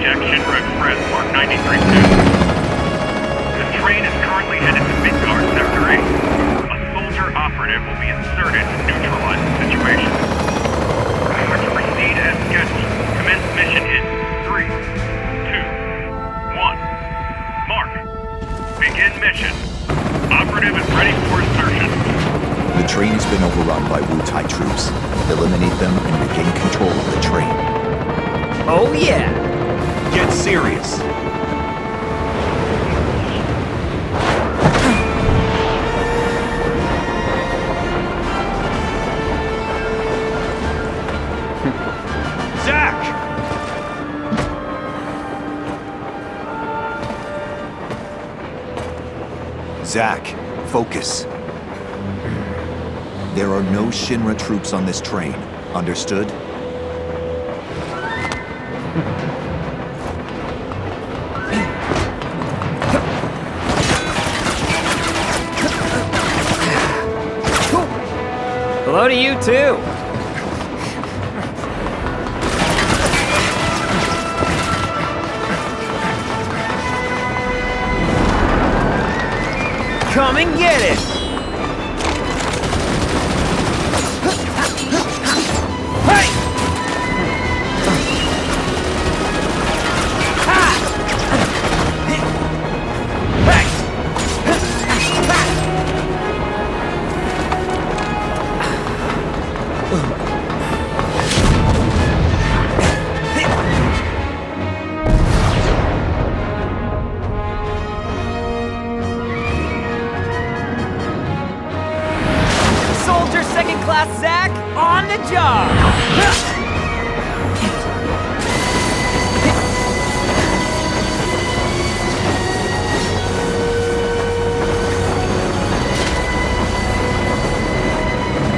Jack Shinra Express, Mark 93-2. The train is currently headed to Midgard Sector 8. A soldier operative will be inserted to neutralize the situation. We are to proceed as scheduled. Commence mission in 3, 2, 1. Mark. Begin mission. Operative is ready for insertion. The train has been overrun by Wu-Tai troops. Eliminate them and regain control of the train. Oh yeah! Get serious. Zach! Zach, focus. There are no Shinra troops on this train. Understood? Hello to you too! Come and get it! Hey! Ha! Hey! Soldier second class Zach, on the job!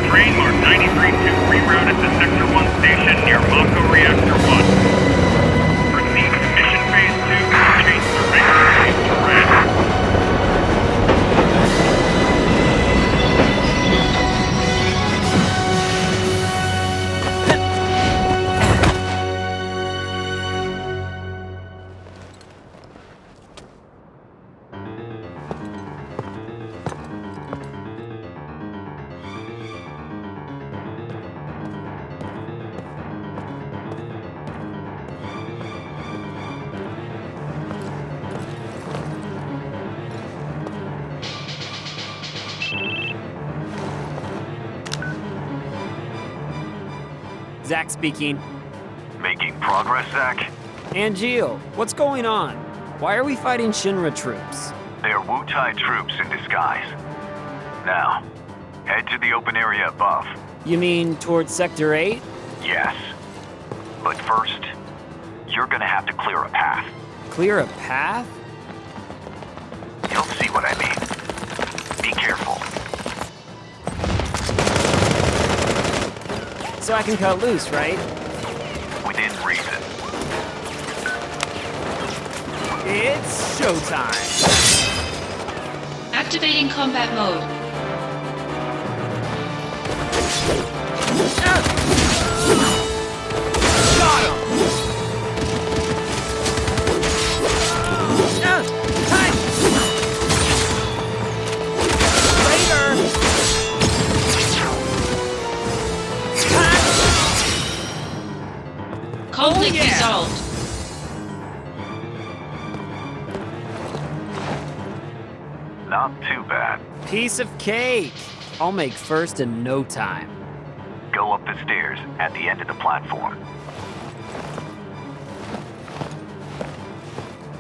Train Mark 93-2 rerouted to Sector 1 station near Mako Reactor 1. Proceed to Mission Phase 2 and change the regular phase to red. Zach speaking. Making progress, Zach? Angeal, what's going on? Why are we fighting Shinra troops? They are Wu-Tai troops in disguise. Now, head to the open area above. You mean towards Sector 8? Yes. But first, you're gonna have to clear a path. Clear a path? You'll see what I mean. Be careful. So I can cut loose, right? Within reason. It's showtime! Activating combat mode. Got him! Time! Later! Conflict yeah. resolved. Not too bad. Piece of cake! I'll make first in no time. Go up the stairs at the end of the platform.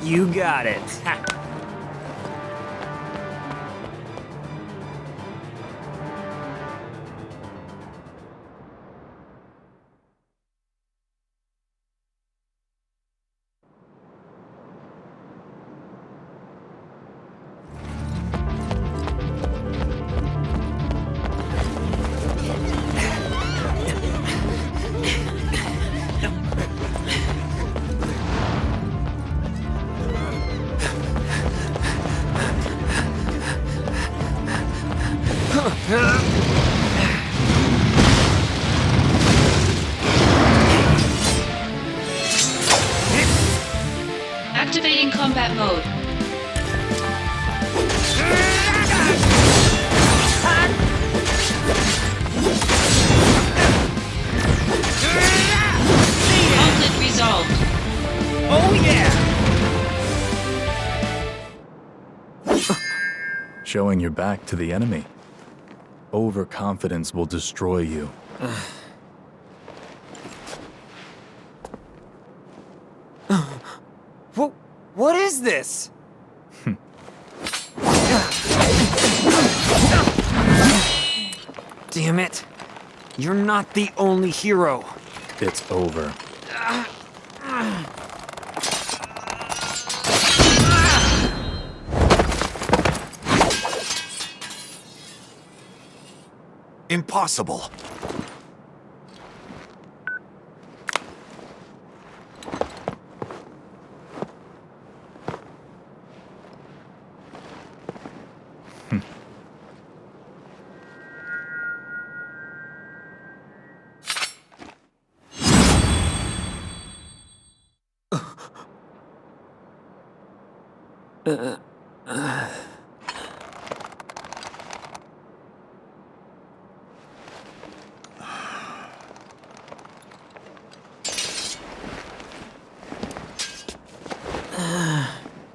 You got it. combat mode. Conflict resolved. Oh yeah! Showing your back to the enemy. Overconfidence will destroy you. What is this? Damn it. You're not the only hero. It's over. Impossible.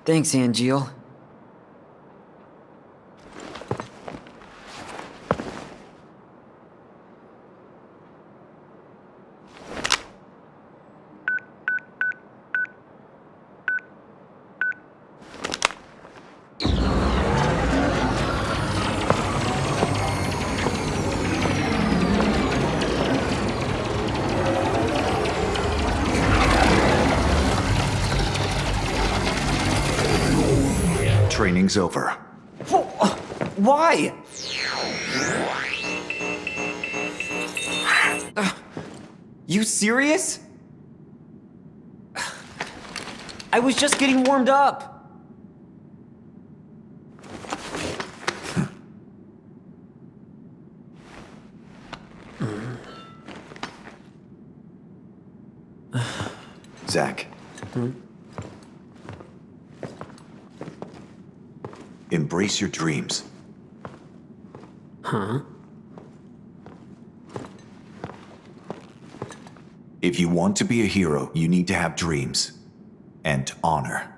Thanks, Angeal. Training's over. Why? You serious? I was just getting warmed up. Zach. Embrace your dreams. Huh? If you want to be a hero, you need to have dreams. And honor.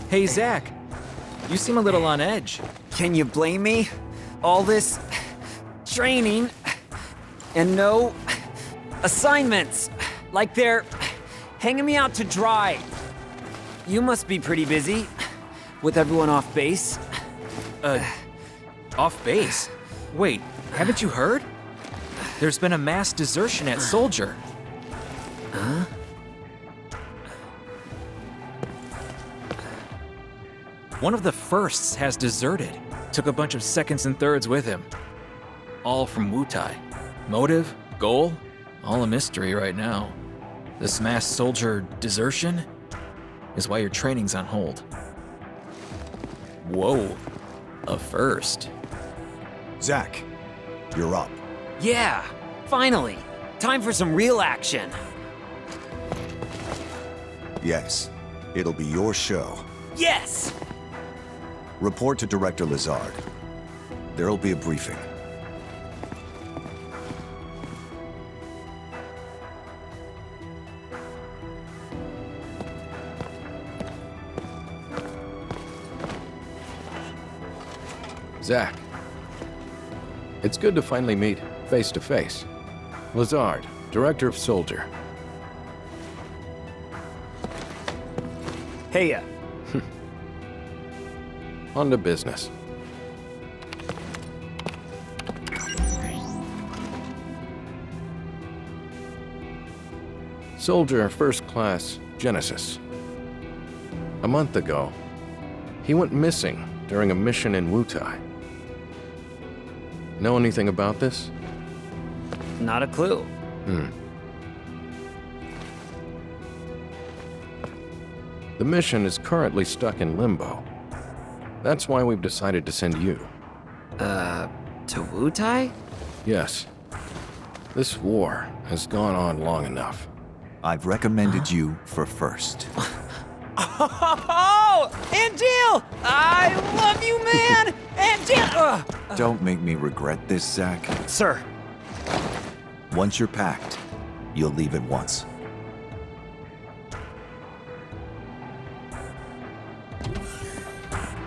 Hey, Zach. You seem a little on edge. Can you blame me? All this training and no assignments. Like they're hanging me out to dry. You must be pretty busy with everyone off base. Off base? Wait, haven't you heard? There's been a mass desertion at Soldier. Huh? One of the firsts has deserted. Took a bunch of seconds and thirds with him. All from Wutai. Motive, goal, all a mystery right now. This mass soldier desertion is why your training's on hold. Whoa, a first. Zach, you're up. Yeah, finally. Time for some real action. Yes, it'll be your show. Yes! Report to Director Lazard. There'll be a briefing. Zach, It's good to finally meet face to face. Lazard, Director of Soldier. Hey, On to business. Soldier First Class Genesis. A month ago, he went missing during a mission in Wutai. Know anything about this? not a clue. The mission is currently stuck in limbo. That's why we've decided to send you. To Wutai? Yes. This war has gone on long enough. I've recommended you for first. Oh, Angel! I love you, man! Angel! Don't make me regret this, Zach. Sir. Once you're packed, you'll leave at once.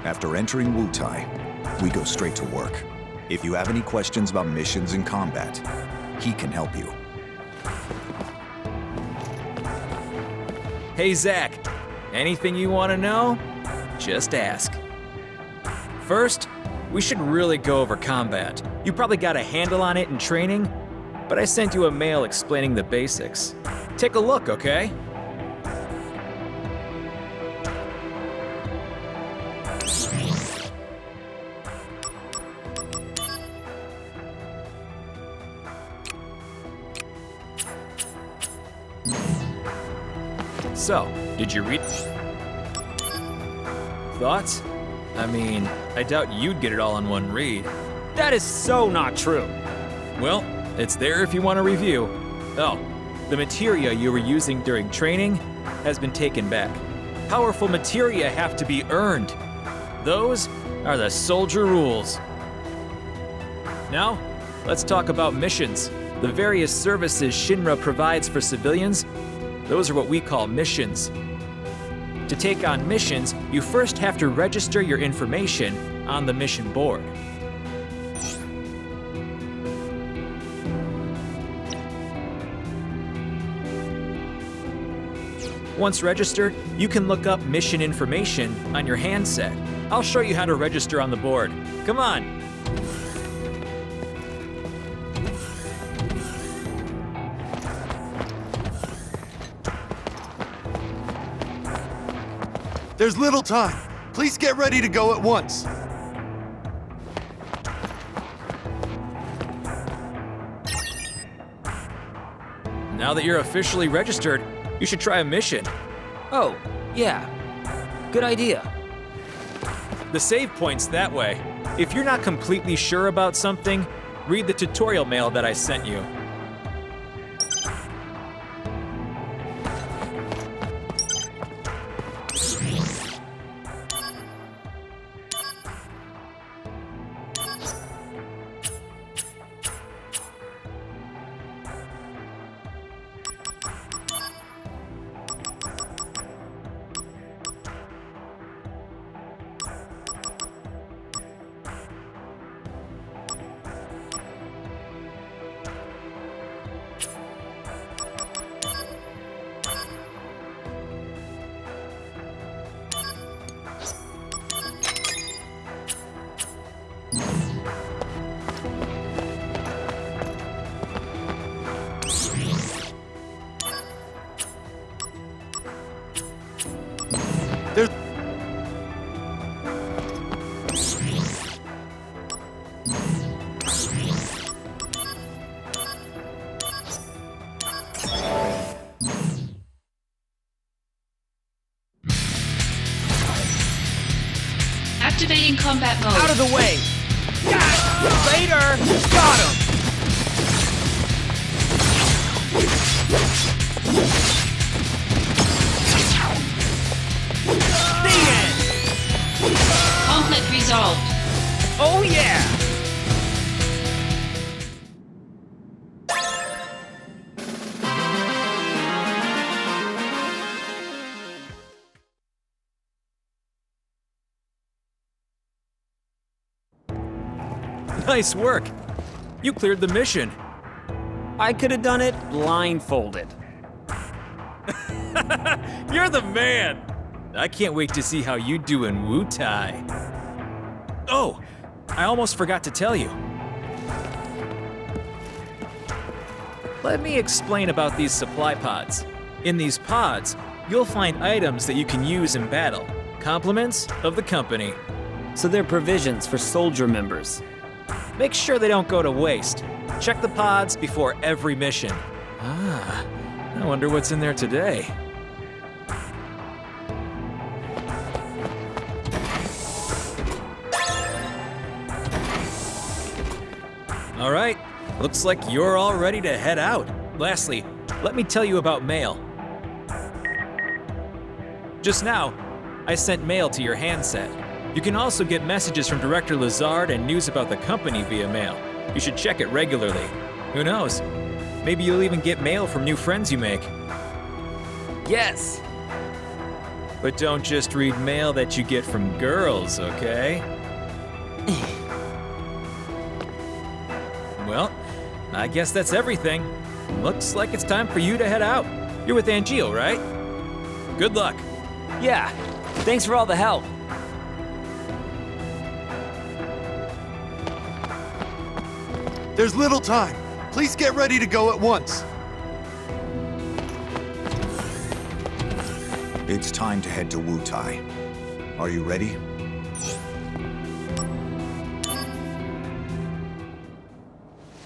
After entering Wutai, we go straight to work. If you have any questions about missions and combat, he can help you. Hey, Zach. Anything you want to know? Just ask. First, we should really go over combat. You probably got a handle on it in training, but I sent you a mail explaining the basics. Take a look, okay? So, did you read? Thoughts? I mean, I doubt you'd get it all in one read. That is so not true. Well, it's there if you want to review. Oh, the materia you were using during training has been taken back. Powerful materia have to be earned. Those are the soldier rules. Now, let's talk about missions. The various services Shinra provides for civilians, those are what we call missions. To take on missions, you first have to register your information on the mission board. Once registered, you can look up mission information on your handset. I'll show you how to register on the board. Come on. There's little time. Please get ready to go at once. Now that you're officially registered, you should try a mission. Oh, yeah. Good idea. The save point's that way. If you're not completely sure about something, read the tutorial mail that I sent you. Activating combat mode. Out of the way! Later! Got him! The end! Conflict resolved. Oh yeah! Nice work. You cleared the mission. I could have done it blindfolded. You're the man! I can't wait to see how you do in Wutai. Oh, I almost forgot to tell you. Let me explain about these supply pods. In these pods, you'll find items that you can use in battle. Compliments of the company. So they're provisions for soldier members. Make sure they don't go to waste. Check the pods before every mission. Ah, I wonder what's in there today. All right, looks like you're all ready to head out. Lastly, let me tell you about mail. Just now, I sent mail to your handset. You can also get messages from Director Lazard and news about the company via mail. You should check it regularly. Who knows? Maybe you'll even get mail from new friends you make. Yes! But don't just read mail that you get from girls, okay? Well, I guess that's everything. Looks like it's time for you to head out. You're with Angeal, right? Good luck. Yeah, thanks for all the help. There's little time. Please get ready to go at once. It's time to head to Wutai. Are you ready?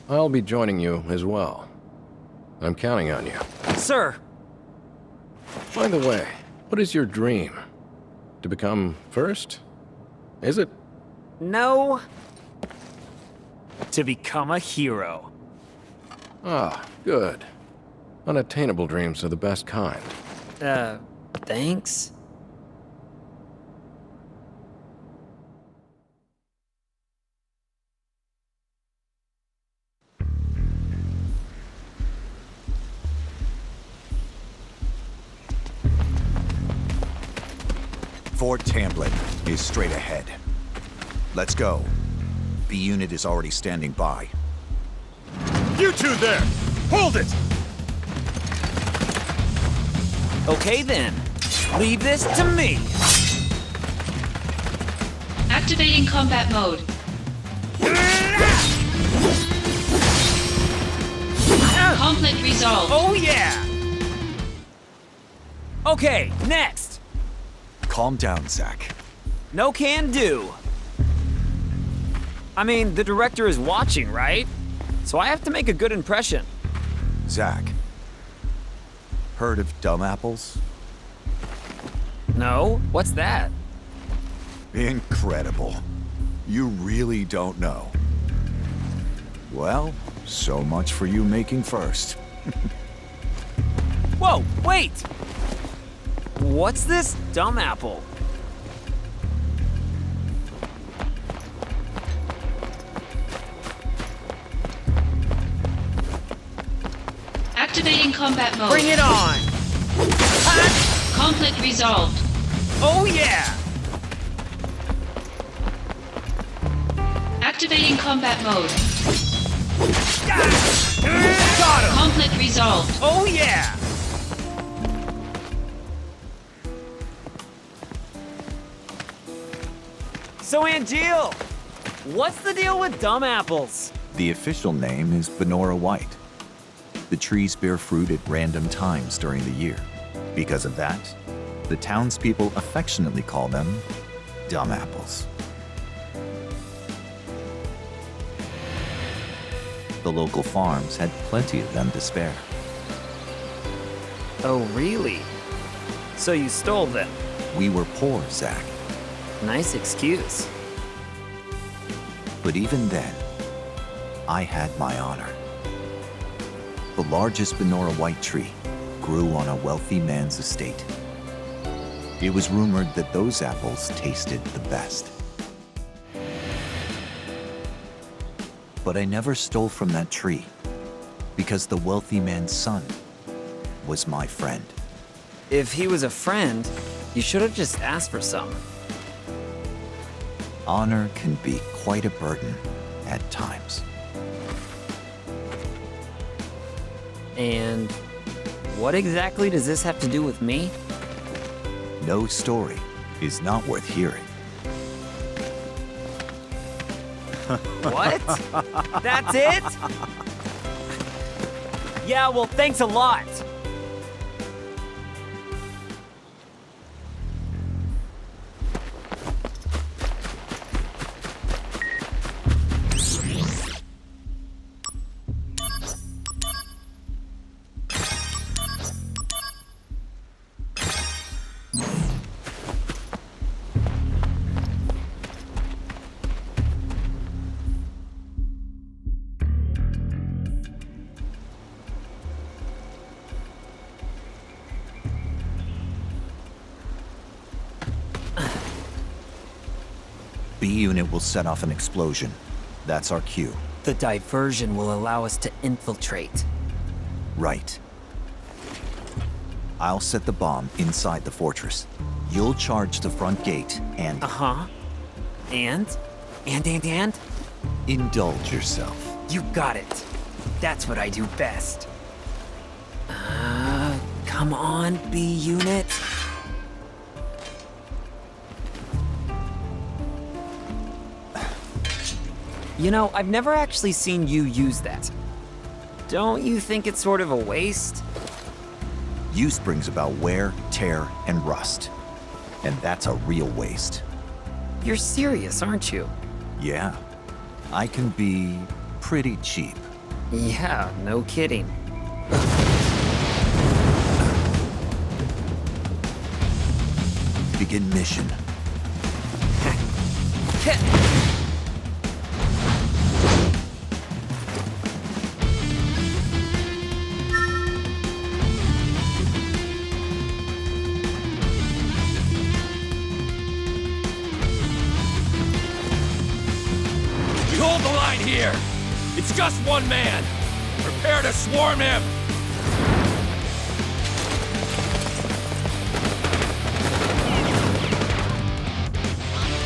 I'll be joining you as well. I'm counting on you. Sir! By the way, what is your dream? To become first? Is it? No. To become a hero. Ah, good. Unattainable dreams are the best kind. Thanks? Fort Tamblin is straight ahead. Let's go. B unit is already standing by. You two there! Hold it! Okay then. Leave this to me. Activating combat mode. Conflict resolved. Oh yeah! Okay, next. Calm down, Zach. No can do. I mean, the director is watching, right? So I have to make a good impression. Zach. Heard of dumb apples? No? What's that? Incredible. You really don't know. Well, so much for you making first. Whoa, wait! What's this dumb apple? Activating combat mode. Bring it on! Conflict resolved. Oh yeah! Activating combat mode. Got him! Conflict resolved. Oh yeah! So Angeal, what's the deal with dumb apples? The official name is Benora White. The trees bear fruit at random times during the year. Because of that, the townspeople affectionately call them dumb apples. The local farms had plenty of them to spare. Oh really? So you stole them? We were poor, Zach. Nice excuse. But even then, I had my honor. The largest Benora White tree grew on a wealthy man's estate. It was rumored that those apples tasted the best. But I never stole from that tree, because the wealthy man's son was my friend. If he was a friend, you should have just asked for some. Honor can be quite a burden at times. And what exactly does this have to do with me? No story is not worth hearing. What? That's it? Yeah, well, thanks a lot. B unit will set off an explosion. That's our cue. The diversion will allow us to infiltrate. Right. I'll set the bomb inside the fortress. You'll charge the front gate and... Uh-huh. And? And? Indulge yourself. You got it. That's what I do best. Come on, B unit. You know, I've never actually seen you use that. Don't you think it's sort of a waste? Use brings about wear, tear, and rust. And that's a real waste. You're serious, aren't you? Yeah. I can be pretty cheap. Yeah, no kidding. Begin mission. We hold the line here. It's just one man. Prepare to swarm him.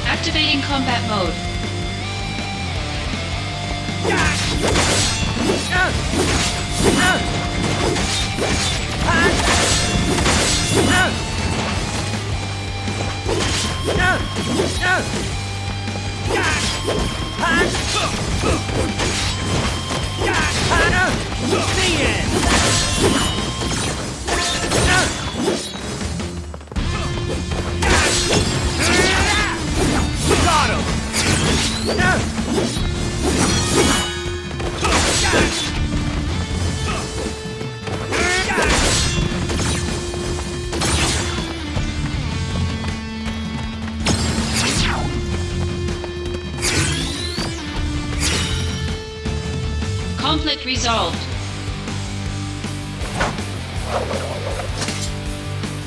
Activating combat mode. Got him! Conflict resolved.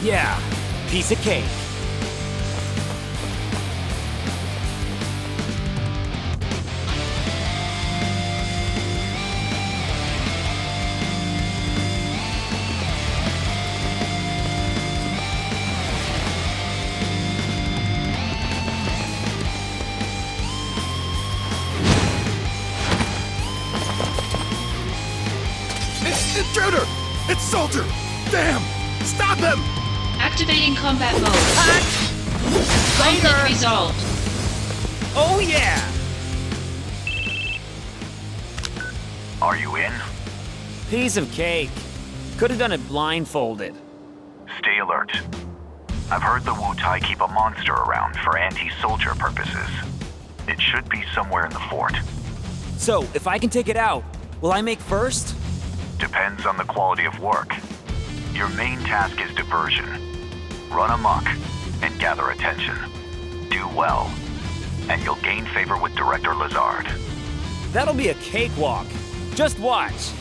Yeah, piece of cake. Intruder! It's Soldier! Damn! Stop him! Activating combat mode. Conflict resolved. Oh yeah! Are you in? Piece of cake. Could have done it blindfolded. Stay alert. I've heard the Wu-Tai keep a monster around for anti-soldier purposes. It should be somewhere in the fort. So, if I can take it out, will I make first? Depends on the quality of work. Your main task is diversion. Run amok and gather attention. Do well, and you'll gain favor with Director Lazard. That'll be a cakewalk. Just watch.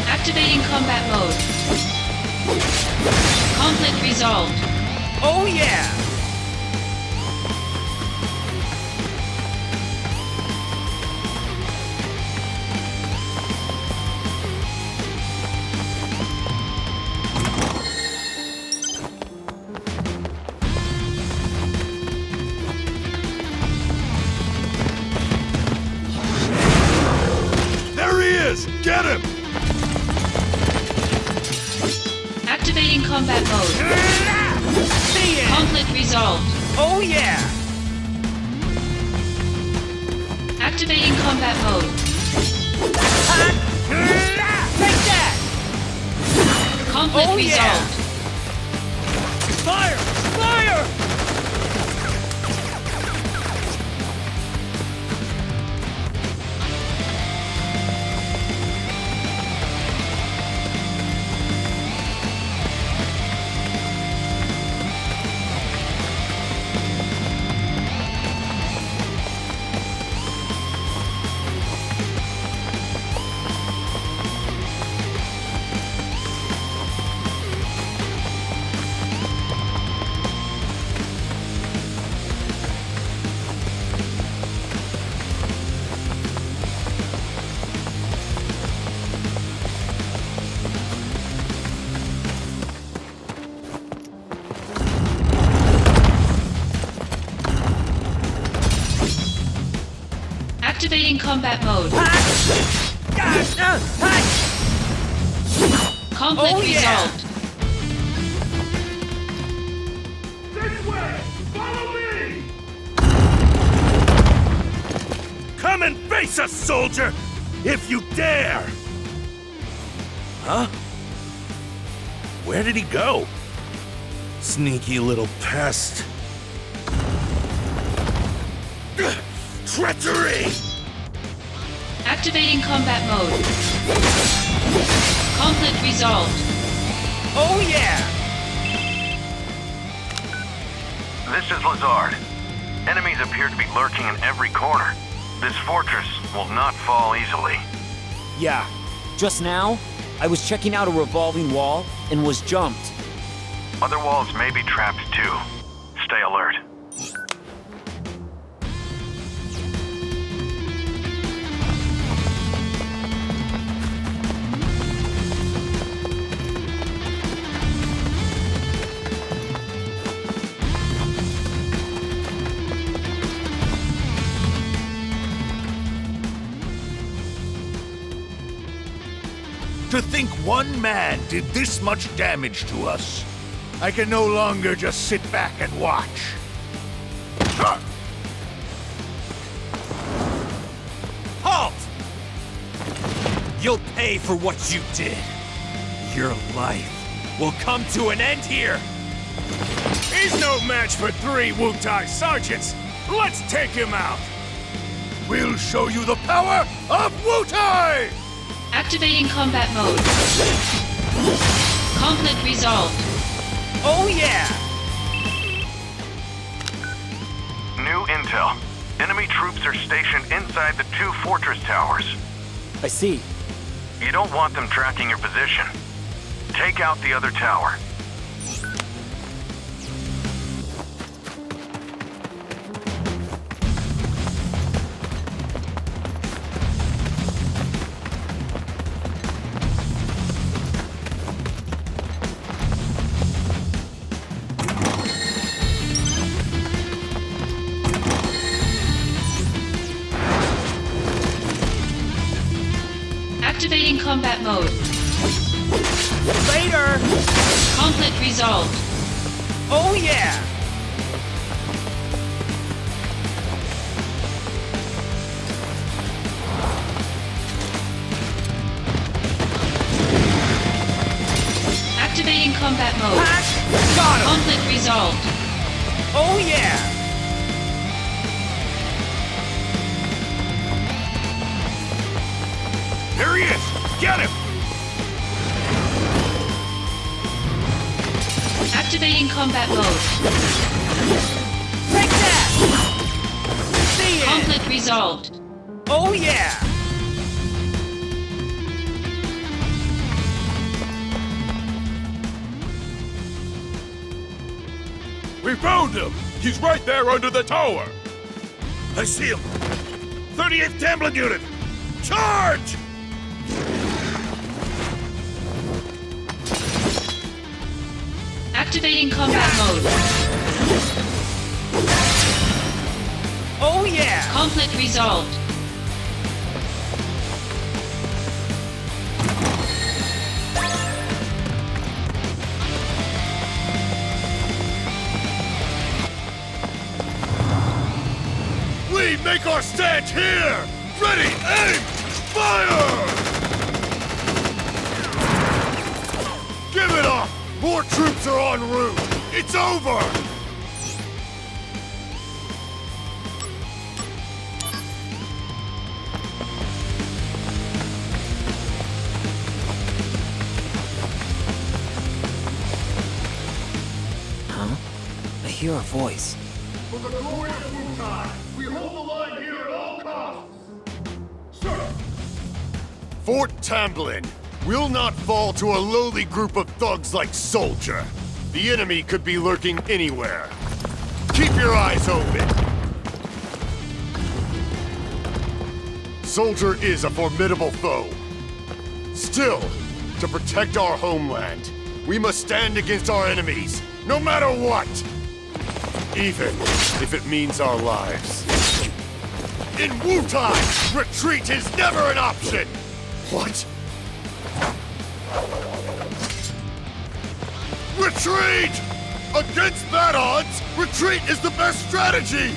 Activating combat mode. Conflict resolved. Oh yeah! combat mode. Conflict resolved. Oh yeah! Activating combat mode. Take that! Conflict Oh, yeah. resolved. Fire! Fire! Activating combat mode. Conflict Oh, yeah. resolved. This way! Follow me! Come and face us, soldier! If you dare! Huh? Where did he go? Sneaky little pest. Treachery! Activating combat mode. Conflict resolved. Oh yeah! This is Lazard. Enemies appear to be lurking in every corner. This fortress will not fall easily. Yeah. Just now, I was checking out a revolving wall and was jumped. Other walls may be trapped too. Stay alert. To think one man did this much damage to us. I can no longer just sit back and watch. Halt! You'll pay for what you did. Your life will come to an end here. He's no match for 3 Wu-Tai sergeants. Let's take him out. We'll show you the power of Wu-Tai! Activating combat mode. Conflict resolved. Oh yeah! New intel. Enemy troops are stationed inside the 2 fortress towers. I see. You don't want them tracking your position. Take out the other tower. Activating combat mode. Later! Conflict resolved. Oh yeah! Activating combat mode. Got him! Conflict resolved. Oh yeah! There he is! Get him! Activating combat mode. Take that! See it! Conflict resolved. Oh yeah! We found him! He's right there under the tower! I see him! 38th Tamblin Unit! Charge! Activating combat mode. Oh yeah! Conflict resolved. We make our stand here! Ready, aim, fire! Give it up! More troops are en route! It's over! I hear a voice. For the glory of Wutai, we hold the line here at all costs! Sir! Fort Tamblin will not fall to a lowly group of thugs like Soldier. The enemy could be lurking anywhere. Keep your eyes open! Soldier is a formidable foe. Still, to protect our homeland, we must stand against our enemies, no matter what! Even if it means our lives. In Wutai, retreat is never an option! What? Retreat! Against bad odds, retreat is the best strategy!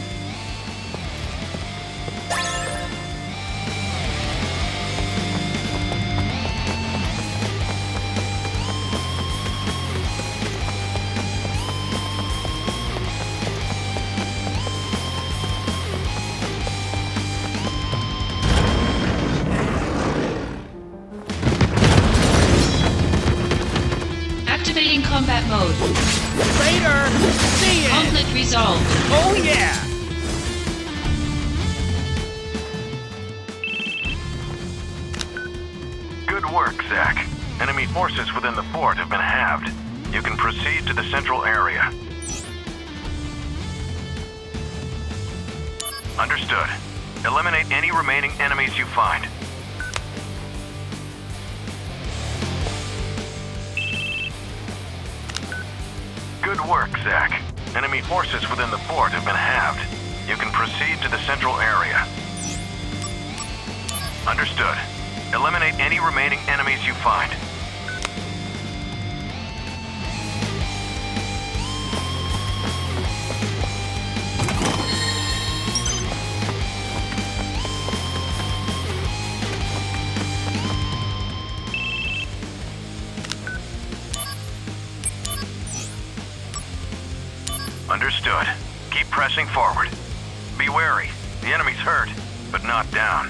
Activating combat mode. Raider! See it! Conflict resolved. Oh yeah! Good work, Zach. Enemy forces within the fort have been halved. You can proceed to the central area. Understood. Eliminate any remaining enemies you find. Good work, Zach. Enemy forces within the fort have been halved. You can proceed to the central area. Understood. Eliminate any remaining enemies you find. Understood. Keep pressing forward. Be wary. The enemy's hurt, but not down.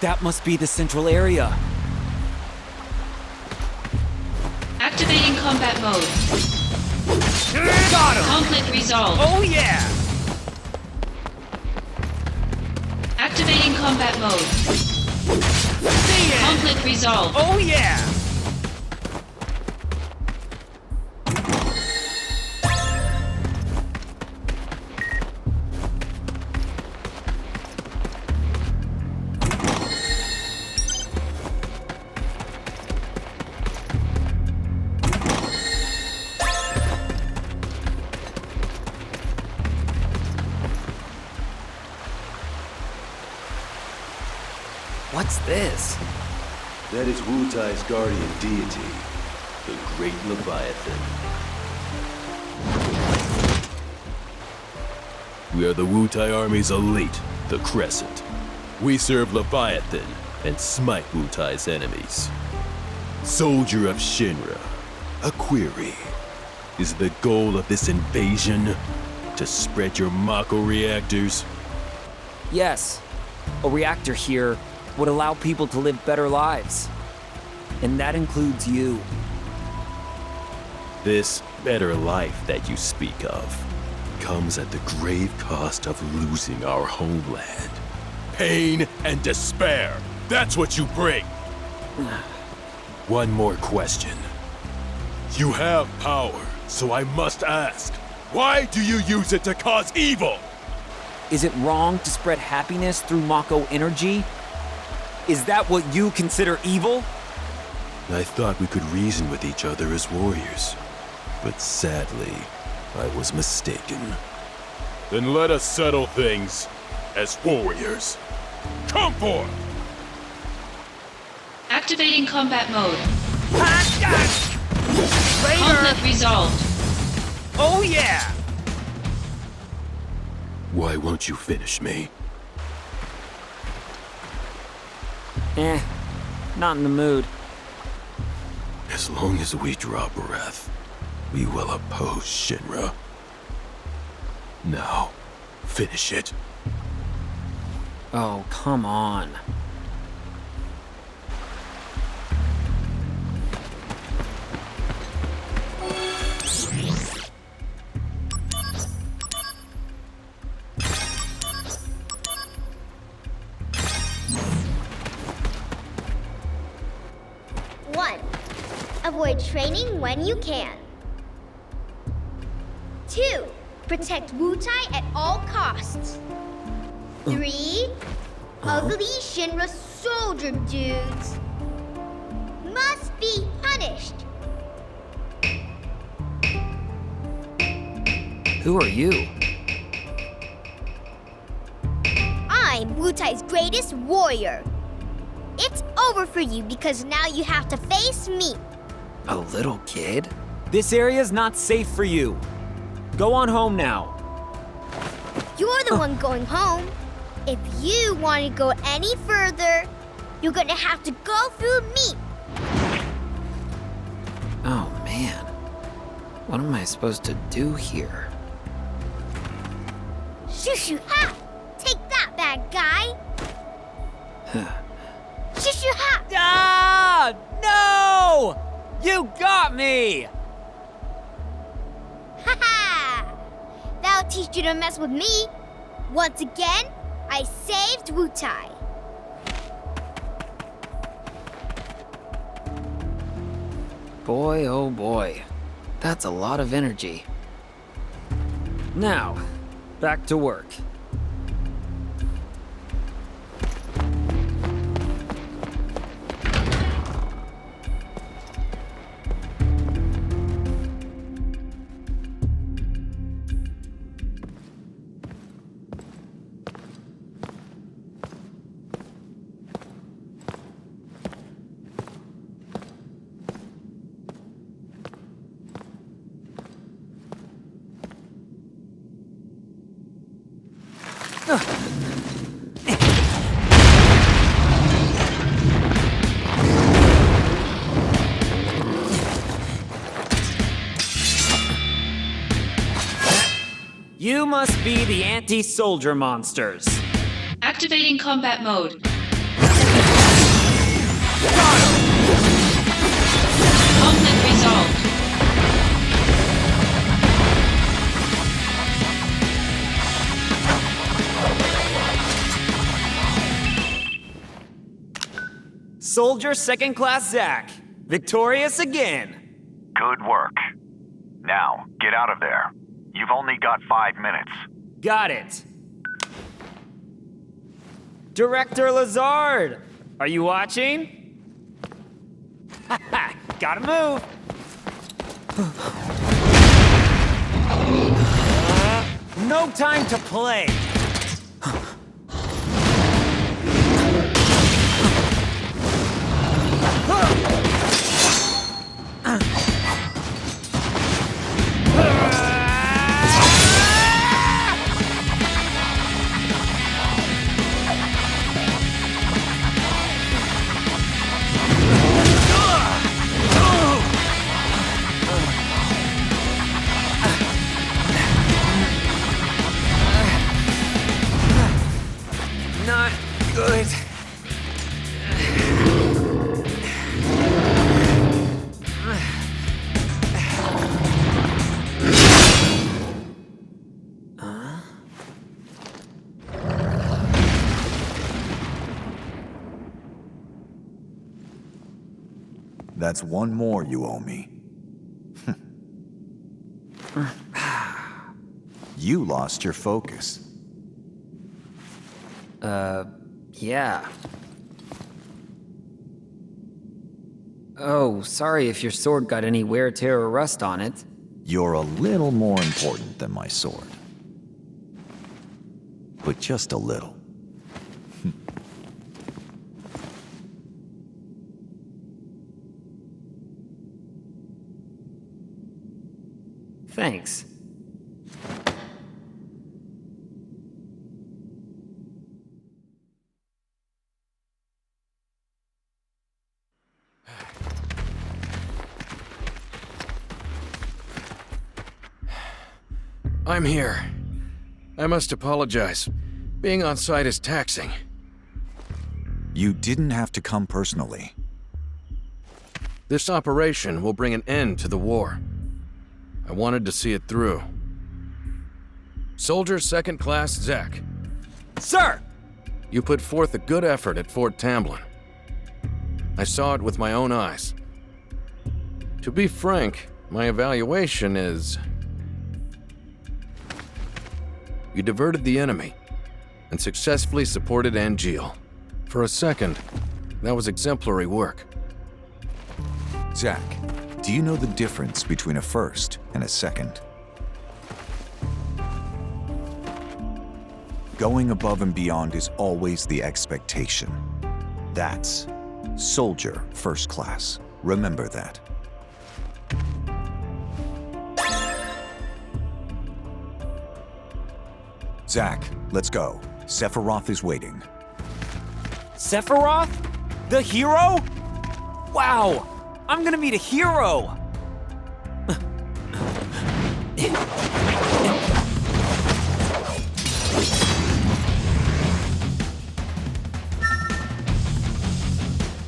That must be the central area. Activating combat mode. Got him! Conflict resolved. Oh yeah! Activating combat mode. See it! Conflict resolved. Oh yeah! What's this? That is Wutai's guardian deity, the Great Leviathan. We are the Wutai Army's elite, the Crescent. We serve Leviathan and smite Wutai's enemies. Soldier of Shinra, a query. Is the goal of this invasion to spread your Mako reactors? Yes. A reactor here would allow people to live better lives. And that includes you. This better life that you speak of comes at the grave cost of losing our homeland. Pain and despair. That's what you bring. One more question. You have power, so I must ask, why do you use it to cause evil? Is it wrong to spread happiness through Mako energy? Is that what you consider evil? I thought we could reason with each other as warriors. But sadly, I was mistaken. Then let us settle things as warriors. Come forth! Activating combat mode. Later! Conflict resolved. Oh yeah! Why won't you finish me? Not in the mood. As long as we draw breath, we will oppose Shinra. Now, finish it. Oh, come on. One, avoid training when you can. 2, protect Wutai at all costs. 3, ugly Shinra soldier dudes must be punished. Who are you? I'm Wutai's greatest warrior. It's over for you because now you have to face me. A little kid? This area's not safe for you. Go on home now. You're the one going home. If you want to go any further, you're gonna have to go through me. Oh man. What am I supposed to do here? Shoo-shoo ha! Take that, bad guy! Shoo-shoo ha! Ah! No! You got me! Ha-ha! That'll teach you to mess with me. Once again, I saved Wutai. Boy, oh boy. That's a lot of energy. Now, back to work. You must be the anti-soldier monsters. Activating combat mode. Conflict resolved. Soldier Second Class Zack, victorious again. Good work. Now, get out of there. You've only got 5 minutes. Got it. Director Lazard, are you watching? Haha, gotta move. No time to play. Not good. That's one more you owe me. You lost your focus. Yeah. Oh, sorry if your sword got any wear, tear, or rust on it. You're a little more important than my sword. But just a little. Thanks. I'm here. I must apologize. Being on site is taxing. You didn't have to come personally. This operation will bring an end to the war. I wanted to see it through. Soldier Second Class Zach. Sir! You put forth a good effort at Fort Tamblin. I saw it with my own eyes. To be frank, my evaluation is... You diverted the enemy and successfully supported Angeal. For a second, that was exemplary work. Zach, do you know the difference between a first and a second? Going above and beyond is always the expectation. That's Soldier First Class. Remember that. Zach, let's go. Sephiroth is waiting. Sephiroth? The hero? Wow! I'm gonna meet a hero!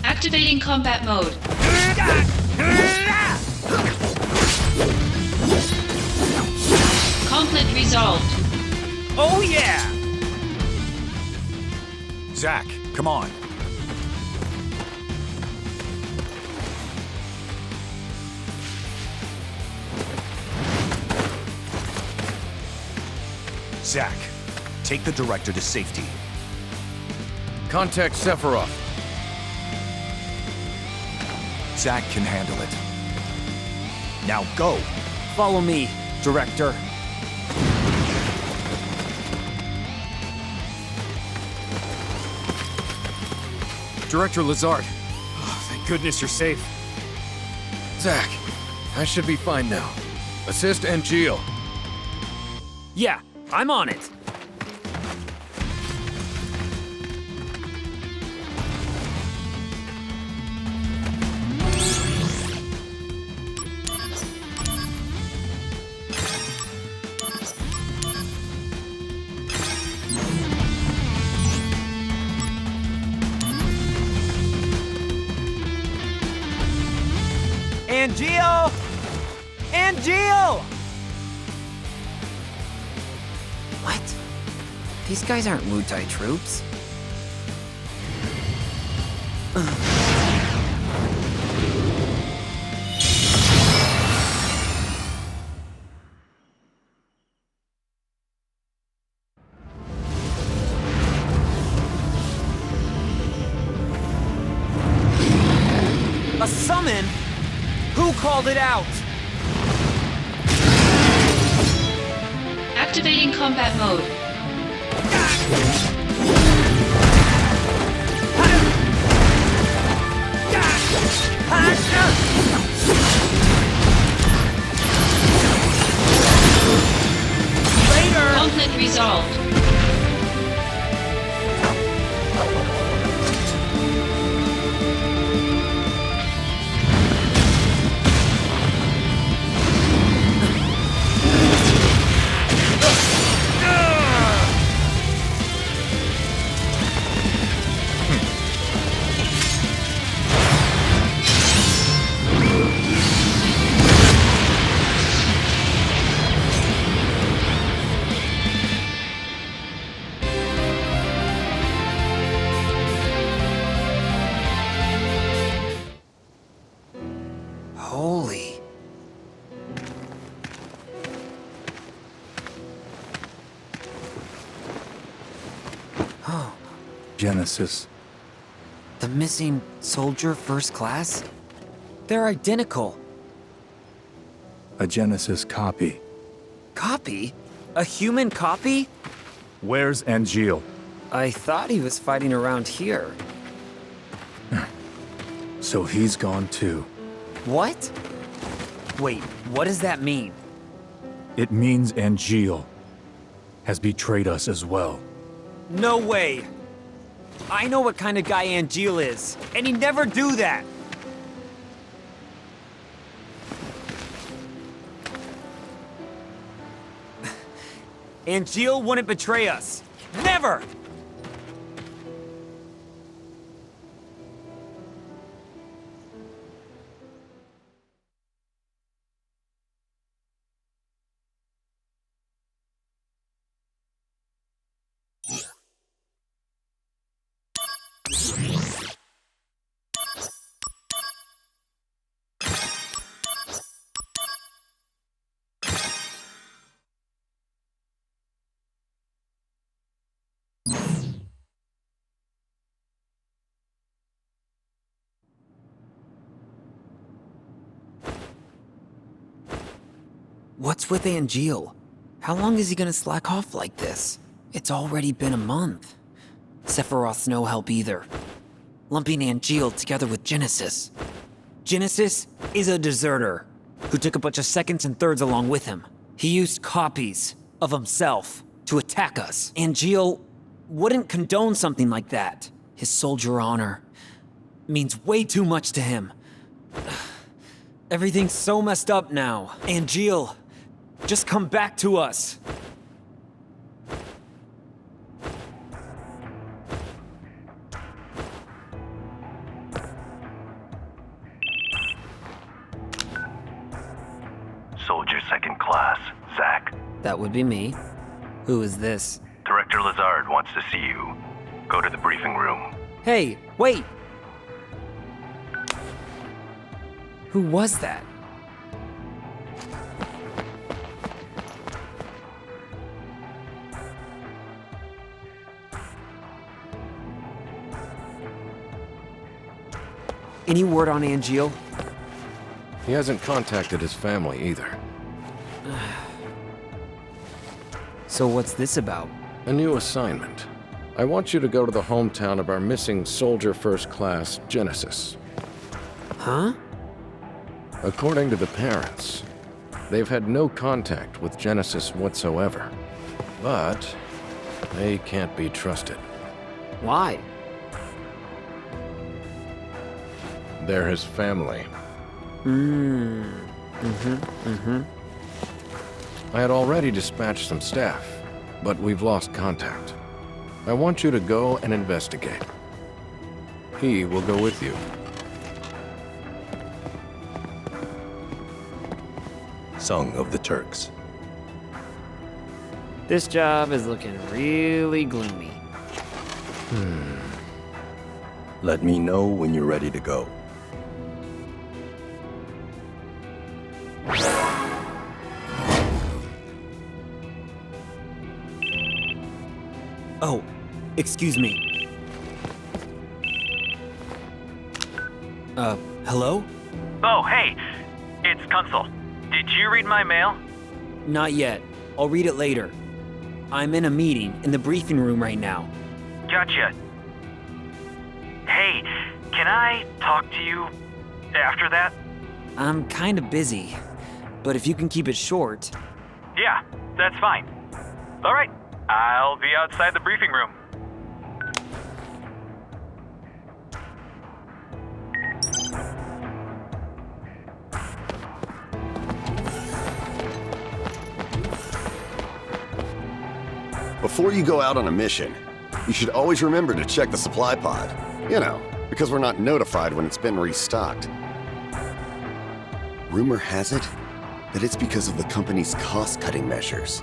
Activating combat mode. Conflict resolved. Oh yeah! Zach, come on. Zach, take the director to safety. Contact Sephiroth. Zach can handle it. Now go! Follow me, Director. Director Lazard. Oh, thank goodness you're safe. Zach, I should be fine now. Assist Angeal. Yeah, I'm on it. Angeal! Angeal! What? These guys aren't Wutai troops. A summon? Who called it out? Activating combat mode. Later! Conflict resolved. Holy. Oh, Genesis. the missing soldier first class? They're identical. A Genesis copy. Copy? A human copy? Where's Angeal? I thought he was fighting around here. So he's gone too. What? Wait, what does that mean? It means Angeal has betrayed us as well. No way! I know what kind of guy Angeal is, and he'd never do that! Angeal wouldn't betray us. Never! What's with Angeal? How long is he gonna slack off like this? It's already been a month. Sephiroth's no help either. Lumping Angeal together with Genesis. Genesis is a deserter who took a bunch of seconds and thirds along with him. He used copies of himself to attack us. Angeal wouldn't condone something like that. His soldier honor means way too much to him. Everything's so messed up now. Angeal, just come back to us. Soldier second class, Zach. That would be me. Who is this? Director Lazard wants to see you. Go to the briefing room. Hey, wait! Who was that? Any word on Angeal? He hasn't contacted his family either. So what's this about? A new assignment. I want you to go to the hometown of our missing soldier first class, Genesis. Huh? According to the parents, they've had no contact with Genesis whatsoever. But they can't be trusted. Why? They're his family. I had already dispatched some staff, but we've lost contact. I want you to go and investigate. He will go with you. Song of the Turks. This job is looking really gloomy. Let me know when you're ready to go. Oh, excuse me. Hello? Oh, hey! It's Kunzel. Did you read my mail? Not yet. I'll read it later. I'm in a meeting in the briefing room right now. Gotcha. Hey, can I talk to you after that? I'm kinda busy, but if you can keep it short... Yeah, that's fine. Alright, I'll be outside the briefing room. Before you go out on a mission, you should always remember to check the supply pod. You know, because we're not notified when it's been restocked. Rumor has it that it's because of the company's cost-cutting measures.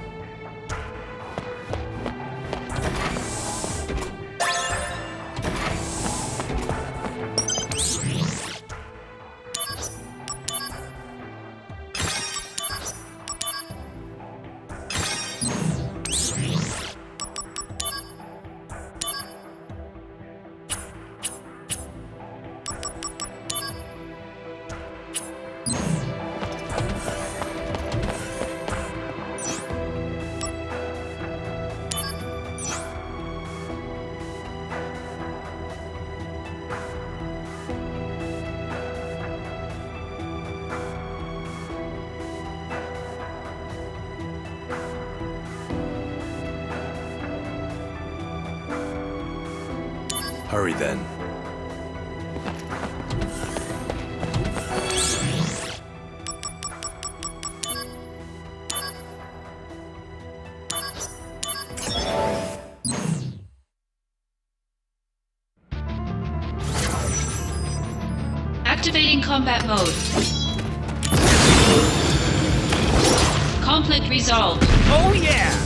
Hurry then. Activating combat mode. Conflict resolved. Oh yeah!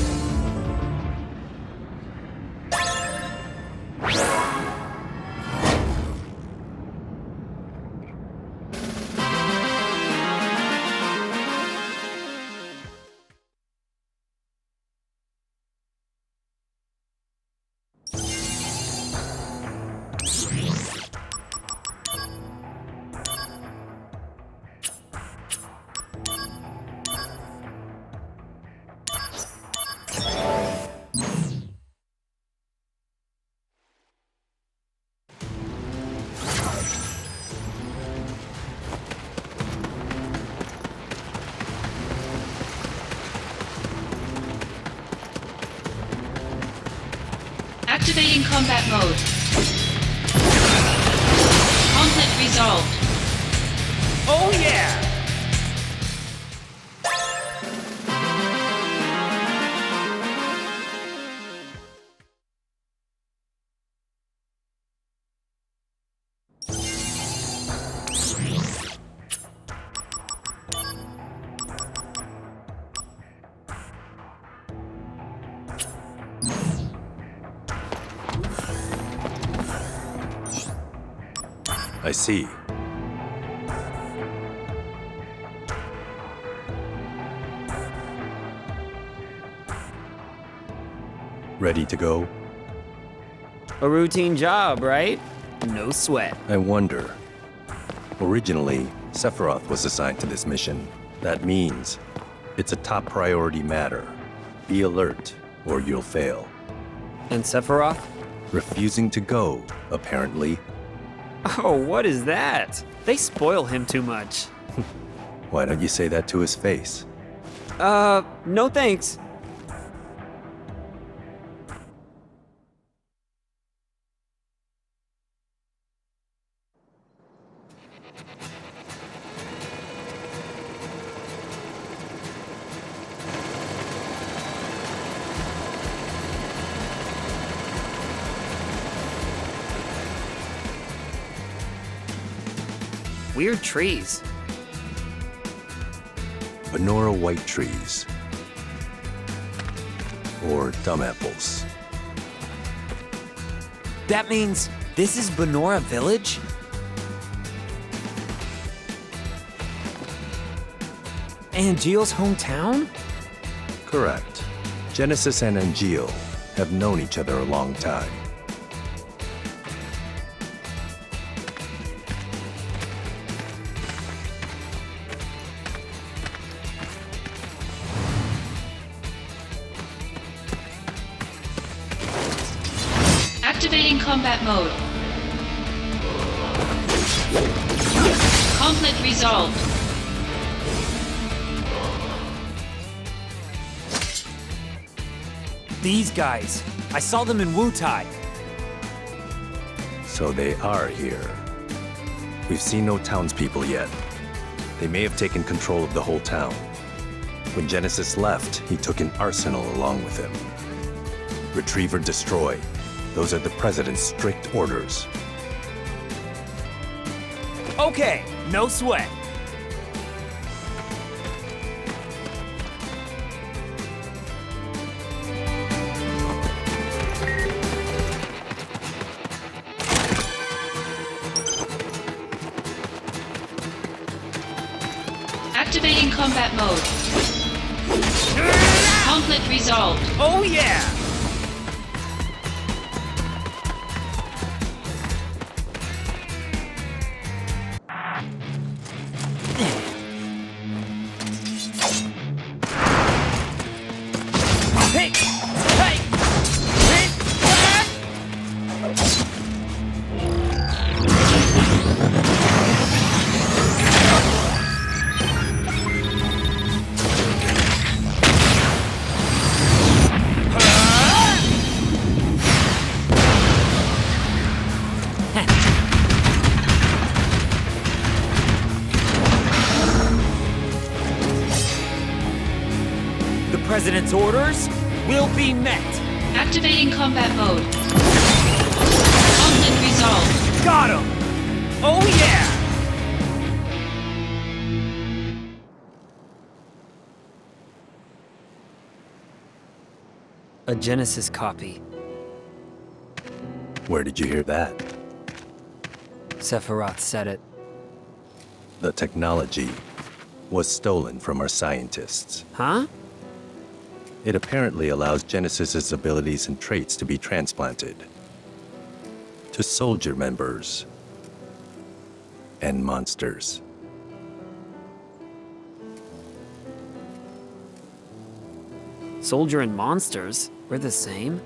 Activating combat mode. Conflict resolved. Oh yeah! I see. Ready to go? A routine job, right? No sweat. I wonder. Originally, Sephiroth was assigned to this mission. That means it's a top priority matter. Be alert, or you'll fail. And Sephiroth? Refusing to go, apparently. Oh, what is that? They spoil him too much. Why don't you say that to his face? No thanks. Weird trees. Benora white trees. Or dumb apples. That means this is Benora Village? Angeal's hometown? Correct. Genesis and Angeal have known each other a long time. Activating combat mode. Conflict resolved. These guys. I saw them in Wutai. So they are here. We've seen no townspeople yet. They may have taken control of the whole town. When Genesis left, he took an arsenal along with him. Retrieve or destroy. Those are the President's strict orders. Okay, no sweat. Activating combat mode. Conflict resolved. Oh yeah! President's orders will be met. Activating combat mode. Conflict resolved. Got him! Oh yeah! A Genesis copy. Where did you hear that? Sephiroth said it. The technology was stolen from our scientists. Huh? It apparently allows Genesis's abilities and traits to be transplanted to soldier members and monsters. Soldier and monsters? We're the same?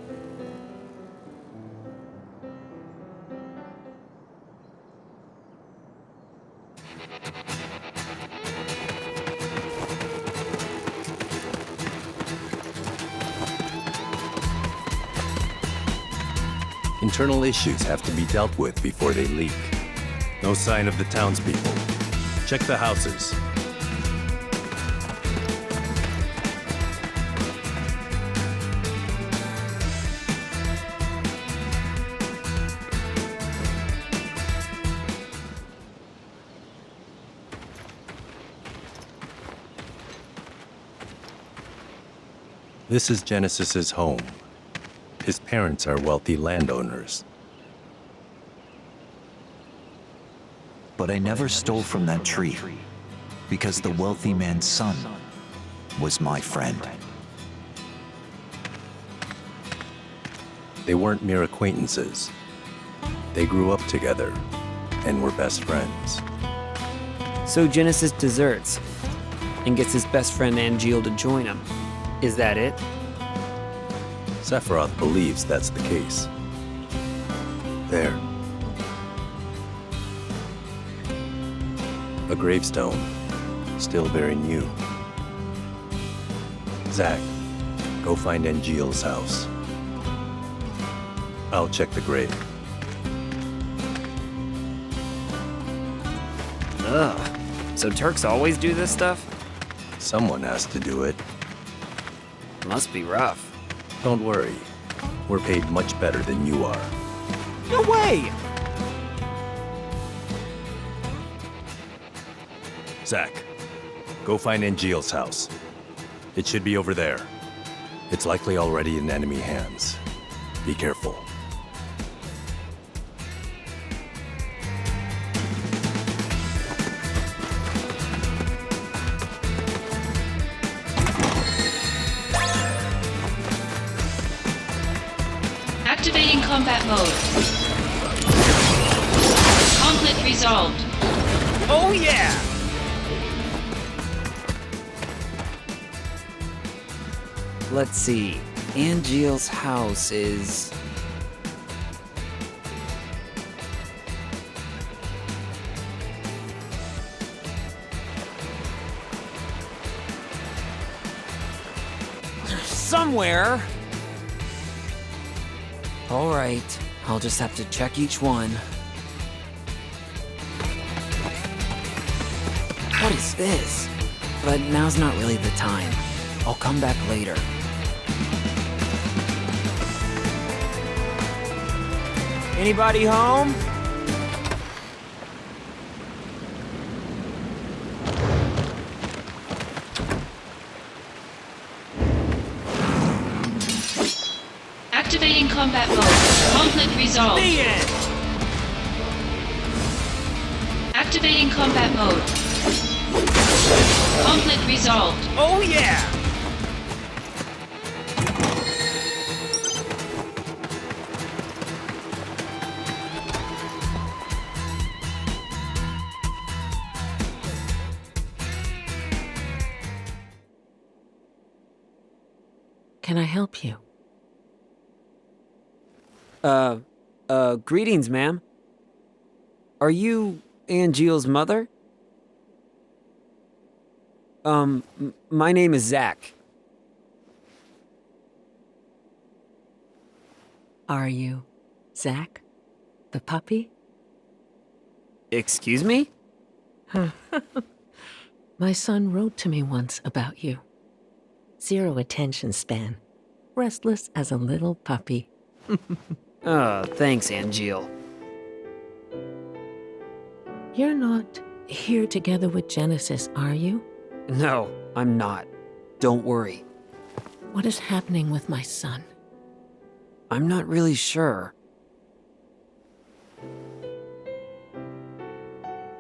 Internal issues have to be dealt with before they leak. No sign of the townspeople. Check the houses. This is Genesis's home. His parents are wealthy landowners. But I never stole from that tree, because the wealthy man's son was my friend. They weren't mere acquaintances. They grew up together and were best friends. So Genesis deserts and gets his best friend Angeal to join him. Is that it? Sephiroth believes that's the case. There. A gravestone, still very new. Zack, go find Angeal's house. I'll check the grave. Ugh. So Turks always do this stuff? Someone has to do it. Must be rough. Don't worry. We're paid much better than you are. No way! Zack, go find Angeal's house. It should be over there. It's likely already in enemy hands. Be careful. Activating combat mode. Conflict resolved. Oh yeah! Let's see. Angeal's house is... somewhere. All right, I'll just have to check each one. What is this? But now's not really the time. I'll come back later. Anybody home? Activating combat mode. Conflict resolved. The end. Activating combat mode. Conflict resolved. Oh yeah! Can I help you? Greetings, ma'am. Are you Angeal's mother? My name is Zack. Are you Zack, the puppy? Excuse me? My son wrote to me once about you. 0 attention span. Restless as a little puppy. Thanks, Angeal. You're not here together with Genesis, are you? No, I'm not. Don't worry. What is happening with my son? I'm not really sure.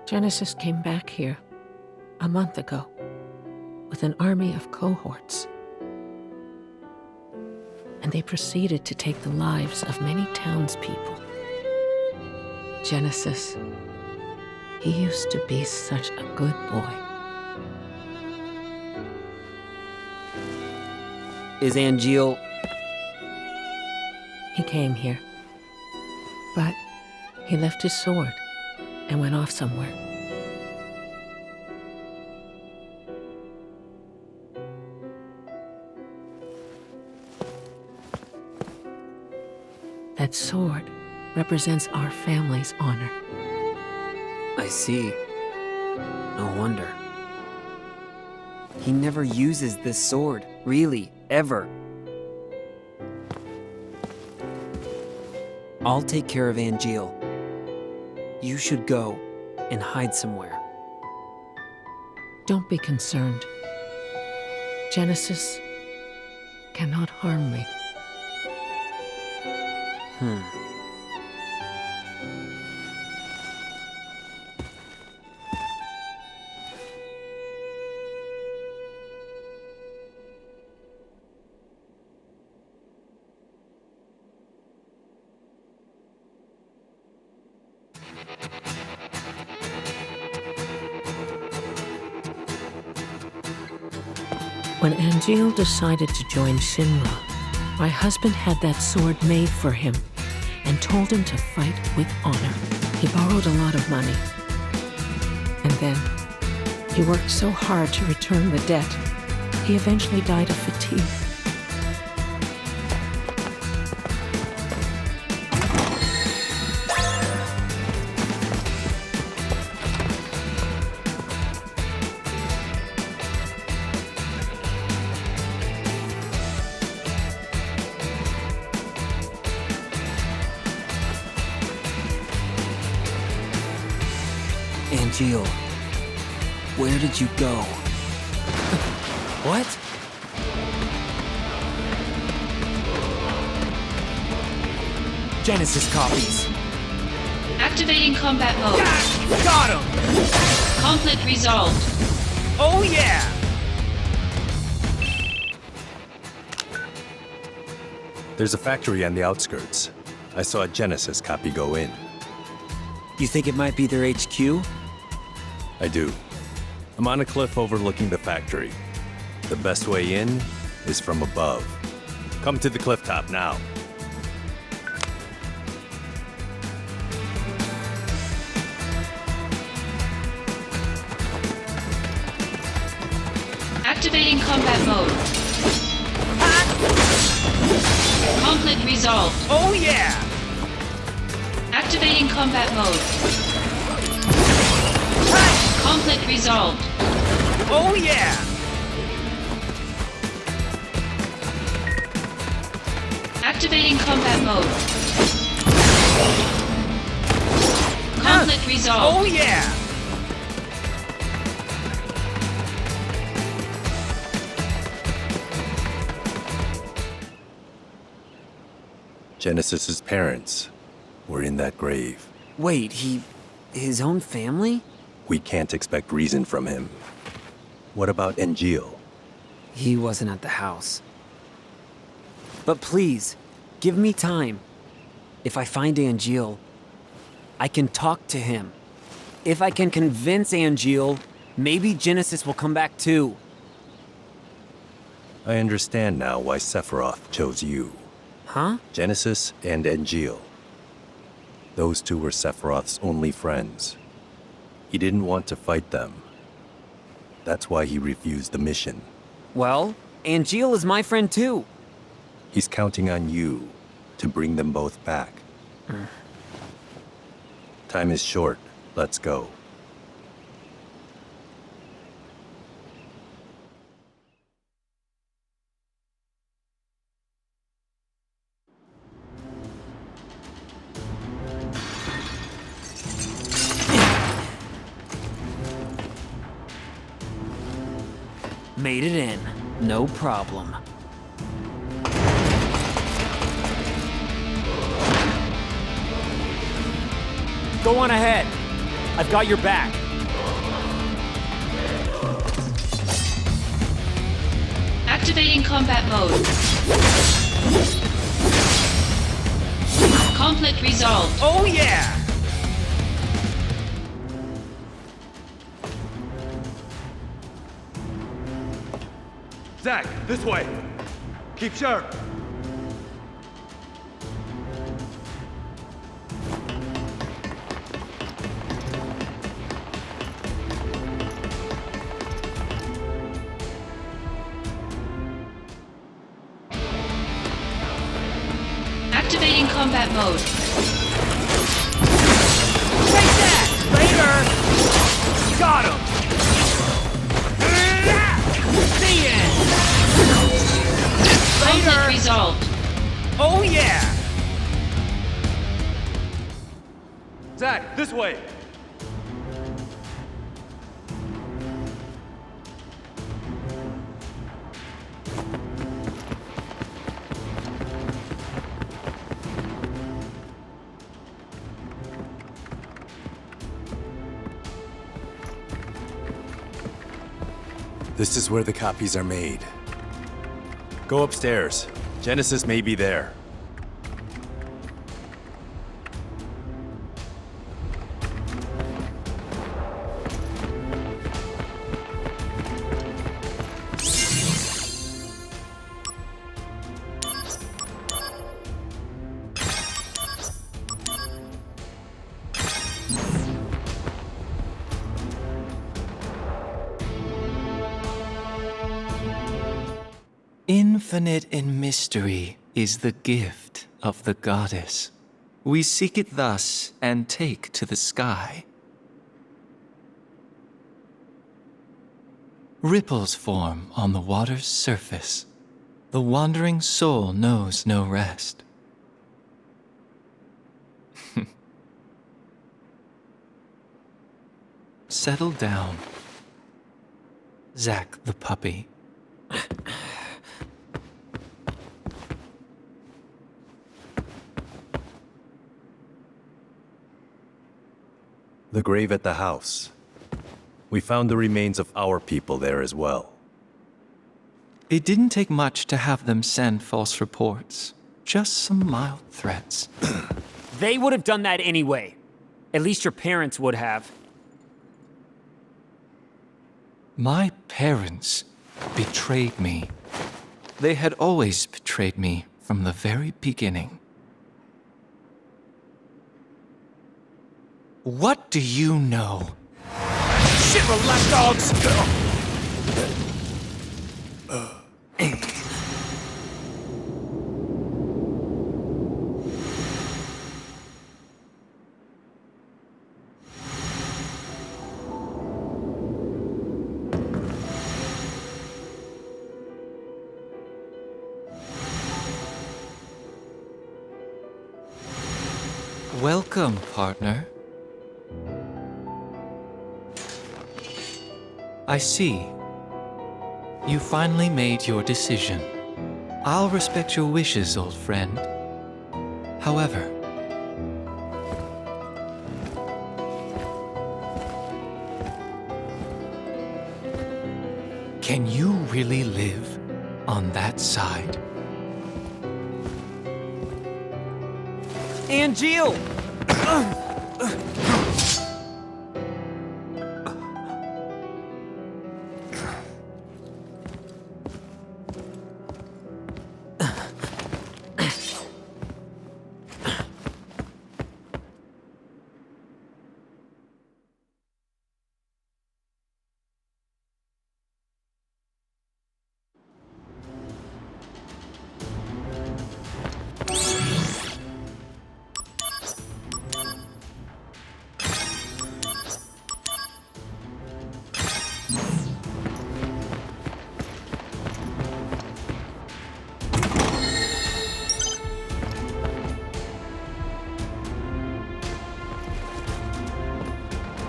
Genesis came back here a month ago with an army of cohorts. And they proceeded to take the lives of many townspeople. Genesis, he used to be such a good boy. Is Angeal... He came here, but he left his sword and went off somewhere. That sword represents our family's honor. I see. No wonder. He never uses this sword, really, ever. I'll take care of Angeal. You should go and hide somewhere. Don't be concerned. Genesis cannot harm me. When Angeal decided to join Shinra, my husband had that sword made for him and told him to fight with honor. He borrowed a lot of money. And then, he worked so hard to return the debt, he eventually died of fatigue. Angeal, where did you go? What? Genesis copies. Activating combat mode. Got him! Conflict resolved. Oh yeah! There's a factory on the outskirts. I saw a Genesis copy go in. You think it might be their HQ? I do. I'm on a cliff overlooking the factory. The best way in is from above. Come to the cliff top now. Activating combat mode. Conflict resolved. Oh yeah! Activating combat mode. Conflict resolved. Oh yeah! Activating combat mode. Conflict resolved. Oh yeah! Genesis's parents were in that grave. Wait, his own family? We can't expect reason from him. What about Angeal? He wasn't at the house. But please, give me time. If I find Angeal, I can talk to him. If I can convince Angeal, maybe Genesis will come back too. I understand now why Sephiroth chose you. Huh? Genesis and Angeal. Those two were Sephiroth's only friends. He didn't want to fight them. That's why he refused the mission. Well, Angeal is my friend too. He's counting on you to bring them both back. Time is short. Let's go. Made it in. No problem. Go on ahead. I've got your back. Activating combat mode. Conflict resolved. Oh yeah! Zach, this way. Keep sharp. Activating combat mode. Take that! Later! Got him! The end! Conflict resolved. Oh yeah! Zach, this way. This is where the copies are made. Go upstairs. Genesis may be there. Infinite in mystery is the gift of the goddess. We seek it thus and take to the sky. Ripples form on the water's surface. The wandering soul knows no rest. Settle down, Zach the puppy. The grave at the house. We found the remains of our people there as well. It didn't take much to have them send false reports. Just some mild threats. They would have done that anyway. At least your parents would have. My parents betrayed me. They had always betrayed me from the very beginning. What do you know? Shit, relax, dogs! Welcome, partner. I see. You finally made your decision. I'll respect your wishes, old friend. However, can you really live on that side? Angeal!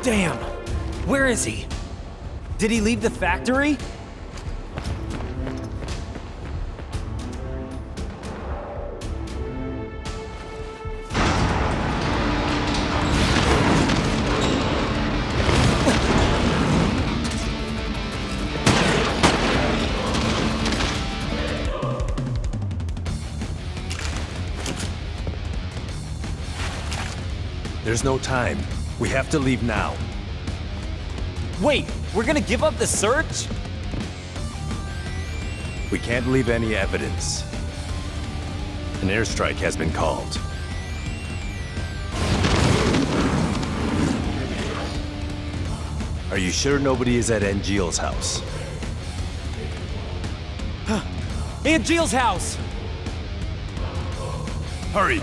Damn! Where is he? Did he leave the factory? There's no time. We have to leave now. Wait, we're gonna give up the search? We can't leave any evidence. An airstrike has been called. Are you sure nobody is at Angeal's house? Aunt Jill's house! Hurry!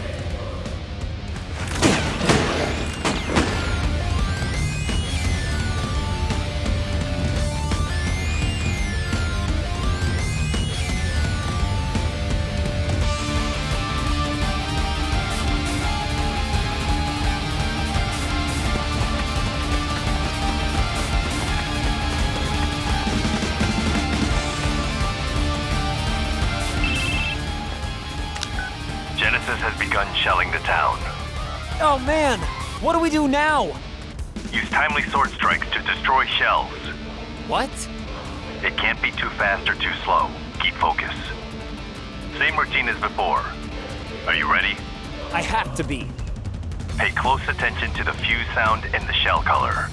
Genesis has begun shelling the town. Oh man, what do we do now? Use timely sword strikes to destroy shells. What? It can't be too fast or too slow. Keep focus. Same routine as before. Are you ready? I have to be. Pay close attention to the fuse sound and the shell color.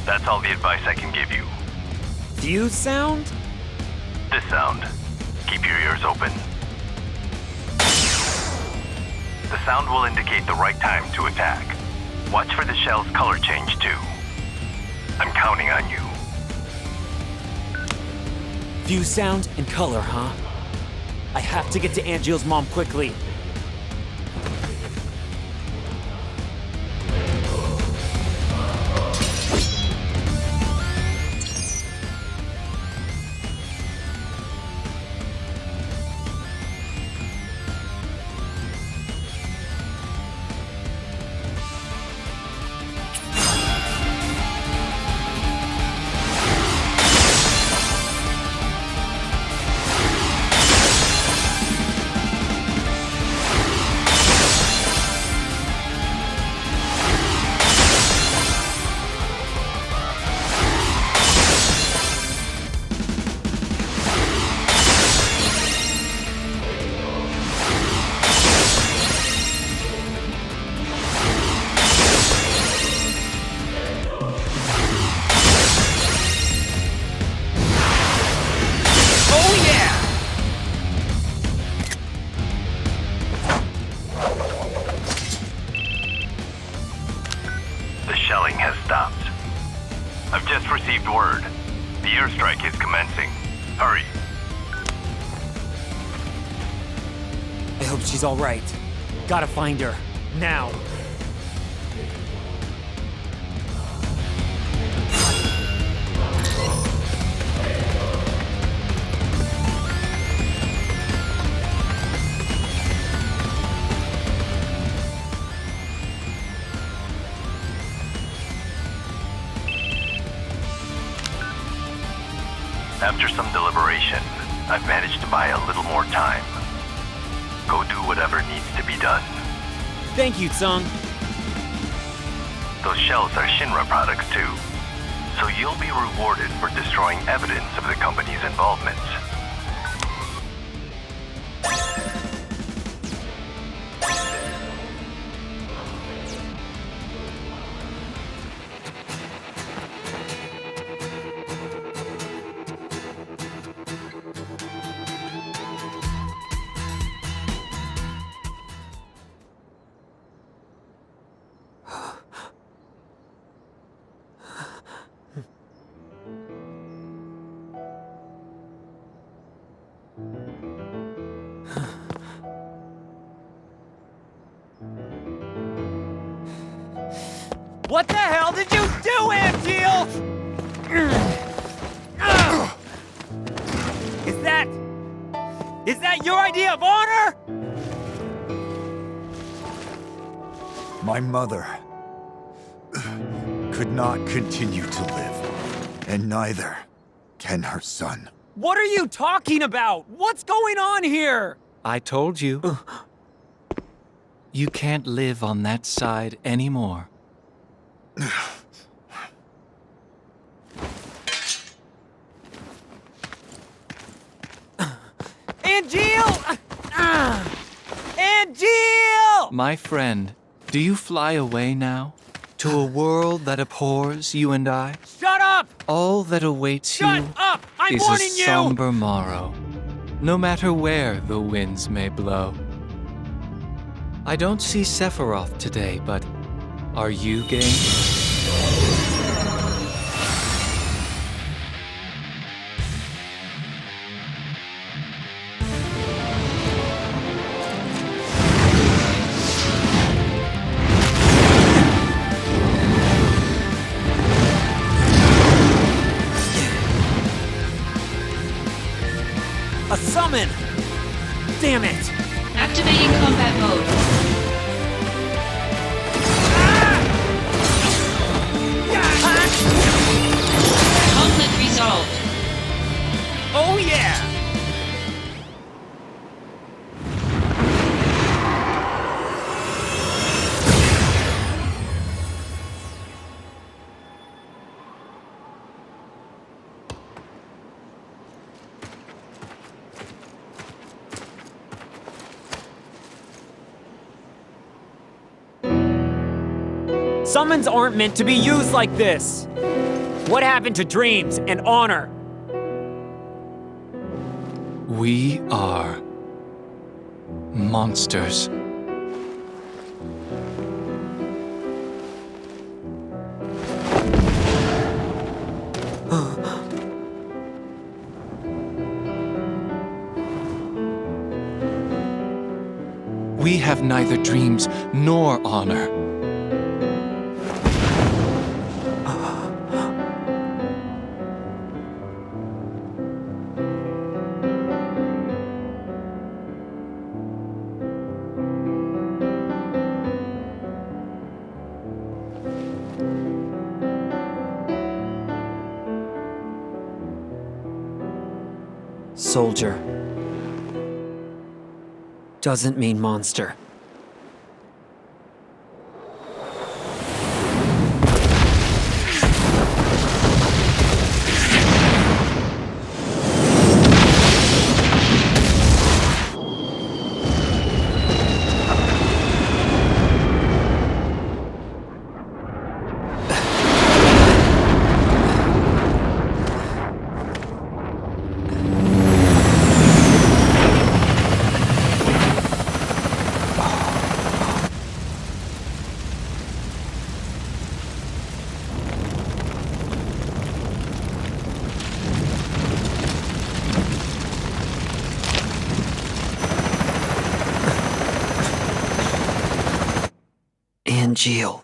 That's all the advice I can give you. Fuse sound? This sound. Keep your ears open. The sound will indicate the right time to attack. Watch for the shell's color change too. I'm counting on you. Fuse sound and color, huh? I have to get to Angeal's mom quickly. The shelling has stopped. I've just received word. The airstrike is commencing. Hurry. I hope she's all right. Gotta find her. Now. After some deliberation, I've managed to buy a little more time. Go do whatever needs to be done. Thank you, Tsung. Those shells are Shinra products too, so you'll be rewarded for destroying evidence of the company's involvement. What the hell did you do, Angeal? Is that your idea of honor? My mother could not continue to live, and neither can her son. What are you talking about? What's going on here? I told you. You can't live on that side anymore. Angeal! Angeal! My friend, Do you fly away now? To a world that abhors you and I? Shut up! All that awaits Shut you up! I'm is a warning you! somber morrow, no matter where the winds may blow. I don't see Sephiroth today, but are you game? A summon! Damn it! Activating combat mode. Conflict resolved. Oh yeah! Summons aren't meant to be used like this! What happened to dreams and honor? We are monsters. We have neither dreams nor honor. Soldier doesn't mean monster. Angel.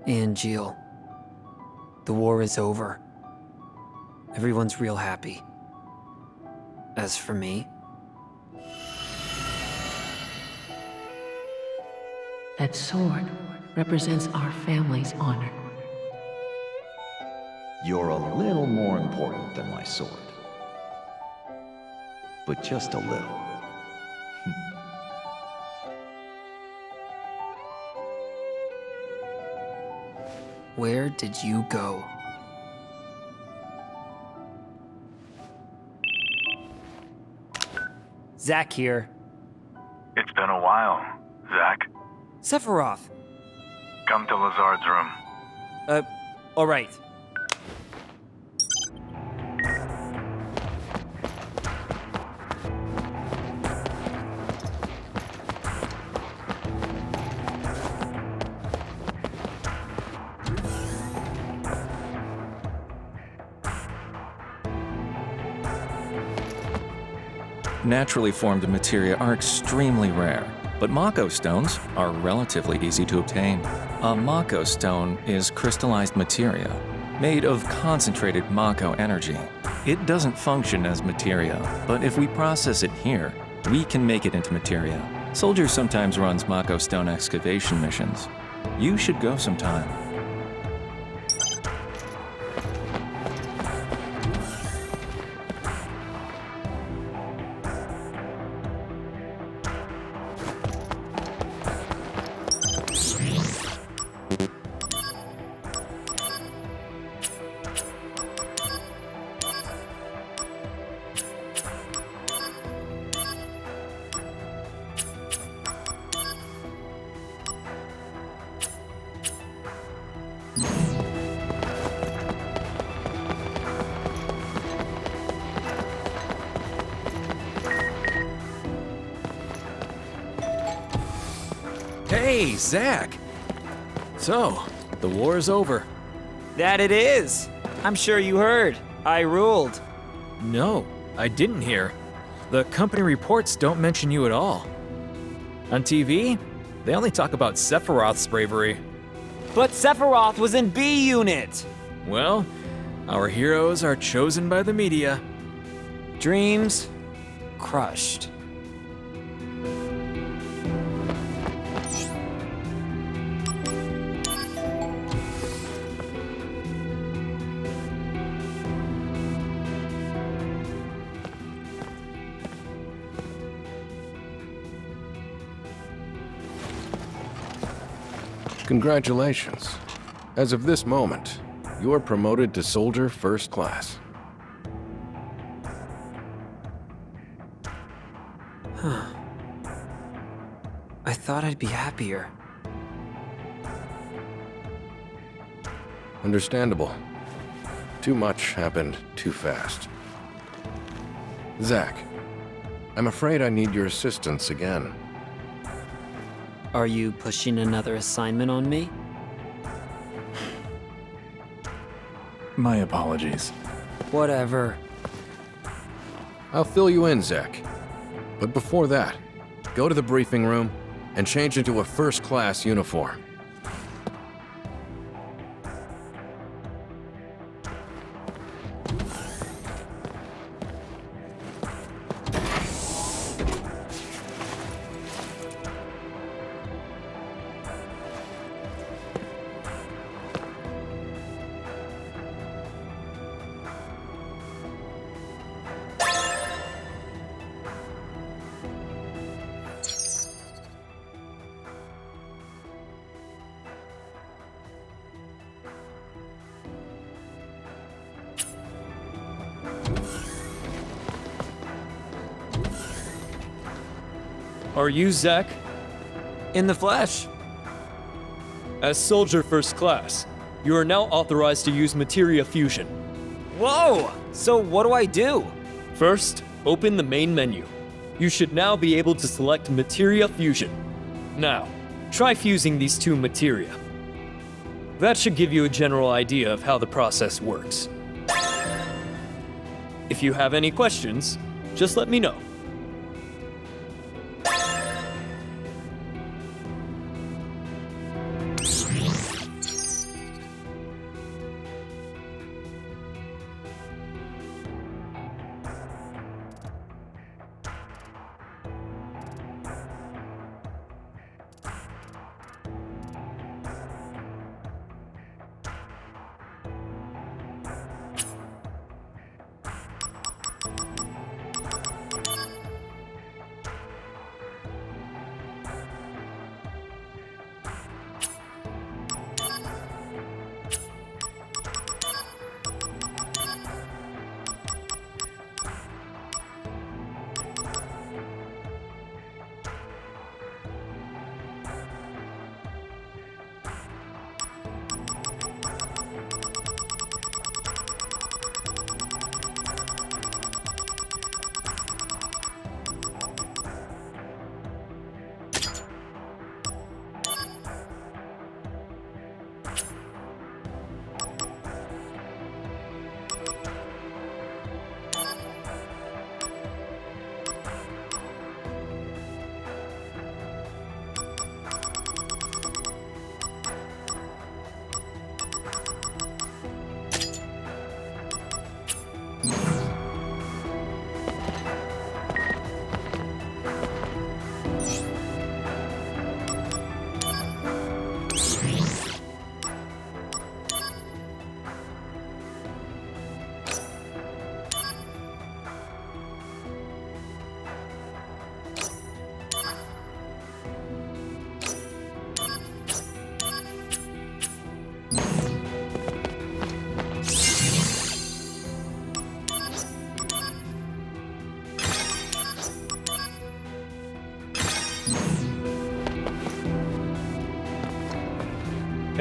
Angel. The war is over. Everyone's real happy. As for me, That sword represents our family's honor. You're a little more important than my sword. But just a little. where did you go? Zack here. It's been a while, Zack. Sephiroth. Come to Lazard's room. All right. Naturally formed materia are extremely rare, but Mako stones are relatively easy to obtain. A Mako stone is crystallized materia, made of concentrated Mako energy. It doesn't function as materia, but if we process it here, we can make it into materia. Soldier sometimes runs Mako stone excavation missions. You should go sometime. Hey, Zach! So, the war is over. That it is. I'm sure you heard. I ruled. No, I didn't hear. The company reports don't mention you at all. On TV, they only talk about Sephiroth's bravery. But Sephiroth was in B Unit. Well, our heroes are chosen by the media. Dreams crushed. Congratulations. As of this moment, you are promoted to Soldier First Class. Huh. I thought I'd be happier. Understandable. Too much happened too fast. Zach, I'm afraid I need your assistance again. Are you pushing another assignment on me? My apologies. Whatever. I'll fill you in, Zach. But before that, go to the briefing room and change into a first-class uniform. Are you Zach? In the flesh. As Soldier First Class, you are now authorized to use Materia Fusion. Whoa! So what do I do? First, open the main menu. You should now be able to select Materia Fusion. Now, try fusing these two materia. That should give you a general idea of how the process works. If you have any questions, just let me know.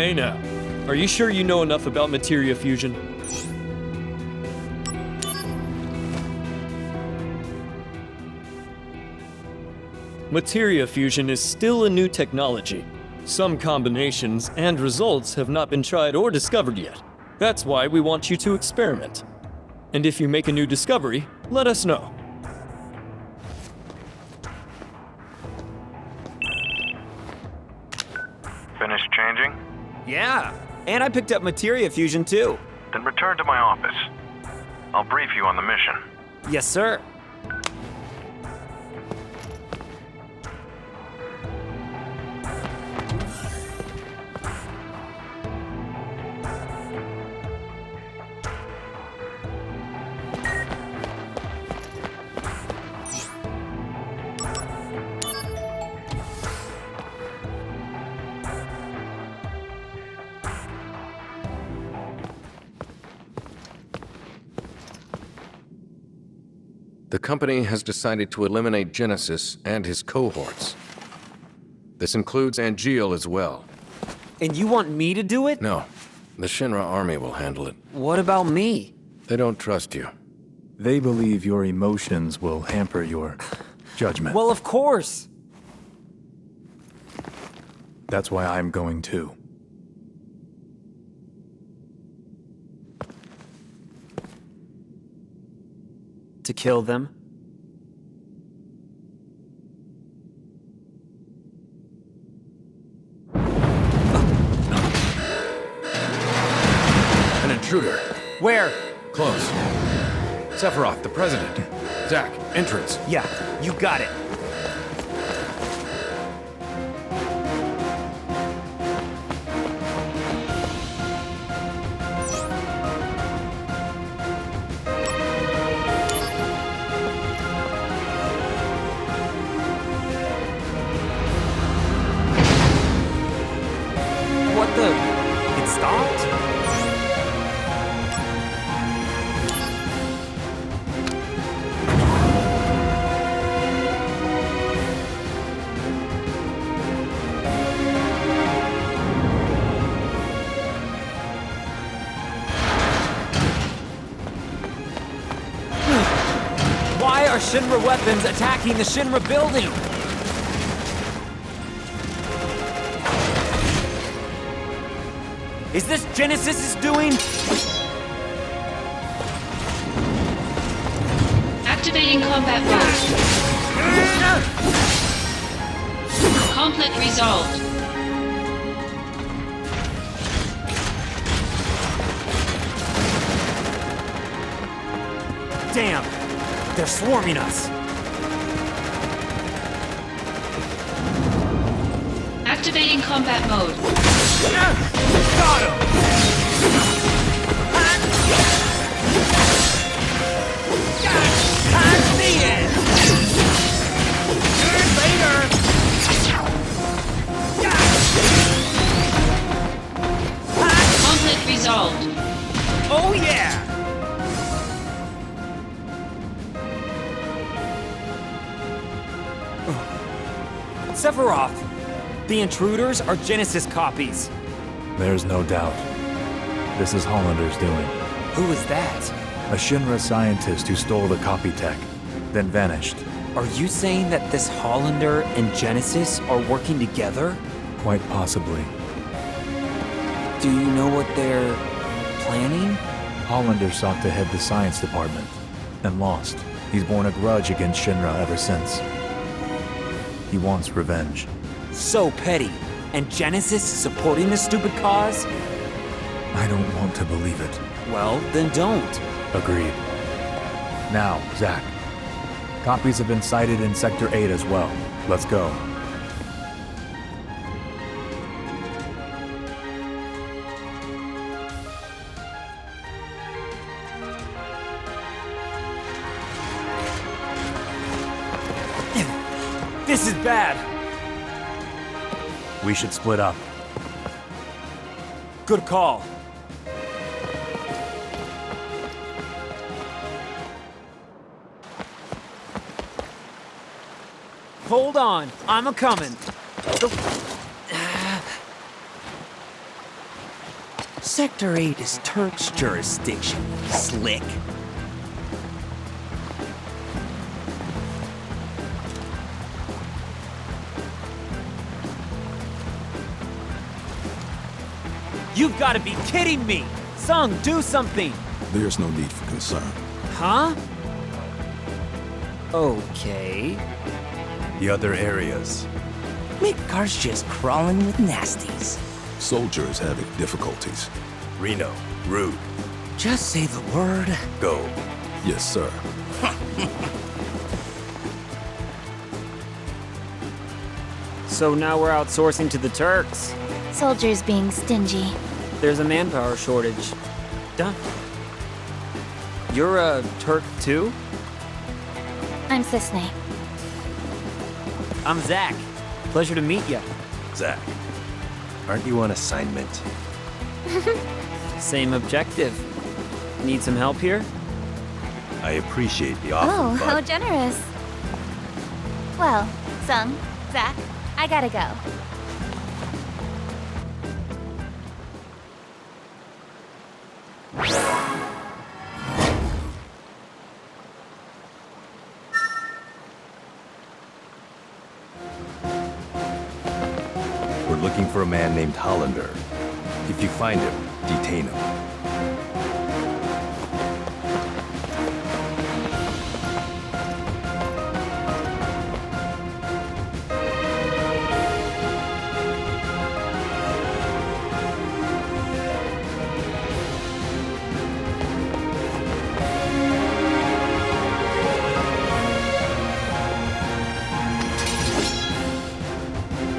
Hey now, are you sure you know enough about Materia Fusion? Materia Fusion is still a new technology, Some combinations and results have not been tried or discovered yet. That's why we want you to experiment. And if you make a new discovery, let us know. Finished changing? Yeah, and I picked up materia fusion too. Then return to my office. I'll brief you on the mission. Yes, sir. The company has decided to eliminate Genesis and his cohorts. This includes Angeal as well. And you want me to do it? No, the Shinra army will handle it. What about me? They don't trust you. They believe your emotions will hamper your judgment. Well, of course. That's why I'm going too. To kill them? An intruder. Where? Close. Sephiroth, the president. Zack, entrance. Yeah, you got it. What the? It stopped? Why are Shinra weapons attacking the Shinra building? Is this Genesis' doing? Activating combat mode. Conflict resolved. Damn! They're swarming us! Activating combat mode. Got him! That's the end! Later! Conflict resolved. Oh yeah! Sephiroth! The intruders are Genesis copies. There's no doubt. This is Hollander's doing. Who is that? A Shinra scientist who stole the copy tech, then vanished. Are you saying that this Hollander and Genesis are working together? Quite possibly. Do you know what they're planning? Hollander sought to head the science department, and lost. He's borne a grudge against Shinra ever since. He wants revenge. So petty. And Genesis is supporting this stupid cause? I don't want to believe it. Well, then don't. Agreed. Now, Zack. Copies have been sighted in Sector 8 as well. Let's go. This is bad. We should split up. Good call. Hold on, I'm a-coming. Sector 8 is Turk's jurisdiction, slick. You've got to be kidding me! Sung, do something! There's no need for concern. Huh? Okay. The other areas. Midgar's just crawling with nasties. Soldier is having difficulties. Reno, rude. Just say the word. Go. Yes, sir. So now we're outsourcing to the Turks. Soldiers being stingy. There's a manpower shortage. Done. You're a Turk too? I'm Cisne. I'm Zach. Pleasure to meet ya. Zach, aren't you on assignment? Same objective. Need some help here? I appreciate the offer, Oh, but how generous. Well, Sung, Zach, I gotta go. we're looking for a man named Hollander. If you find him, detain him.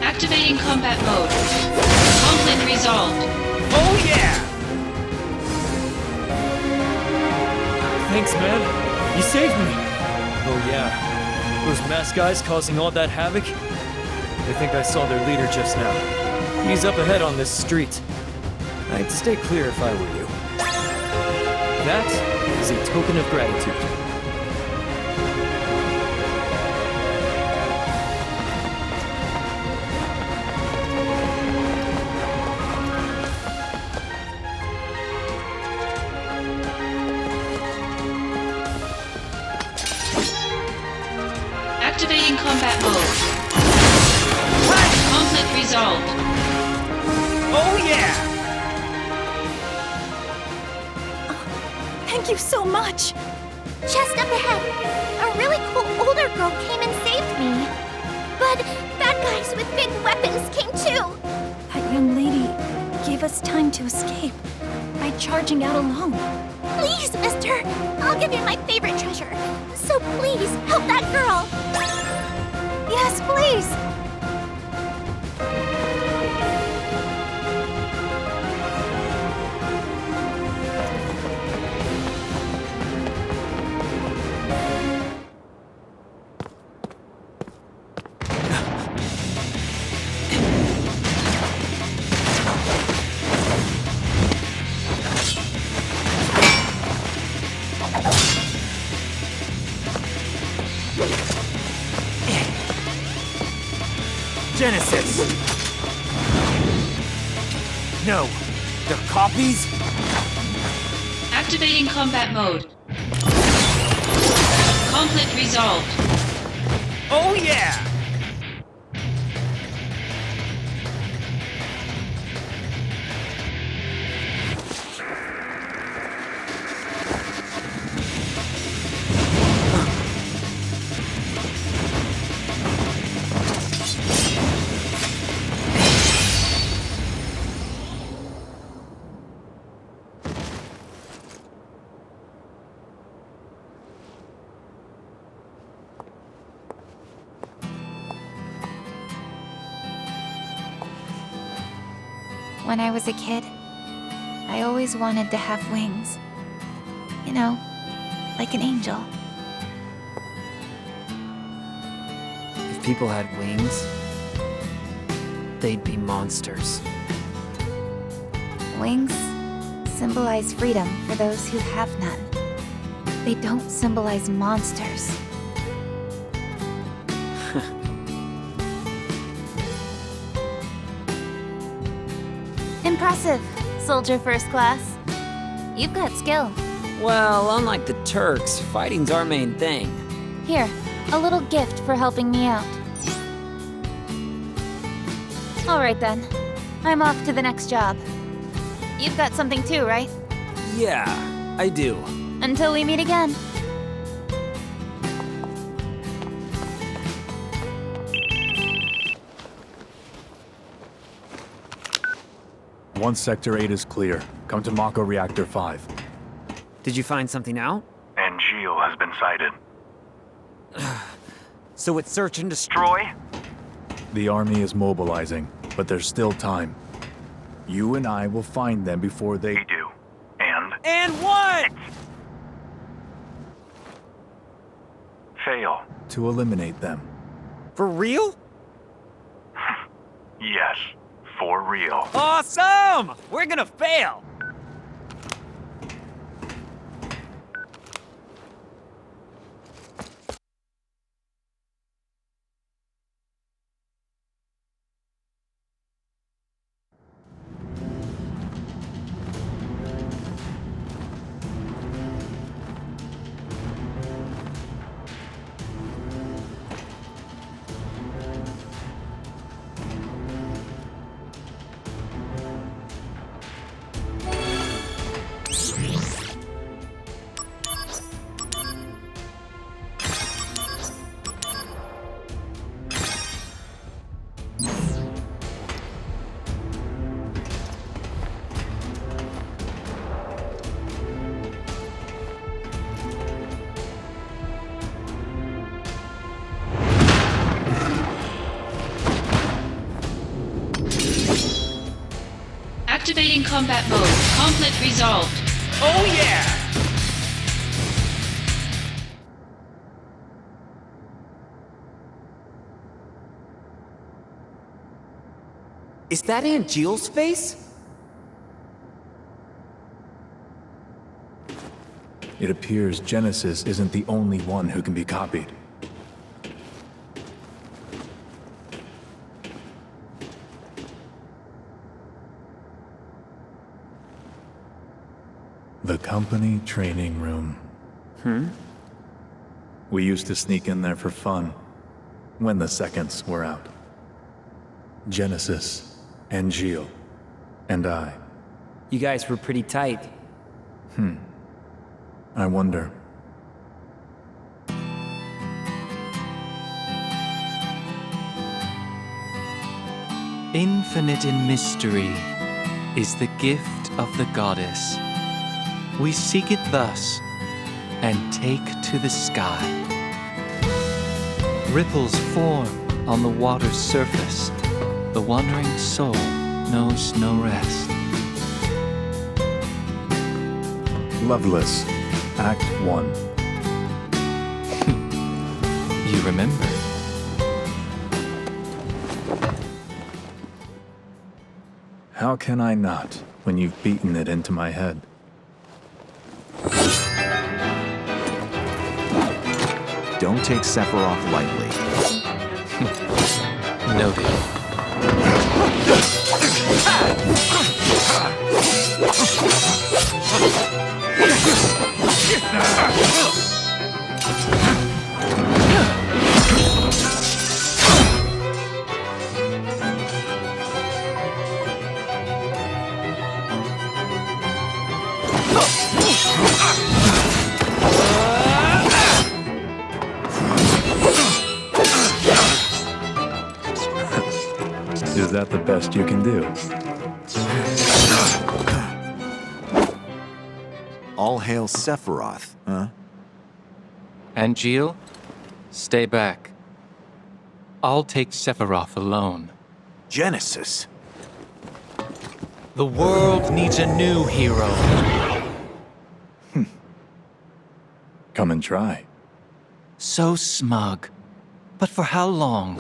Activating combat mode. Conflict resolved. Oh yeah! Thanks, man. You saved me. Oh yeah. Those masked guys causing all that havoc? I think I saw their leader just now. He's up ahead on this street. I'd stay clear if I were you. That is a token of gratitude. Activating combat mode. Conflict resolved. Oh yeah! Thank you so much! Just up ahead, a really cool older girl came and saved me. But bad guys with big weapons came too! That young lady gave us time to escape by charging out alone. Please, mister! I'll give you my favorite treasure. So please, help that girl! Yes, please! Genesis! No, they're copies? Activating combat mode. Conflict resolved. Oh yeah! When I was a kid, I always wanted to have wings. You know, like an angel. If people had wings, they'd be monsters. Wings symbolize freedom for those who have none. They don't symbolize monsters. Impressive, Soldier First Class. You've got skill. Well, unlike the Turks, fighting's our main thing. Here, a little gift for helping me out. Alright then. I'm off to the next job. You've got something too, right? Yeah, I do. Until we meet again. Once Sector 8 is clear, come to Mako Reactor 5. Did you find something out? Angeal has been sighted. So it's search and destroy? The army is mobilizing, but there's still time. You and I will find them before they... We do. And? And what? Fail. To eliminate them. For real? Yes, for real. Awesome! We're gonna fail! Activating combat mode. Conflict resolved. Oh yeah! Is that Angeal's face? It appears Genesis isn't the only one who can be copied. The company training room. We used to sneak in there for fun, when the seconds were out. Genesis, Angeal, and I. You guys were pretty tight. I wonder. Infinite in mystery is the gift of the goddess. We seek it thus, and take to the sky. Ripples form on the water's surface. The wandering soul knows no rest. Loveless, Act 1. You remember? How can I not, when you've beaten it into my head? Don't take Sephiroth lightly. Noted. Is that the best you can do? All hail Sephiroth, huh? Angeal, stay back. I'll take Sephiroth alone. Genesis! The world needs a new hero. Come and try. So smug. But for how long?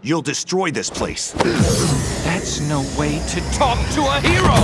You'll destroy this place. That's no way to talk to a hero!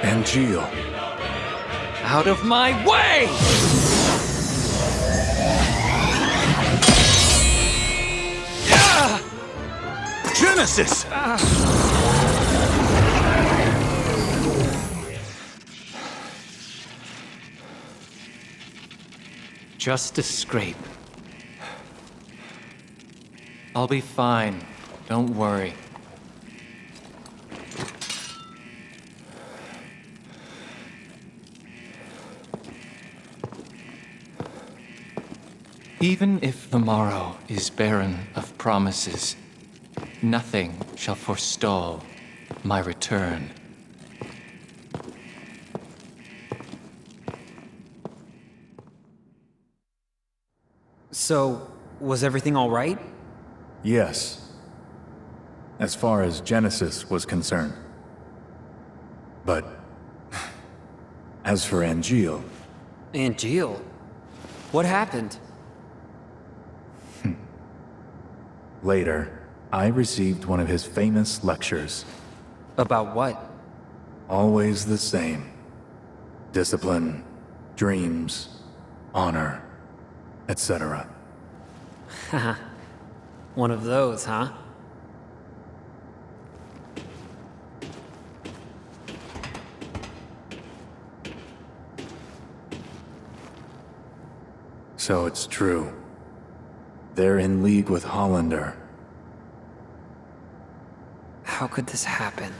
Angeal. Out of my way! Genesis! Just a scrape. I'll be fine. Don't worry. Even if the morrow is barren of promises, nothing shall forestall my return. So, was everything all right? Yes. As far as Genesis was concerned. But as for Angeal... Angeal? What happened? Later, I received one of his famous lectures. About what? Always the same. Discipline, dreams, honor, etc. Haha. One of those, huh? So it's true. They're in league with Hollander. How could this happen?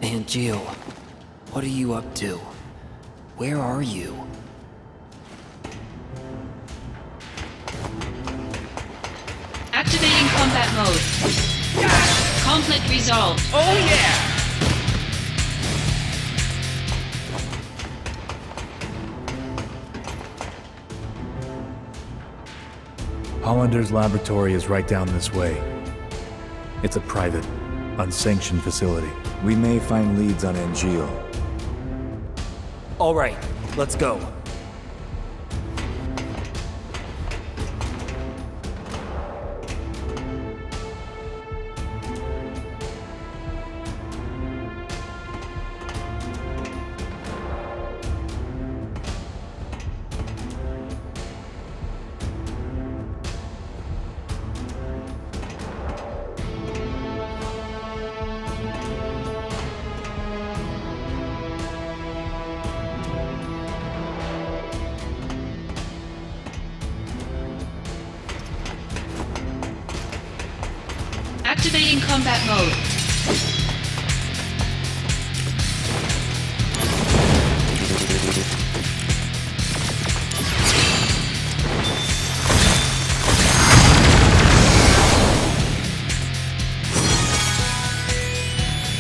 Angeal, what are you up to? Where are you? Activating combat mode. Conflict resolved. Oh yeah! Hollander's laboratory is right down this way. It's a private, unsanctioned facility. We may find leads on Angeal. All right, let's go. Activating combat mode.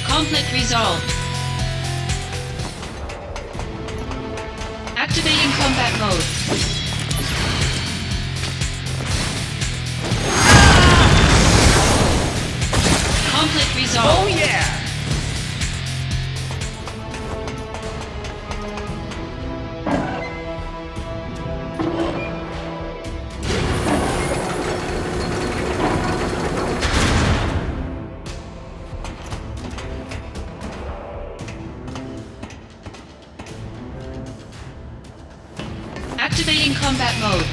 Conflict resolved. Activating combat mode. Conflict resolved. Oh yeah! Activating combat mode.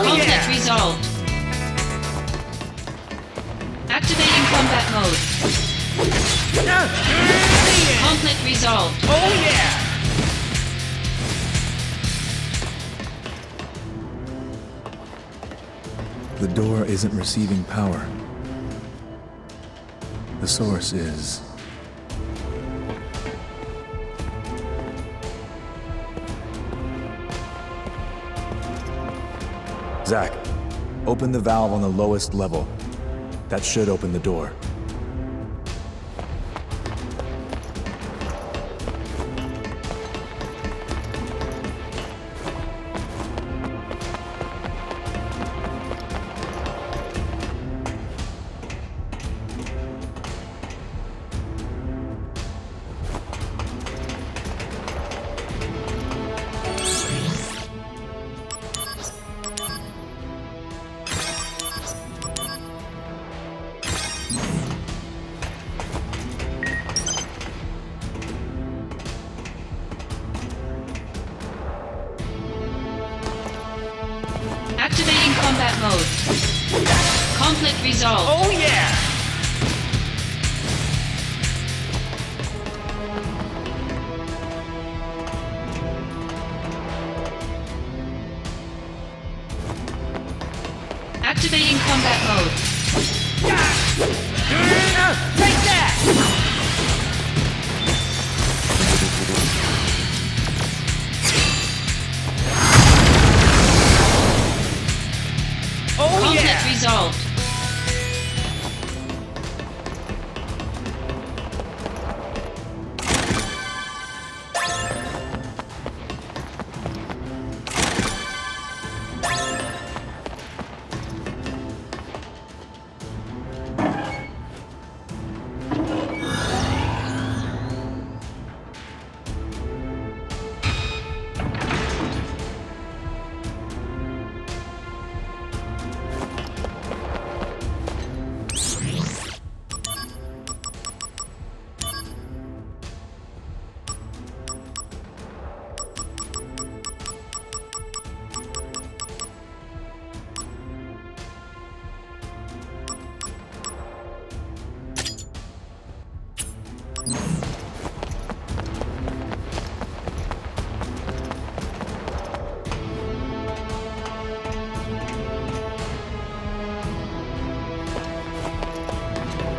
Conflict resolved. Activating combat mode. Conflict resolved. Oh yeah! The door isn't receiving power. The source is... Zach, open the valve on the lowest level. That should open the door. Activating combat mode. Conflict resolved. Oh yeah! Activating combat mode. Take that! Oh Conflict yeah! resolved.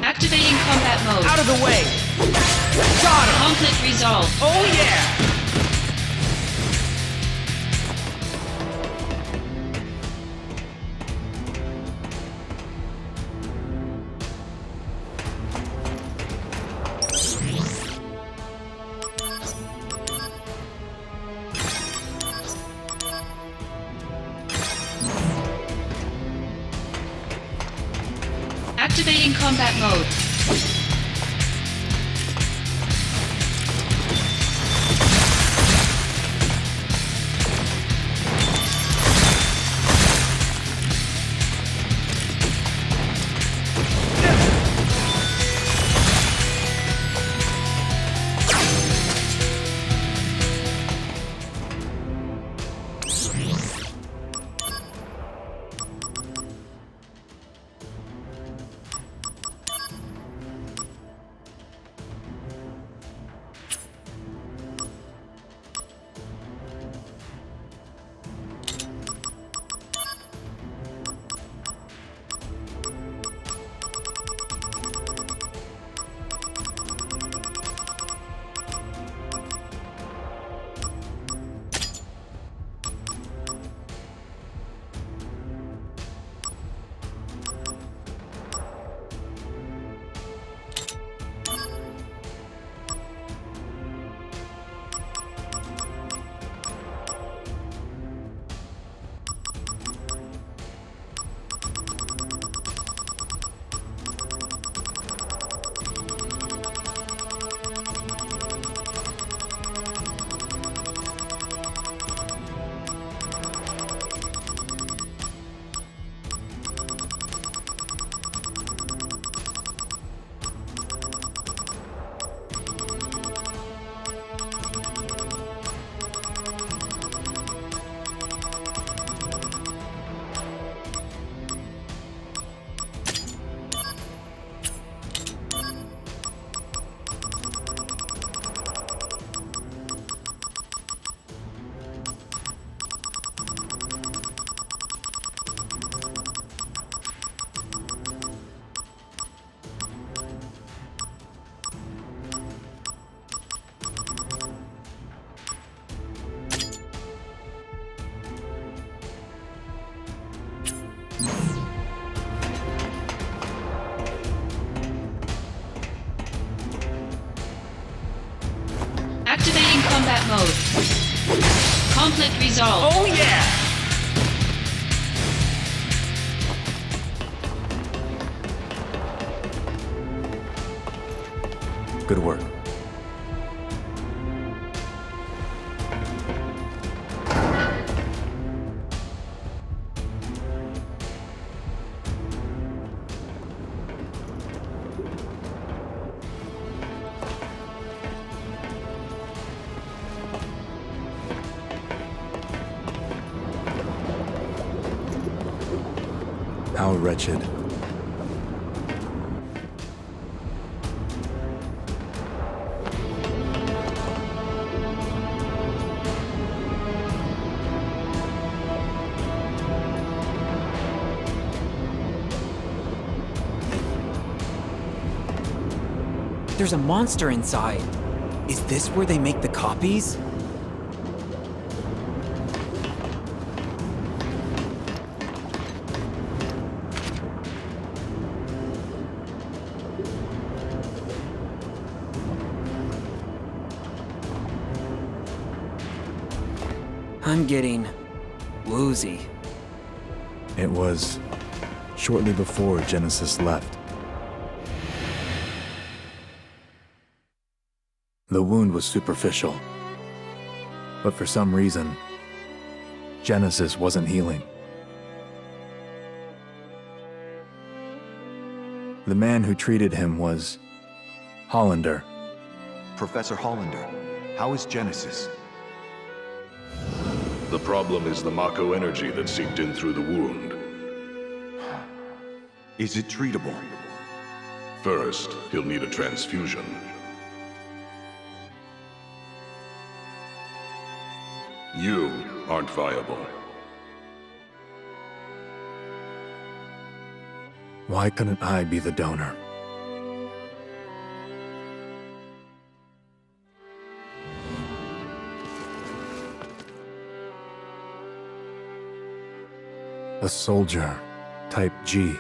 Activating combat mode. Out of the way! Got him! Conflict resolved. Oh yeah! Activating combat mode. Conflict resolved. Oh yeah! Good work. How wretched. There's a monster inside. Is this where they make the copies? I'm getting woozy. It was shortly before Genesis left. The wound was superficial, but for some reason, Genesis wasn't healing. The man who treated him was Hollander. Professor Hollander, how is Genesis? The problem is the Mako energy that seeped in through the wound. Is it treatable? First, he'll need a transfusion. You aren't viable. Why couldn't I be the donor? A soldier, type G.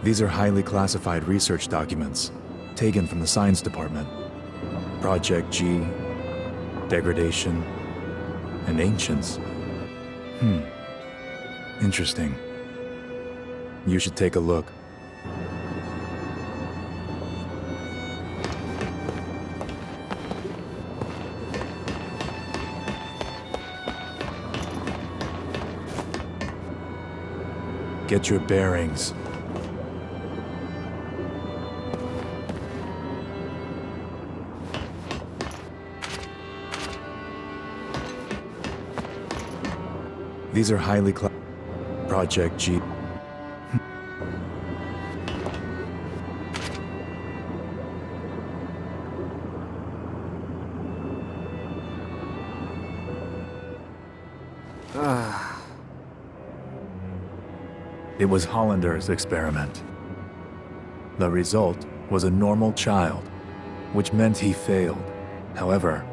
These are highly classified research documents, taken from the science department. Project G, degradation, and ancients. Interesting. You should take a look. Get your bearings. These are highly Project G. It was Hollander's experiment. The result was a normal child, which meant he failed. However,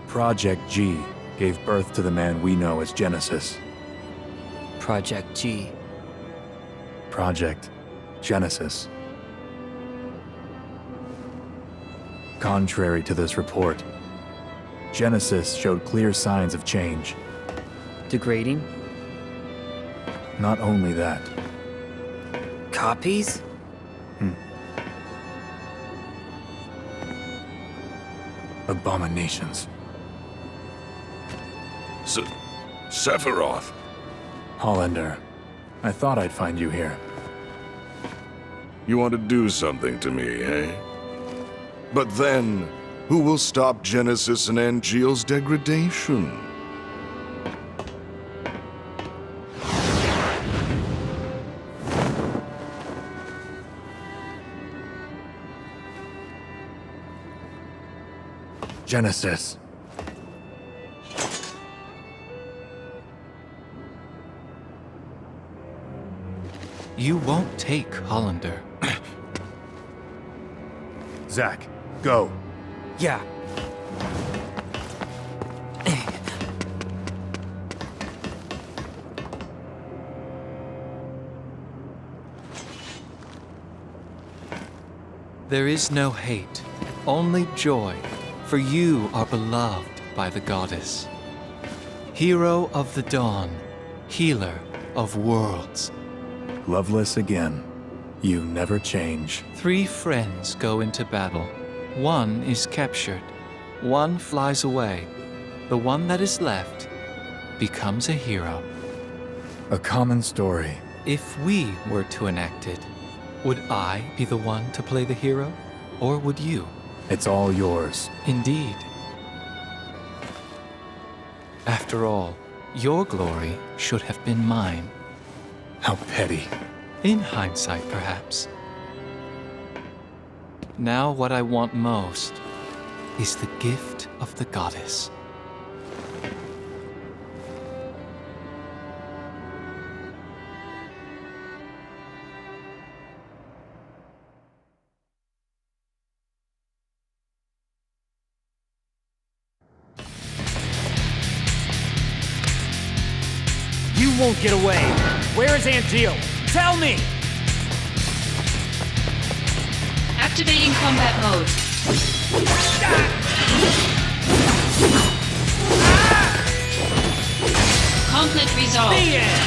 Project G gave birth to the man we know as Genesis. Project G. Project Genesis. Contrary to this report, Genesis showed clear signs of change. Degrading? Not only that. Copies? Abominations. Sephiroth! Hollander, I thought I'd find you here. You want to do something to me, eh? But then, who will stop Genesis and Angeal's degradation? Genesis. You won't take Hollander. Zack, go. Yeah. There is no hate, only joy, for you are beloved by the goddess. Hero of the dawn, healer of worlds. Loveless again. You never change. 3 friends go into battle. One is captured. One flies away. The one that is left becomes a hero. A common story. If we were to enact it, would I be the one to play the hero? Or would you? It's all yours. Indeed. After all, your glory should have been mine. How petty. In hindsight, perhaps. Now what I want most is the gift of the goddess. You won't get away. Where is Angeal? Tell me! Activating combat mode. Conflict resolved. The end!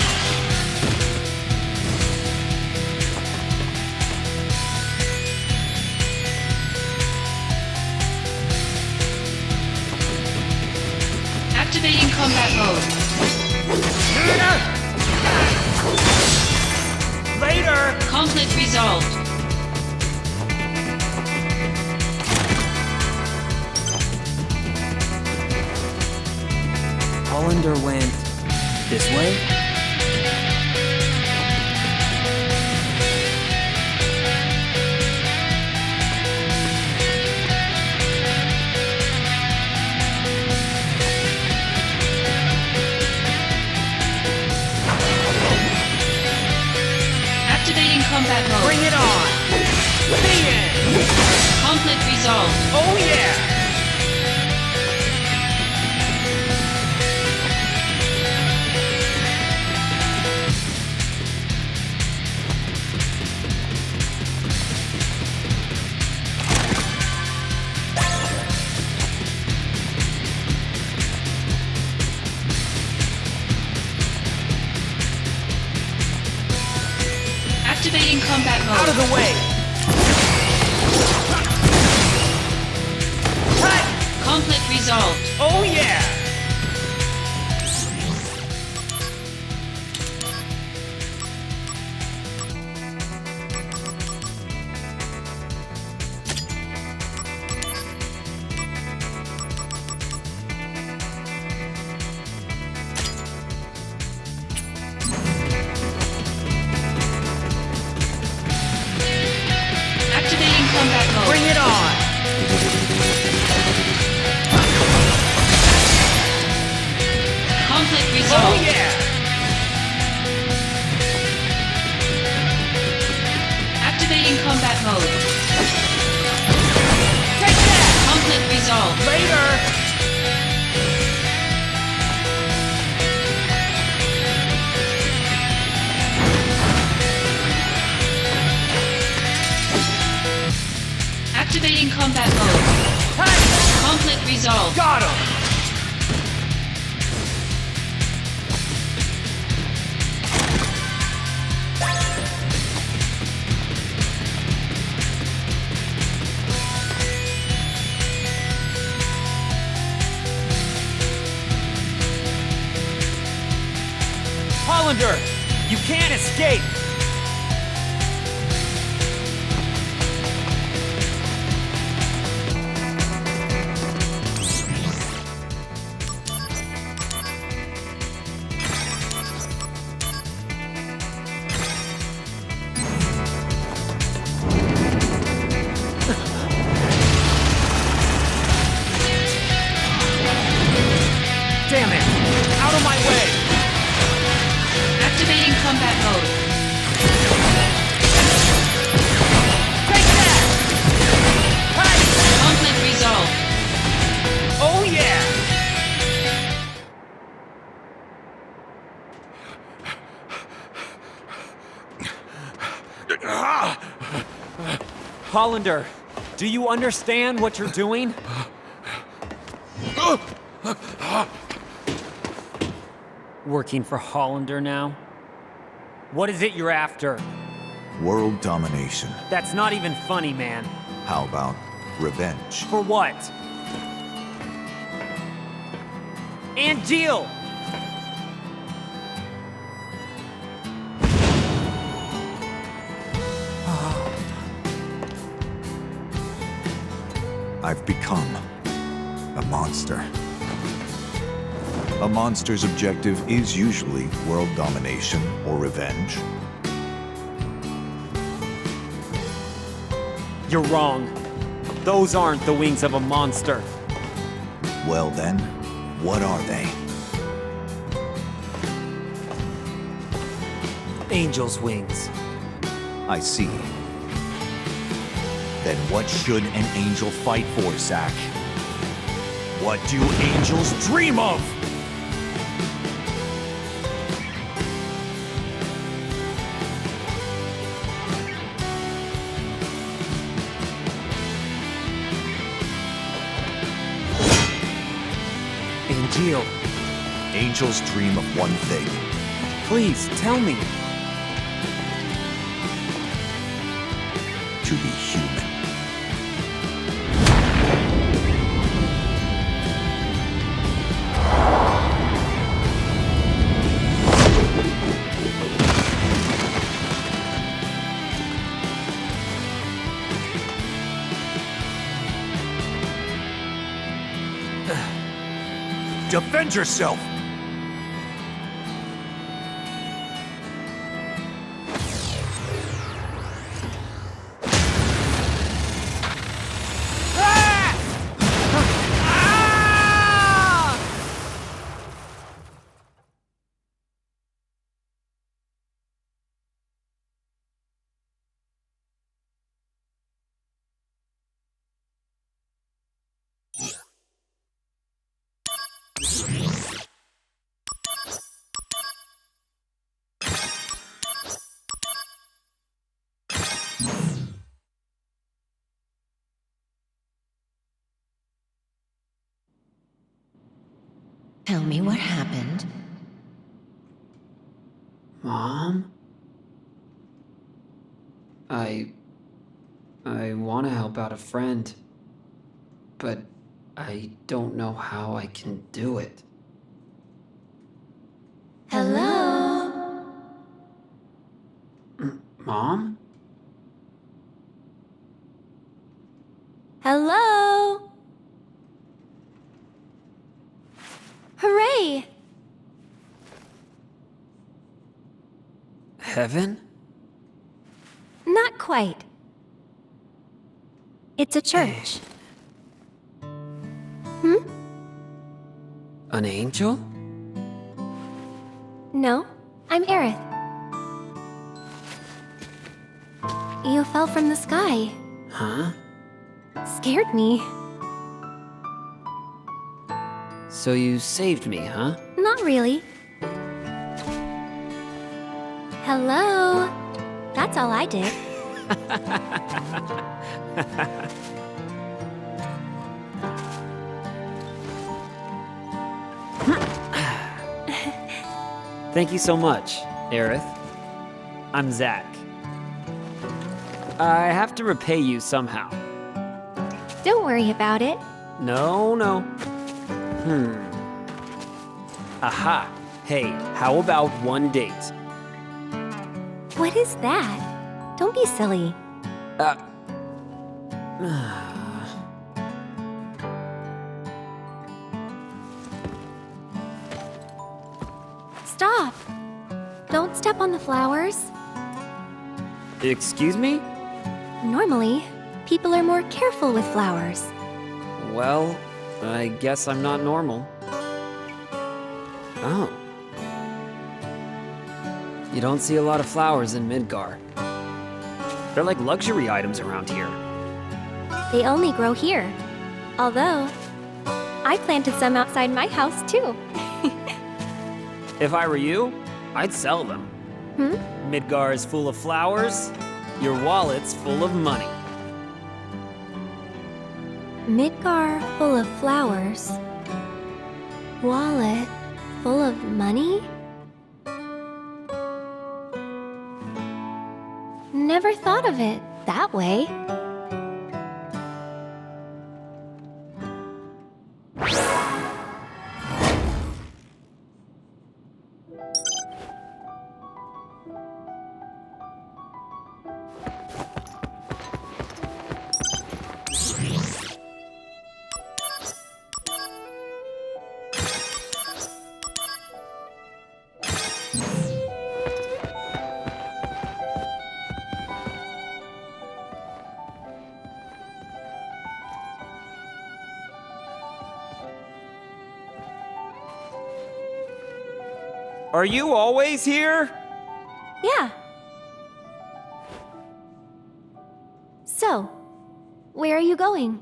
Activating combat mode. Later! Conflict resolved. Hollander went this way? Activating combat mode. Bring it on! The end! Conflict resolved. Oh yeah! Activating combat mode. Out of the way! Cut! Conflict resolved. Oh yeah! Activating combat mode. Bring it on! Conflict Oh resolved. yeah! Activating combat mode. Take that! Conflict resolved. Later! Activating combat mode. Cut! Conflict resolved. Got him! Hollander! You can't escape! Hollander, do you understand what you're doing? Working for Hollander now? What is it you're after? World domination. That's not even funny, man. How about revenge? For what? Angeal! I've become a monster. A monster's objective is usually world domination or revenge. You're wrong. Those aren't the wings of a monster. Well then, what are they? Angel's wings. I see. Then what should an angel fight for, Zack? What do angels dream of? Angeal. Angels dream of one thing. Please, tell me. To be human. Defend yourself! Tell me what happened. Mom? I want to help out a friend, but I don't know how I can do it. Hello? Mom? Hello? Hooray! Heaven? Not quite. It's a church. An angel? No, I'm Aerith. You fell from the sky. Huh? Scared me. So you saved me, huh? Not really. Hello? That's all I did. Thank you so much, Aerith. I'm Zack. I have to repay you somehow. Don't worry about it. No. Aha. Hey, how about one date? What is that? Don't be silly. Stop! Don't step on the flowers. Excuse me? Normally, people are more careful with flowers. Well, I guess I'm not normal. Oh. You don't see a lot of flowers in Midgar. They're like luxury items around here. They only grow here. Although, I planted some outside my house too. If I were you, I'd sell them. Midgar is full of flowers, your wallet's full of money. Midgar full of flowers. Wallet full of money? Never thought of it that way. Are you always here? Yeah. So, where are you going?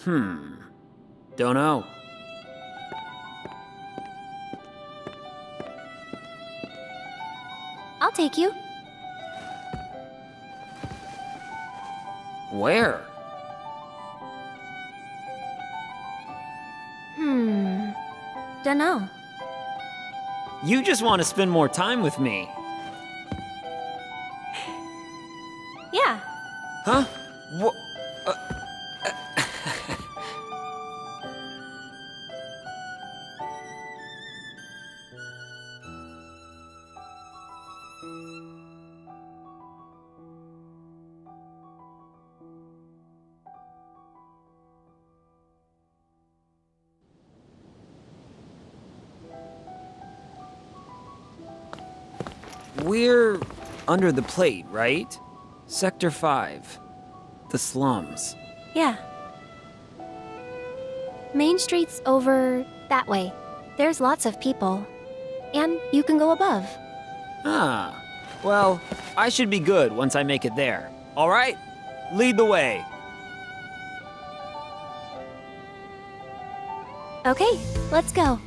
Don't know. I'll take you. Where? Dunno. You just want to spend more time with me. Yeah. Huh? What? We're under the plate, right? Sector 5. The slums. Yeah. Main Street's over that way. There's lots of people. And you can go above. Ah. Well, I should be good once I make it there. All right? Lead the way. Okay, let's go.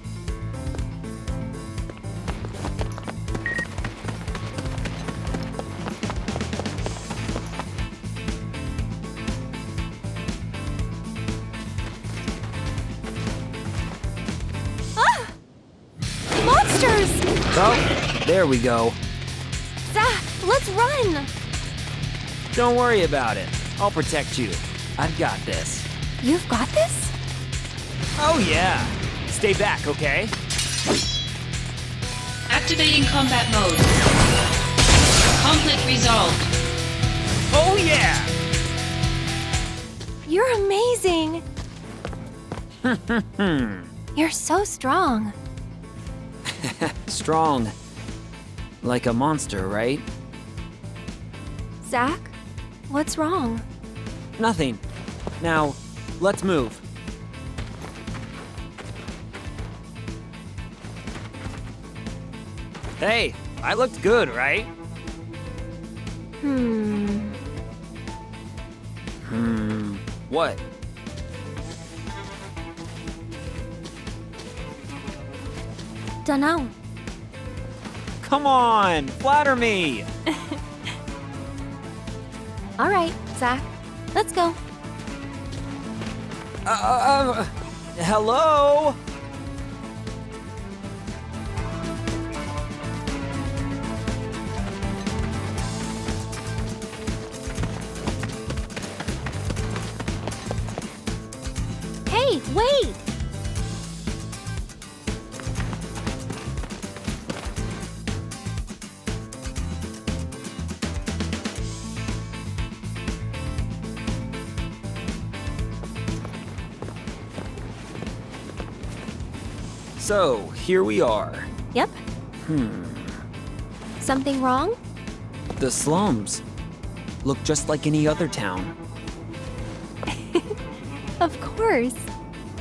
Oh, there we go. Zach, let's run! Don't worry about it. I'll protect you. I've got this. You've got this? Oh yeah. Stay back, okay? Activating combat mode. Conflict resolved. Oh yeah! You're amazing! You're so strong. Strong. Like a monster, right? Zach, what's wrong? Nothing. Now, let's move. Hey, I looked good, right? What? Dunno. Come on, flatter me! All right, Zach, let's go. Hello? Hey, wait! So, here we are. Yep. Something wrong? The slums. Look just like any other town. Of course.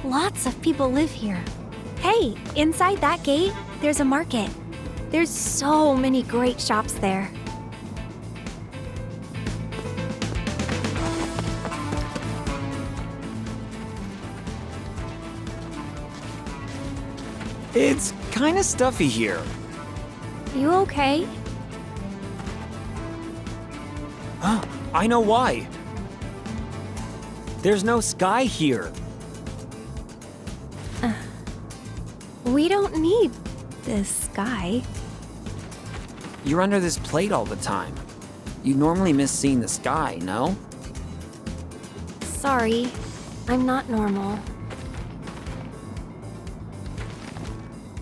Lots of people live here. Hey, inside that gate, there's a market. There's so many great shops there. It's kind of stuffy here. You okay? I know why. There's no sky here. We don't need this sky. You're under this plate all the time. You normally miss seeing the sky, no? Sorry, I'm not normal.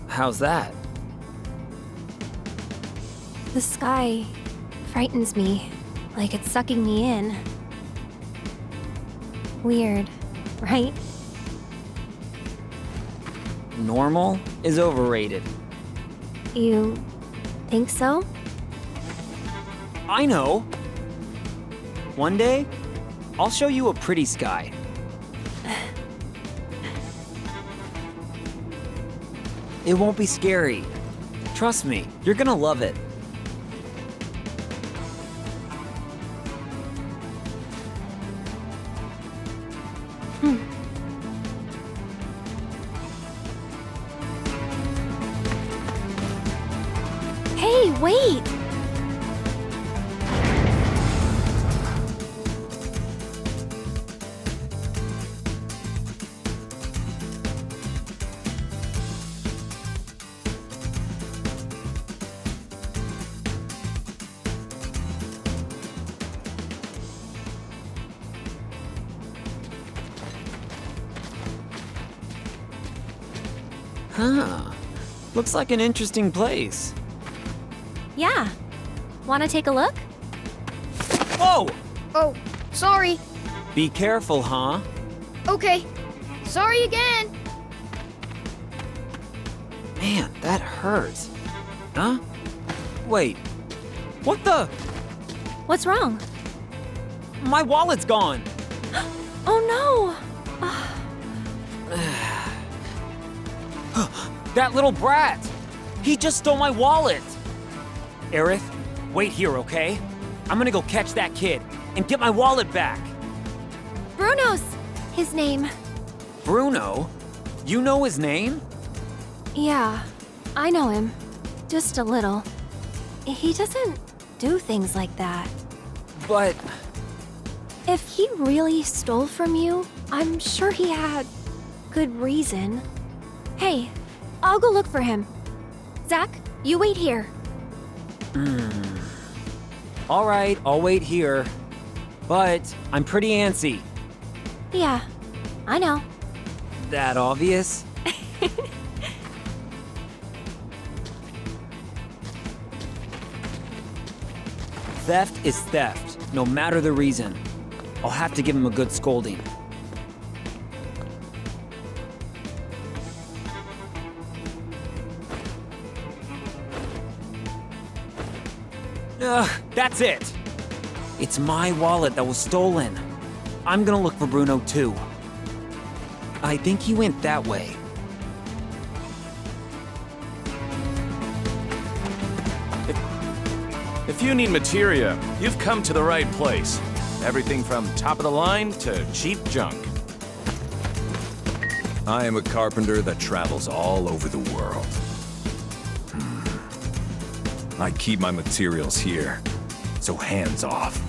How's that? The sky frightens me, like it's sucking me in. Weird, right? Normal is overrated. You think so? I know. One day, I'll show you a pretty sky. It won't be scary. Trust me, you're gonna love it. Hey, wait! Huh. Looks like an interesting place. Yeah. Wanna take a look? Whoa! Oh, sorry. Be careful, huh? Okay. Sorry again. Man, that hurts. Huh? Wait. What the? What's wrong? My wallet's gone. Oh no! That little brat! He just stole my wallet! Aerith, wait here, okay? I'm gonna go catch that kid and get my wallet back. Bruno's his name. Bruno? You know his name? Yeah, I know him. Just a little. He doesn't do things like that. But... If he really stole from you, I'm sure he had good reason. Hey, I'll go look for him. Zach, you wait here. All right, I'll wait here. But I'm pretty antsy. Yeah, I know. That obvious? Theft is theft, no matter the reason. I'll have to give him a good scolding. That's it! It's my wallet that was stolen. I'm gonna look for Bruno too. I think he went that way. If you need materia, you've come to the right place. Everything from top of the line to cheap junk. I am a carpenter that travels all over the world. I keep my materials here, so hands off.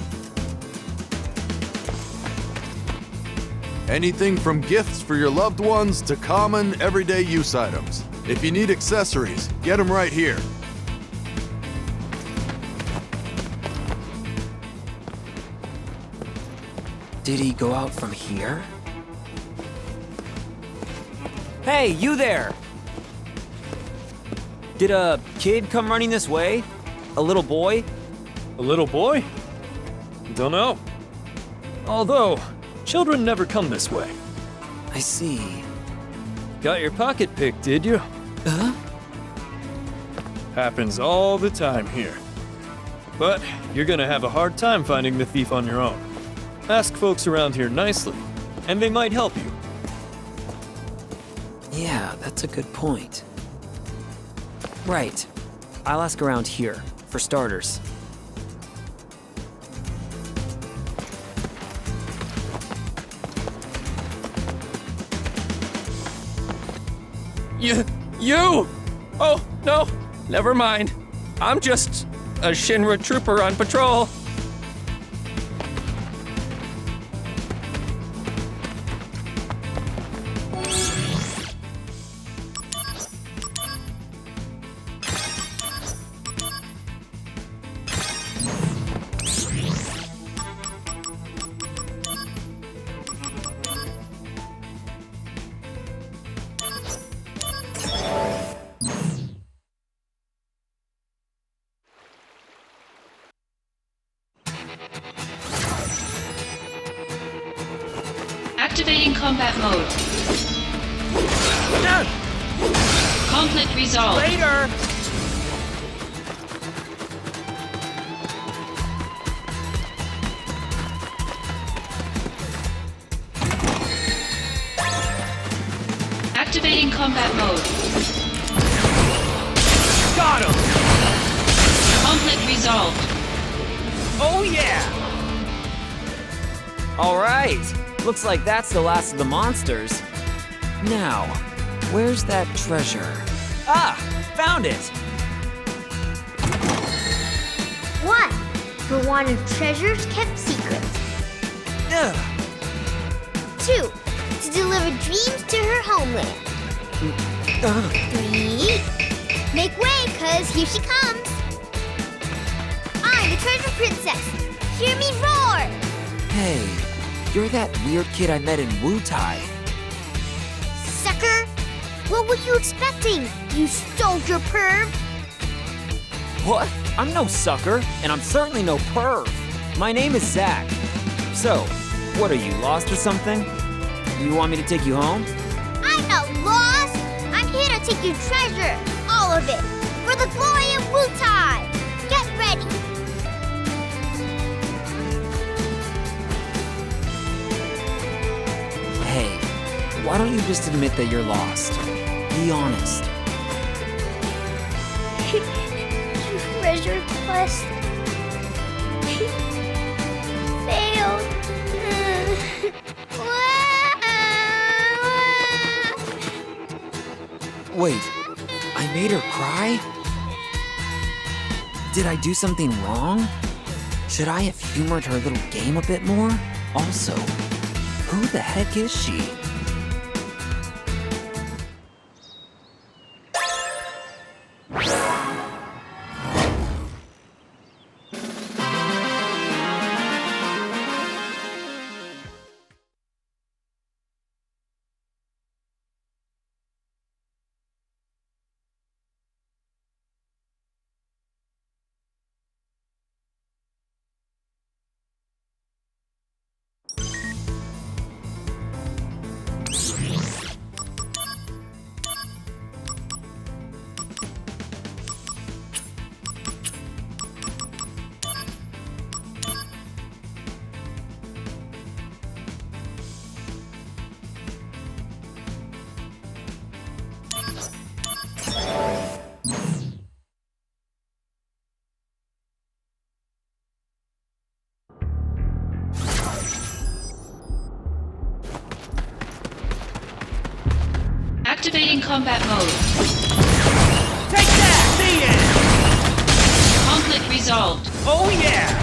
Anything from gifts for your loved ones to common, everyday use items. If you need accessories, get them right here. Did he go out from here? Hey, you there! Did a kid come running this way? A little boy? A little boy? Don't know. Although, children never come this way. I see. Got your pocket picked, did you? Huh? Happens all the time here. But you're gonna have a hard time finding the thief on your own. Ask folks around here nicely, and they might help you. Yeah, that's a good point. Right. I'll ask around here, for starters. You! Oh, no, never mind. I'm just a Shinra trooper on patrol. Activating combat mode. Conflict resolved. Later! Activating combat mode. Got him! Conflict resolved. Oh yeah! Alright, looks like that's the last of the monsters. Now, where's that treasure? Ah, found it! One, for wanting treasures kept secret. Ugh. 2, to deliver dreams to her homeland. 3, make way, cause here she comes. I'm the treasure princess. Hear me roar! Hey, you're that weird kid I met in Wutai. Sucker! What were you expecting, you soldier perv? What? I'm no sucker, and I'm certainly no perv. My name is Zach. So, what are you, lost or something? You want me to take you home? I'm not lost! I'm here to take your treasure, all of it, for the glory of Wutai! Get ready! Hey, why don't you just admit that you're lost? Be honest. Treasure quest failed. Wait, I made her cry? Did I do something wrong? Should I have humored her little game a bit more? Also, who the heck is she? Activating combat mode. Take that! The end! Conflict resolved. Oh yeah!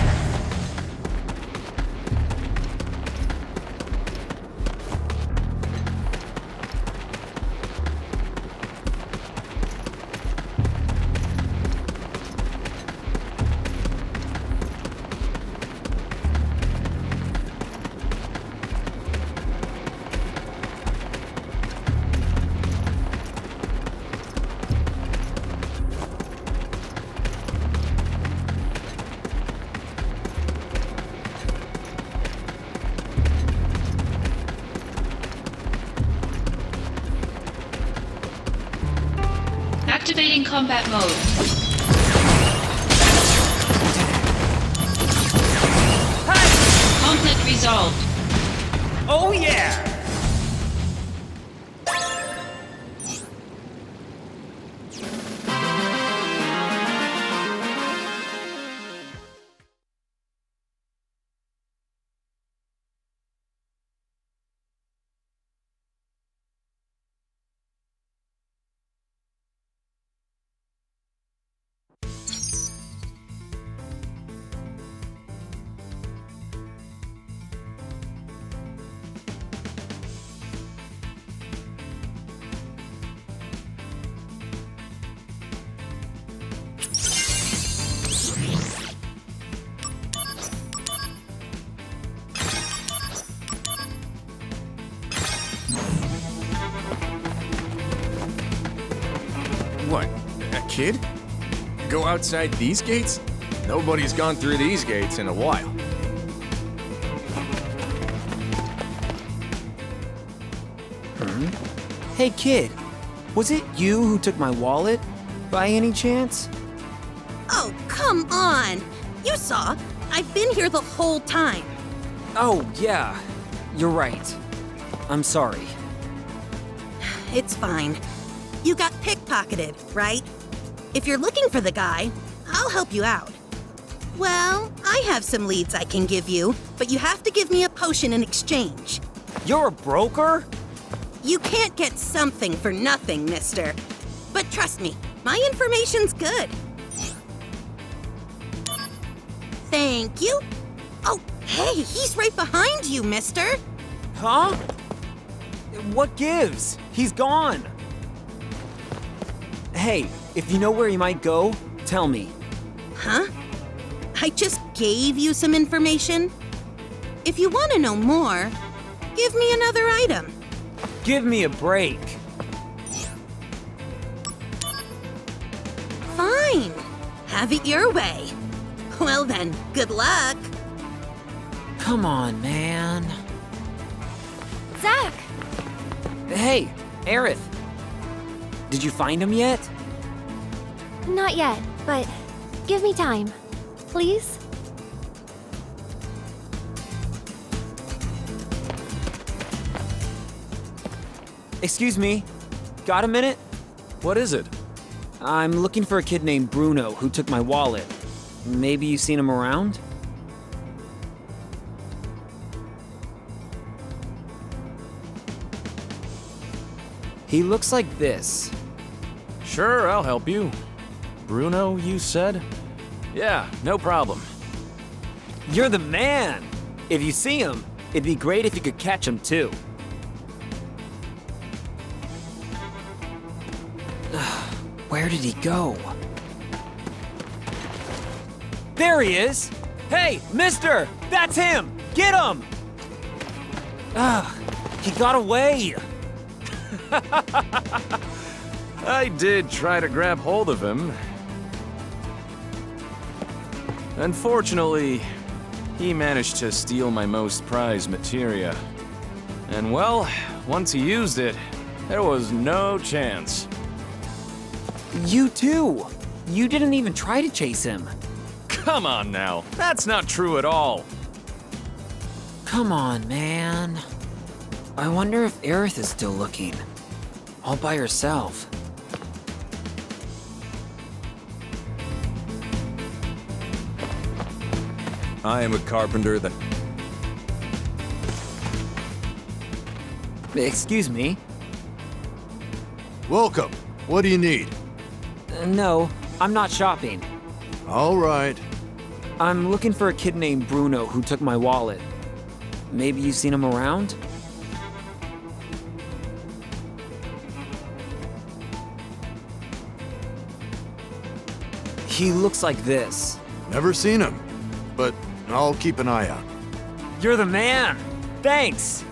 Activating combat mode. Conflict resolved. Oh yeah! What, a kid? Go outside these gates? Nobody's gone through these gates in a while. turn. Hey kid, was it you who took my wallet, by any chance? Oh, come on! You saw! I've been here the whole time. Oh, yeah. You're right. I'm sorry. It's fine. You got pickpocketed, right? If you're looking for the guy, I'll help you out. Well, I have some leads I can give you, but you have to give me a potion in exchange. You're a broker? You can't get something for nothing, mister. But trust me, my information's good. Thank you. Oh, hey, he's right behind you, mister. Huh? What gives? He's gone. Hey, if you know where he might go, tell me. Huh? I just gave you some information. If you want to know more, give me another item. Give me a break. Fine. Have it your way. Well then, good luck. Come on, man. Zach! Hey, Aerith. Did you find him yet? Not yet, but give me time. Please? Excuse me. Got a minute? What is it? I'm looking for a kid named Bruno who took my wallet. Maybe you've seen him around? He looks like this. Sure, I'll help you. Bruno, you said? Yeah, no problem. You're the man! If you see him, it'd be great if you could catch him too. Where did he go? There he is! Hey, mister! That's him! Get him! He got away! I did try to grab hold of him. Unfortunately, he managed to steal my most prized materia. And well, once he used it, there was no chance. You too! You didn't even try to chase him. Come on now, that's not true at all. Come on, man. I wonder if Aerith is still looking. All by herself. I am a carpenter that... Excuse me? Welcome. What do you need? No, I'm not shopping. All right. I'm looking for a kid named Bruno who took my wallet. Maybe you've seen him around? He looks like this. Never seen him, but I'll keep an eye out. You're the man! Thanks!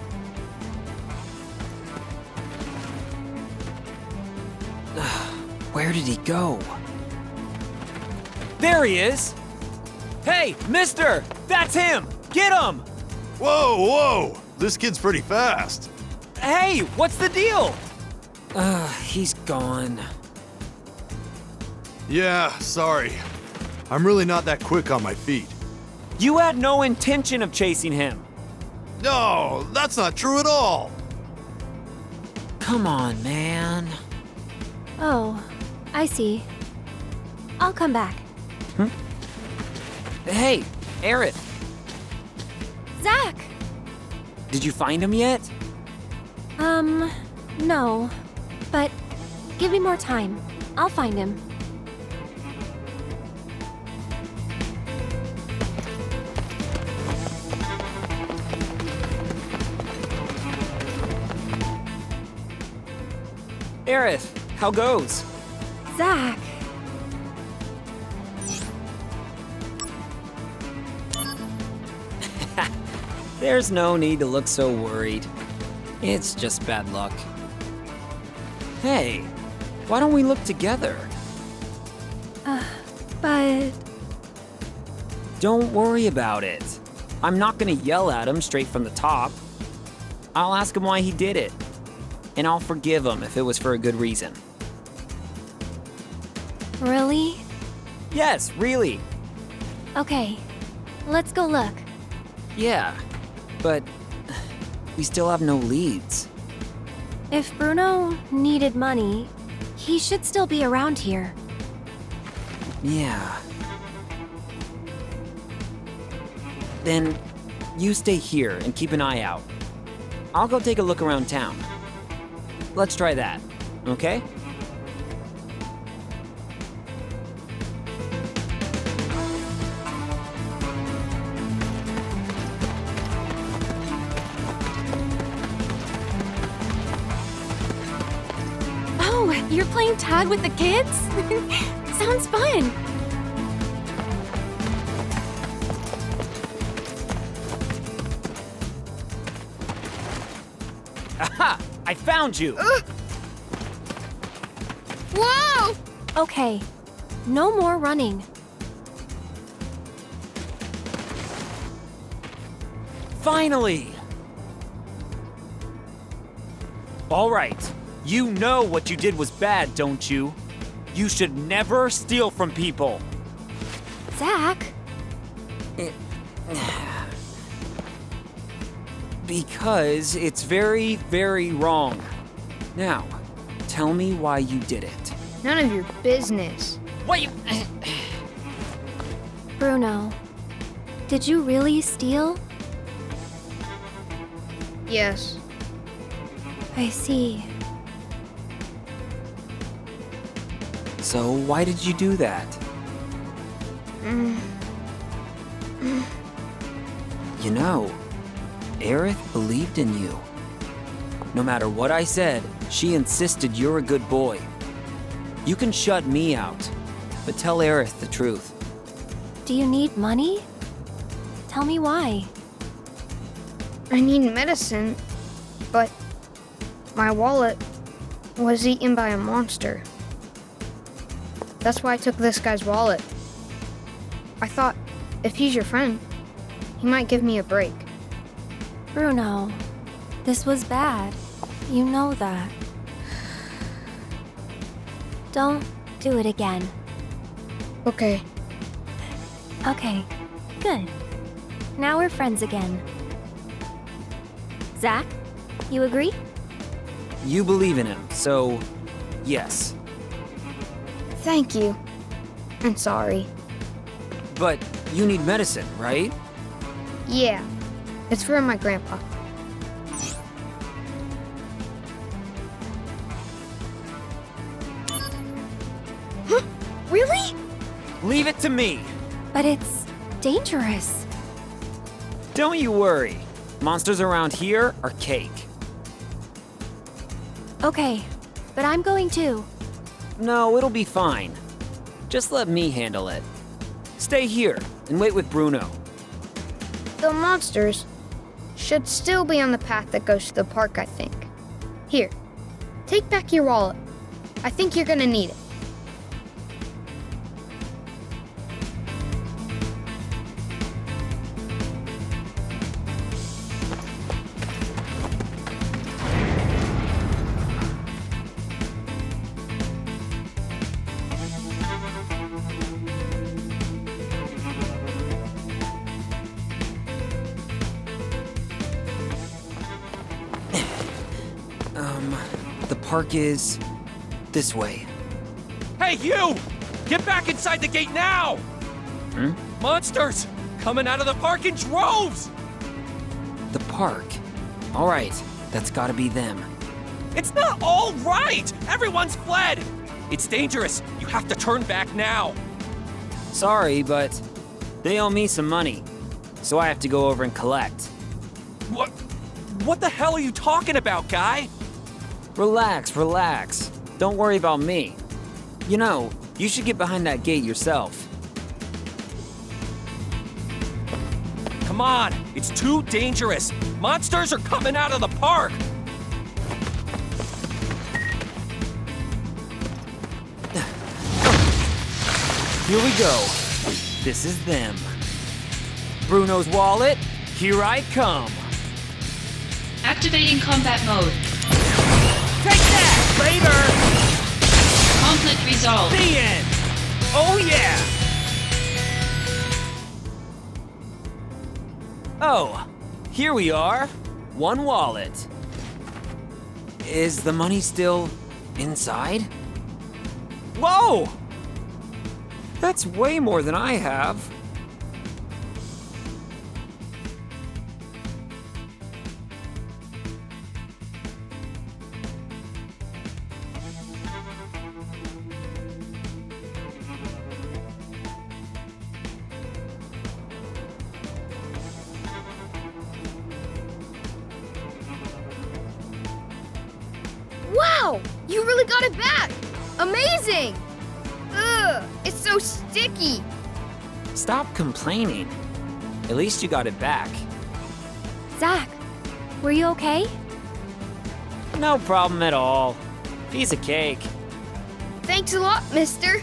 Where did he go? There he is! Hey, mister! That's him! Get him! Whoa, whoa! This kid's pretty fast. Hey, what's the deal? He's gone. Yeah, sorry. I'm really not that quick on my feet. You had no intention of chasing him. No, that's not true at all. Come on, man. Oh, I see. I'll come back. Hey, Aerith. Zach! Did you find him yet? No. But give me more time. I'll find him. Aerith, how goes? Zach. There's no need to look so worried. It's just bad luck. Hey, why don't we look together? But... Don't worry about it. I'm not gonna yell at him straight from the top. I'll ask him why he did it. and I'll forgive him if it was for a good reason. Really? Yes, really. Okay, let's go look. Yeah, but we still have no leads. If Bruno needed money, he should still be around here. Yeah. Then you stay here and keep an eye out. I'll go take a look around town. Let's try that, okay? Oh, you're playing tag with the kids? Sounds fun. Aha! I found you! Whoa! Okay, no more running. Finally! All right, you know what you did was bad, don't you? You should never steal from people. Zach? Because it's very, very wrong. Now, tell me why you did it. None of your business. What you... Bruno, did you really steal? Yes. I see. So why did you do that? You know, Aerith believed in you. No matter what I said, she insisted you're a good boy. You can shut me out, but tell Aerith the truth. Do you need money? Tell me why. I need medicine, but my wallet was eaten by a monster. That's why I took this guy's wallet. I thought, if he's your friend, he might give me a break. Bruno, this was bad. You know that. Don't do it again. Okay. Okay, good. Now we're friends again. Zach, you agree? You believe in him, so yes. Thank you. I'm sorry. But you need medicine, right? Yeah, it's for my grandpa. Huh? Really? Leave it to me. But it's dangerous. Don't you worry. Monsters around here are cake. Okay, but I'm going too. No, it'll be fine. Just let me handle it. Stay here and wait with Bruno. The monsters should still be on the path that goes to the park, I think. Here, take back your wallet. I think you're gonna need it. The park is this way. Hey, you! Get back inside the gate now! Hmm? Monsters! Coming out of the park in droves! The park? All right, that's gotta be them. It's not all right! Everyone's fled! It's dangerous. You have to turn back now. Sorry, but they owe me some money, so I have to go over and collect. What the hell are you talking about, guy? Relax, relax. Don't worry about me. You know, you should get behind that gate yourself. Come on, it's too dangerous. Monsters are coming out of the park. Here we go. This is them. Bruno's wallet, here I come. Activating combat mode. Take that, traitor! Conflict resolved. The end! Oh yeah! Oh, here we are. One wallet. Is the money still inside? Whoa! That's way more than I have. Wow! You really got it back! Amazing! Ugh, it's so sticky. Stop complaining. At least you got it back. Zach, were you okay? No problem at all. Piece of cake. Thanks a lot, mister.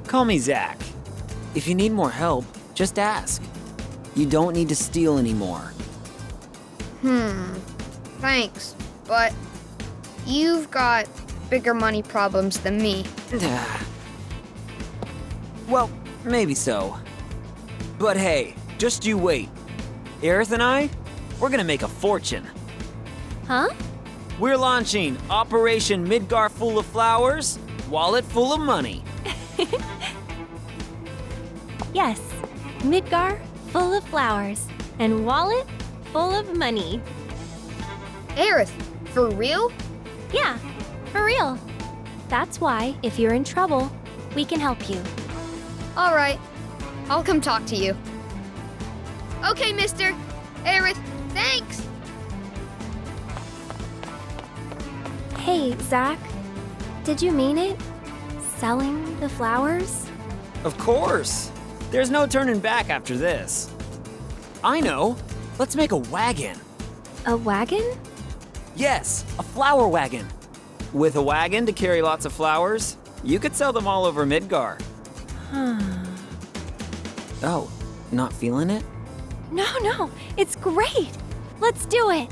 Call me Zach. If you need more help, just ask. You don't need to steal anymore. Thanks, but you've got bigger money problems than me. Well, maybe so. But hey, just you wait. Aerith and I, we're gonna make a fortune. Huh? We're launching Operation Midgar Full of Flowers, Wallet Full of Money. Yes, Midgar full of flowers and wallet full of money. Aerith, for real? Yeah, for real. That's why, if you're in trouble, we can help you. All right, I'll come talk to you. Okay, mister. Aerith, thanks. Hey, Zach, did you mean it? Selling the flowers? Of course. There's no turning back after this. I know. Let's make a wagon. A wagon? Yes, a flower wagon. With a wagon to carry lots of flowers, you could sell them all over Midgar. Oh, not feeling it? No, it's great. Let's do it.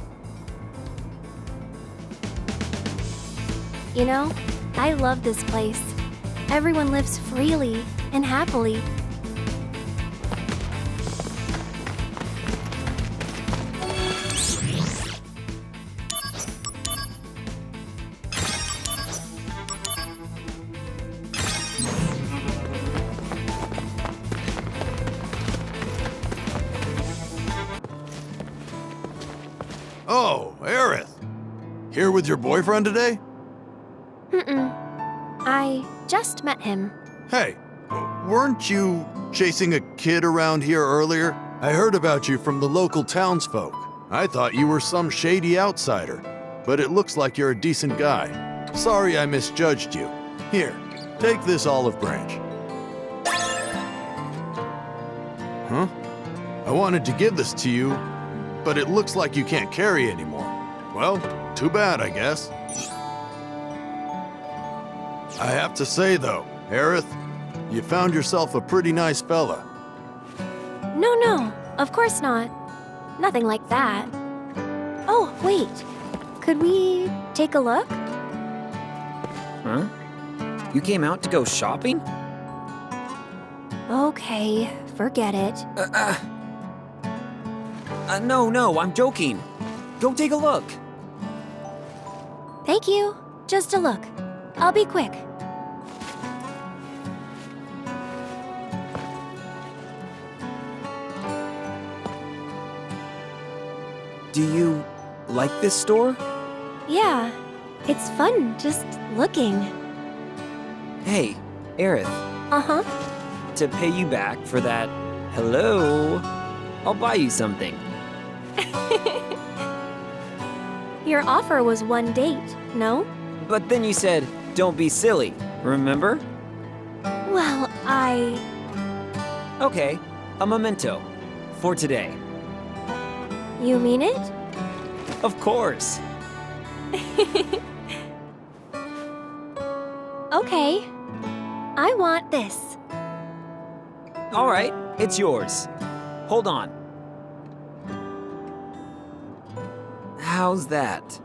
You know, I love this place. Everyone lives freely and happily. Oh, Aerith. Here with your boyfriend today? I just met him. Hey, weren't you chasing a kid around here earlier? I heard about you from the local townsfolk. I thought you were some shady outsider, but it looks like you're a decent guy. Sorry I misjudged you. Here, take this olive branch. Huh? I wanted to give this to you, but it looks like you can't carry anymore. Well, too bad, I guess. I have to say, though, Aerith, you found yourself a pretty nice fella. No, of course not. Nothing like that. Oh, wait. Could we take a look? Huh? You came out to go shopping? Okay, forget it. No, I'm joking. Go take a look. Thank you. Just a look. I'll be quick. Do you like this store? Yeah, it's fun just looking. Hey, Aerith. Uh-huh. To pay you back for that hello, I'll buy you something. Your offer was one date, no? But then you said, don't be silly, remember? Well, Okay, a memento. For today. You mean it? Of course. Okay. I want this. All right, it's yours. Hold on. How's that?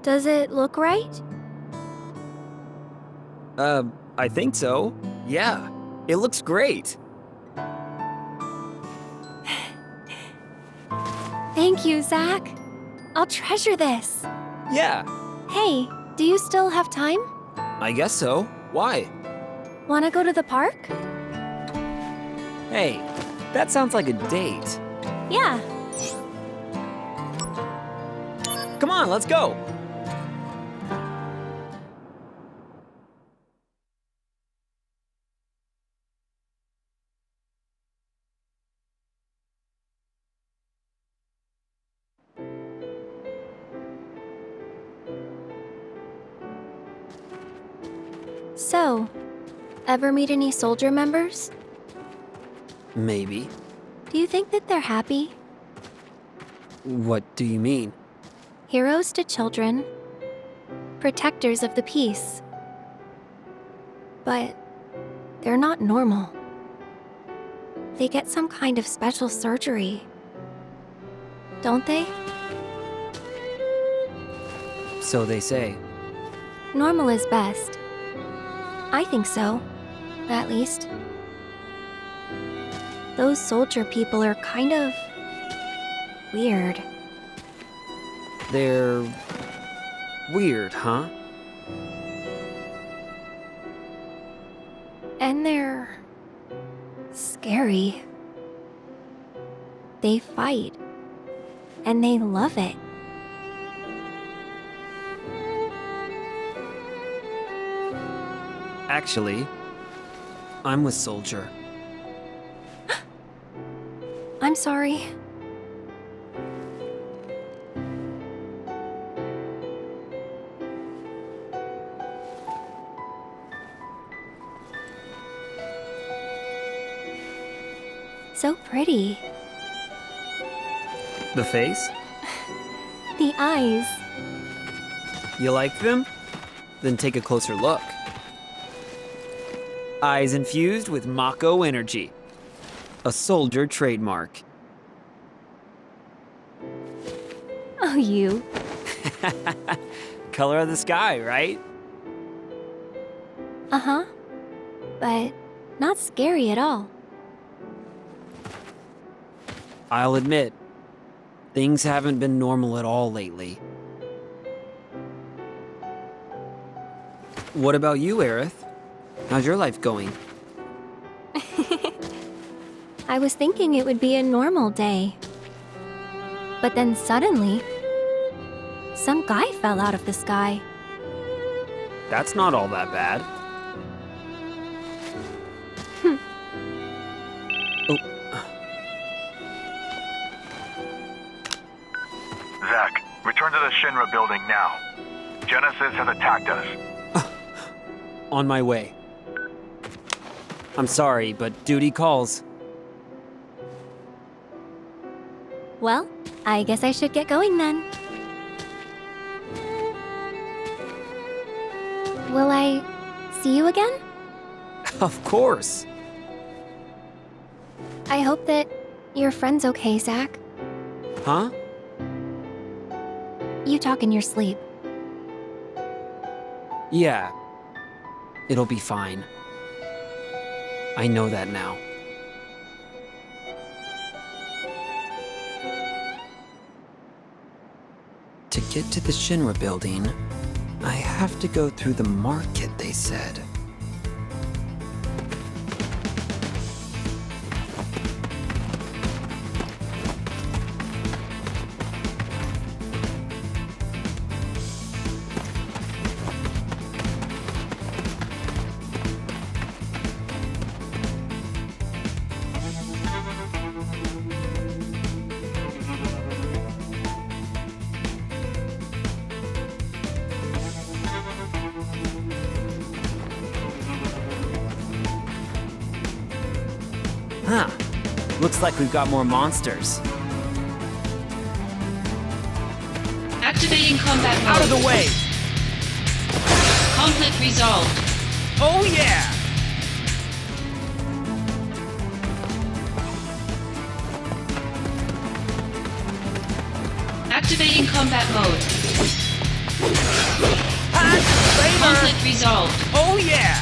Does it look right? I think so. Yeah, it looks great. Thank you, Zach. I'll treasure this. Yeah, Hey, do you still have time? I guess so. Why? Wanna go to the park? Hey, that sounds like a date. Yeah. Come on, let's go. So, ever meet any soldier members? Maybe. Do you think that they're happy? What do you mean? Heroes to children, protectors of the peace. But they're not normal. They get some kind of special surgery. Don't they? So they say. Normal is best. I think so, at least. Those soldier people are kind of weird. They're weird, huh? And they're scary. They fight. And they love it. Actually, I'm with Soldier. I'm sorry. So pretty. The face? The eyes. You like them? Then take a closer look. Eyes infused with Mako energy. A soldier trademark. Oh, you. Color of the sky, right? Uh-huh. But not scary at all. I'll admit, things haven't been normal at all lately. What about you, Aerith? How's your life going? I was thinking it would be a normal day. But then suddenly, some guy fell out of the sky. That's not all that bad. Oh. Zach, return to the Shinra building now. Genesis has attacked us. On my way. I'm sorry, but duty calls. Well, I guess I should get going then. Will I see you again? Of course. I hope that your friend's okay, Zach. Huh? You talk in your sleep. Yeah. It'll be fine. I know that now. To get to the Shinra building, I have to go through the market, they said. Huh. Looks like we've got more monsters. Activating combat mode. Out of the way! Conflict resolved. Oh yeah! Activating combat mode. Conflict resolved. Oh yeah!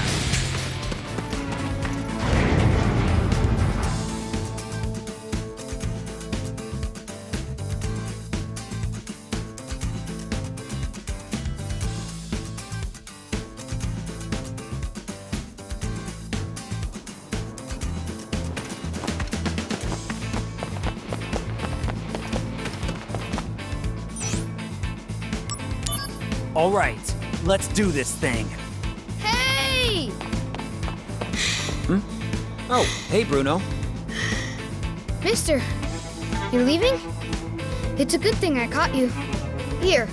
All right, let's do this thing. Hey! Oh, hey, Bruno. Mister, you leaving? It's a good thing I caught you. Here,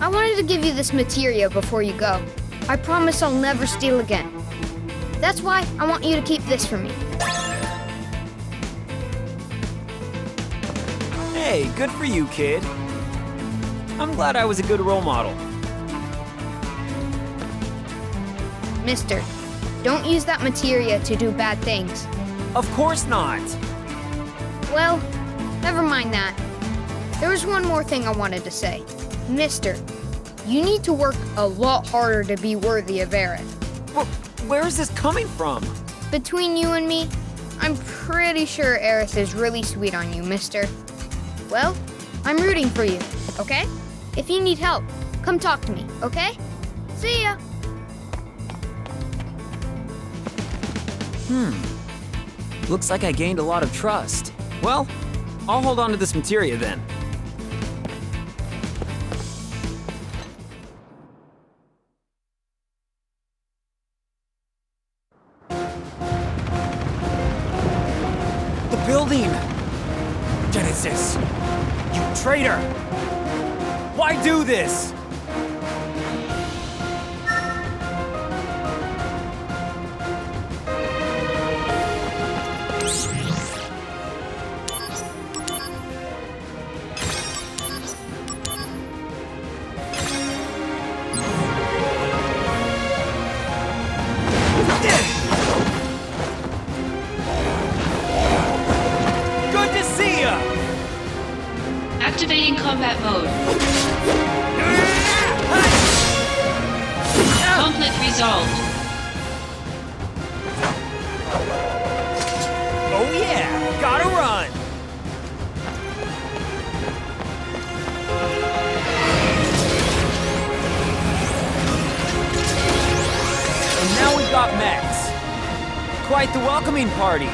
I wanted to give you this materia before you go. I promise I'll never steal again. That's why I want you to keep this for me. Hey, good for you, kid. I'm glad I was a good role model. Mister, don't use that materia to do bad things. Of course not. Well, never mind that. There was one more thing I wanted to say. Mister, you need to work a lot harder to be worthy of Aerith. Where is this coming from? Between you and me, I'm pretty sure Aerith is really sweet on you, mister. Well, I'm rooting for you, okay? If you need help, come talk to me, okay? See ya! Looks like I gained a lot of trust. Well, I'll hold on to this materia then. The building! Genesis! You traitor! Why do this? Good to see ya! Activating combat mode. Conflict resolved. Oh yeah, gotta run! And now we've got mechs. Quite the welcoming party.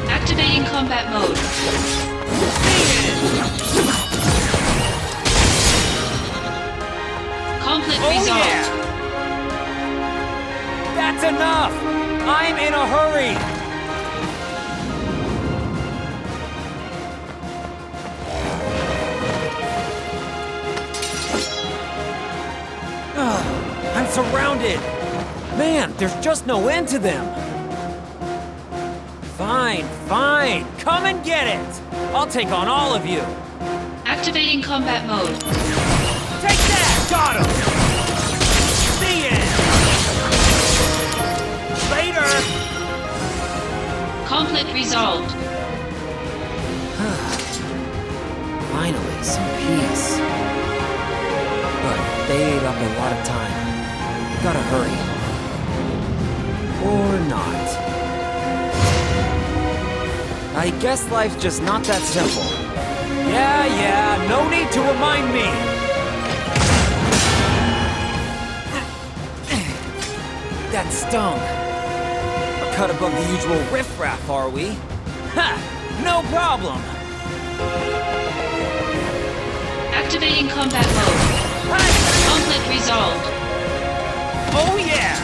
Activating combat mode. Conflict resolved. Yeah. That's enough! I'm in a hurry! Ugh, I'm surrounded! Man, there's just no end to them! Fine, fine! Come and get it! I'll take on all of you! Activating combat mode. Take that! Got him! The end! Later! Conflict resolved. Finally, some peace. But they ate up a lot of time. Gotta hurry. Or not. I guess life's just not that simple. Yeah, no need to remind me! That stung. A cut above the usual riffraff, are we? Ha! No problem! Activating combat mode. Conflict resolved. Oh yeah!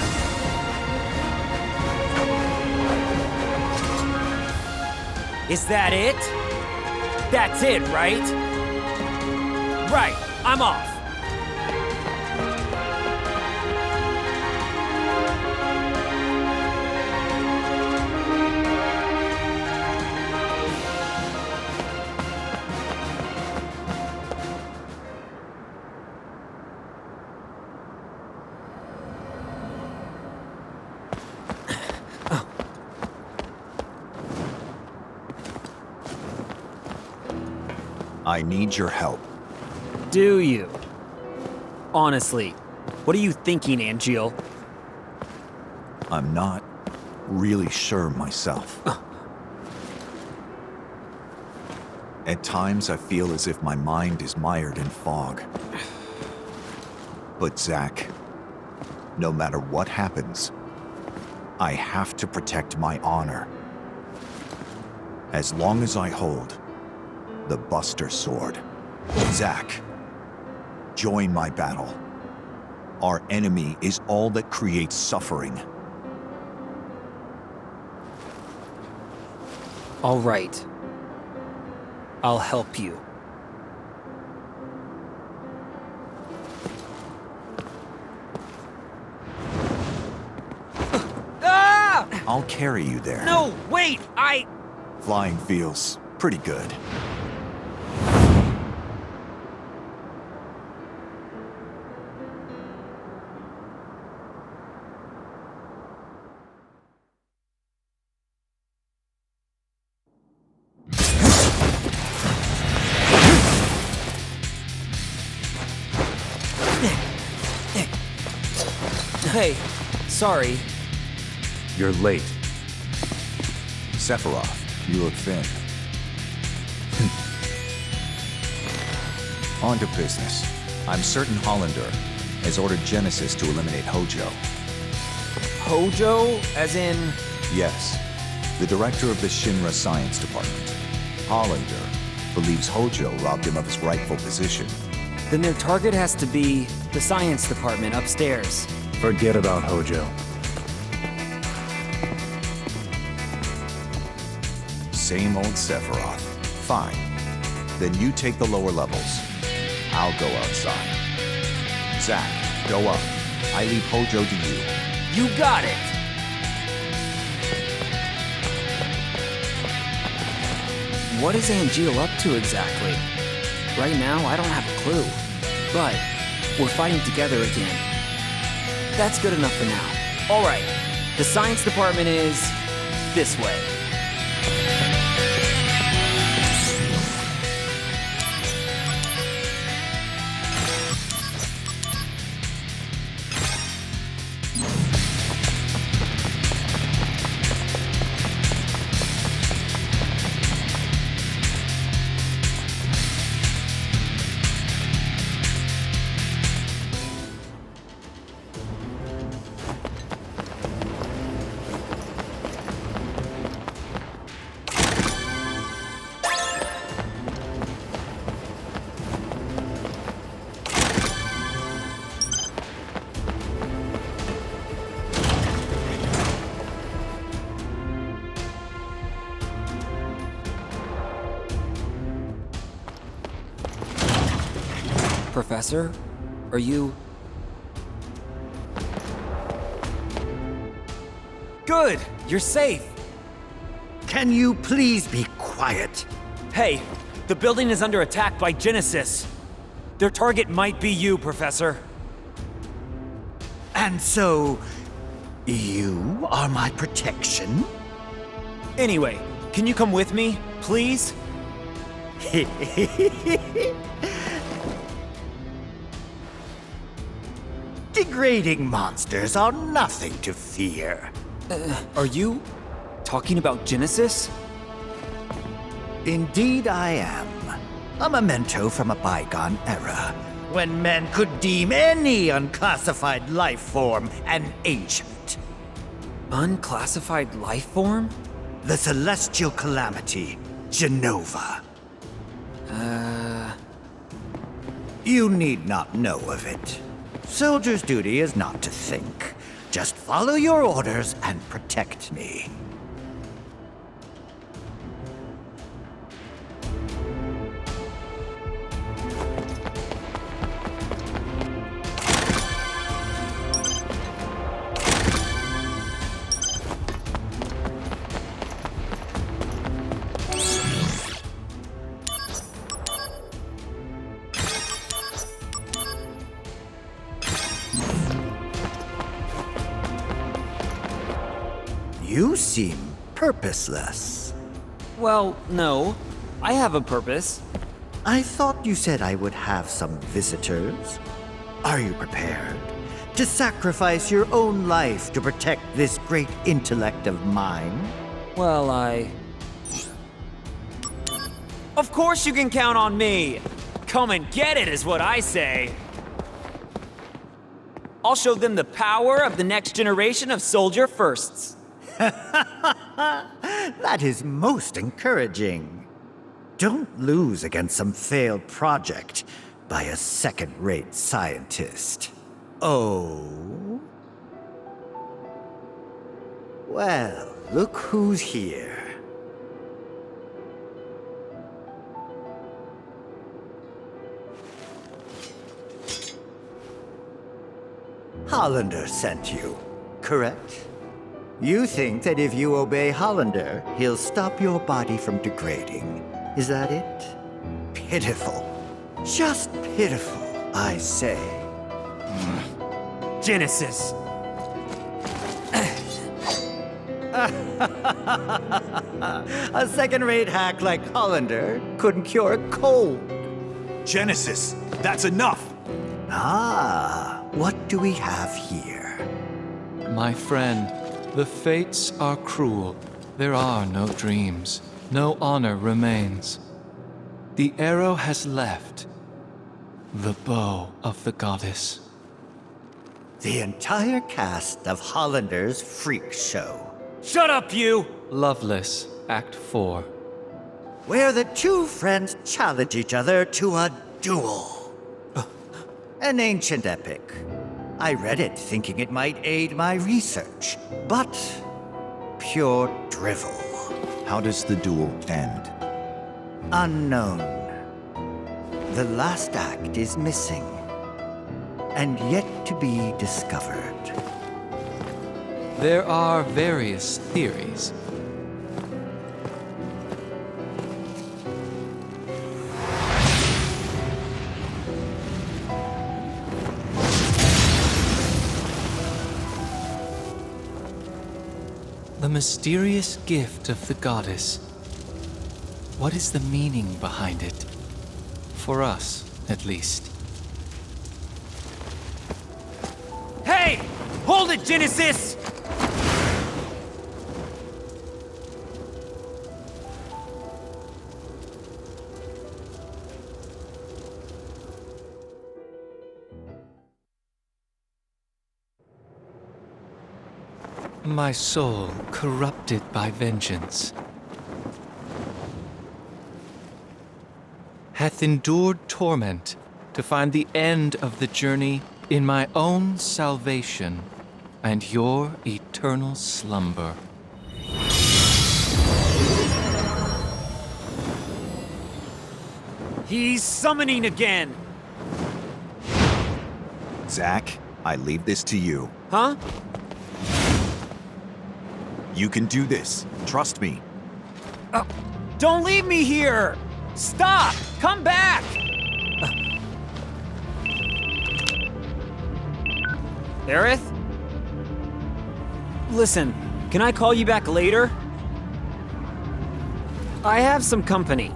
Is that it? That's it, right? Right, I'm off. I need your help. Do you? Honestly, what are you thinking, Angeal? I'm not really sure myself. At times, I feel as if my mind is mired in fog. But Zack, no matter what happens, I have to protect my honor. As long as I hold the Buster Sword. Zack, join my battle. Our enemy is all that creates suffering. All right. I'll help you. Ah! I'll carry you there. No, wait, Flying feels pretty good. Hey, sorry. You're late. Sephiroth, you look thin. On to business. I'm certain Hollander has ordered Genesis to eliminate Hojo. Hojo? As in... Yes, the director of the Shinra Science Department. Hollander believes Hojo robbed him of his rightful position. Then their target has to be the science department upstairs. Forget about Hojo. Same old Sephiroth. Fine. Then you take the lower levels. I'll go outside. Zack, go up. I leave Hojo to you. You got it! What is Angeal up to exactly? Right now, I don't have a clue. But we're fighting together again. That's good enough for now. All right, the science department is this way. Professor, are you... Good! You're safe! Can you please be quiet? Hey, the building is under attack by Genesis. Their target might be you, Professor. And so, you are my protection? Anyway, can you come with me, please? Degrading monsters are nothing to fear. Are you talking about Genesis? Indeed I am. A memento from a bygone era, when men could deem any unclassified life form an ancient. Unclassified life form? The celestial calamity, Genova. You need not know of it. Soldier's duty is not to think. Just follow your orders and protect me. You seem purposeless. Well, no. I have a purpose. I thought you said I would have some visitors. Are you prepared to sacrifice your own life to protect this great intellect of mine? Well, Of course you can count on me! Come and get it is what I say! I'll show them the power of the next generation of soldier firsts. That is most encouraging. Don't lose against some failed project by a second-rate scientist. Oh? Well, look who's here. Hollander sent you, correct? You think that if you obey Hollander, he'll stop your body from degrading. Is that it? Pitiful. Just pitiful, I say. Genesis! A second-rate hack like Hollander couldn't cure a cold. Genesis, that's enough! Ah, what do we have here? My friend, the fates are cruel. There are no dreams. No honor remains. The arrow has left. The bow of the goddess. The entire cast of Hollander's freak show. Shut up, you! Loveless, Act 4. Where the two friends challenge each other to a duel. An ancient epic. I read it thinking it might aid my research, but pure drivel. How does the duel end? Unknown. The last act is missing, and yet to be discovered. There are various theories. The mysterious gift of the goddess. What is the meaning behind it? For us, at least. Hey! Hold it, Genesis! My soul corrupted by vengeance hath endured torment to find the end of the journey in my own salvation and your eternal slumber. He's summoning again! Zack, I leave this to you. Huh? You can do this. Trust me. Don't leave me here! Stop! Come back! Aerith? Listen, can I call you back later? I have some company.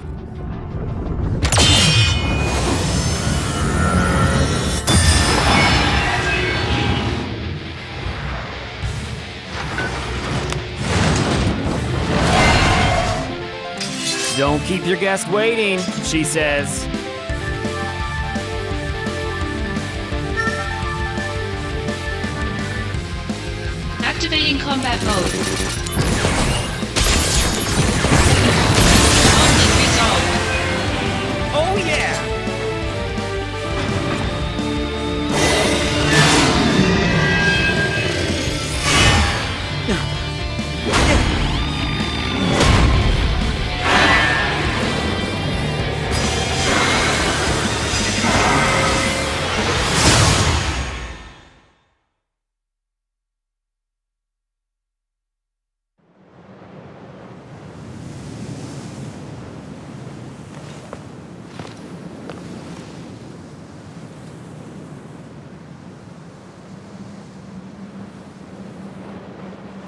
Don't keep your guest waiting, she says. Activating combat mode. Conflict resolved. Oh yeah!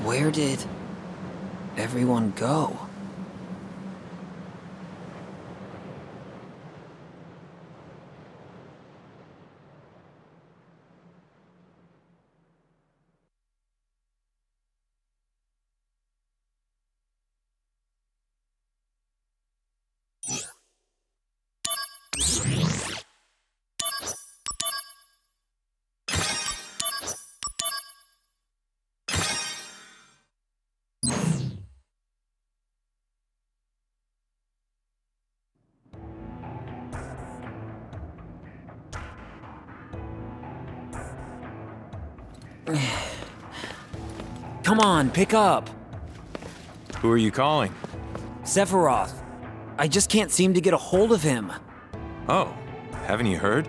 Where did everyone go? Come on, pick up. Who are you calling? Sephiroth. I just can't seem to get a hold of him. Oh, haven't you heard?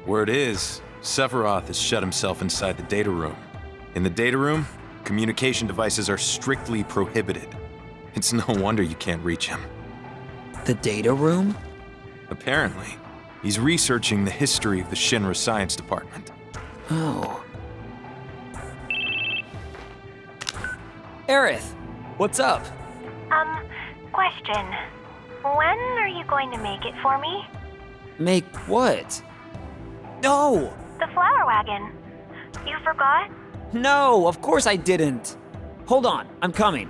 Word is, Sephiroth has shut himself inside the data room. In the data room, communication devices are strictly prohibited. It's no wonder you can't reach him. The data room? Apparently. He's researching the history of the Shinra Science Department. Oh. Aerith, what's up? Question. When are you going to make it for me? Make what? No! The flower wagon. You forgot? No, of course I didn't. Hold on, I'm coming.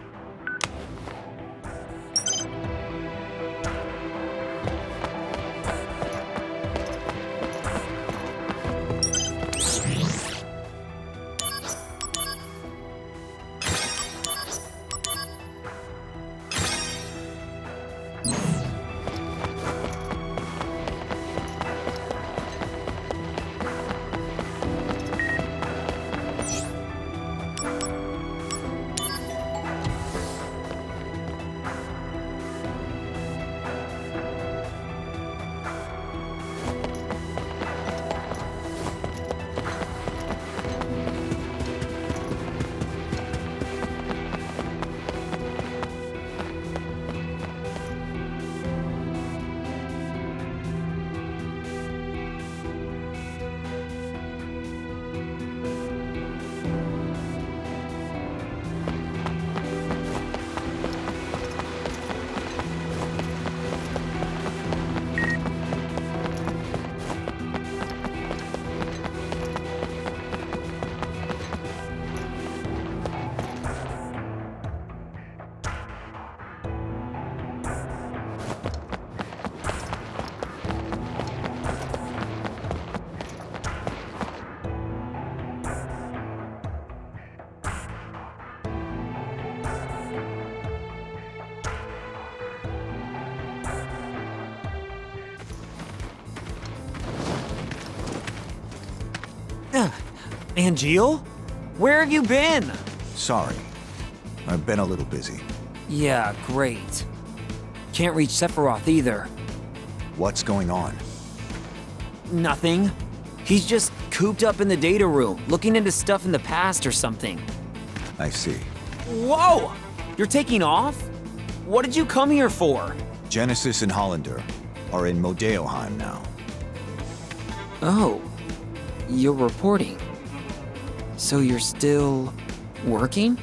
Angeal? Where have you been? Sorry. I've been a little busy. Yeah, great. Can't reach Sephiroth either. What's going on? Nothing. He's just cooped up in the data room, looking into stuff in the past or something. I see. Whoa! You're taking off? What did you come here for? Genesis and Hollander are in Modeoheim now. Oh. You're reporting. So you're still working?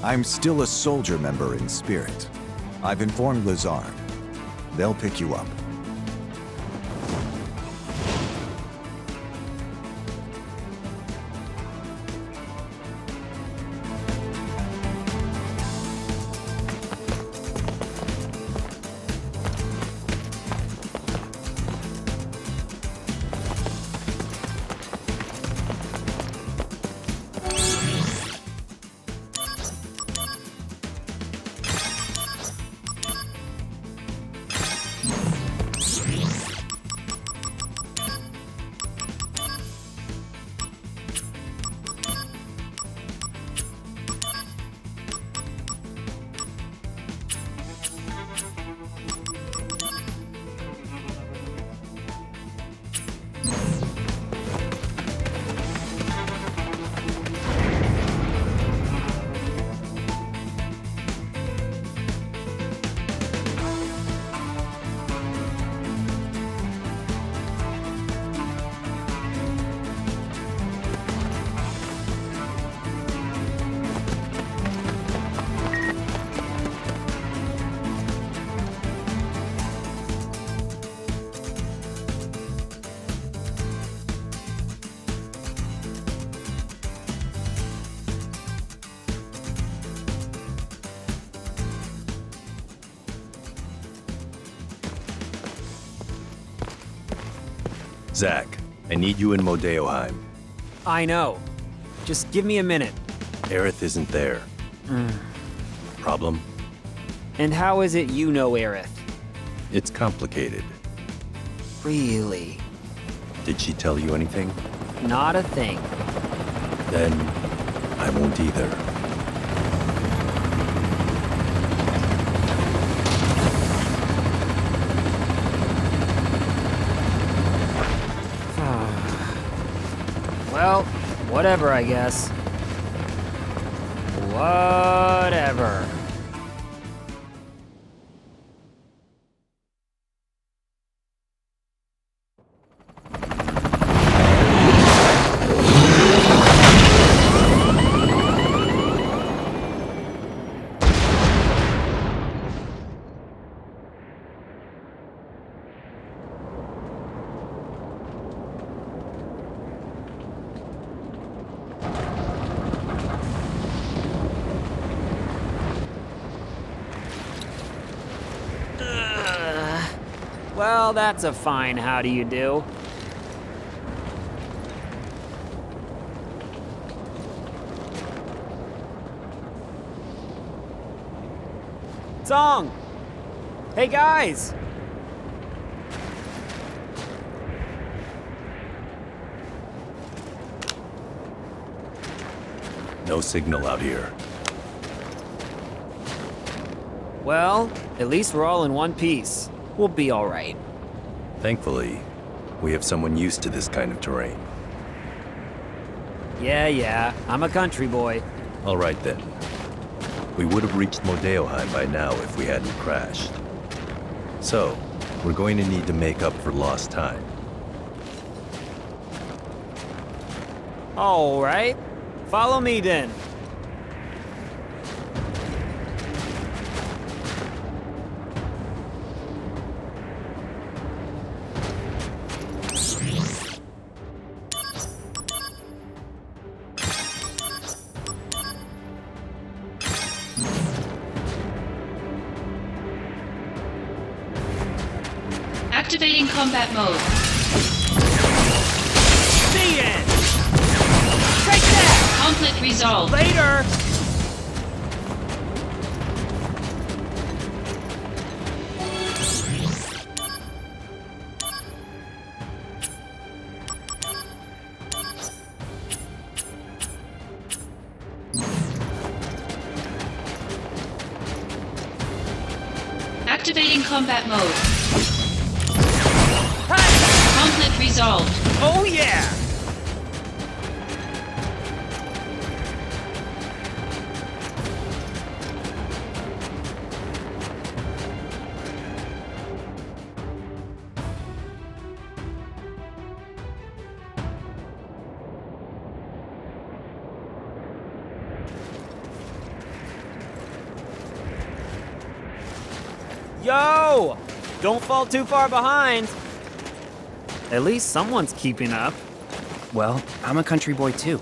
I'm still a soldier member in spirit. I've informed Lazard. They'll pick you up. Zack, I need you in Modeoheim. I know. Just give me a minute. Aerith isn't there. Problem? And how is it you know Aerith? It's complicated. Really? Did she tell you anything? Not a thing. Then I won't either. Well, whatever, I guess. Whatever. Well, that's a fine how do you do. Song! Hey guys! No signal out here. Well, at least we're all in one piece. We'll be all right. Thankfully, we have someone used to this kind of terrain. Yeah, I'm a country boy. All right then. We would have reached Modeoheim by now if we hadn't crashed. So, we're going to need to make up for lost time. All right. Follow me then. Activating combat mode. See it! Take that! Conflict resolved. Later! Activating combat mode. Conflict resolved. Oh yeah! Yo! Don't fall too far behind. At least someone's keeping up. Well, I'm a country boy too.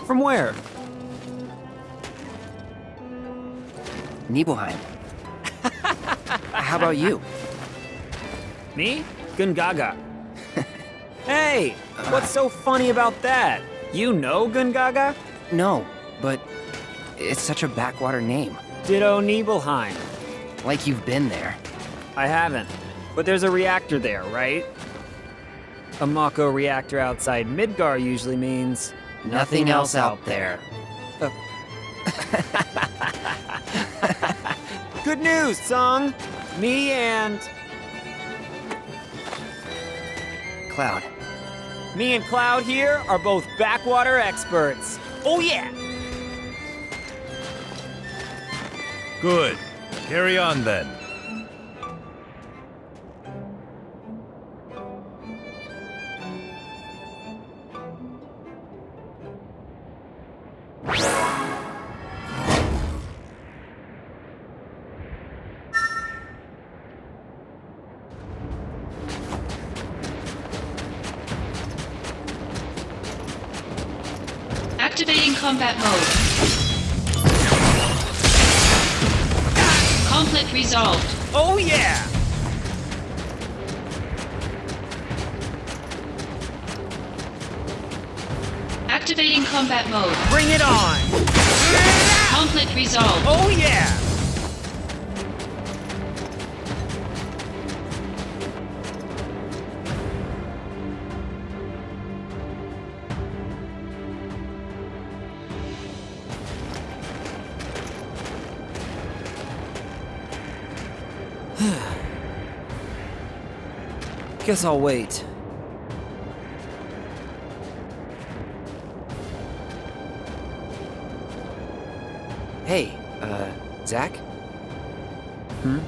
From where? Nibelheim. How about you? Me? Gungaga. Hey, what's so funny about that? You know Gungaga? No, but it's such a backwater name. Ditto Nibelheim. Like you've been there. I haven't, but there's a reactor there, right? A Mako reactor outside Midgar usually means... Nothing else out there. Good news, Song! Me and... Cloud. Me and Cloud here are both backwater experts. Oh yeah! Good. Carry on then. Activating combat mode. Conflict resolved. Oh yeah! Activating combat mode. Bring it on! Conflict resolved. Oh yeah! Guess I'll wait. Hey, Zach? Hmm?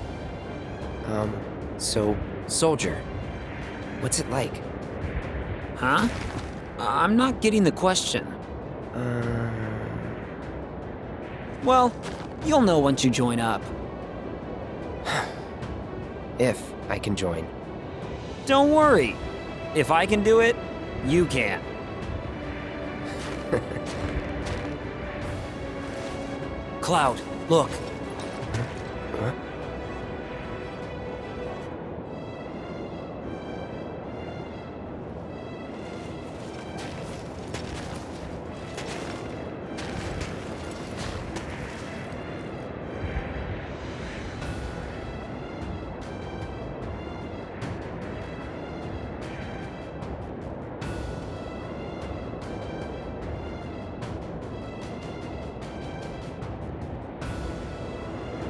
So, Soldier. What's it like? Huh? I'm not getting the question. Well, you'll know once you join up. If I can join. Don't worry. If I can do it, you can. Cloud, look. Huh?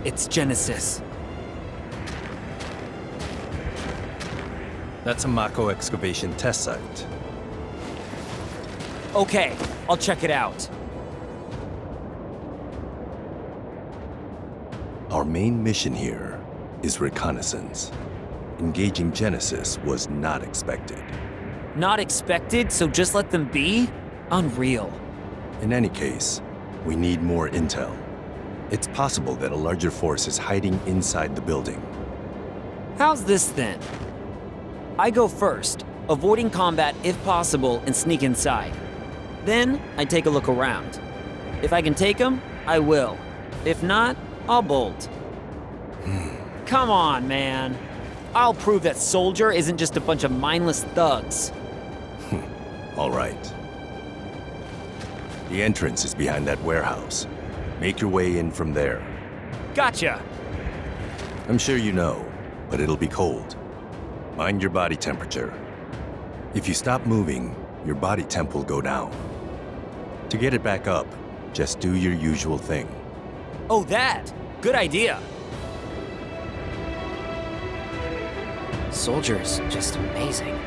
It's Genesis. That's a Mako excavation test site. Okay, I'll check it out. Our main mission here is reconnaissance. Engaging Genesis was not expected. Not expected, so just let them be? Unreal. In any case, we need more intel. It's possible that a larger force is hiding inside the building. How's this then? I go first, avoiding combat if possible and sneak inside. Then, I take a look around. If I can take them, I will. If not, I'll bolt. Come on, man. I'll prove that Soldier isn't just a bunch of mindless thugs. All right. The entrance is behind that warehouse. Make your way in from there. Gotcha! I'm sure you know, but it'll be cold. Mind your body temperature. If you stop moving, your body temp will go down. To get it back up, just do your usual thing. Oh, that! Good idea! Soldier's just amazing.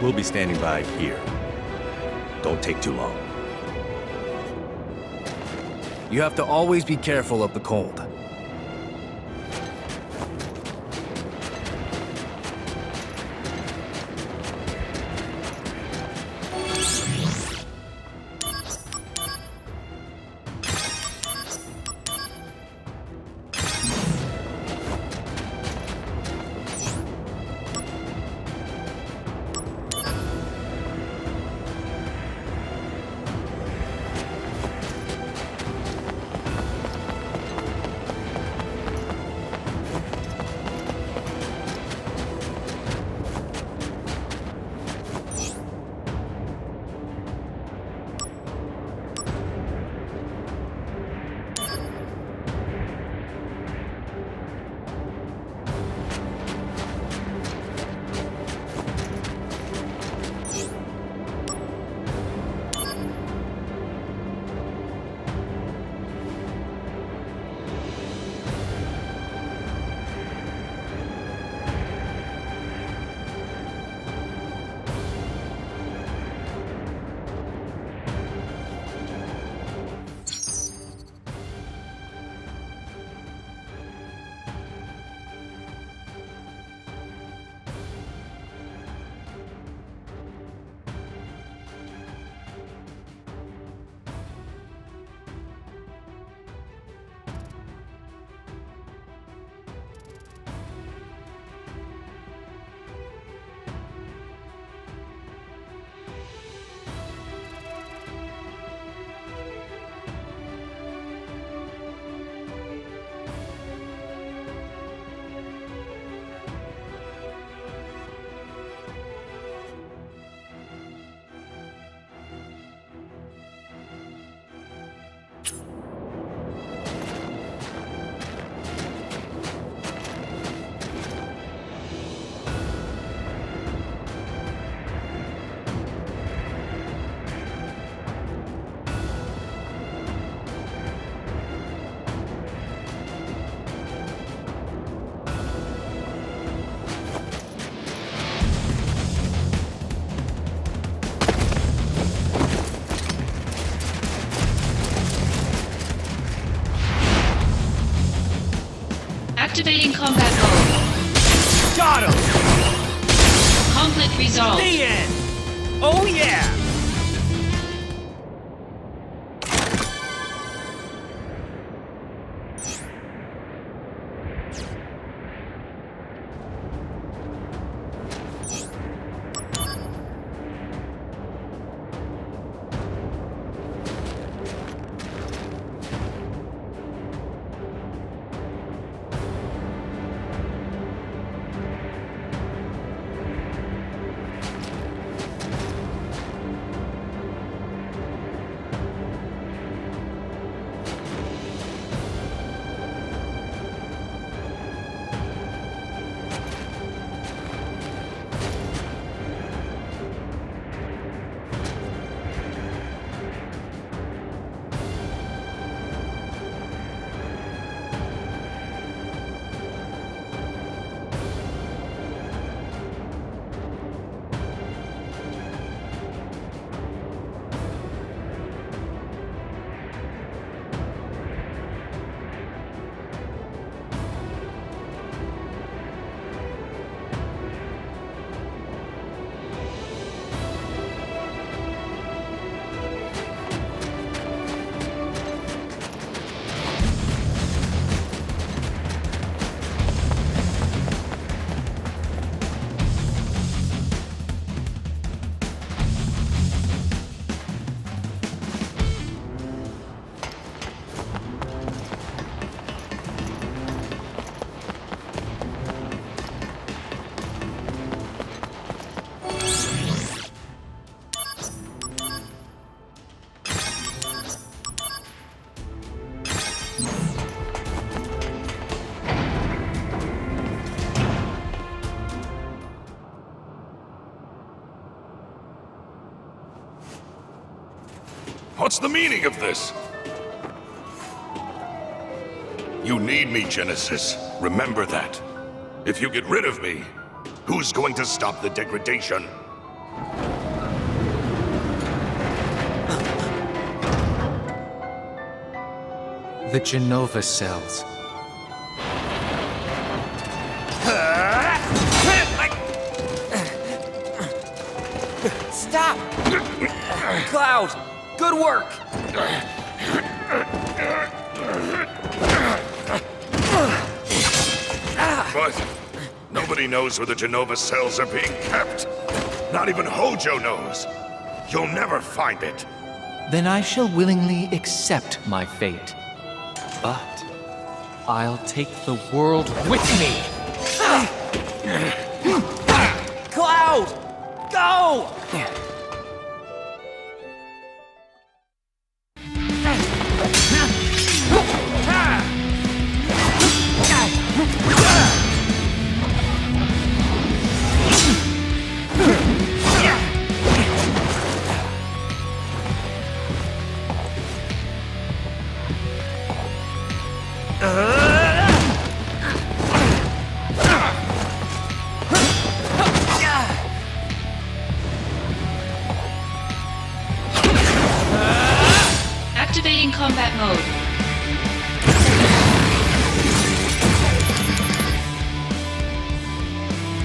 We'll be standing by here. Don't take too long. You have to always be careful of the cold. Activating combat mode. Got him! Conflict resolved. The end! Oh yeah! What's the meaning of this? You need me, Genesis. Remember that. If you get rid of me, who's going to stop the degradation? The Genova cells. Stop! Cloud, good work! But nobody knows where the Genova cells are being kept. Not even Hojo knows. You'll never find it. Then I shall willingly accept my fate. But I'll take the world with me. Cloud! Go! Activating combat mode.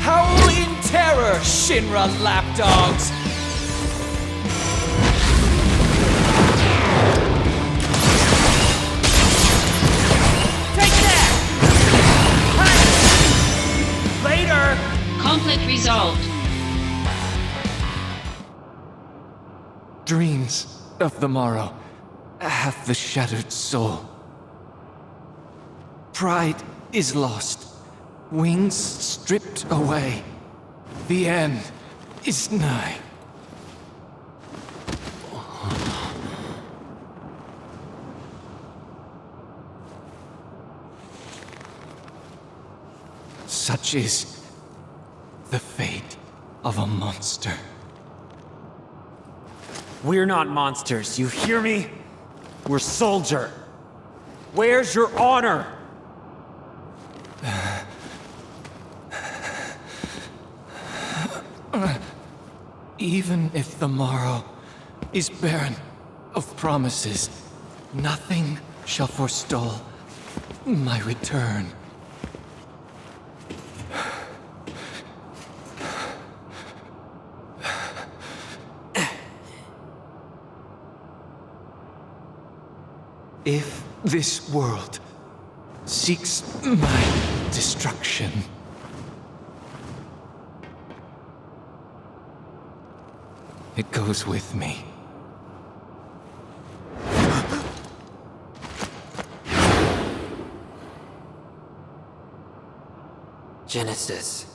Howl in terror, Shinra lapdogs! Take that! Later! Conflict resolved. Dreams of the morrow have the shattered soul. Pride is lost. Wings stripped away. The end is nigh. Such is the fate of a monster. We're not monsters, you hear me? We're soldier. Where's your honor? Even if the morrow is barren of promises, nothing shall forestall my return. If this world seeks my destruction, it goes with me. Genesis.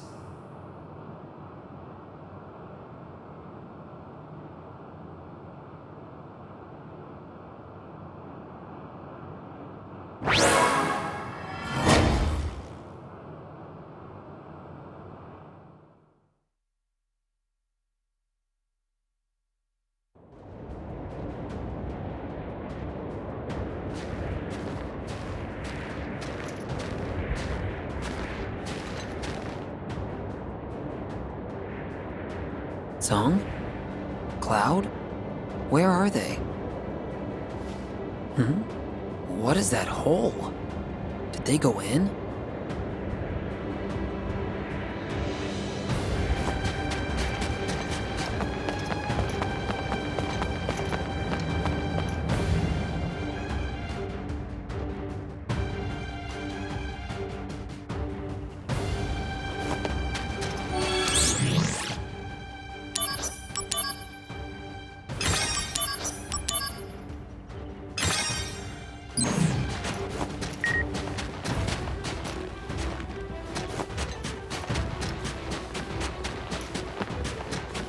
Song? Cloud? Where are they? What is that hole? Did they go in?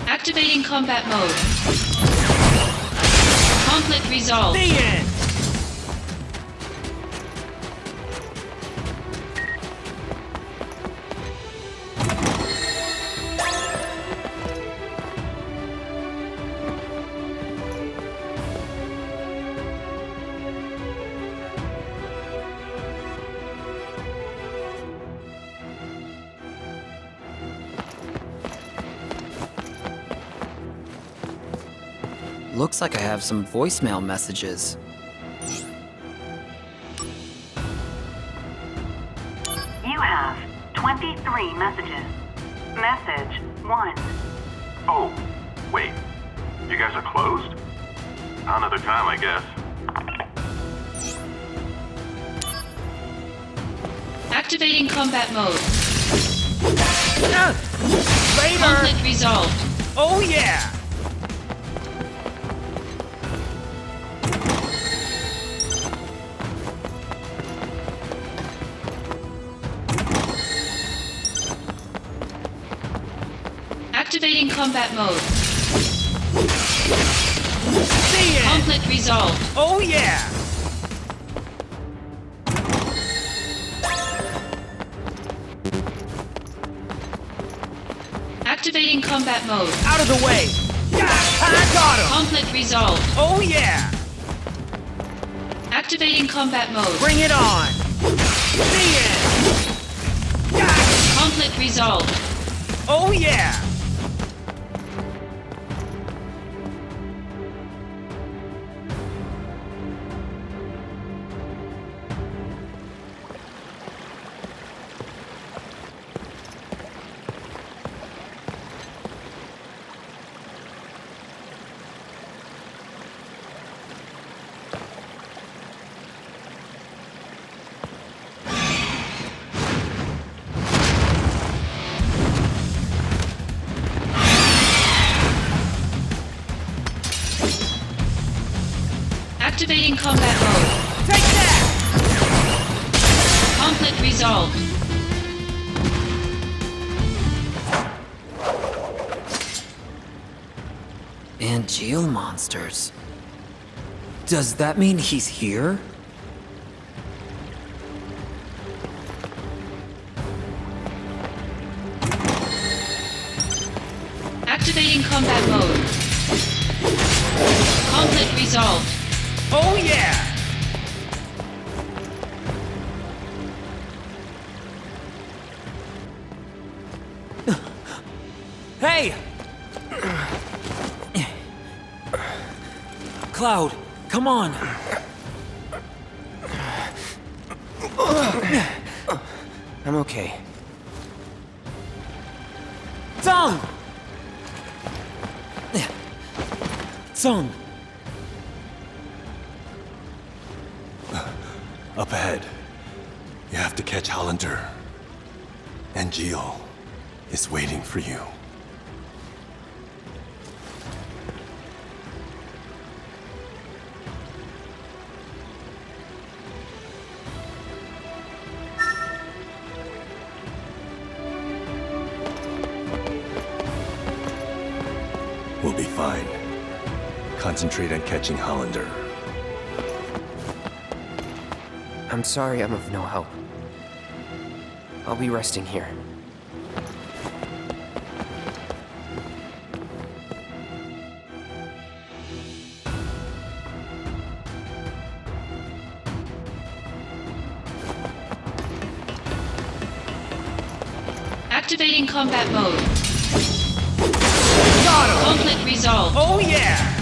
Activating combat mode. Conflict resolved. The end! Looks like I have some voicemail messages. You have 23 messages. Message 1. Oh, wait. You guys are closed? Another time, I guess. Activating combat mode. Later! Conflict resolved. Oh yeah! Activating combat mode. Conflict resolved. Oh yeah! Activating combat mode. Out of the way! I got him! Conflict resolved. Oh yeah! Activating combat mode. Bring it on! The end! Conflict resolved. Oh yeah! Activating combat mode. Take that! Conflict resolved. And Geo monsters. Does that mean he's here? Activating combat mode. Conflict resolved. Oh yeah! Hey! Cloud, come on! I'm okay. Song! Song! Up ahead. You have to catch Hollander. And Gio is waiting for you. We'll be fine. Concentrate on catching Hollander. I'm sorry I'm of no help. I'll be resting here. Activating combat mode. Got him! Conflict resolved. Oh yeah!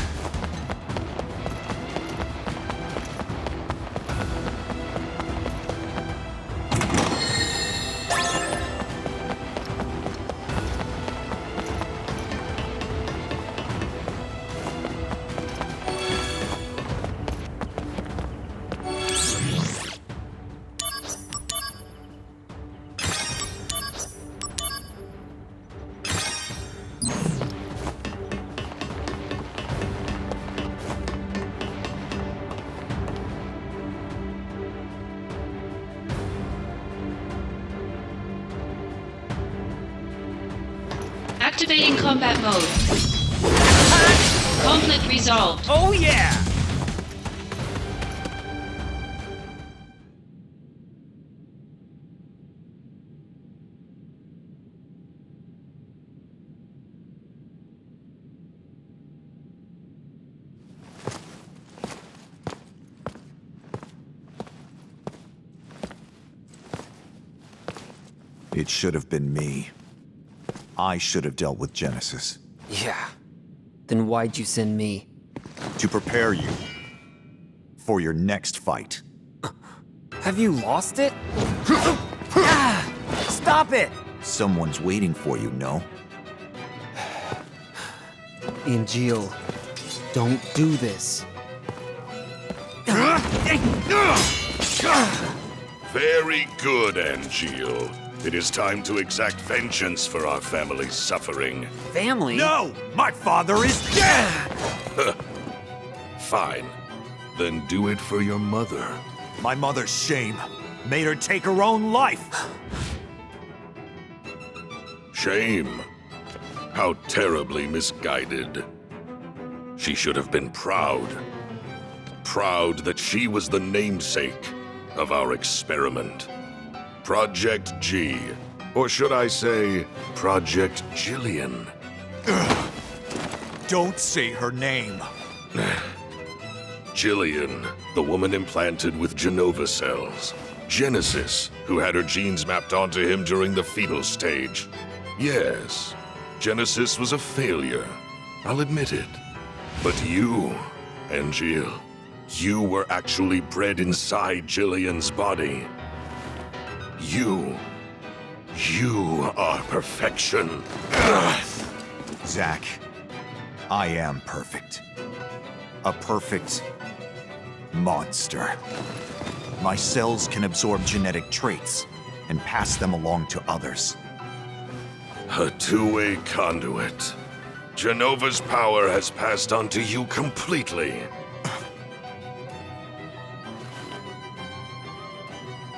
Activating combat mode. Conflict resolved. Oh yeah! It should have been me. I should have dealt with Genesis. Yeah. Then why'd you send me? To prepare you for your next fight. Have you lost it? Ah, stop it! Someone's waiting for you, no? Angel, don't do this. Very good, Angel. It is time to exact vengeance for our family's suffering. Family? No! My father is dead! Fine. Then do it for your mother. My mother's shame made her take her own life. Shame. How terribly misguided. She should have been proud. Proud that she was the namesake of our experiment. Project G. Or should I say, Project Jillian? Don't say her name. Jillian, the woman implanted with Genova cells. Genesis, who had her genes mapped onto him during the fetal stage. Yes, Genesis was a failure. I'll admit it. But you, Angel, you were actually bred inside Jillian's body. You are perfection. Zack, I am perfect. A perfect monster. My cells can absorb genetic traits and pass them along to others. A two-way conduit. Genova's power has passed on to you completely.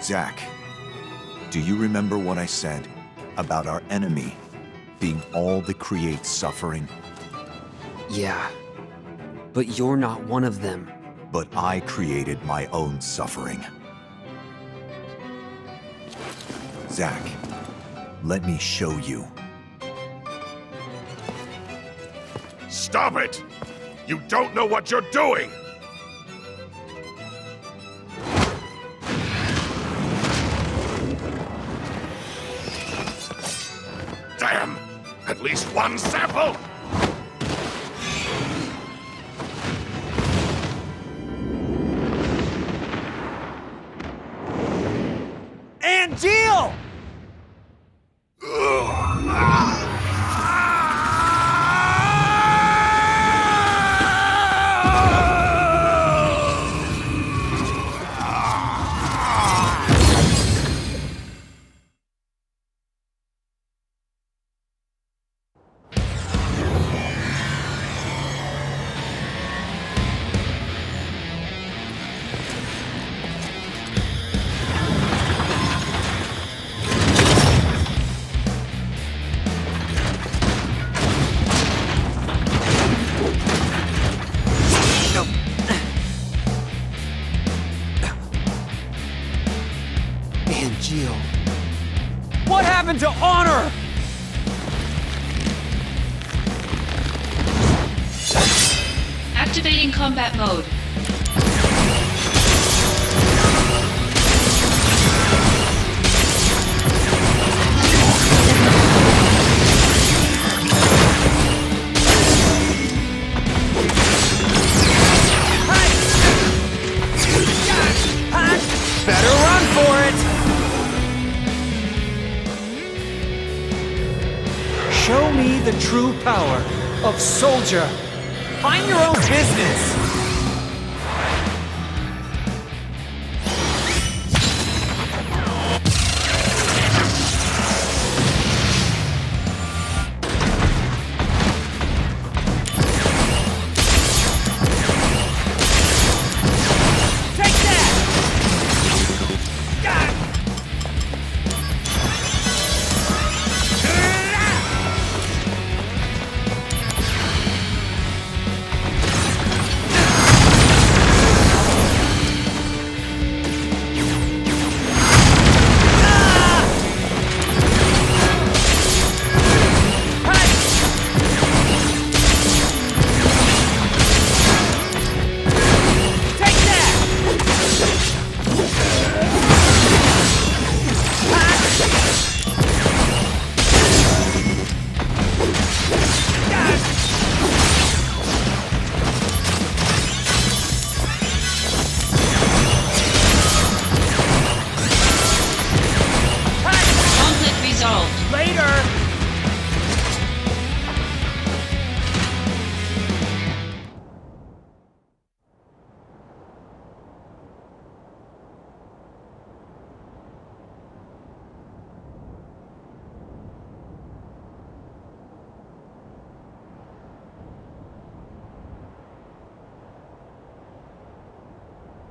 Zack, do you remember what I said about our enemy being all that creates suffering? Yeah, but you're not one of them. But I created my own suffering. Zack, let me show you. Stop it! You don't know what you're doing! Damn! At least one sample! Angel! What happened to honor? Activating combat mode. Better run for it! Show me the true power of soldier. Mind your own business!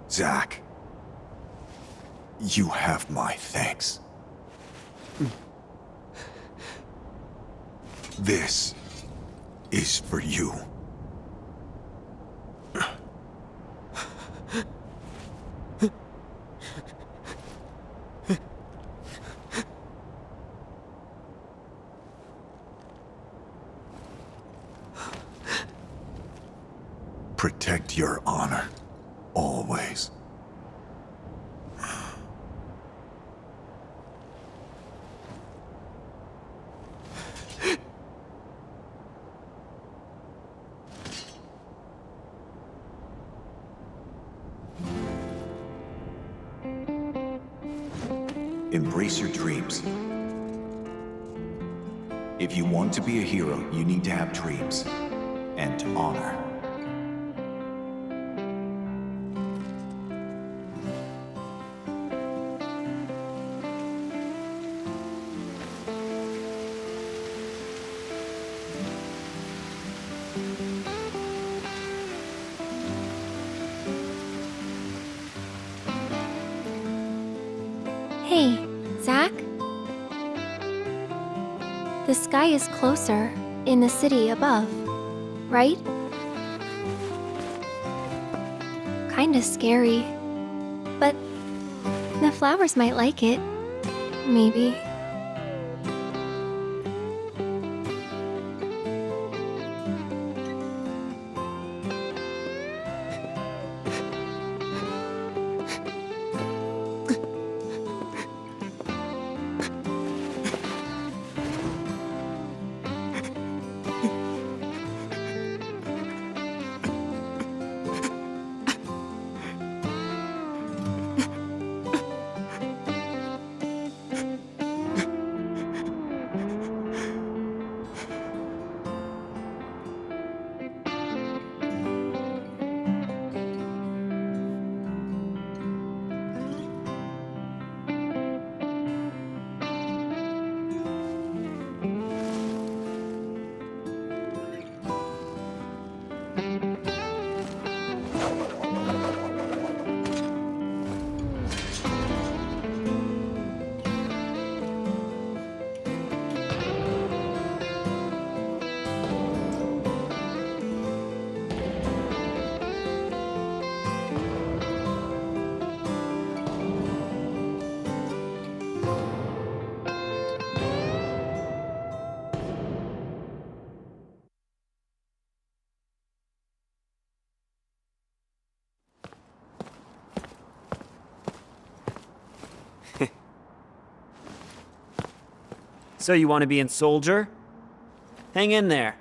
Zack, you have my thanks. This is for you. Protect your honor, always. Embrace your dreams. If you want to be a hero, you need to have dreams and honor. Hey, Zack? The sky is closer in the city above, right? Kinda scary. But the flowers might like it. Maybe. So you want to be in soldier? Hang in there.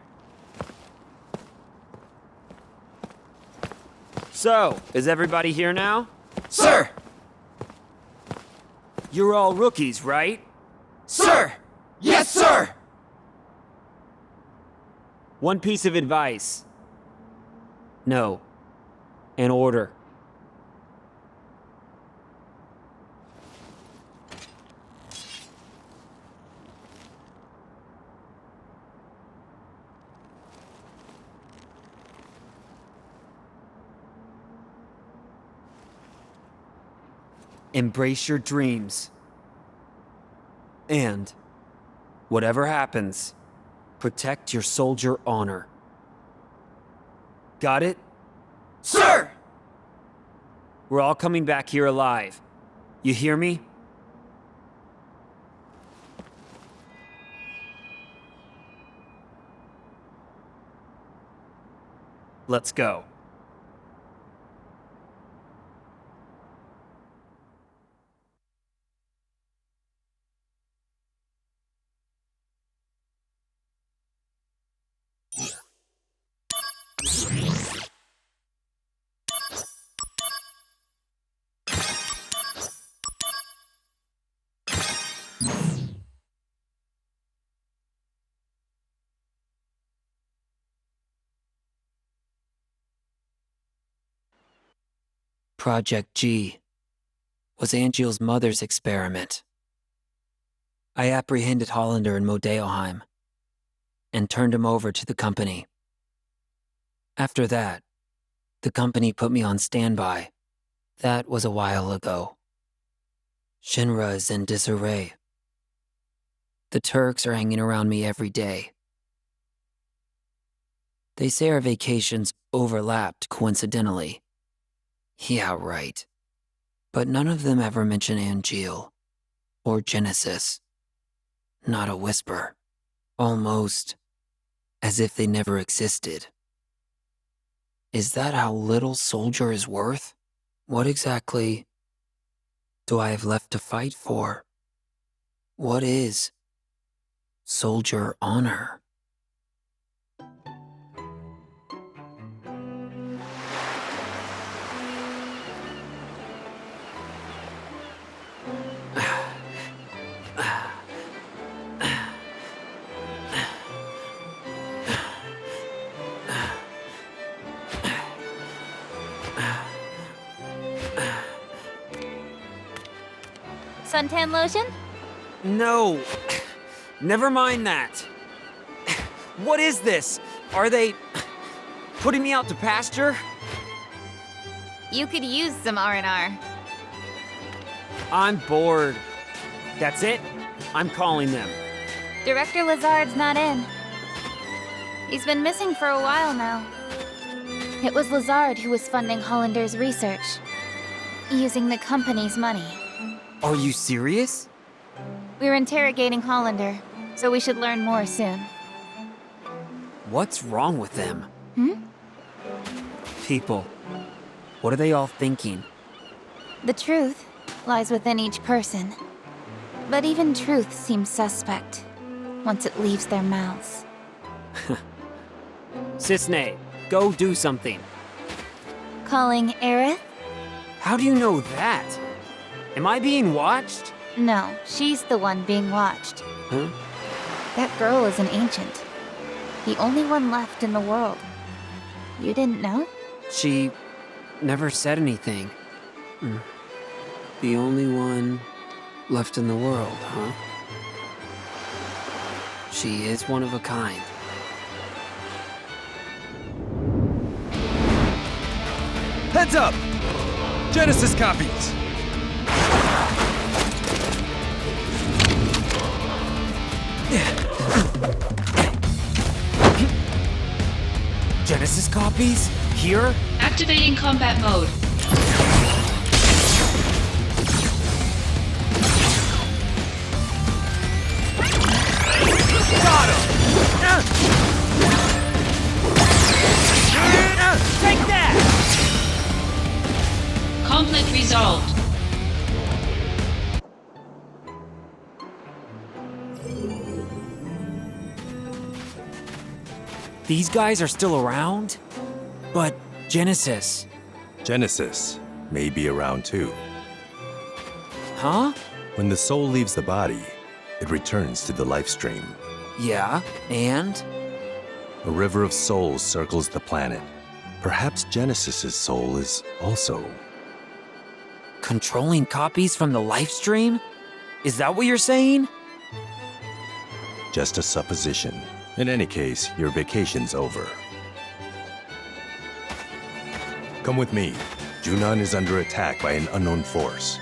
So, is everybody here now? Sir! You're all rookies, right? Sir! Yes, sir! One piece of advice. No. An order. Embrace your dreams. And, whatever happens, protect your soldier honor. Got it? Sir! We're all coming back here alive. You hear me? Let's go. Project G was Angel's mother's experiment. I apprehended Hollander in Modeoheim and turned him over to the company. After that, the company put me on standby. That was a while ago. Shinra is in disarray. The Turks are hanging around me every day. They say our vacations overlapped coincidentally. Yeah, right. But none of them ever mention Angel or Genesis. Not a whisper. Almost as if they never existed. Is that how little Soldier is worth? What exactly do I have left to fight for? What is soldier honor? Suntan lotion? No! Never mind that. What is this? Are they putting me out to pasture? You could use some R&R. I'm bored. That's it? I'm calling them. Director Lazard's not in. He's been missing for a while now. It was Lazard who was funding Hollander's research, using the company's money. Are you serious? We're interrogating Hollander, so we should learn more soon. What's wrong with them? Hmm? People. What are they all thinking? The truth lies within each person. But even truth seems suspect once it leaves their mouths. Cisne, go do something. Calling Aerith? How do you know that? Am I being watched? No, she's the one being watched. Huh? That girl is an ancient. The only one left in the world. You didn't know? She never said anything. The only one left in the world, huh? She is one of a kind. Heads up! Genesis copies! Genesis copies? Here? Activating combat mode. Got him! Take that! Conflict resolved. these guys are still around? But Genesis... Genesis may be around too. Huh? When the soul leaves the body, it returns to the life stream. Yeah, and? A river of souls circles the planet. Perhaps Genesis's soul is also... Controlling copies from the life stream? Is that what you're saying? Just a supposition. In any case, your vacation's over. Come with me. Junon is under attack by an unknown force.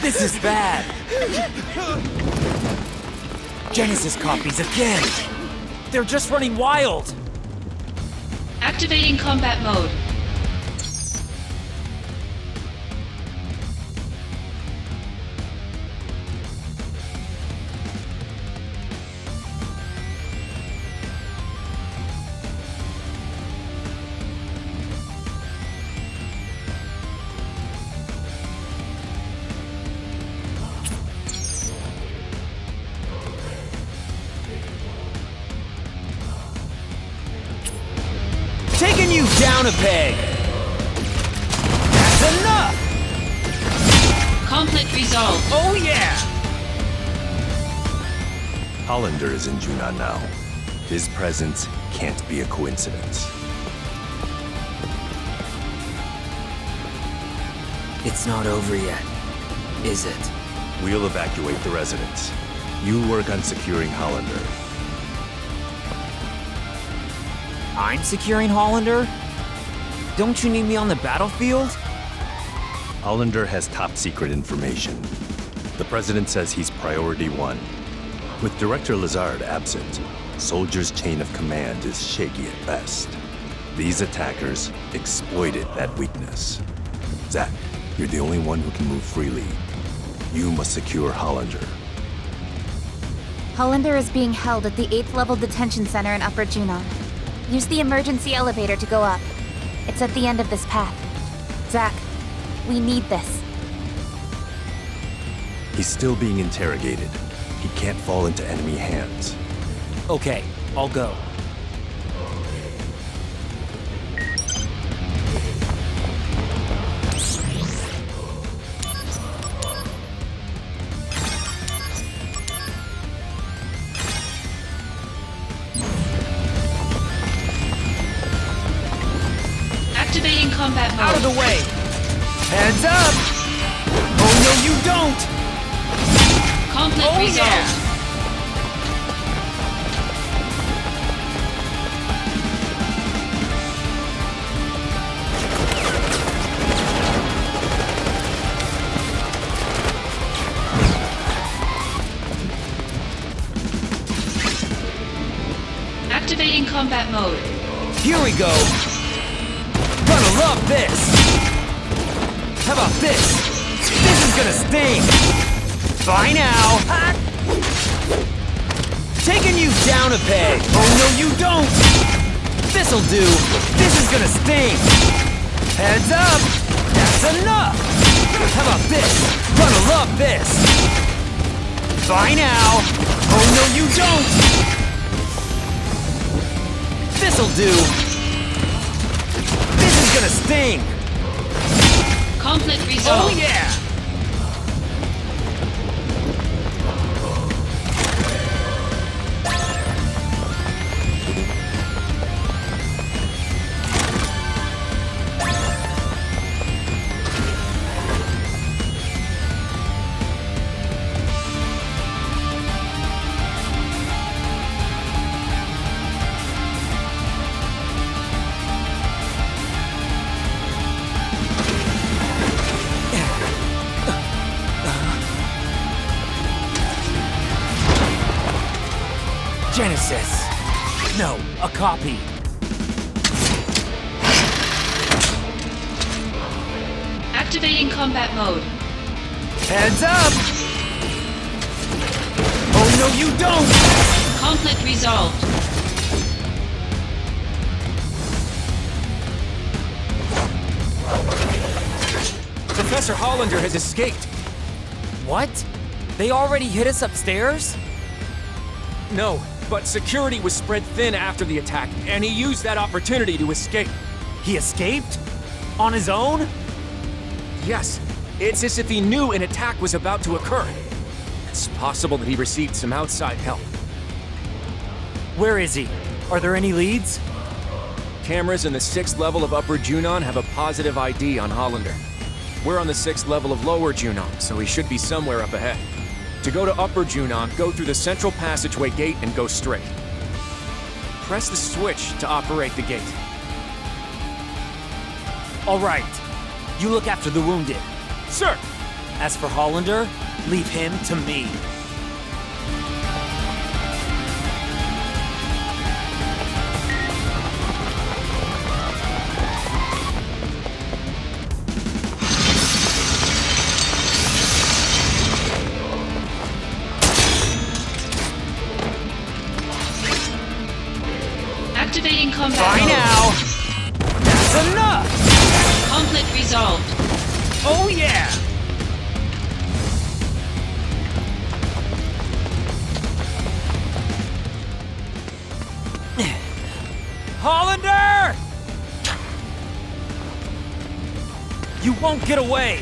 This is bad! Genesis copies again! They're just running wild! Activating combat mode. Taking you down a peg! That's enough! Conflict resolved. Oh yeah! Hollander is in Junon now. His presence can't be a coincidence. It's not over yet, is it? We'll evacuate the residence. You work on securing Hollander. I'm securing Hollander? Don't you need me on the battlefield? Hollander has top-secret information. The President says he's priority 1. With Director Lazard absent, Soldier's chain of command is shaky at best. These attackers exploited that weakness. Zack, you're the only one who can move freely. You must secure Hollander. Hollander is being held at the 8th level detention center in Upper Junon. Use the emergency elevator to go up. It's at the end of this path. Zack, we need this. He's still being interrogated. He can't fall into enemy hands. Okay, I'll go. Activating combat mode. Out of the way! Heads up! Oh no, you don't! Conflict resolved. Yeah. Activating combat mode. Here we go! Gonna love this! How about this? This is gonna sting! Bye now! Taking you down a peg! Oh no, you don't! This'll do! This is gonna sting! Heads up! That's enough! How about this? Gonna love this! Bye now! Oh no, you don't! This'll do! This is gonna sting! Conflict resolved. Oh yeah! Genesis! No, a copy. Activating combat mode. Heads up! Oh, no, you don't! Conflict resolved. Professor Hollander has escaped. What? They already hit us upstairs? No, but security was spread thin after the attack, and he used that opportunity to escape. He escaped? On his own? Yes, it's as if he knew an attack was about to occur. It's possible that he received some outside help. Where is he? Are there any leads? Cameras in the 6th level of Upper Junon have a positive ID on Hollander. We're on the 6th level of Lower Junon, so he should be somewhere up ahead. To go to Upper Junon, go through the central passageway gate and go straight. Press the switch to operate the gate. All right. You look after the wounded. Sir! As for Hollander, leave him to me. Activating combat Bye mode. now! That's enough! Conflict resolved. Oh yeah! Hollander! You won't get away!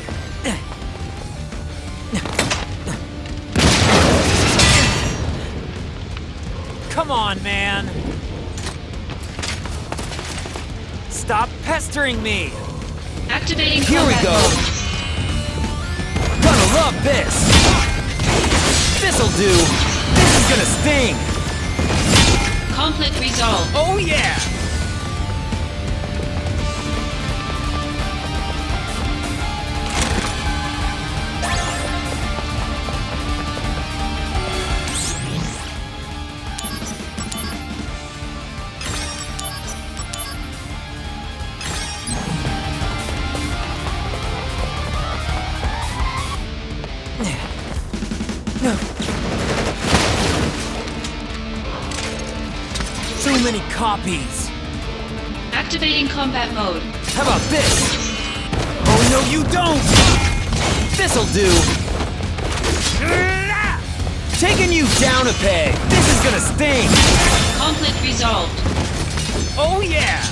Come on, man! Stop pestering me! Activating Here we combat go! mode. Gonna love this! This'll do! This is gonna sting! Conflict resolved. Oh yeah! Too many copies. Activating combat mode. How about this? Oh no, you don't! This'll do. Taking you down a peg. This is gonna sting. Conflict resolved. Oh yeah!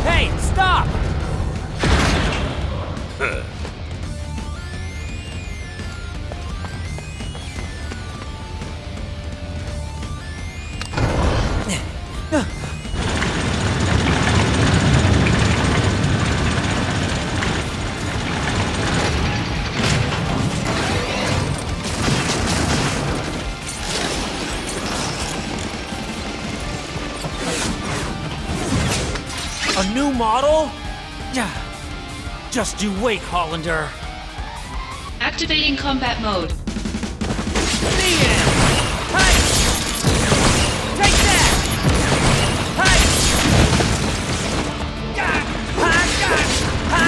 Hey, stop! A new model? Yeah. Just you wait, Hollander. Activating combat mode. See ya! Hey! Take that! Hey! Gah! Ha! Gah! Ha!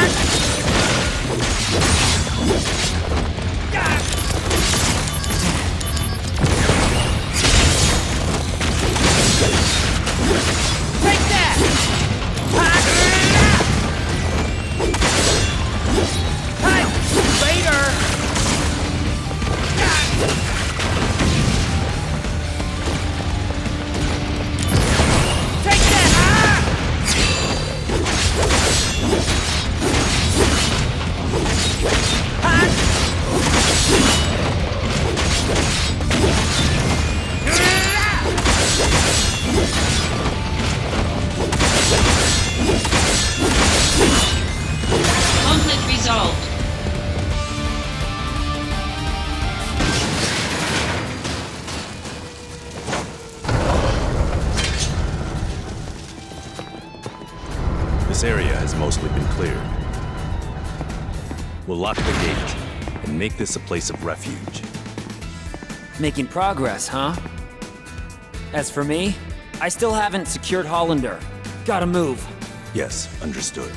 Gah! Take that! Ha! Hey! Later! Take that! Conflict resolved. This area has mostly been cleared. We'll lock the gate and make this a place of refuge. Making progress, huh? As for me, I still haven't secured Hollander. Gotta move. Yes, understood.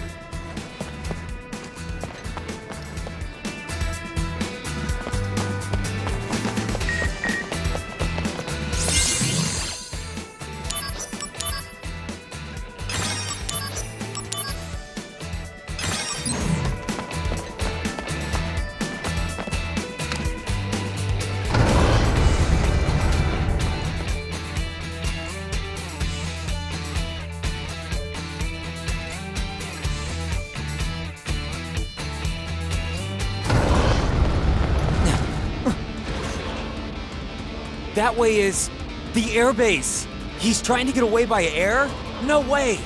That way is the airbase. He's trying to get away by air? No way.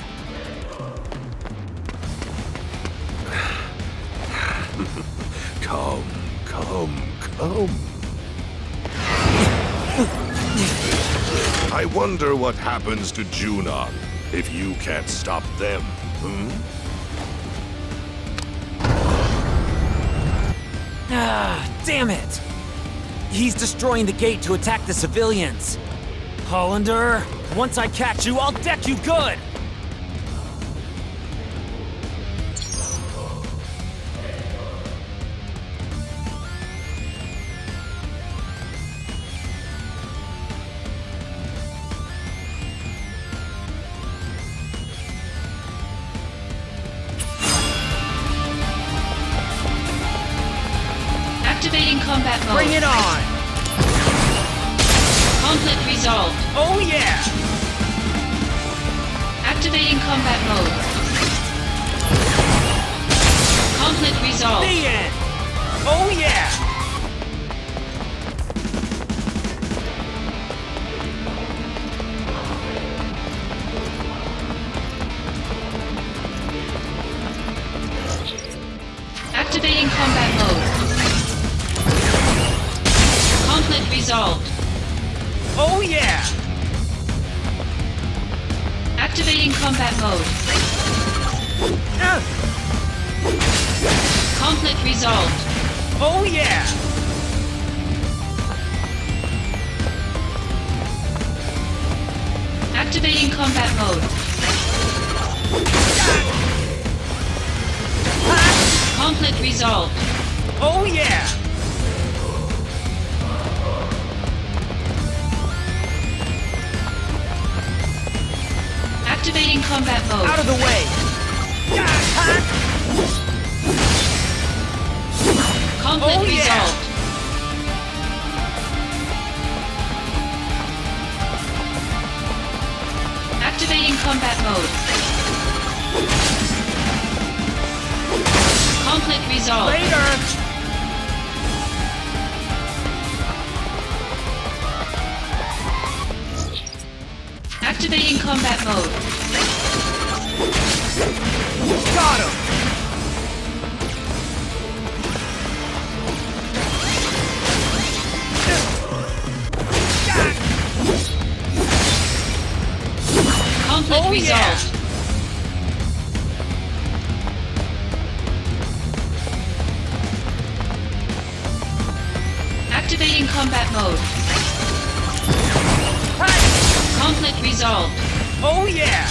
Come. I wonder what happens to Junon if you can't stop them, Ah, damn it! He's destroying the gate to attack the civilians. Hollander, once I catch you, I'll deck you good! Activating combat mode. Bring it on! Conflict resolved. Oh yeah! Activating combat mode. Conflict resolved. The end! Oh yeah! Activating combat mode. Conflict resolved. Oh yeah! Activating combat mode. Conflict resolved. Oh yeah! Activating combat mode. Conflict resolved. Oh yeah! Activating combat mode. Out of the way! Conflict Oh, yeah. resolved. Activating combat mode. Conflict resolved. Later! Activating combat mode. Got him! Conflict Oh, resolved. yeah. Activating combat mode. Conflict resolved. Oh yeah!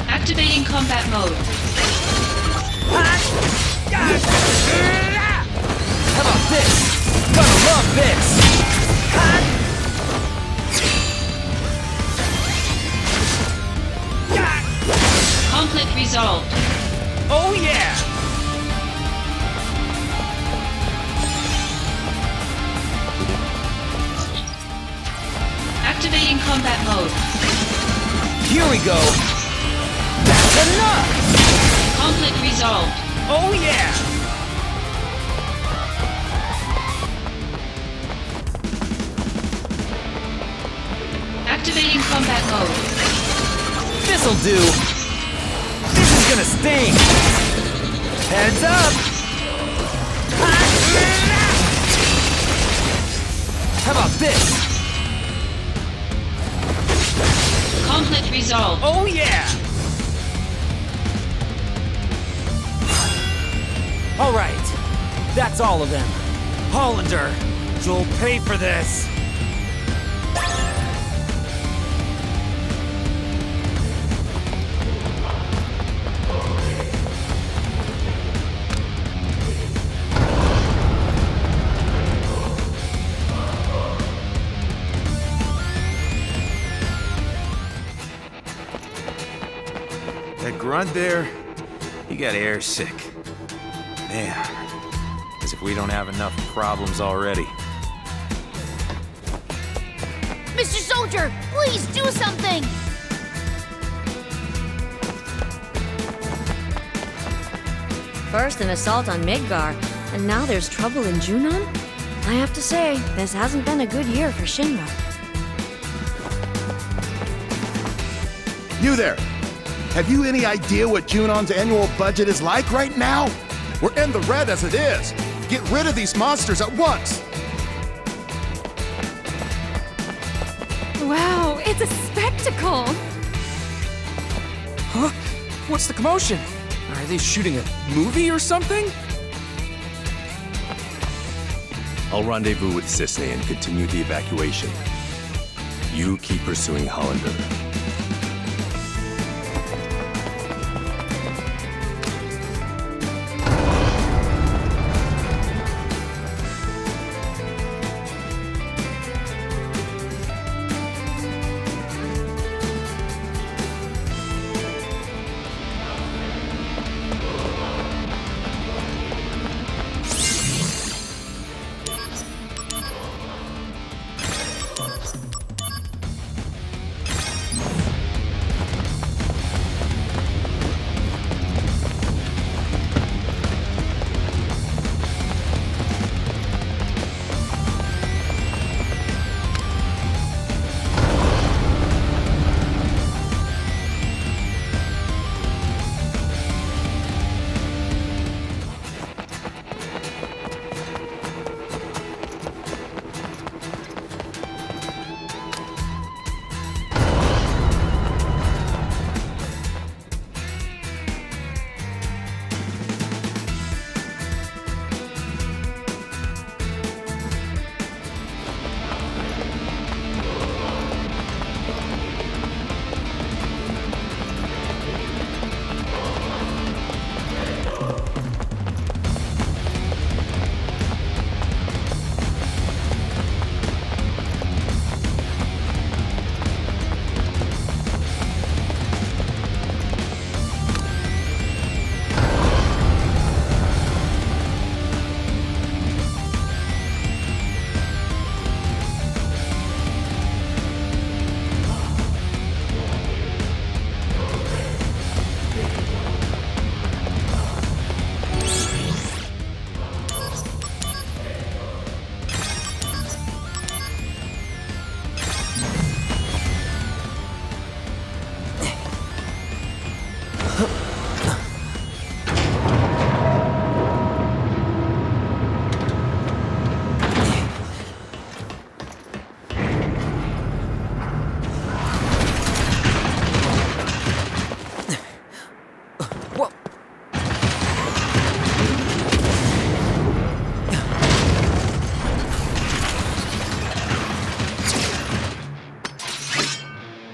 Activating combat mode. How about this? Gonna love this! Conflict resolved. Oh yeah! Activating combat mode. Here we go! That's enough! Conflict resolved. Oh yeah! Activating combat mode. This'll do! This is gonna sting! Heads up! How about this? Conflict resolved. Oh yeah! All right, that's all of them. Hollander, you'll pay for this. That grunt there, he got air sick. Man, as if we don't have enough problems already. Mr. Soldier, please do something! First an assault on Midgar, and now there's trouble in Junon? I have to say, this hasn't been a good year for Shinra. You there! Have you any idea what Junon's annual budget is like right now? We're in the red as it is. Get rid of these monsters at once! Wow, it's a spectacle! Huh? What's the commotion? Are they shooting a movie or something? I'll rendezvous with Cisne and continue the evacuation. You keep pursuing Hollander.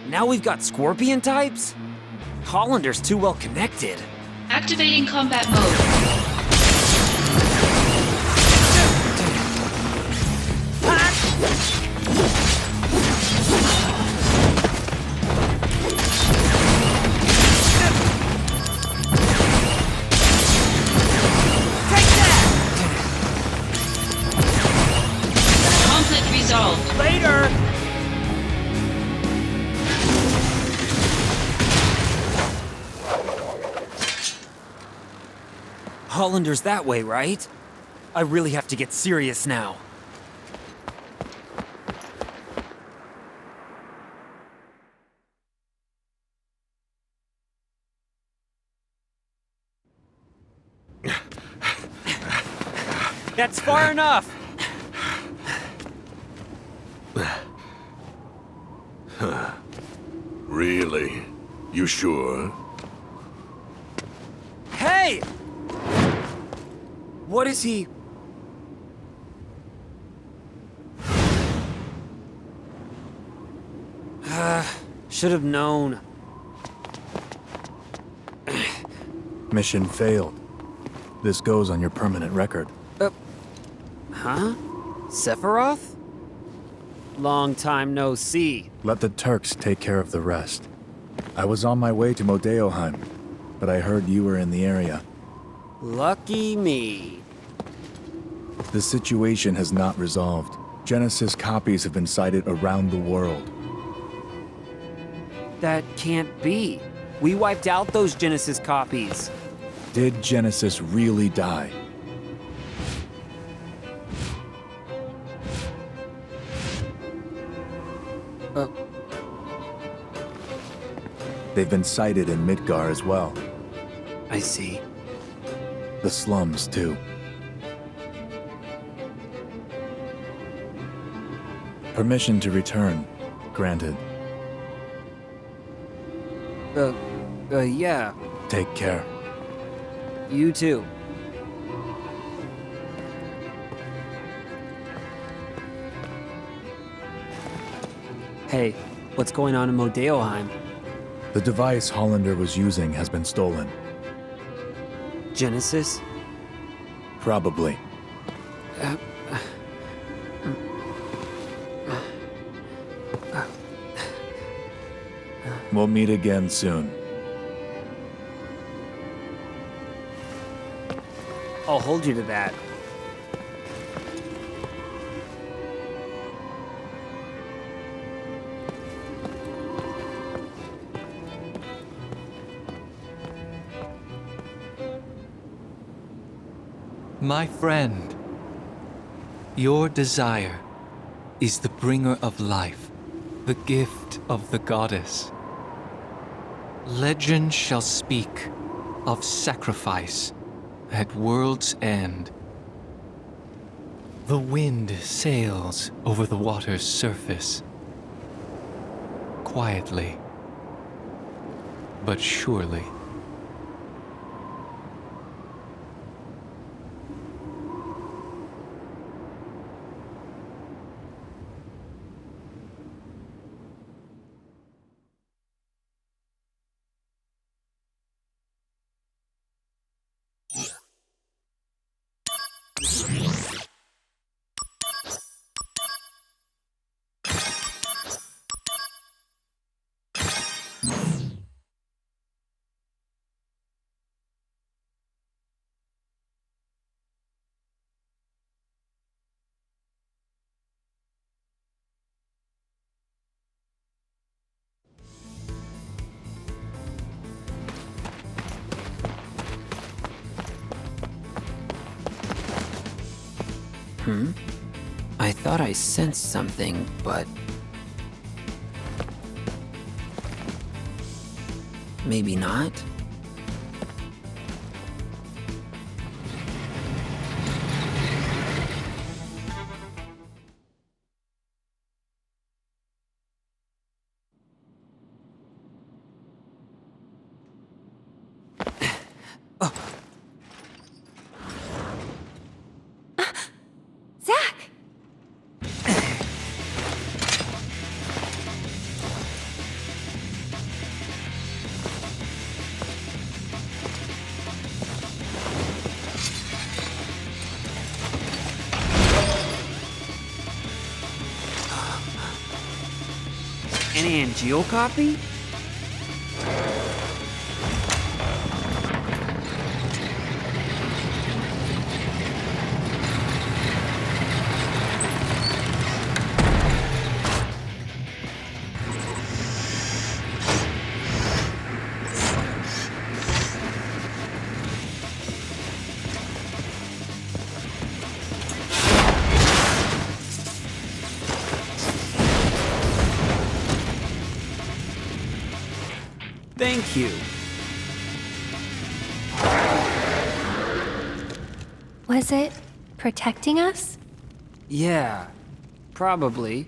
Now we've got Scorpion types? Hollander's too well connected. Activating combat mode. Conflict resolved. Later! Hollander's that way, right? I really have to get serious now. That's far enough! Really? You sure? Hey! What is he? Should have known. Mission failed. This goes on your permanent record. Huh? Sephiroth? Long time no see. Let the Turks take care of the rest. I was on my way to Modeoheim, but I heard you were in the area. Lucky me. The situation has not resolved. Genesis copies have been sighted around the world. That can't be. We wiped out those Genesis copies. Did Genesis really die? They've been sighted in Midgar as well. I see. The slums, too. Permission to return. Granted. Yeah. Take care. You too. Hey, what's going on in Modeoheim? The device Hollander was using has been stolen. Genesis? Probably. We'll meet again soon. I'll hold you to that. My friend, your desire is the bringer of life, the gift of the goddess. Legend shall speak of sacrifice at world's end. The wind sails over the water's surface, quietly, but surely. I thought I sensed something, but... maybe not? An Angeal copy? Thank you. Was it protecting us? Yeah, probably.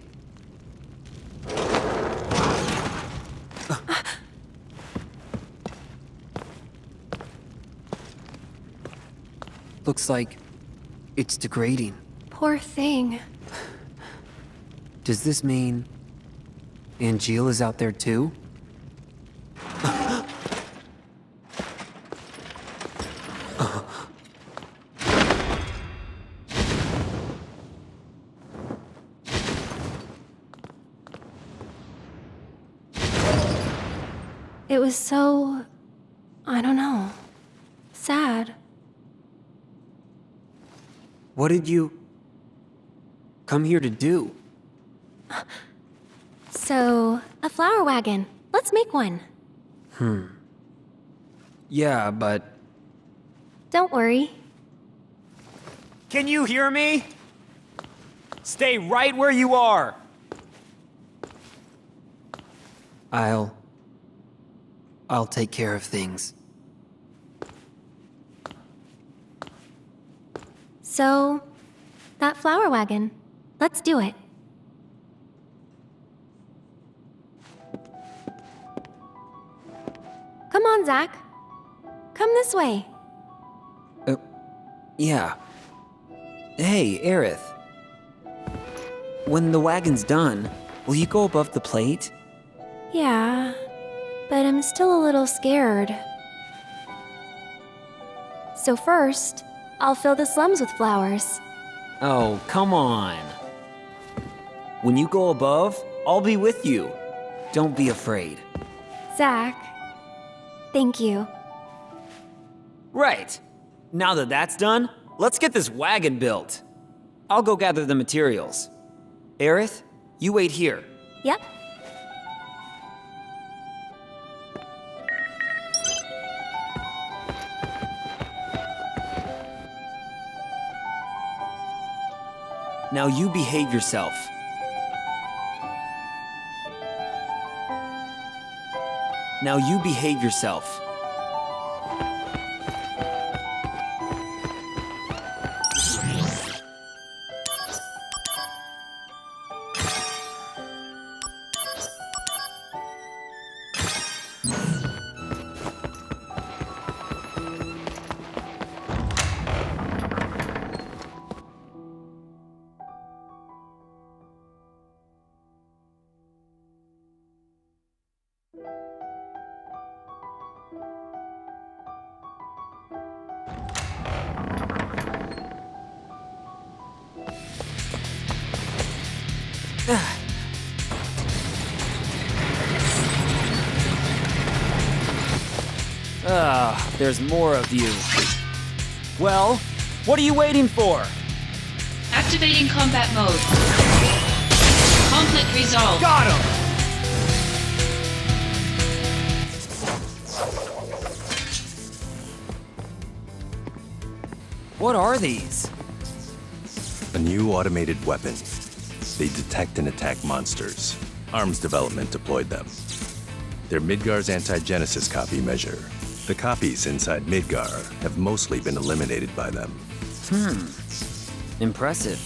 Looks like it's degrading. Poor thing. Does this mean Angeal is out there too? It was so... I don't know. Sad. What did you come here to do? So, a flower wagon. Let's make one. Yeah, but... Don't worry. Can you hear me? Stay right where you are! I'll take care of things. So, that flower wagon. Let's do it. Come on, Zach. Come this way. Yeah. Hey, Aerith. When the wagon's done, will you go above the plate? Yeah, but I'm still a little scared. So first, I'll fill the slums with flowers. Oh, come on. When you go above, I'll be with you. Don't be afraid. Zach, thank you. Right. Now that that's done, let's get this wagon built. I'll go gather the materials. Aerith, you wait here. Yep. Now you behave yourself. Now you behave yourself. There's more of you. Well, what are you waiting for? Activating combat mode. Conflict resolved. Got him! What are these? A new automated weapon. They detect and attack monsters. Arms development deployed them. They're Midgar's anti-Genesis copy measure. The copies inside Midgar have mostly been eliminated by them. Impressive.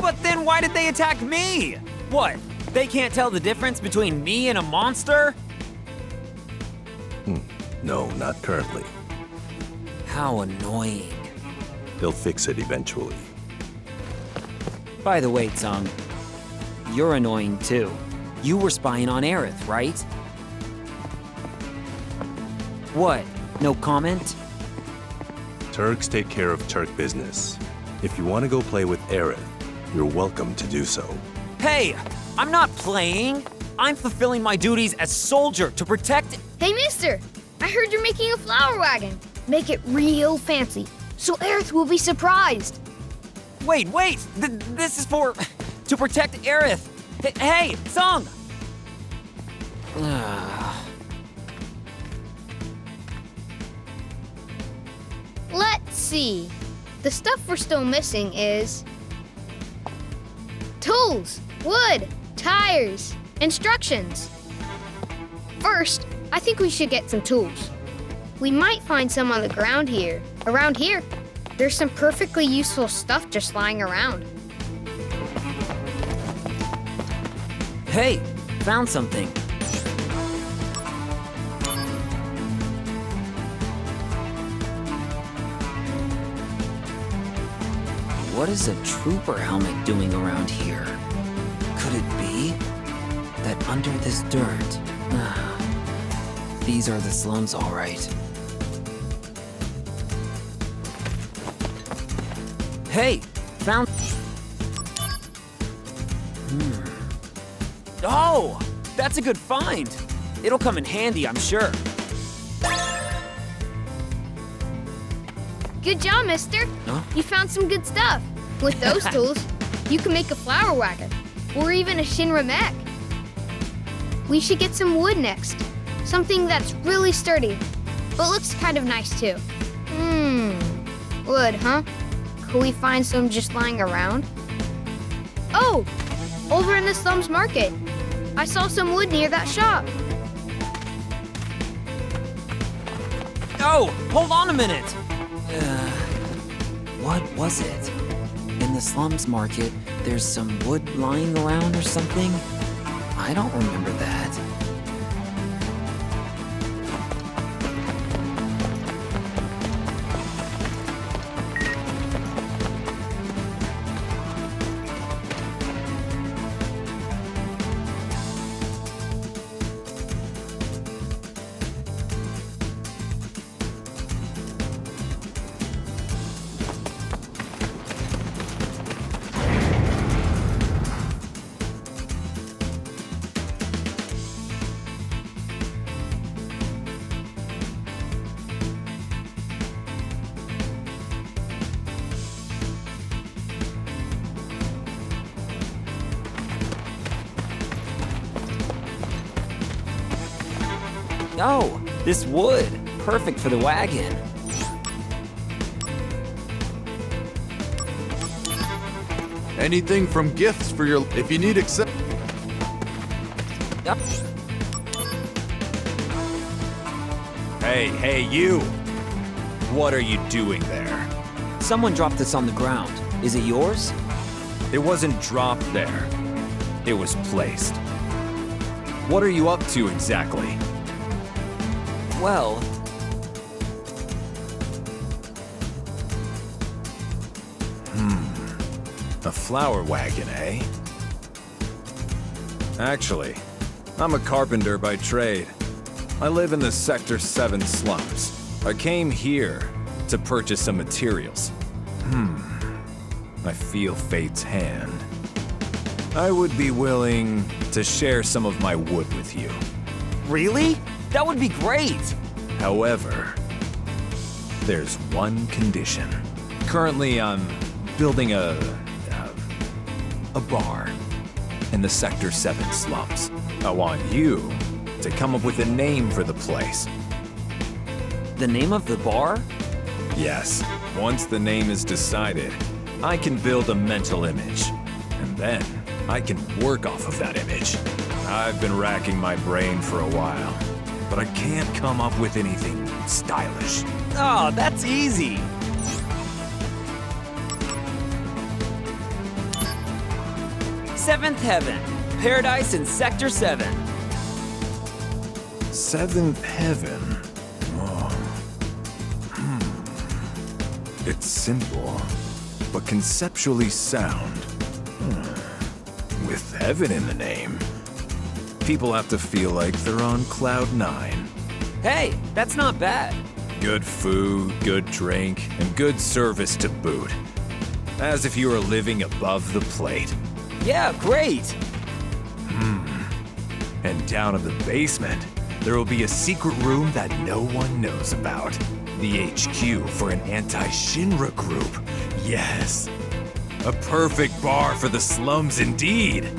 But then why did they attack me? What? They can't tell the difference between me and a monster? No, not currently. How annoying. They'll fix it eventually. By the way, Tsung, you're annoying too. You were spying on Aerith, right? What? No comment? Turks take care of Turk business. If you want to go play with Aerith, you're welcome to do so. Hey! I'm not playing! I'm fulfilling my duties as soldier to protect— Hey, mister! I heard you're making a flower wagon. Make it real fancy, so Aerith will be surprised. Wait! This is for— to protect Aerith! Hey, Tsung! Let's see. The stuff we're still missing is tools, wood, tires, instructions. First, I think we should get some tools. We might find some on the ground here. Around here, there's some perfectly useful stuff just lying around. Hey, found something. What is a trooper helmet doing around here? Could it be that under this dirt... These are the slums, all right. Hey! Found... Oh! That's a good find! It'll come in handy, I'm sure. Good job, mister. Huh? You found some good stuff. With those tools, you can make a flower wagon, or even a Shinra mech. We should get some wood next. Something that's really sturdy, but looks kind of nice too. Wood, huh? Could we find some just lying around? Oh, over in the slums market. I saw some wood near that shop. Oh, hold on a minute! What was it? In the slums market, there's some wood lying around or something? I don't remember that. Oh, this wood. Perfect for the wagon. Anything from gifts for your... If you need accept... Yep. Hey, you! What are you doing there? Someone dropped this on the ground. Is it yours? It wasn't dropped there. It was placed. What are you up to exactly? Well... A flower wagon, eh? Actually, I'm a carpenter by trade. I live in the Sector 7 slums. I came here to purchase some materials. I feel fate's hand. I would be willing to share some of my wood with you. Really? That would be great! However, there's one condition. Currently, I'm building a bar in the Sector 7 slums. I want you to come up with a name for the place. The name of the bar? Yes. Once the name is decided, I can build a mental image. And then I can work off of that image. I've been racking my brain for a while, but I can't come up with anything stylish. Oh, that's easy! Seventh Heaven. Paradise in Sector 7. Seventh Heaven? It's simple, but conceptually sound. With heaven in the name, people have to feel like they're on cloud 9. Hey, that's not bad. Good food, good drink, and good service to boot. As if you were living above the plate. Yeah, great! And down in the basement, there will be a secret room that no one knows about. The HQ for an anti-Shinra group. Yes. A perfect bar for the slums indeed.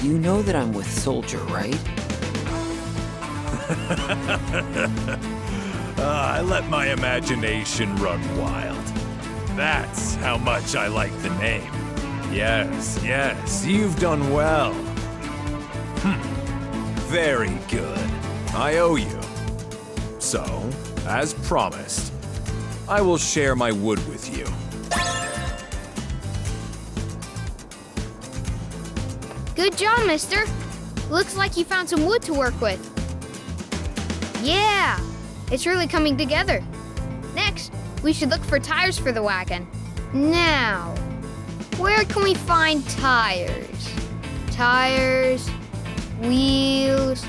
You know that I'm with Soldier, right? I let my imagination run wild. That's how much I like the name. Yes, you've done well. Very good. I owe you. So, as promised, I will share my wood with you. Good job, mister. Looks like you found some wood to work with. Yeah, it's really coming together. Next, we should look for tires for the wagon. Now, where can we find tires? Tires, wheels,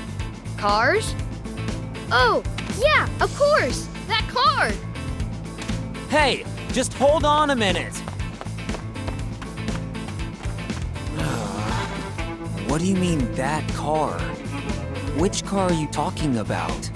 cars? Oh, yeah, of course, that car! Hey, just hold on a minute. What do you mean, that car? Which car are you talking about?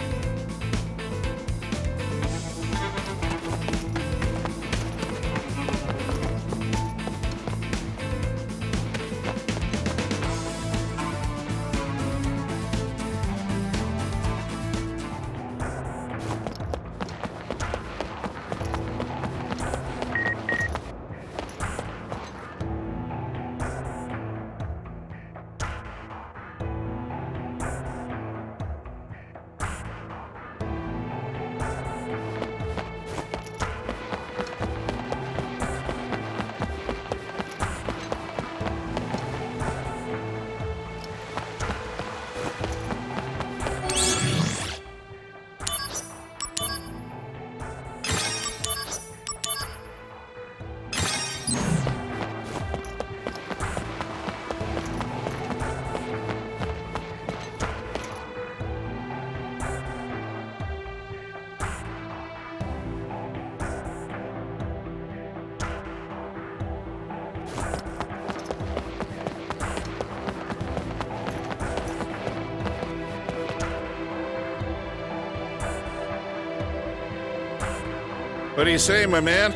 What do you say, my man?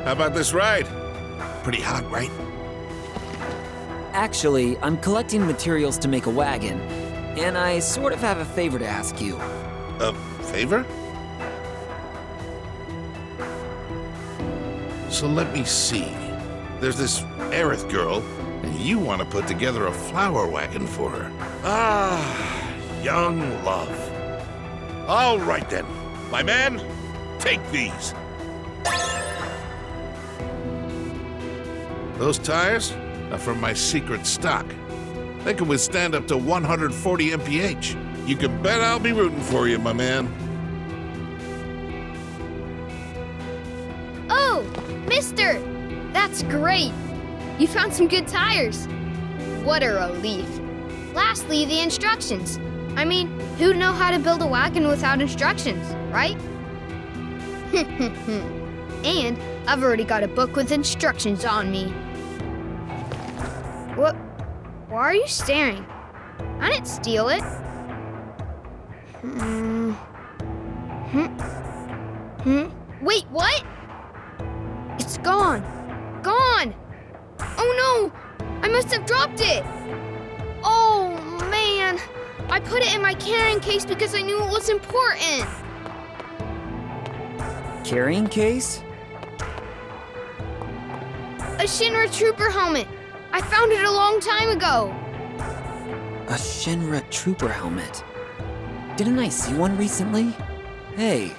How about this ride? Pretty hot, right? Actually, I'm collecting materials to make a wagon, and I sort of have a favor to ask you. A favor? So let me see. There's this Aerith girl, and you want to put together a flower wagon for her. Ah, young love. All right then. My man, take these. Those tires are from my secret stock. They can withstand up to 140 mph. You can bet I'll be rooting for you, my man. Oh, mister! That's great! You found some good tires. What a relief. Lastly, the instructions. I mean, who'd know how to build a wagon without instructions, right? And I've already got a book with instructions on me. What? Why are you staring? I didn't steal it. Wait, what? It's gone. Gone! Oh no! I must have dropped it! Oh man! I put it in my carrying case because I knew it was important. Carrying case? A Shinra Trooper helmet. I found it a long time ago. A Shinra Trooper helmet? Didn't I see one recently? Hey,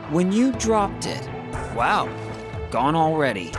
when you dropped it... Wow, gone already.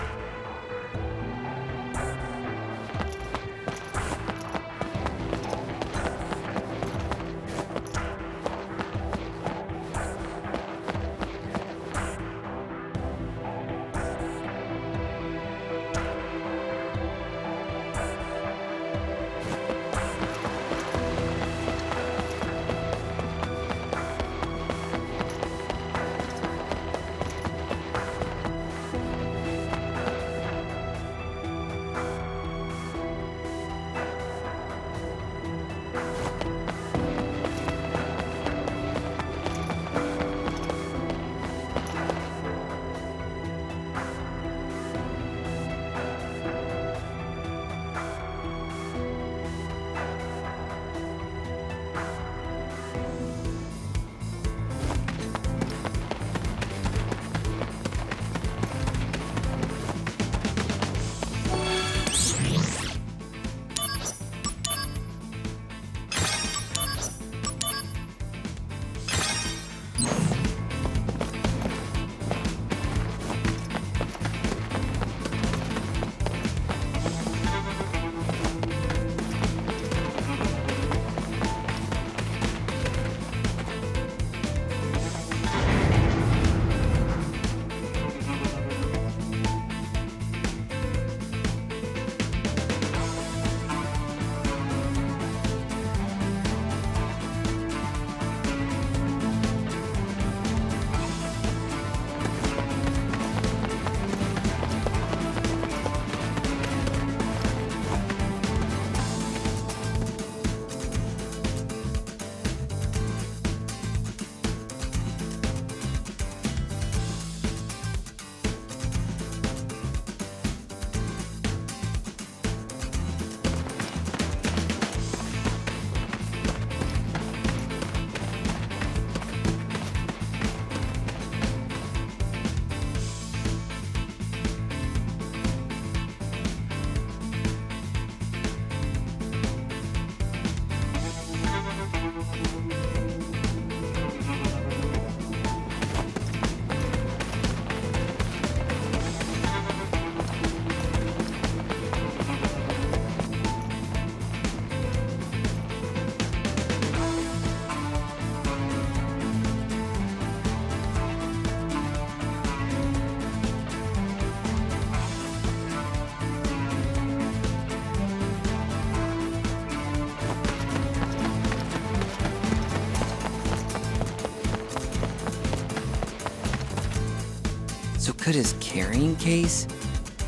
So could his carrying case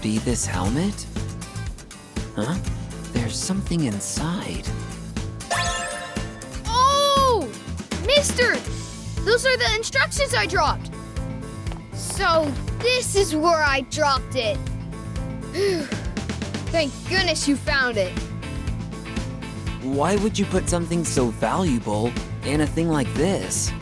be this helmet? Huh? There's something inside. Oh! Mister! Those are the instructions I dropped! So this is where I dropped it. Thank goodness you found it. Why would you put something so valuable in a thing like this?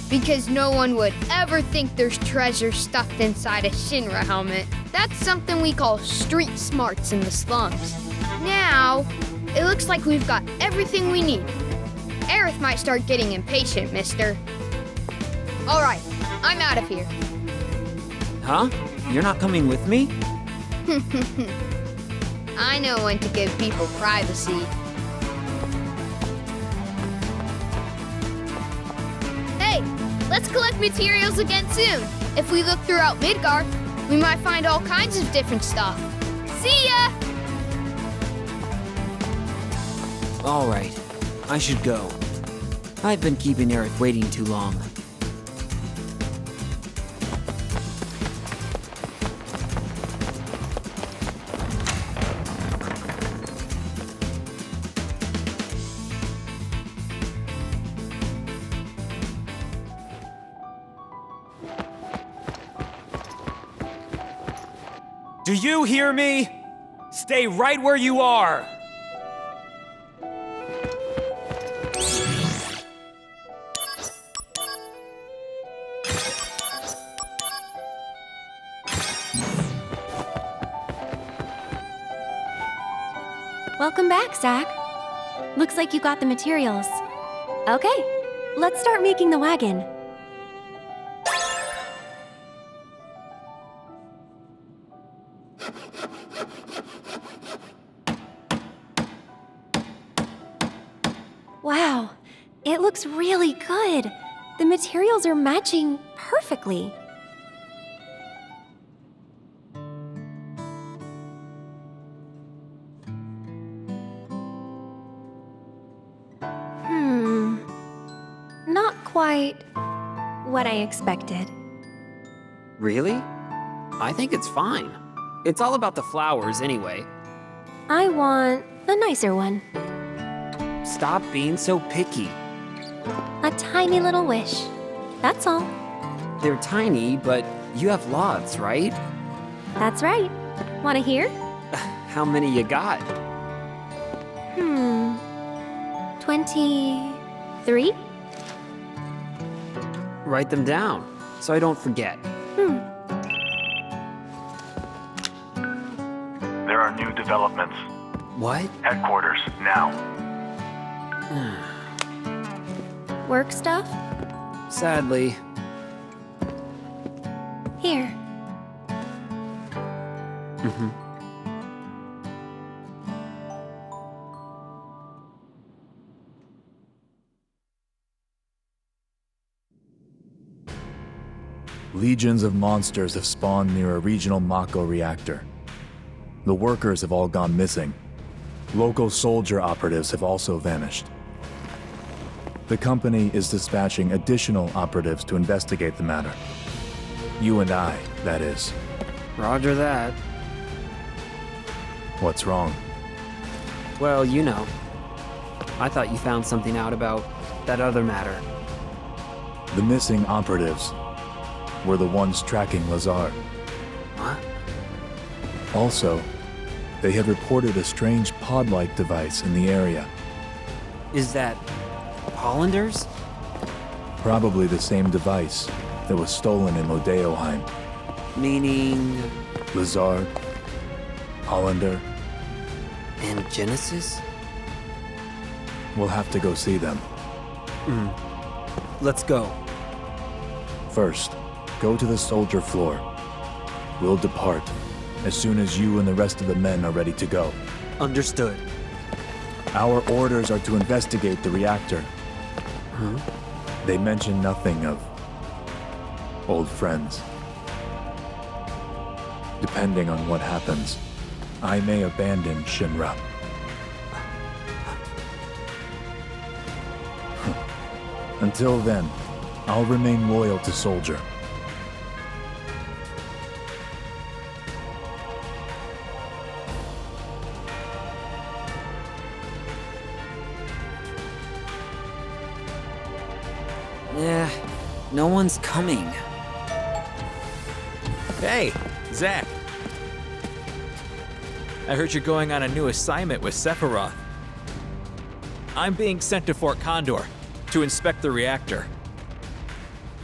Because no one would ever think there's treasure stuffed inside a Shinra helmet. That's something we call street smarts in the slums. Now, it looks like we've got everything we need. Aerith might start getting impatient, mister. All right, I'm out of here. Huh? You're not coming with me? I know when to give people privacy. Hey, let's collect materials again soon. If we look throughout Midgar, we might find all kinds of different stuff. See ya! All right, I should go. I've been keeping Aerith waiting too long. Do you hear me? Stay right where you are! Welcome back, Zach. Looks like you got the materials. Okay, let's start making the wagon. Wow, it looks really good. The materials are matching perfectly. Not quite what I expected. Really? I think it's fine. It's all about the flowers anyway. I want a nicer one. Stop being so picky. A tiny little wish. That's all. They're tiny, but you have lots, right? That's right. Want to hear? How many you got? 23? Write them down, so I don't forget. There are new developments. What? Headquarters, now. Work stuff? Sadly. Here. Legions of monsters have spawned near a regional Mako reactor. The workers have all gone missing. Local soldier operatives have also vanished. The company is dispatching additional operatives to investigate the matter. You and I, that is. Roger that. What's wrong? Well, you know. I thought you found something out about that other matter. The missing operatives were the ones tracking Lazar. What? Also, they had reported a strange pod-like device in the area. Is that Hollanders? Probably the same device that was stolen in Modeoheim. Meaning? Lazar, Hollander. And Genesis? We'll have to go see them. Let's go. First, go to the soldier floor. We'll depart as soon as you and the rest of the men are ready to go. Understood. Our orders are to investigate the reactor. They mention nothing of old friends. Depending on what happens, I may abandon Shinra. Until then, I'll remain loyal to Soldier. No one's coming. Hey, Zach. I heard you're going on a new assignment with Sephiroth. I'm being sent to Fort Condor to inspect the reactor.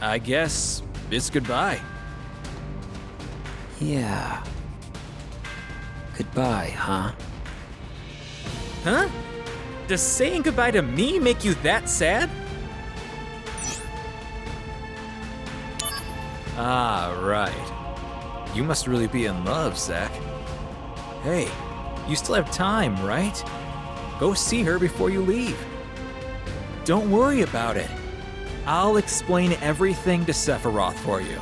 I guess it's goodbye. Yeah. Goodbye, huh? Huh? Does saying goodbye to me make you that sad? Ah, right. You must really be in love, Zach. Hey, you still have time, right? Go see her before you leave. Don't worry about it. I'll explain everything to Sephiroth for you.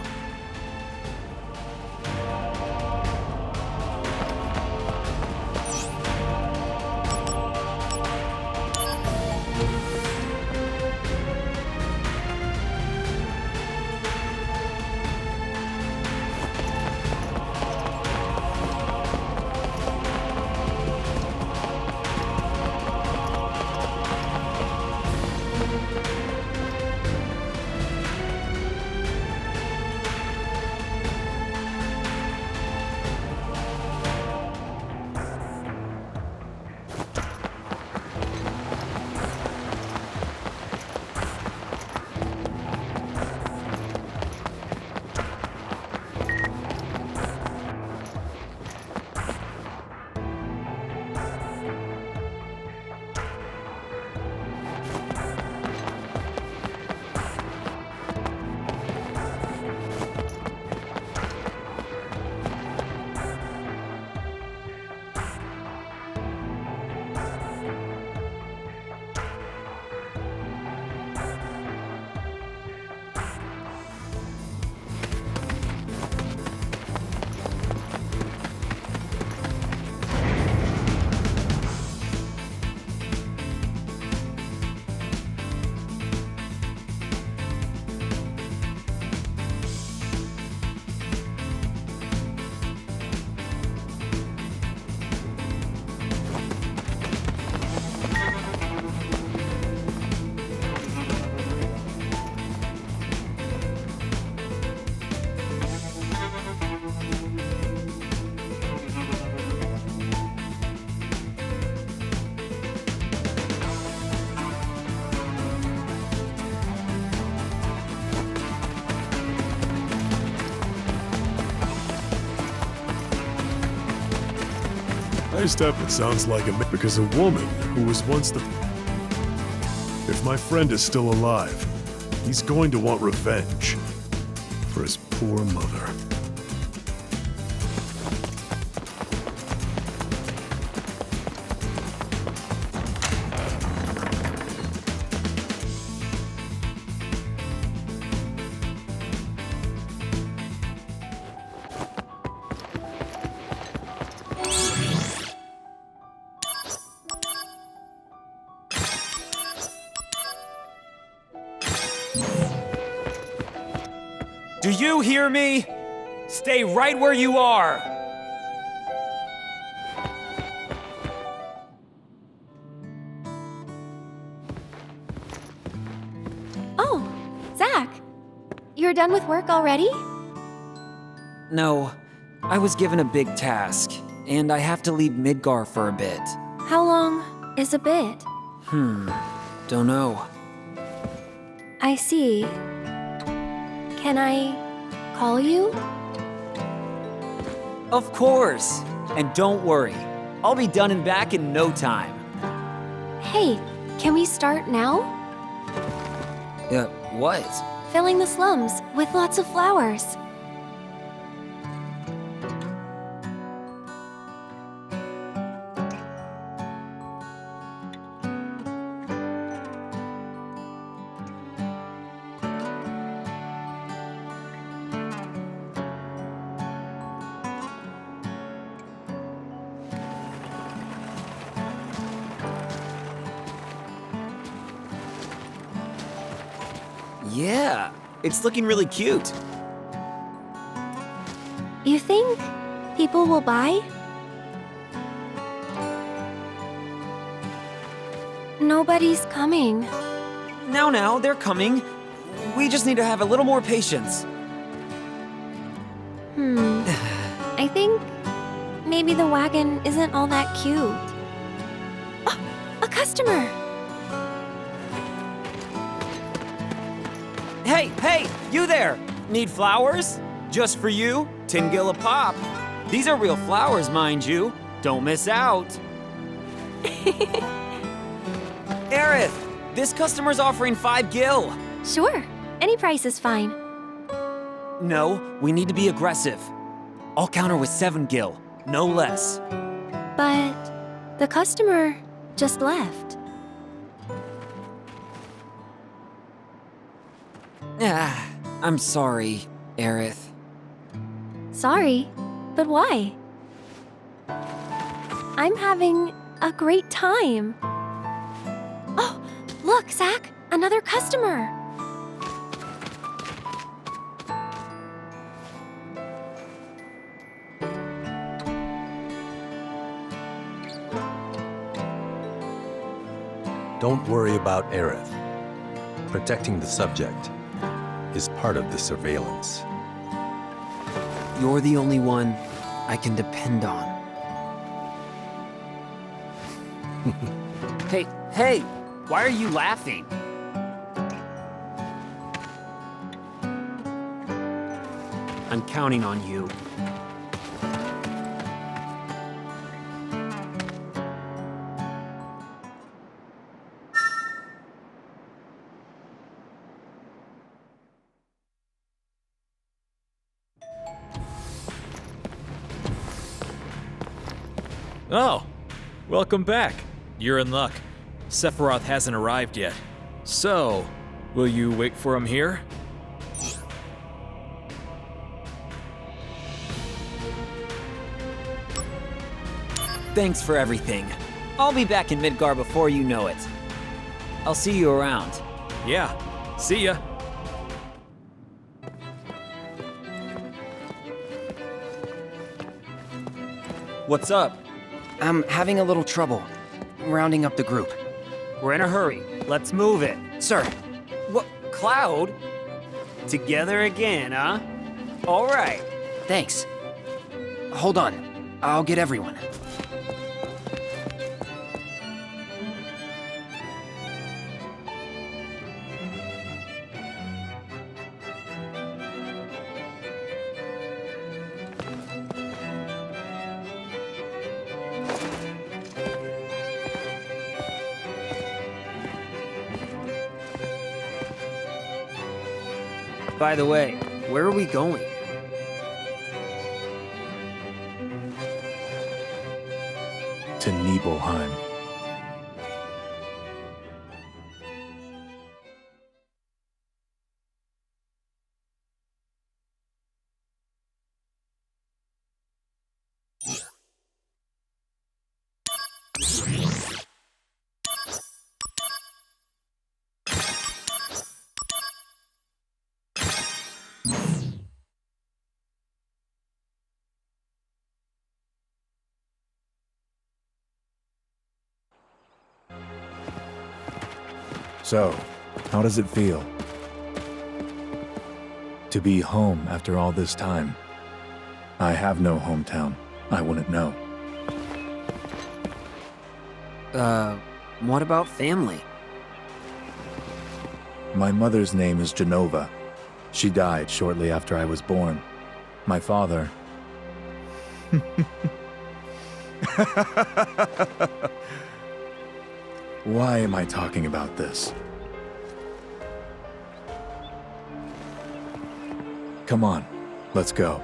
High Step, it sounds like because a woman who was once the... If my friend is still alive, he's going to want revenge for his poor mother. Do you hear me? Stay right where you are! Oh, Zach. You're done with work already? No, I was given a big task, and I have to leave Midgar for a bit. How long is a bit? Don't know. I see. Can I call you? Of course! And don't worry, I'll be done and back in no time. Hey, can we start now? What? Filling the slums with lots of flowers. Yeah, it's looking really cute. You think people will buy? Nobody's coming. Now, they're coming. We just need to have a little more patience. I think maybe the wagon isn't all that cute. Oh, a customer! Hey, you there! Need flowers? Just for you, 10 gil a pop. These are real flowers, mind you. Don't miss out. Aerith, this customer's offering 5 gil. Sure, any price is fine. No, we need to be aggressive. I'll counter with 7 gil, no less. But the customer just left. I'm sorry, Aerith. Sorry, but why? I'm having a great time. Oh, look, Zach, another customer. Don't worry about Aerith. Protecting the subject is part of the surveillance. You're the only one I can depend on. Hey, why are you laughing? I'm counting on you. Oh, welcome back. You're in luck. Sephiroth hasn't arrived yet. So, will you wait for him here? Thanks for everything. I'll be back in Midgar before you know it. I'll see you around. Yeah, see ya. What's up? I'm having a little trouble rounding up the group. We're in a hurry. Let's move it. Sir. What? Cloud? Together again, huh? All right. Thanks. Hold on. I'll get everyone. By the way, where are we going? To Nibelheim. So, how does it feel? To be home after all this time. I have no hometown. I wouldn't know. What about family? My mother's name is Genova. She died shortly after I was born. My father... Why am I talking about this? Come on, let's go.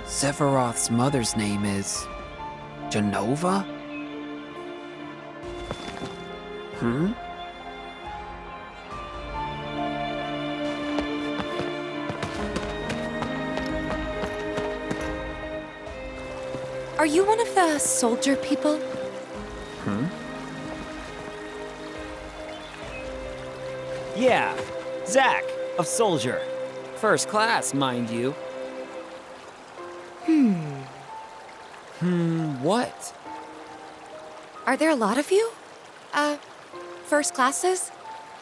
Sephiroth's mother's name is... Genova? Hmm? Are you one of the soldier people? Yeah, Zach, of Soldier. First class, mind you. What? Are there a lot of you? First classes?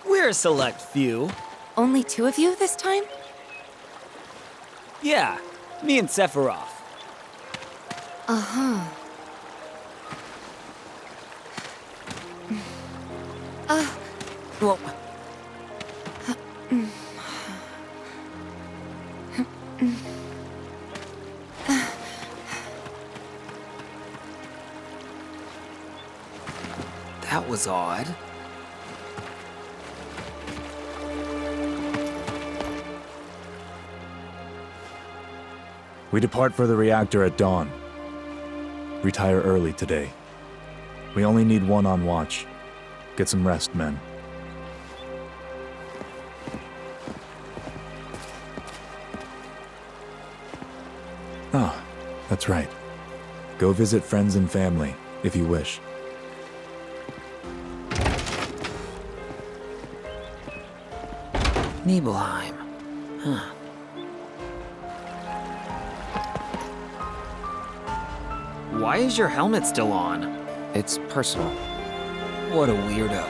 We're a select few. Only 2 of you this time? Yeah, me and Sephiroth. Uh-huh. Well... That was odd. We depart for the reactor at dawn. Retire early today. We only need 1 on watch. Get some rest, men. Ah, that's right. Go visit friends and family, if you wish. Nibelheim. Huh. Why is your helmet still on? It's personal. What a weirdo.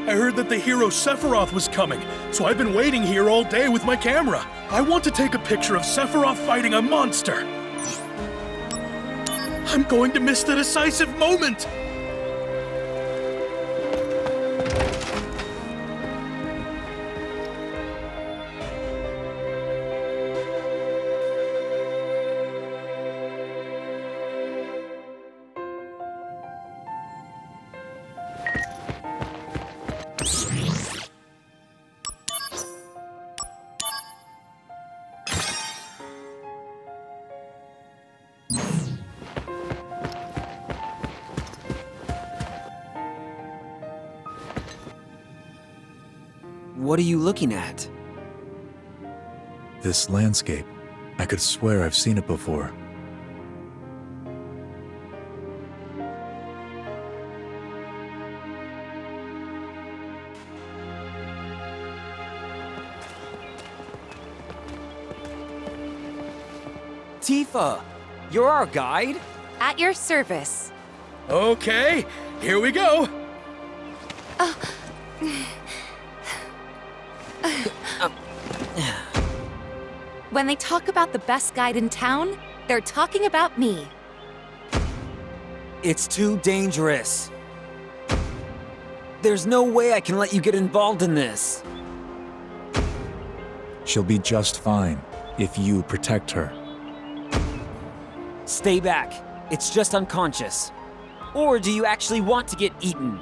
I heard that the hero Sephiroth was coming, so I've been waiting here all day with my camera. I want to take a picture of Sephiroth fighting a monster. I'm going to miss the decisive moment! What are you looking at? This landscape. I could swear I've seen it before. Tifa, you're our guide? At your service. Okay, here we go! When they talk about the best guide in town, they're talking about me. It's too dangerous. There's no way I can let you get involved in this. She'll be just fine if you protect her. Stay back. It's just unconscious. Or do you actually want to get eaten?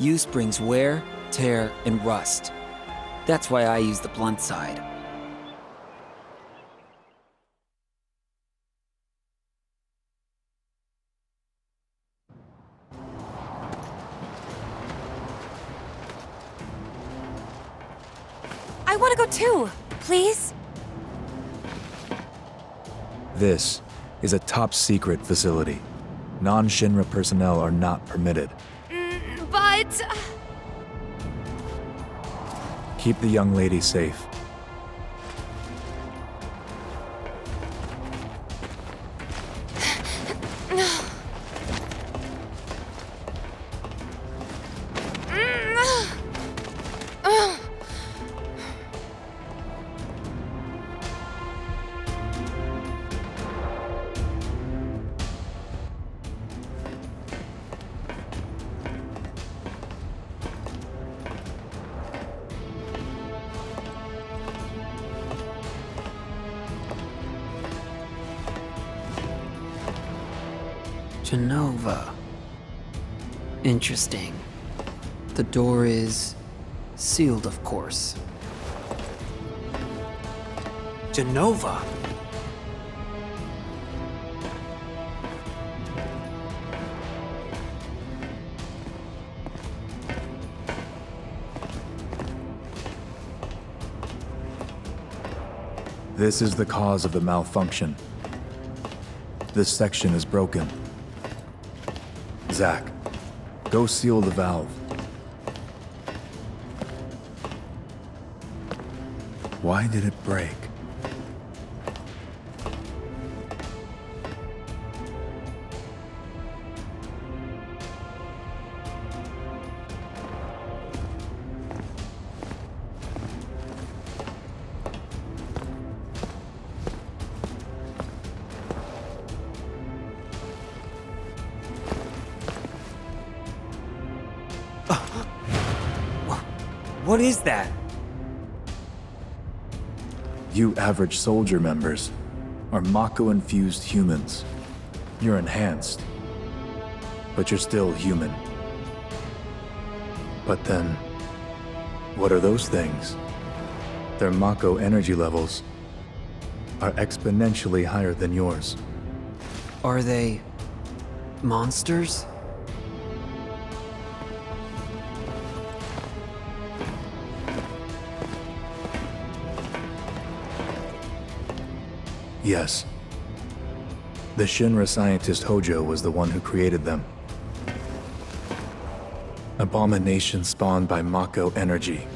Use brings wear, tear, and rust. That's why I use the blunt side. I want to go too, please. This is a top-secret facility. Non-Shinra personnel are not permitted. But... Keep the young lady safe. Genova. Interesting. The door is sealed, of course. Genova? This is the cause of the malfunction. This section is broken. Zack, go seal the valve. Why did it break? What is that? You average soldier members are Mako-infused humans. You're enhanced, but you're still human. But then, what are those things? Their Mako energy levels are exponentially higher than yours. Are they monsters? Yes. The Shinra scientist Hojo was the one who created them. Abominations spawned by Mako energy.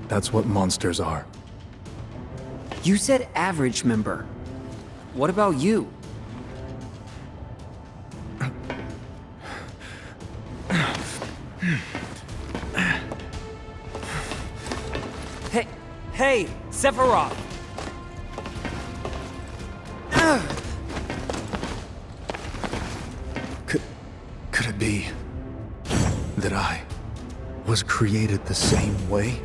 That's what monsters are. You said average member. What about you? Hey, Sephiroth! Could it be that I was created the same way?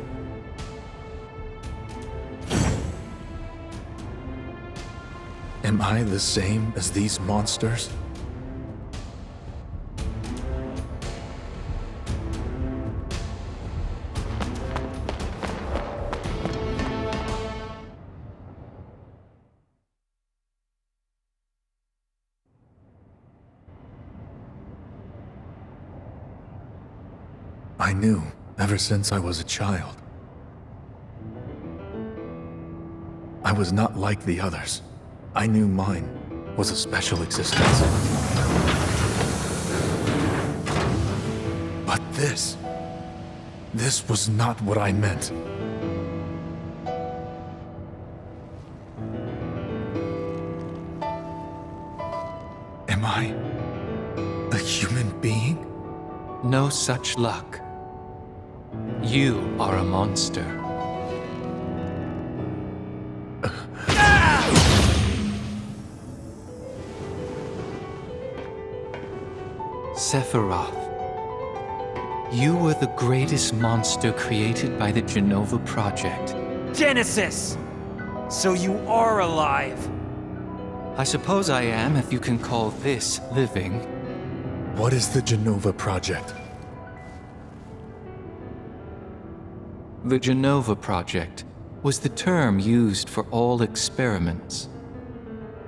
Am I the same as these monsters? I knew ever since I was a child. I was not like the others. I knew mine was a special existence. But this was not what I meant. Am I a human being? No such luck. You are a monster. Sephiroth, you were the greatest monster created by the Genova Project. Genesis! So you are alive! I suppose I am, if you can call this living. What is the Genova Project? The Genova Project was the term used for all experiments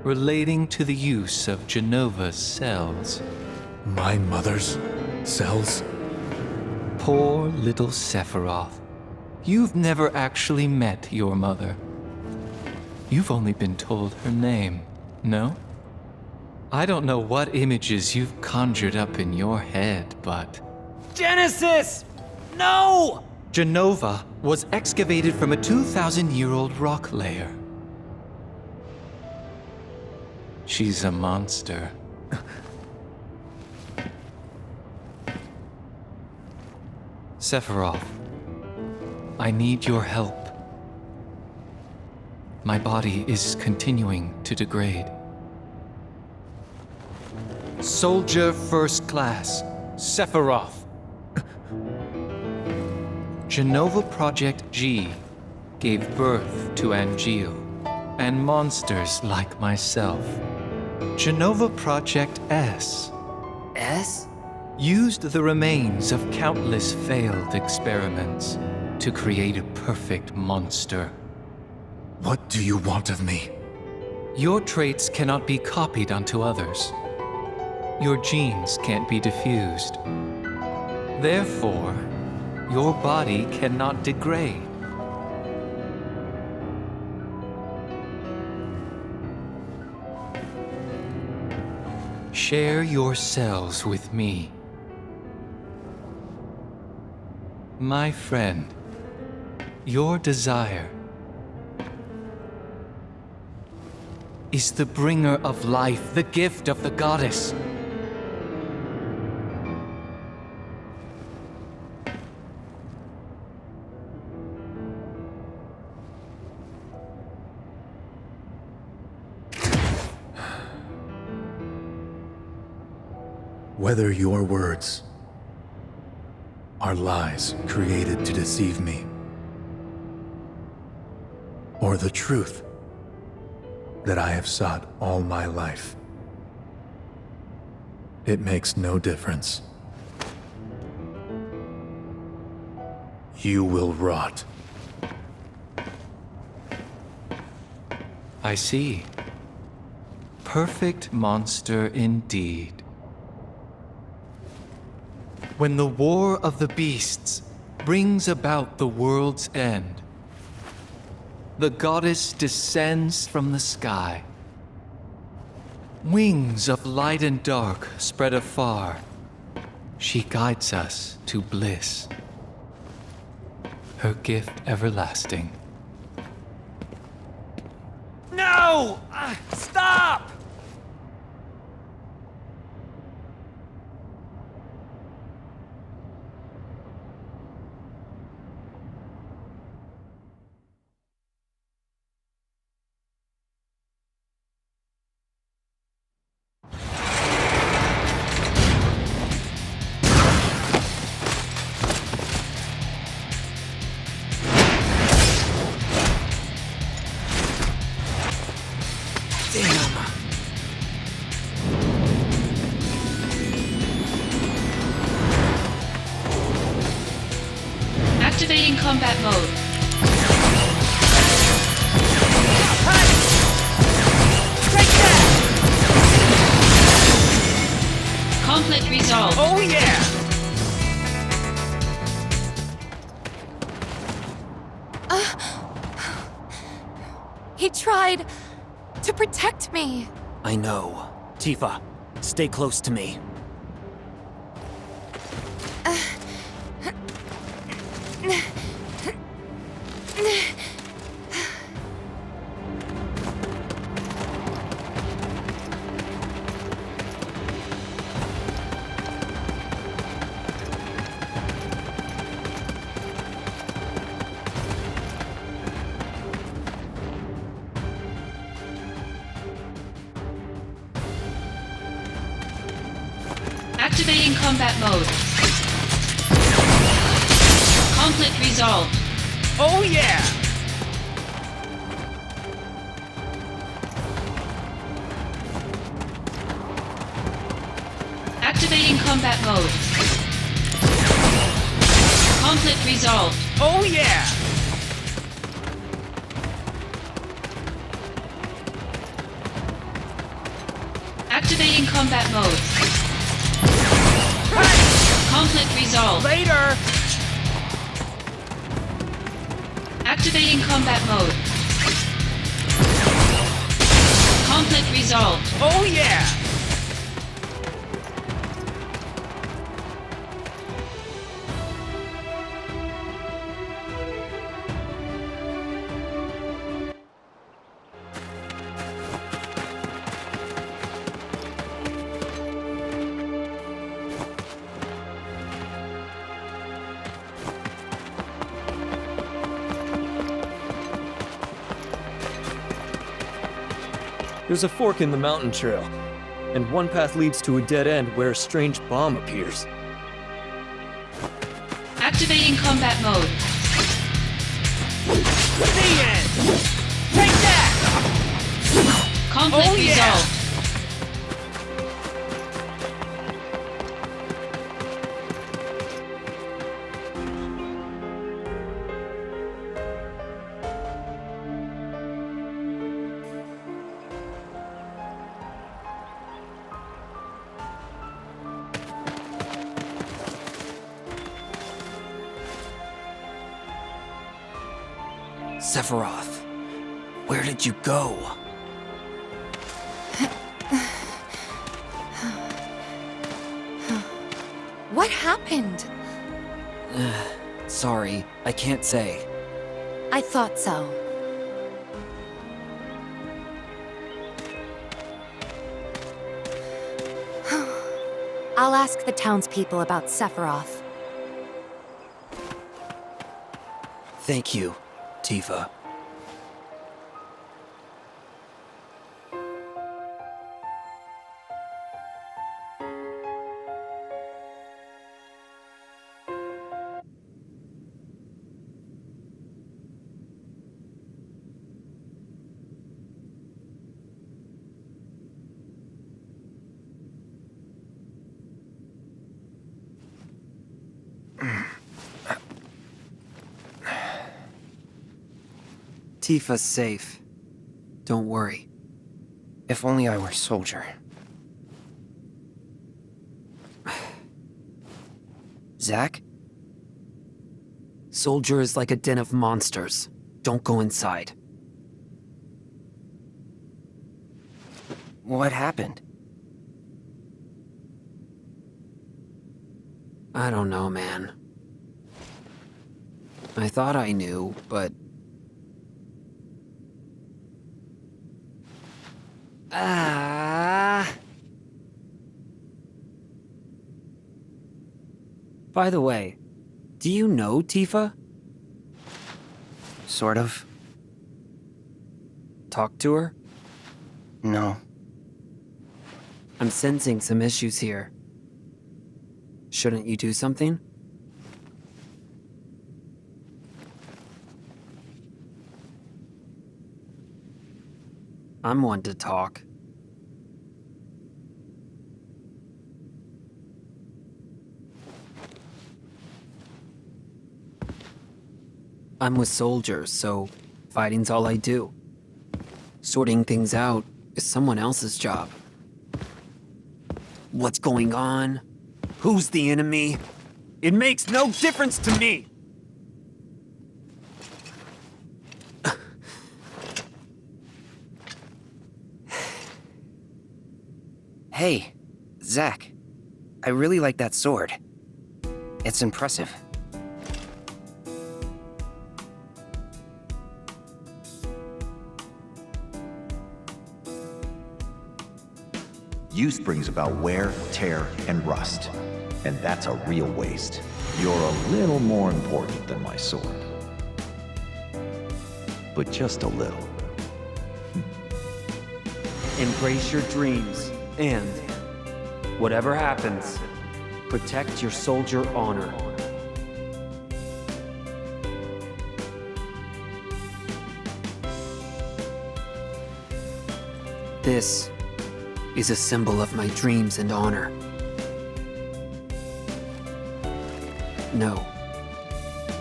relating to the use of Genova's cells. My mother's cells? Poor little Sephiroth. You've never actually met your mother. You've only been told her name, no? I don't know what images you've conjured up in your head, but... Genesis! No! Genova was excavated from a 2,000-year-old rock layer. She's a monster. Sephiroth, I need your help. My body is continuing to degrade. Soldier First Class, Sephiroth. Genova Project G gave birth to Angeal and monsters like myself. Genova Project S. S? Used the remains of countless failed experiments to create a perfect monster. What do you want of me? Your traits cannot be copied onto others. Your genes can't be diffused. Therefore, your body cannot degrade. Share your cells with me. My friend, your desire is the bringer of life, the gift of the goddess. Whether your words are lies created to deceive me. Or the truth that I have sought all my life. It makes no difference. You will rot. I see. Perfect monster indeed. When the war of the beasts brings about the world's end, the goddess descends from the sky. Wings of light and dark spread afar. She guides us to bliss. Her gift everlasting. No! Stop! Activating combat mode. Conflict resolved. Oh yeah! He tried to protect me. I know. Tifa, stay close to me. Activating combat mode. Conflict resolved. Oh yeah! Activating combat mode. Conflict resolved. Oh yeah! Activating combat mode. Conflict resolved. Later! Activating combat mode. Conflict resolved. Oh yeah! There's a fork in the mountain trail, and one path leads to a dead end where a strange bomb appears. Activating combat mode. The end! Take that! Conflict Oh, yeah! resolved. Sephiroth, where did you go? What happened? Sorry, I can't say. I thought so. I'll ask the townspeople about Sephiroth. Thank you, Tifa. Tifa's safe. Don't worry. If only I were soldier. Zack? Soldier is like a den of monsters. Don't go inside. What happened? I don't know, man. I thought I knew, but... By the way, do you know Tifa? Sort of. Talk to her? No. I'm sensing some issues here. Shouldn't you do something? I'm one to talk. I'm with soldiers, so fighting's all I do. Sorting things out is someone else's job. What's going on? Who's the enemy? It makes no difference to me! Hey, Zack. I really like that sword. It's impressive. Use brings about wear, tear, and rust. And that's a real waste. You're a little more important than my sword. But just a little. Embrace your dreams, and whatever happens, protect your soldier honor. This is a symbol of my dreams and honor. No,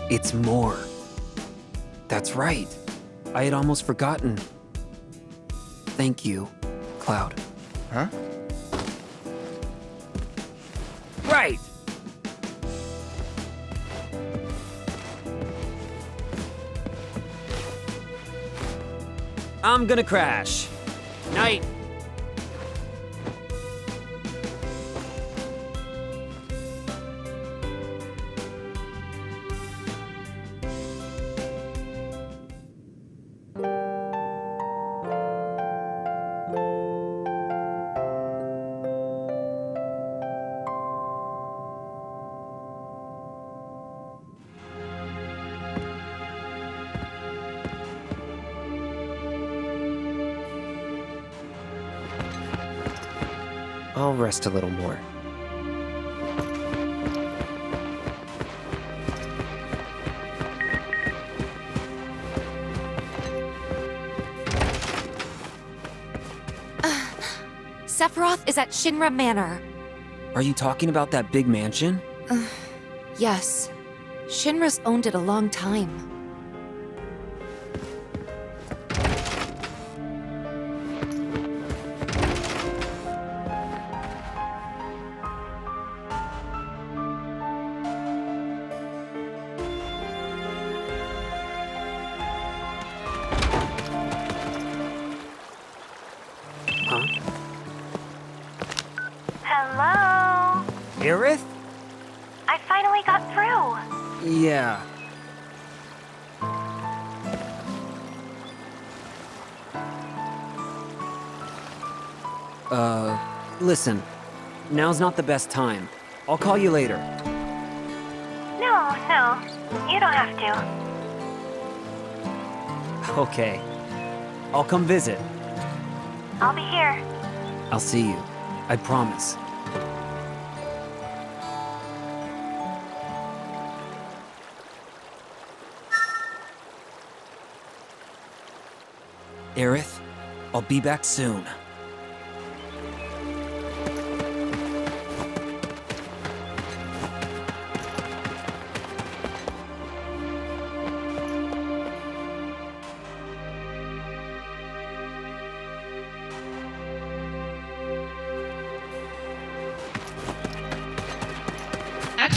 it's more. That's right. I had almost forgotten. Thank you, Cloud. Huh? Right! I'm gonna crash. Night. I'll rest a little more. Sephiroth is at Shinra Manor. Are you talking about that big mansion? Yes. Shinra's owned it a long time. Hello? Aerith? I finally got through. Yeah. Listen. Now's not the best time. I'll call you later. No, you don't have to. Okay. I'll come visit. I'll be here. I'll see you. I promise. Aerith, I'll be back soon.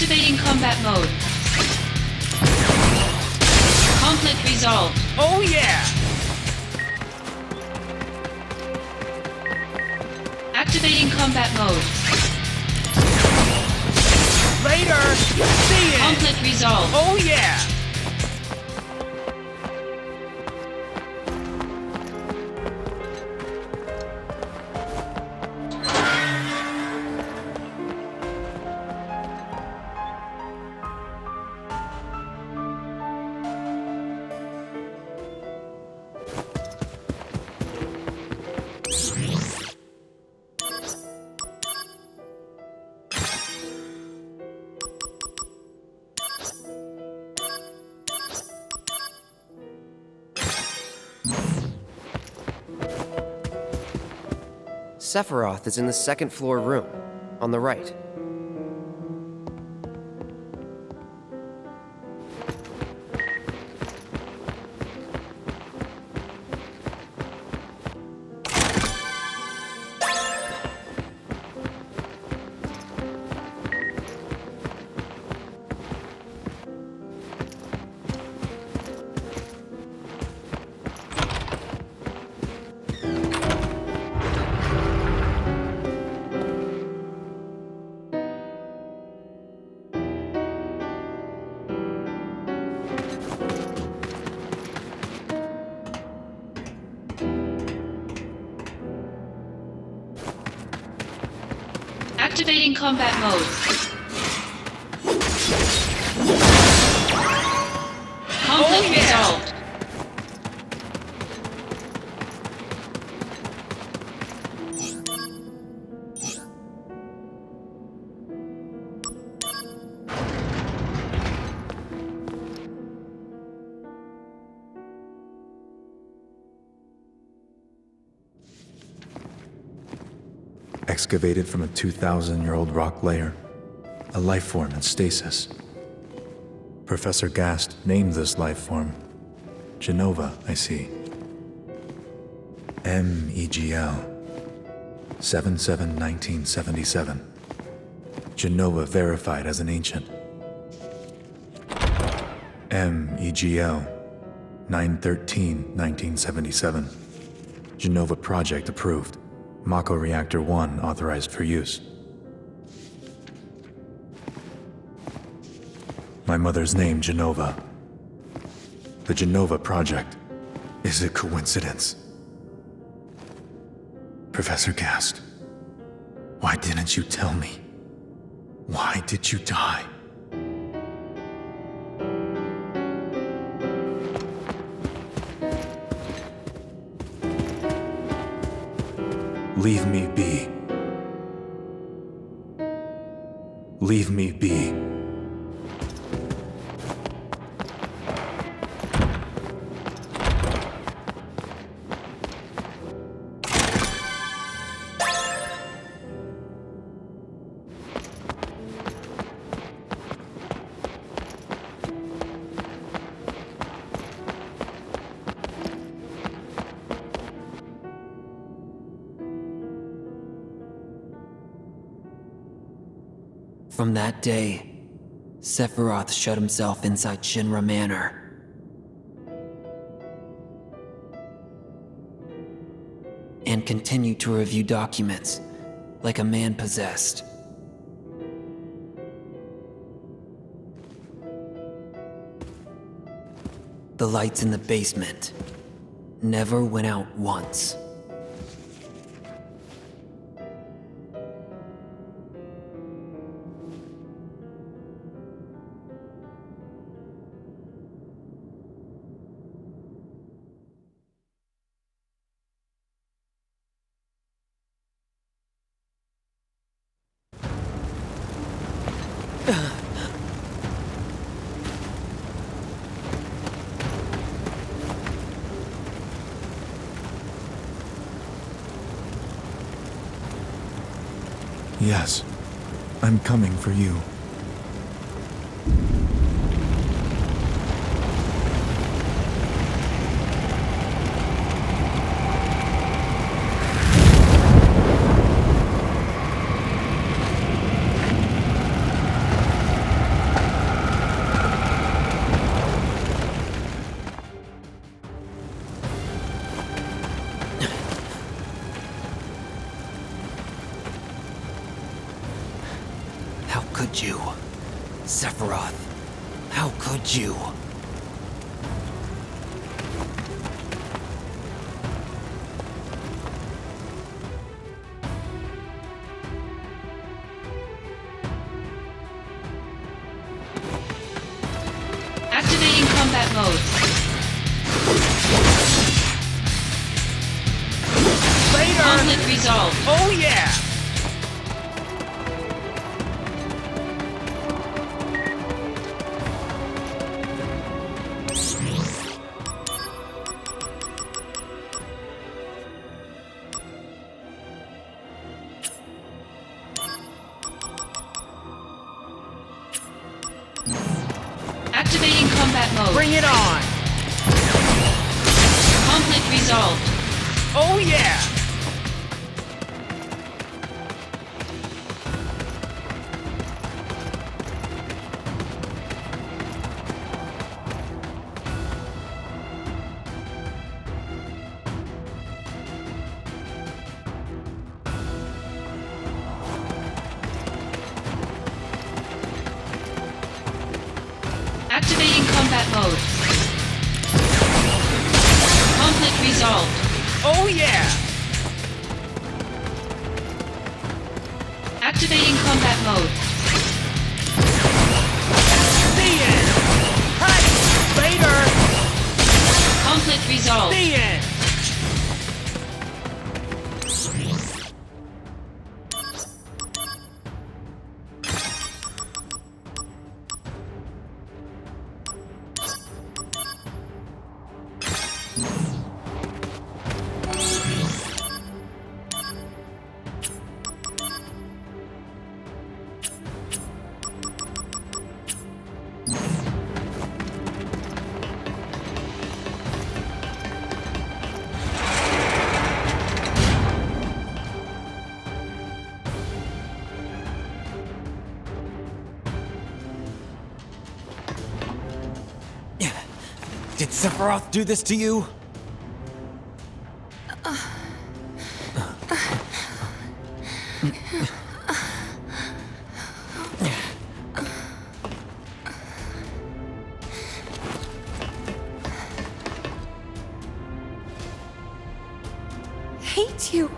Activating combat mode. Conflict resolved. Oh yeah! Activating combat mode. Later! See ya! Conflict resolved. Oh yeah! Sephiroth is in the second floor room, on the right. Activating combat mode. Conflict resolved. Excavated from a 2,000-year-old rock layer, a life form in stasis. Professor Gast named this life form Genova, I see. MEGL 77-1977. Genova verified as an ancient. MEGL 913-1977. Genova project approved. Mako Reactor 1 authorized for use. My mother's name, Genova. The Genova project. Is it coincidence? Professor Gast, why didn't you tell me? Why did you die? Leave me be. Leave me be. From that day, Sephiroth shut himself inside Shinra Manor. And continued to review documents like a man possessed. The lights in the basement never went out once. Yes, I'm coming for you. could you? Sephiroth, how could you? Activating combat mode. Later! Conflict resolved. Oh yeah! Activating combat mode. Bring it on! Conflict resolved. Oh yeah! Activating combat mode. Conflict resolved. Oh yeah! Activating combat mode. The end! Cut! Later! Conflict resolved. The end! Did Sephiroth do this to you? Hate you.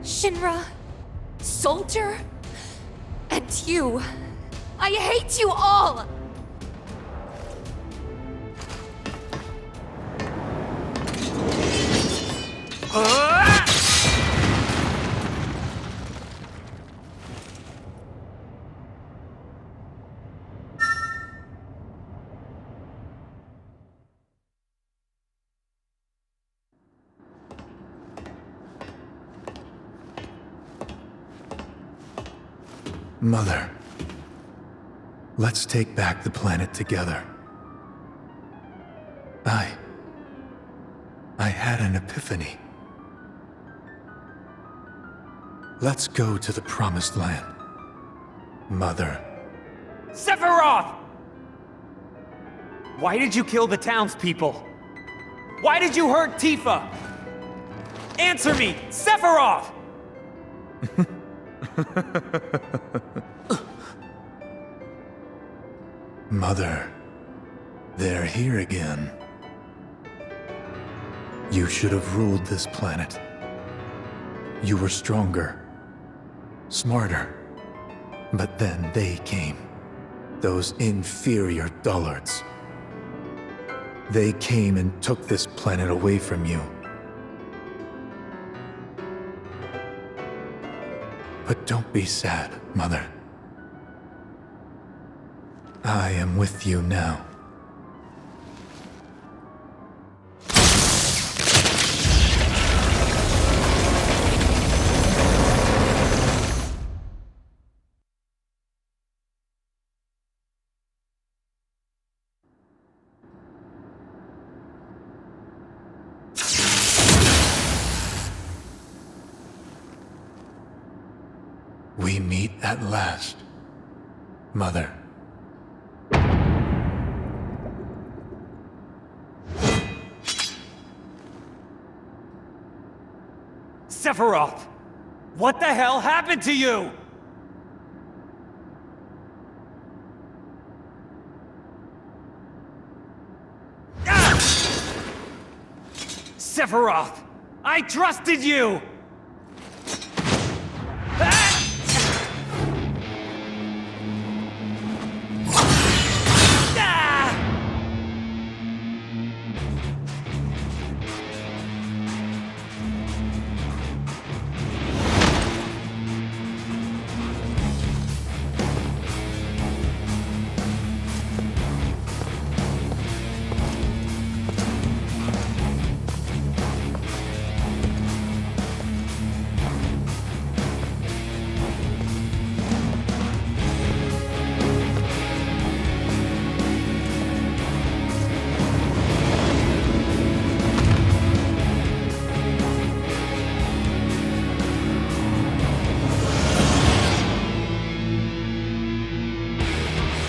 Shinra, Soldier, and you. I hate you all! Mother, let's take back the planet together. I had an epiphany. Let's go to the Promised Land. Mother. Sephiroth! Why did you kill the townspeople? Why did you hurt Tifa? Answer me, Sephiroth! Mother, they're here again. You should have ruled this planet. You were stronger, smarter. But then they came. Those inferior dullards. They came and took this planet away from you. But don't be sad, Mother. I am with you now. We meet at last, Mother. Sephiroth! What the hell happened to you? Sephiroth! I trusted you!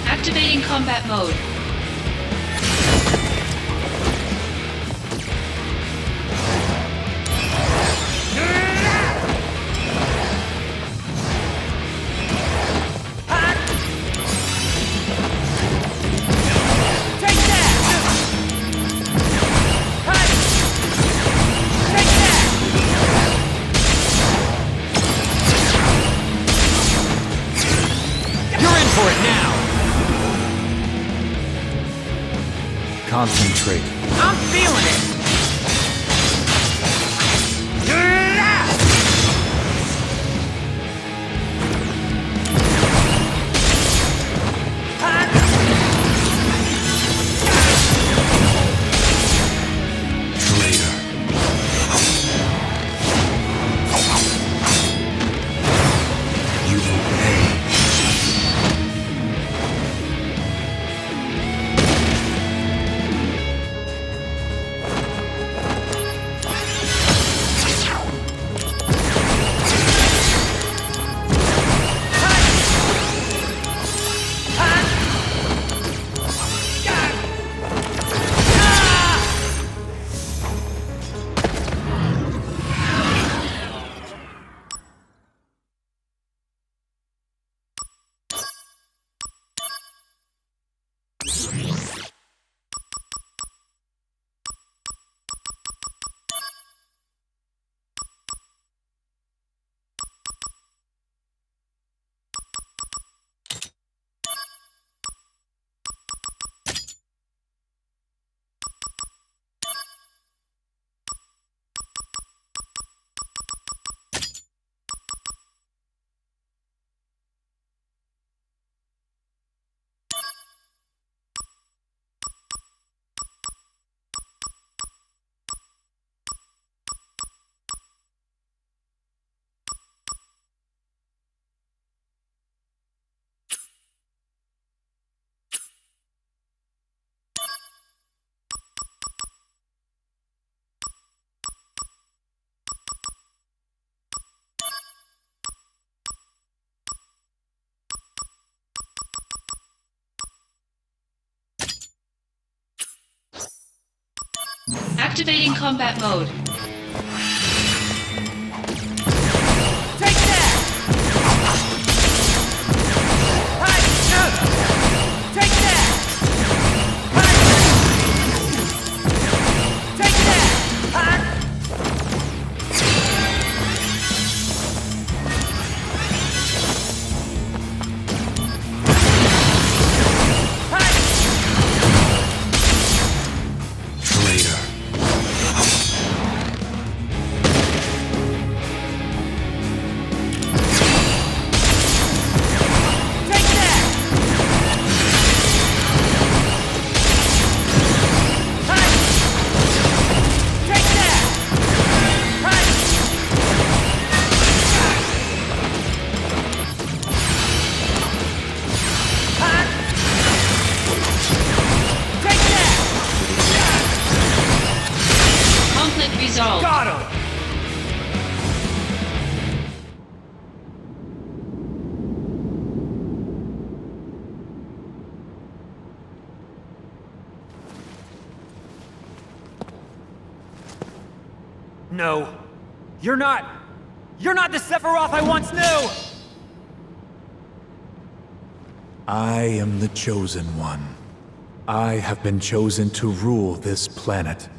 Activating combat mode. Concentrate. I'm feeling it! Activating combat mode. Resolved. Got him! No. You're not the Sephiroth I once knew! I am the Chosen One. I have been chosen to rule this planet.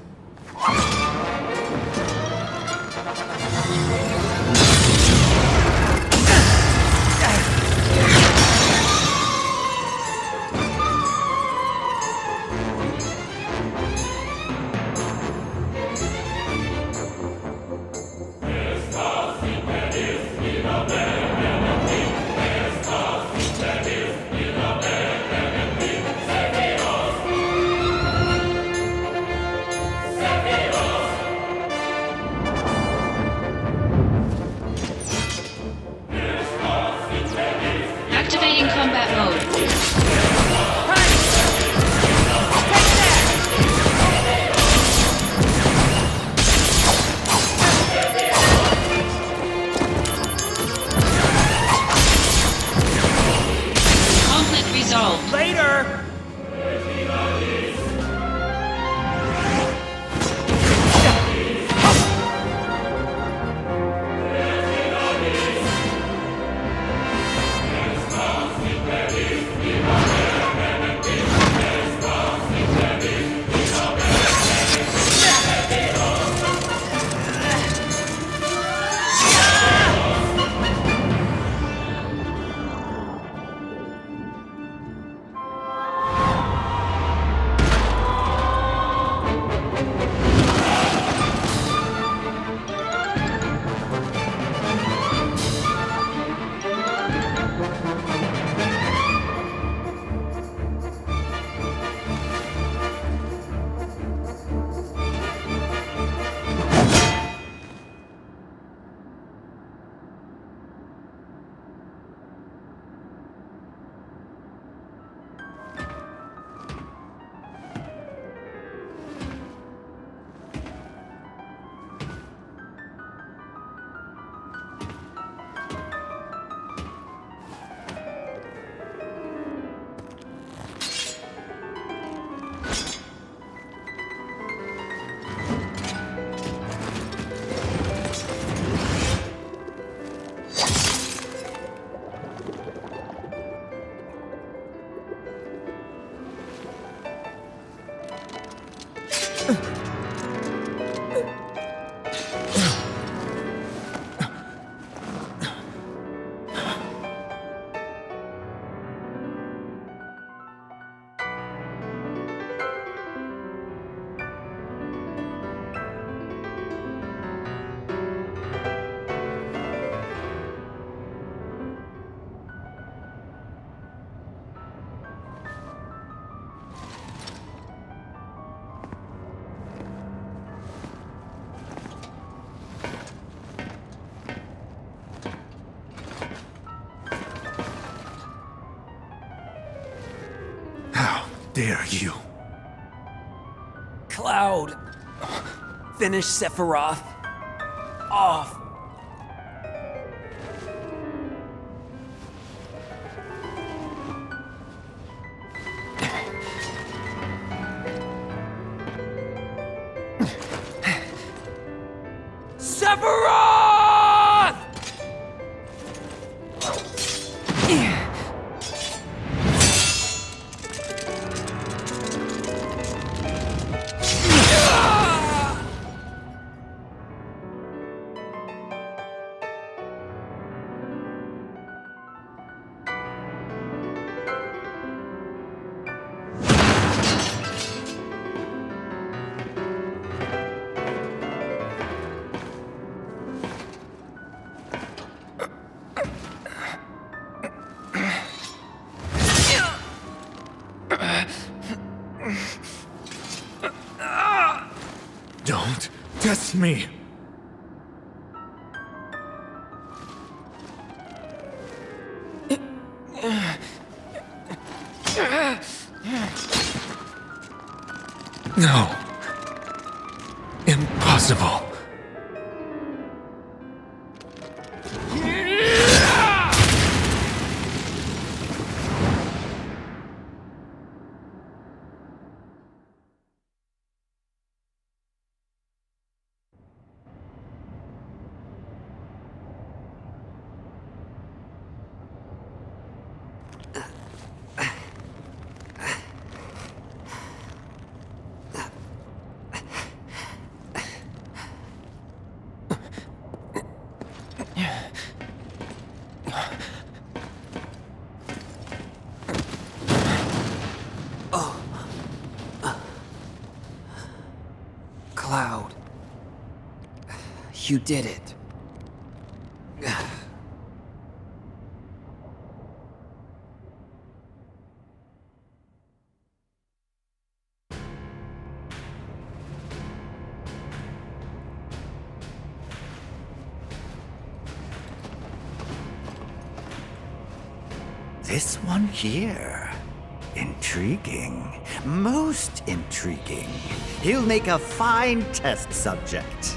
dare you? Cloud! Finish Sephiroth off! Sephiroth! Don't test me! No. Impossible. Cloud. You did it. This one here. Intriguing. Most intriguing. He'll make a fine test subject.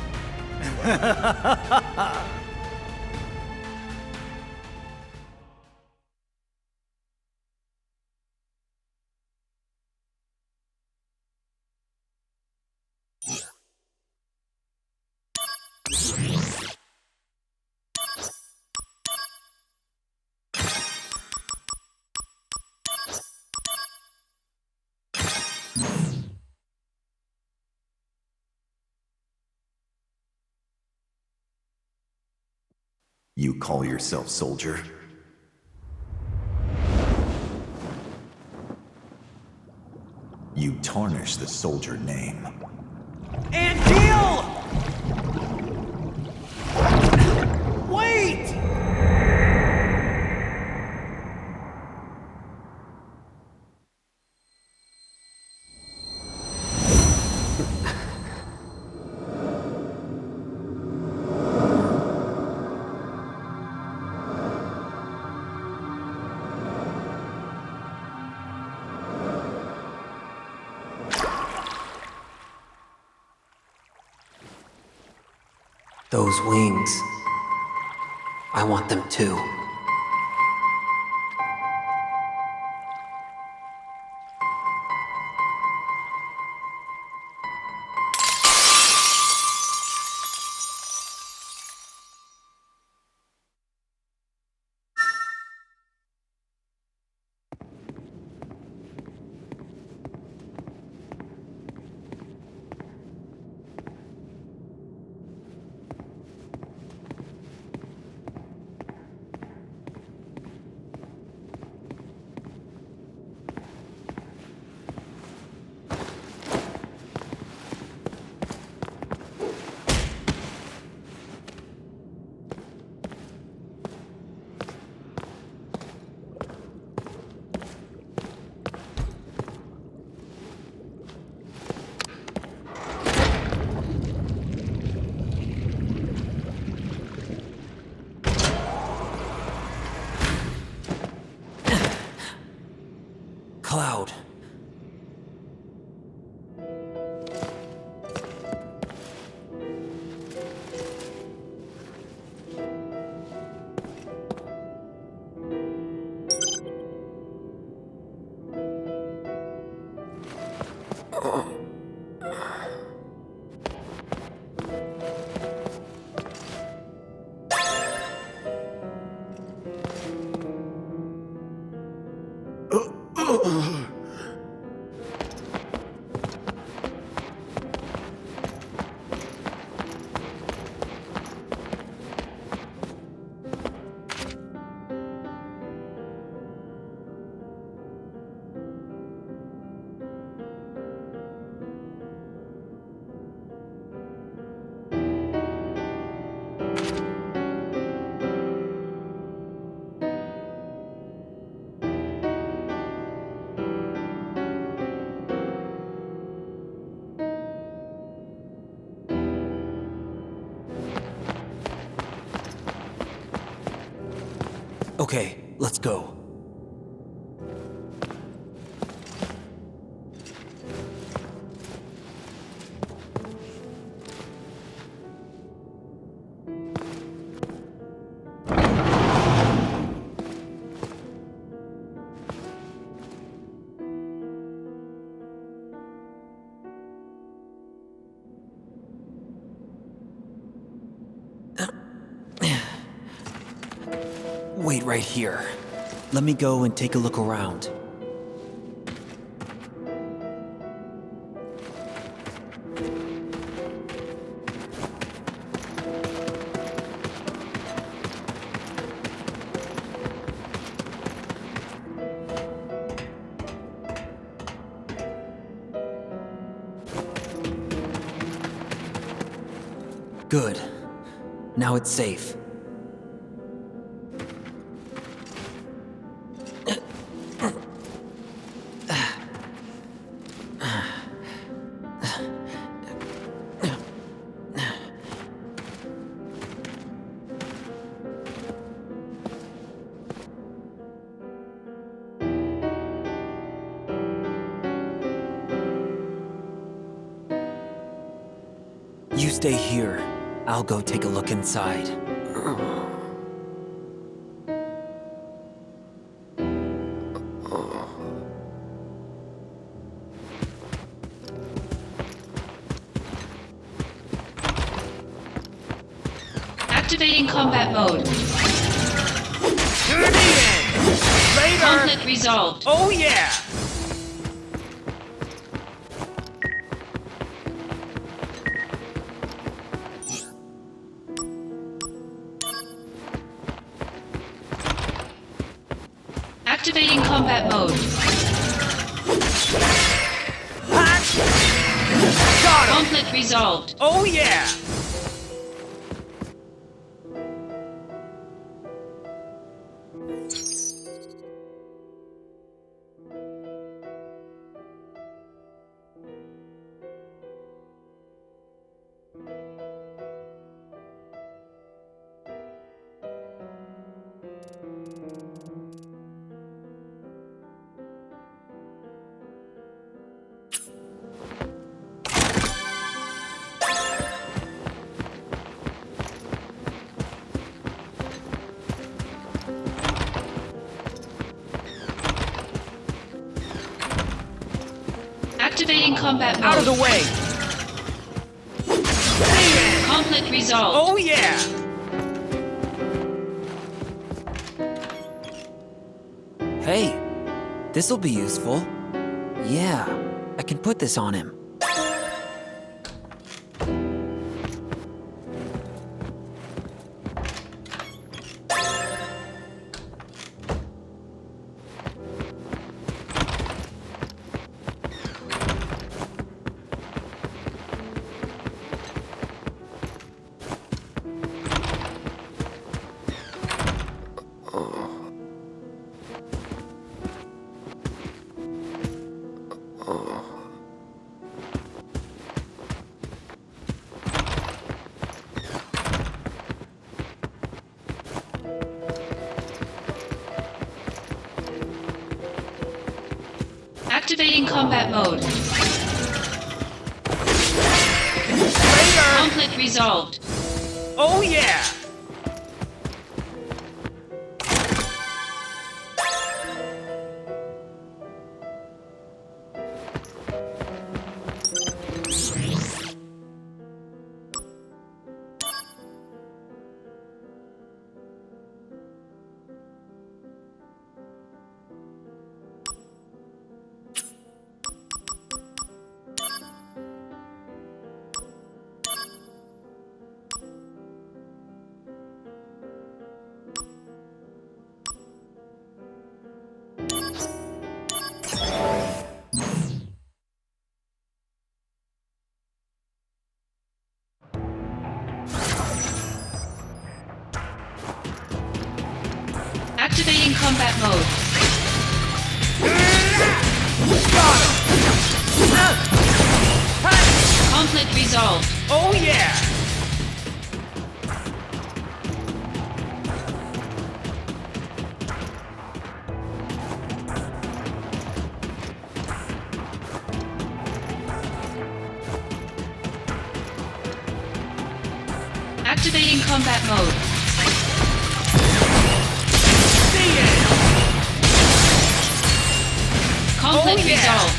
You call yourself soldier? You tarnish the soldier name. And heal! Wait! Those wings. I want them too. Cloud, Okay, let's go. Wait right here. Let me go and take a look around. Good. Now it's safe. You stay here. I'll go take a look inside. Activating combat mode. Later! Conflict resolved. Oh yeah! Activating combat mode. Got him! Conflict resolved. Oh yeah! Activating combat mode. Out of the way! Conflict resolved. Oh yeah! Hey, this'll be useful. Yeah, I can put this on him. Activating combat mode. Later! Conflict resolved. Oh yeah! Activating combat mode. Conflict resolved. Oh yeah! Activating combat mode. Conflict resolved.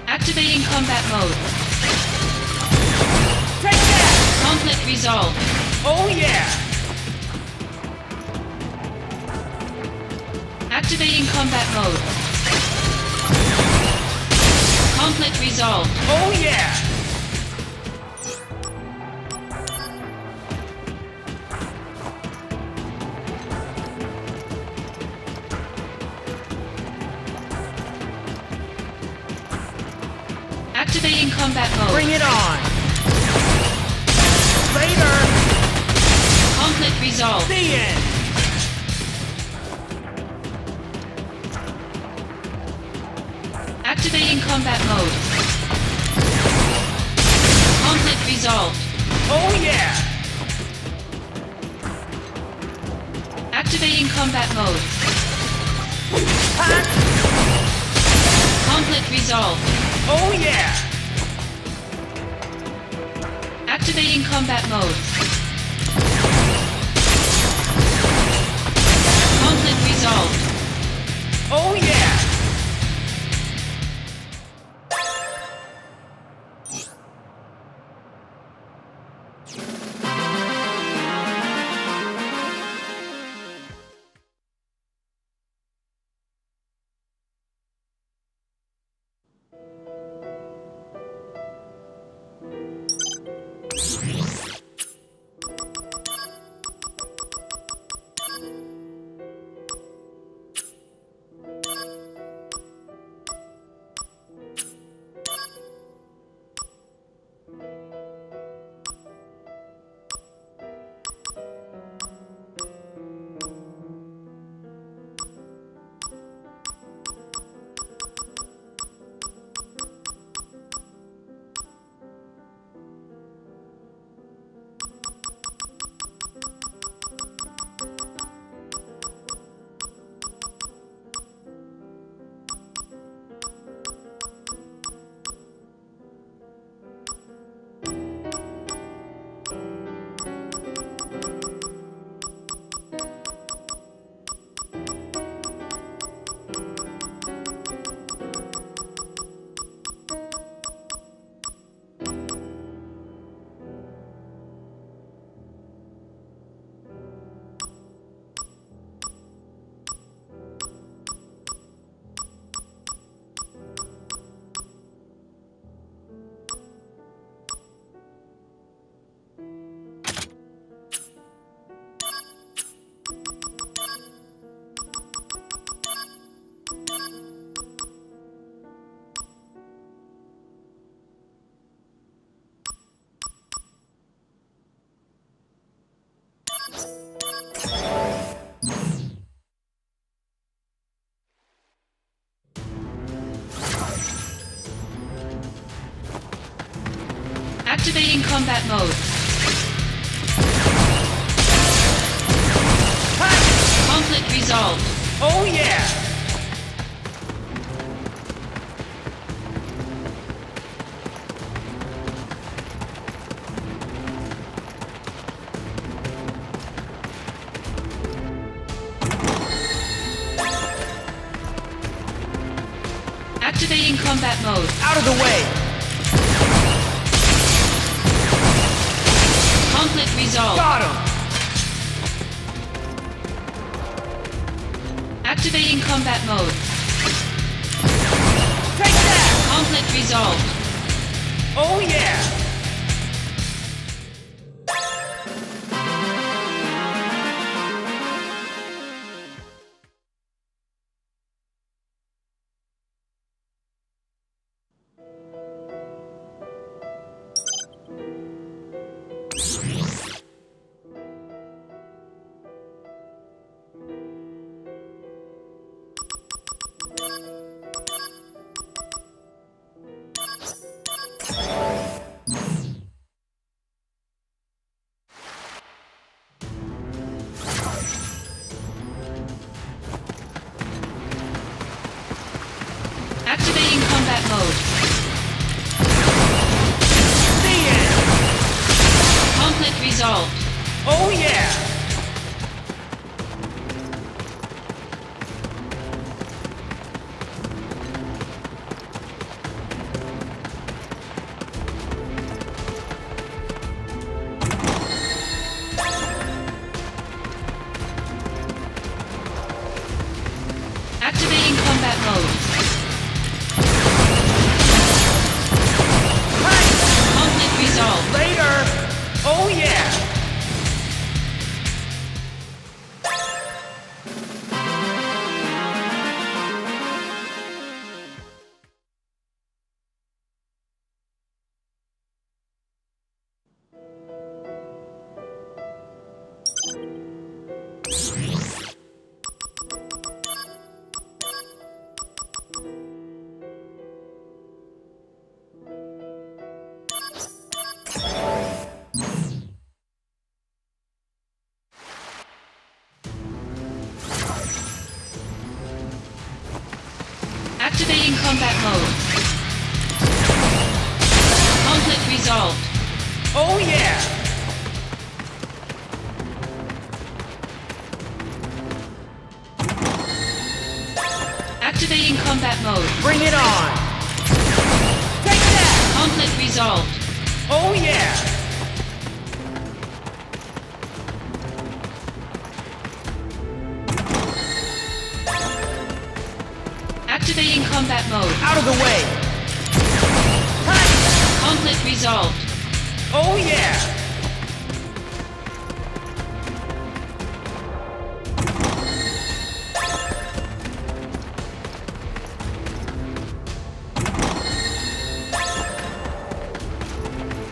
Activating combat mode. Take that! Conflict resolved. Oh yeah! Activating combat mode. Conflict resolved. Oh yeah! Activating combat mode. Bring it on! Later! Conflict resolved. The end! Activating combat mode. Conflict resolved. Oh yeah! Activating combat mode. Conflict resolved. Oh yeah! Activating combat mode. Conflict resolved. Oh yeah! Activating combat mode. Conflict resolved. Oh yeah! Activating combat mode. Out of the way! Conflict resolved. Got him! Activating combat mode. Take that! Conflict resolved. Oh yeah! combat mode. The end! Conflict resolved. Oh yeah! Activating combat mode. Conflict resolved. Later! Oh yeah! Activating combat mode. Conflict resolved. Oh yeah! Activating combat mode. Bring it on! Take that! Conflict resolved. Oh yeah! Activating combat mode. Out of the way! Conflict resolved. Oh yeah!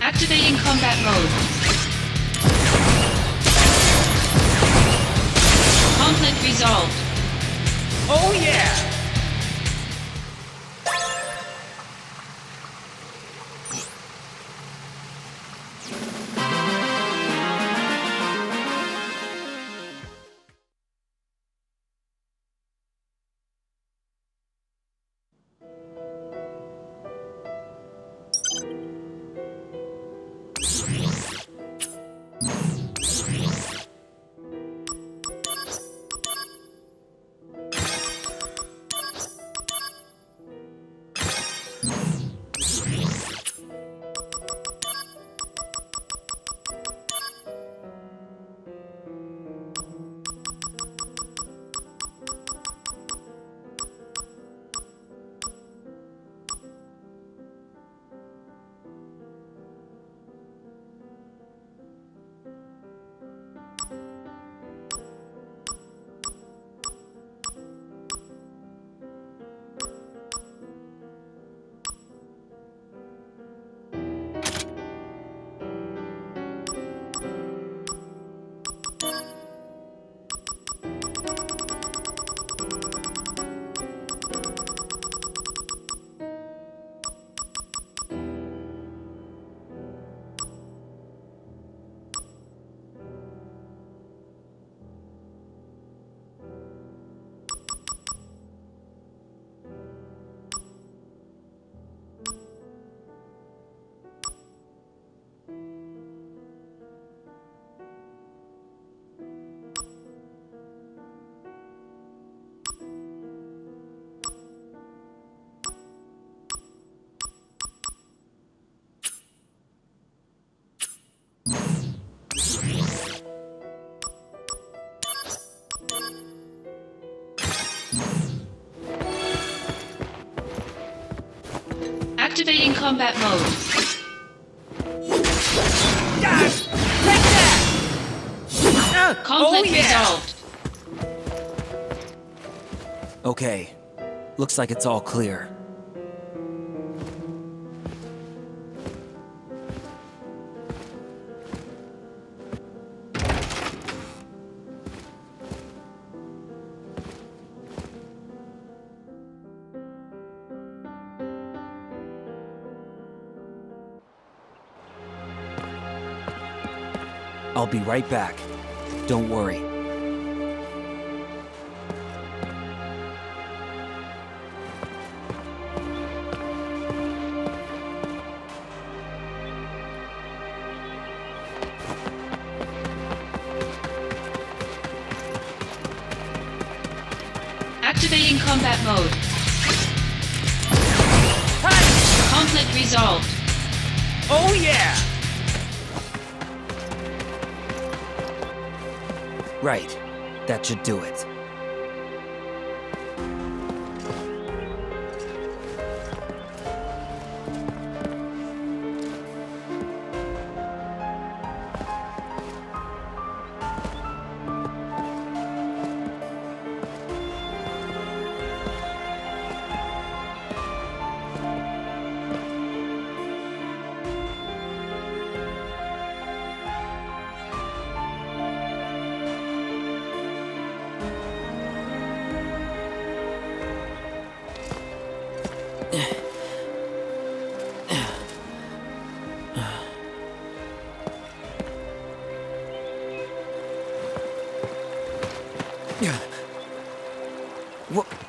Activating combat mode. Conflict resolved. Oh yeah! Activating combat mode. Take that! Conflict Oh, yeah! resolved. Okay. Looks like it's all clear. I'll be right back. Don't worry. Activating combat mode. Conflict resolved. Oh yeah! Right. That should do it.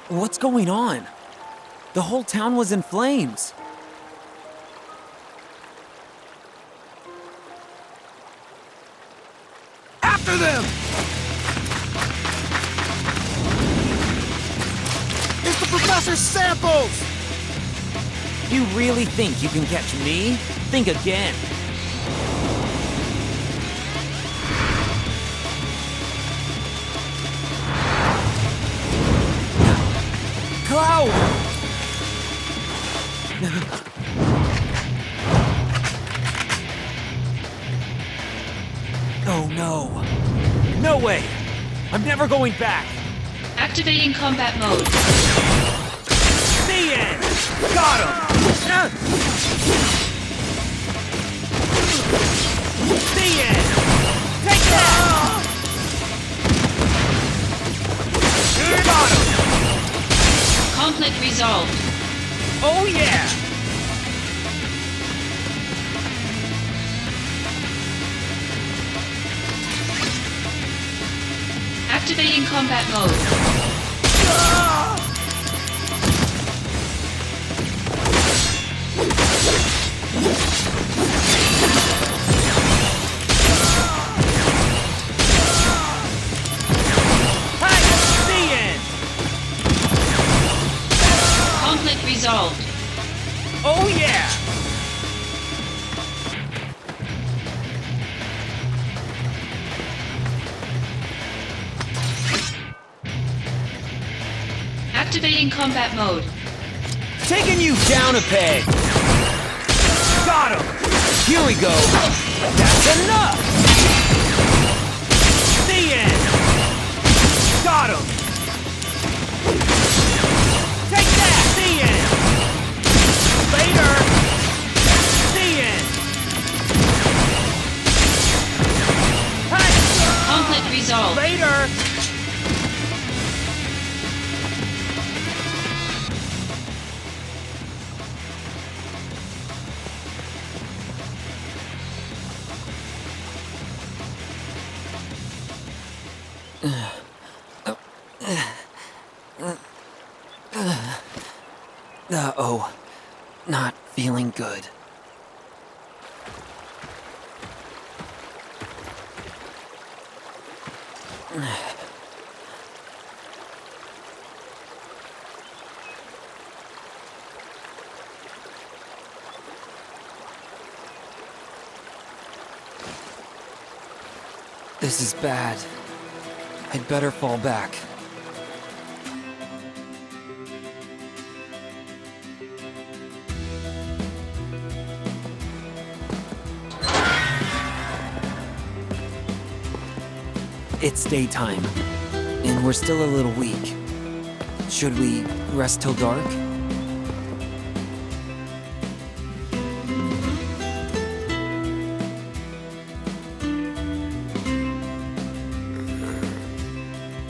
What's going on? The whole town was in flames. After them! It's the professor's samples! You really think you can catch me? Think again. Cloud! Oh no. No way! I'm never going back! Activating combat mode. The end! Got him! The end! Take that! Got him! Conflict resolved. Oh yeah! Activating combat mode. Conflict resolved. Oh yeah! Activating combat mode. Taking you down a peg! Got him! Here we go! That's enough! The end! Got him! Take that! The end! Later! The end! Hey! Conflict resolved. Later! Uh-oh. Not feeling good. This is bad. I'd better fall back. It's daytime, and we're still a little weak. Should we rest till dark?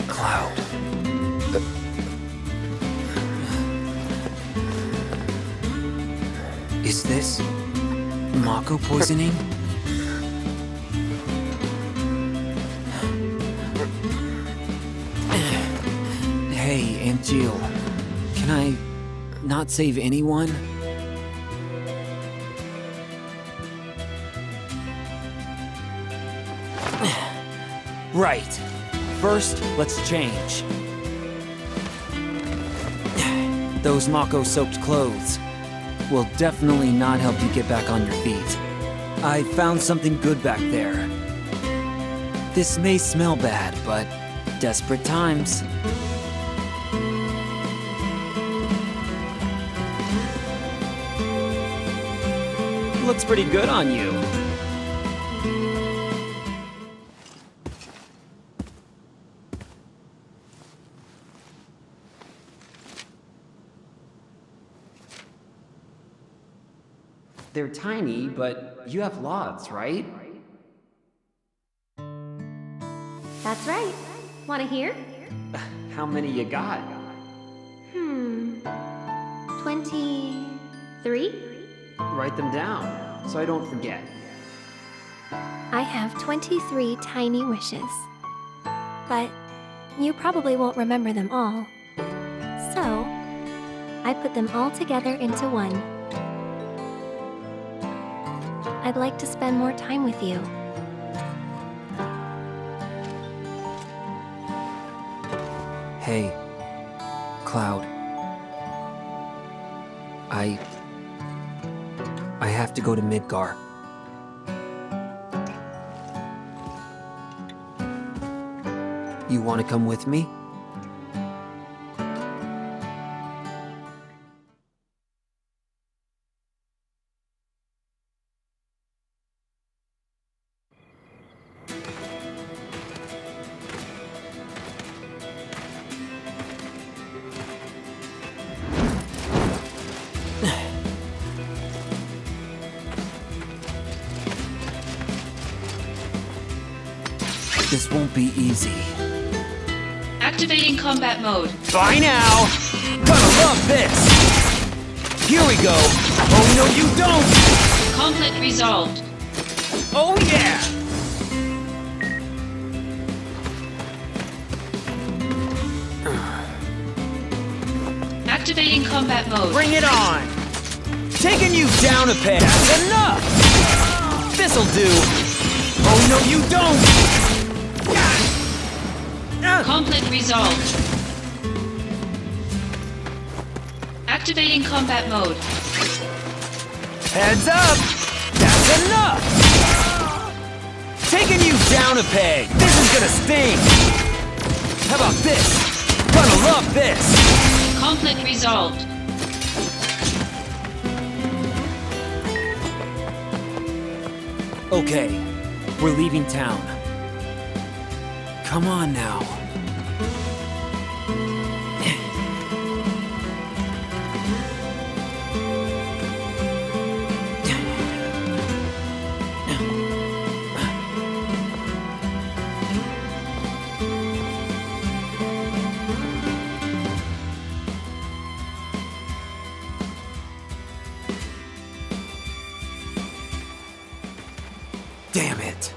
Cloud. Is this Mako poisoning? Hey, Aunt Jill. Can I not save anyone? Right. First, let's change. Those Mako-soaked clothes will definitely not help you get back on your feet. I found something good back there. This may smell bad, but desperate times. Looks pretty good on you. They're tiny, but you have lots, right? That's right. Want to hear? How many you got? 23? Write them down, so I don't forget. I have 23 tiny wishes. But you probably won't remember them all. So, I put them all together into one. I'd like to spend more time with you. Hey, Cloud. I have to go to Midgar. You want to come with me? This won't be easy. Activating combat mode. Bye now! Gonna love this! Here we go! Oh no you don't! Conflict resolved. Oh yeah! Activating combat mode. Bring it on! Taking you down a peg! That's enough! This'll do! Oh no you don't! Conflict resolved. Activating combat mode. Heads up! That's enough! Taking you down a peg! This is gonna sting! How about this? Gonna love this! Conflict resolved. Okay, we're leaving town. Come on now. Damn it.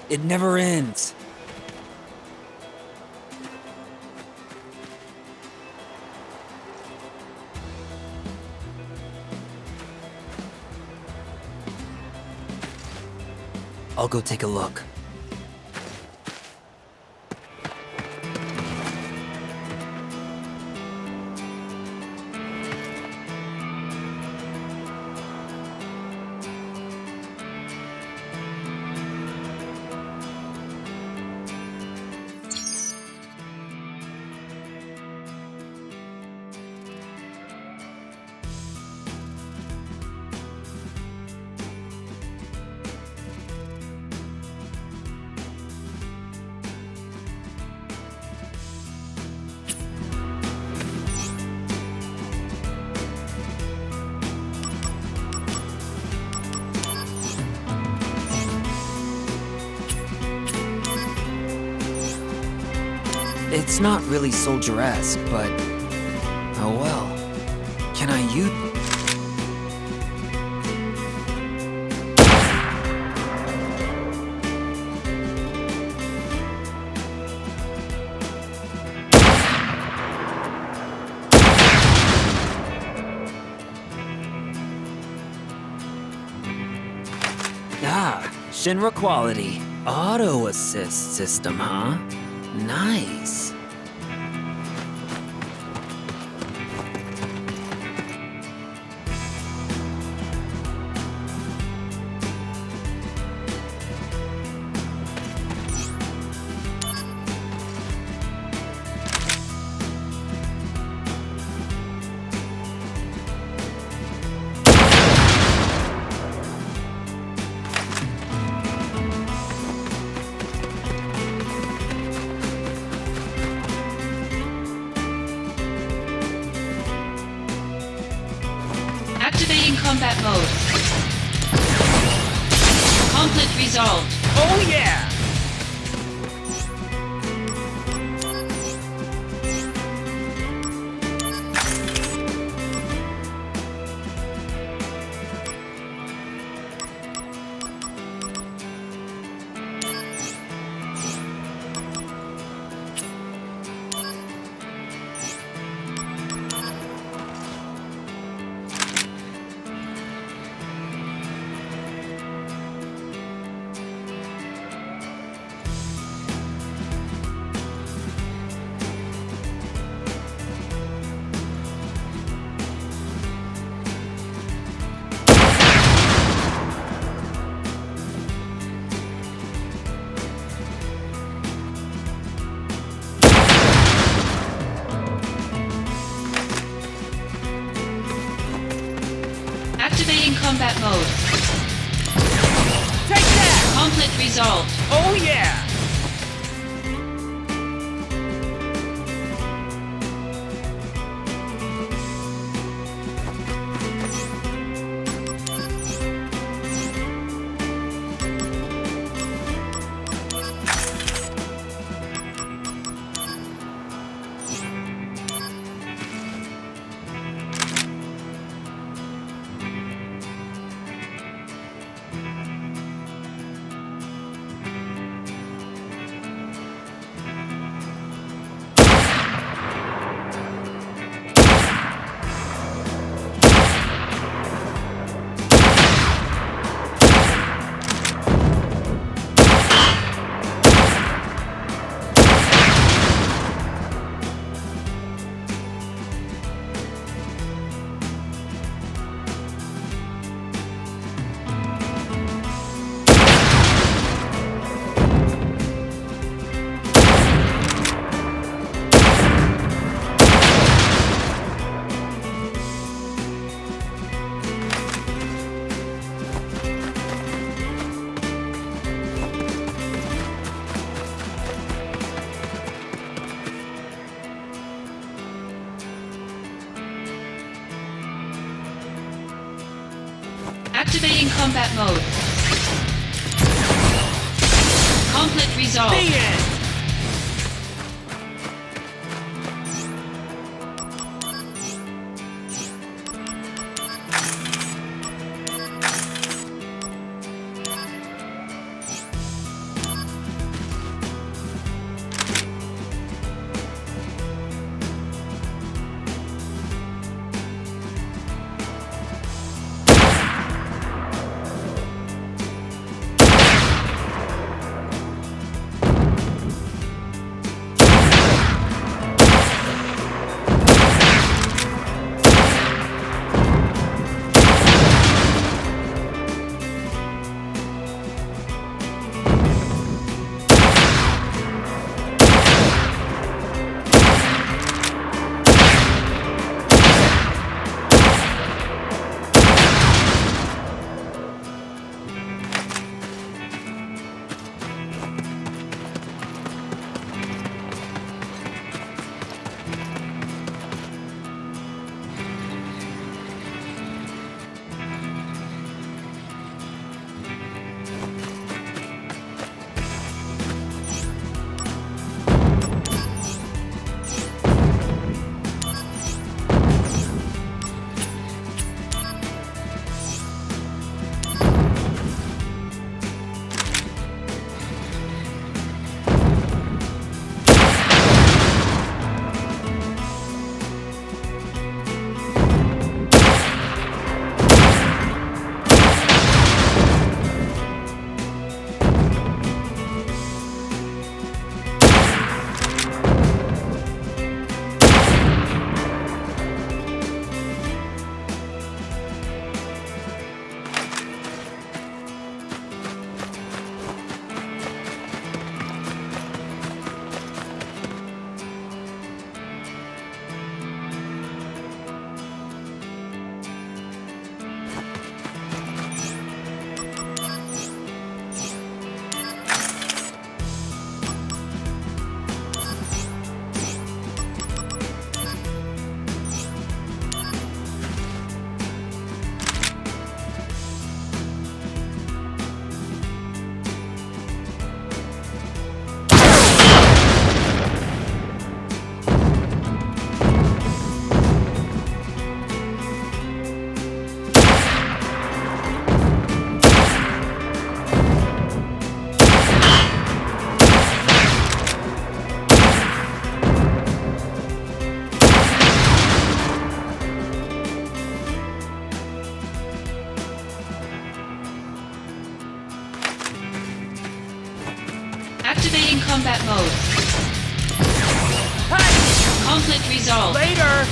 It never ends. I'll go take a look. It's not really soldier-esque, but... oh well. Can I use... Ah, Shinra quality. Auto assist system, huh? Nice. Activating combat mode. Conflict resolved. Oh yeah! Activating combat mode. Take that! Conflict resolved. Oh yeah! Activating combat mode. Conflict resolved. The end! Activating combat mode. Conflict resolved. Later!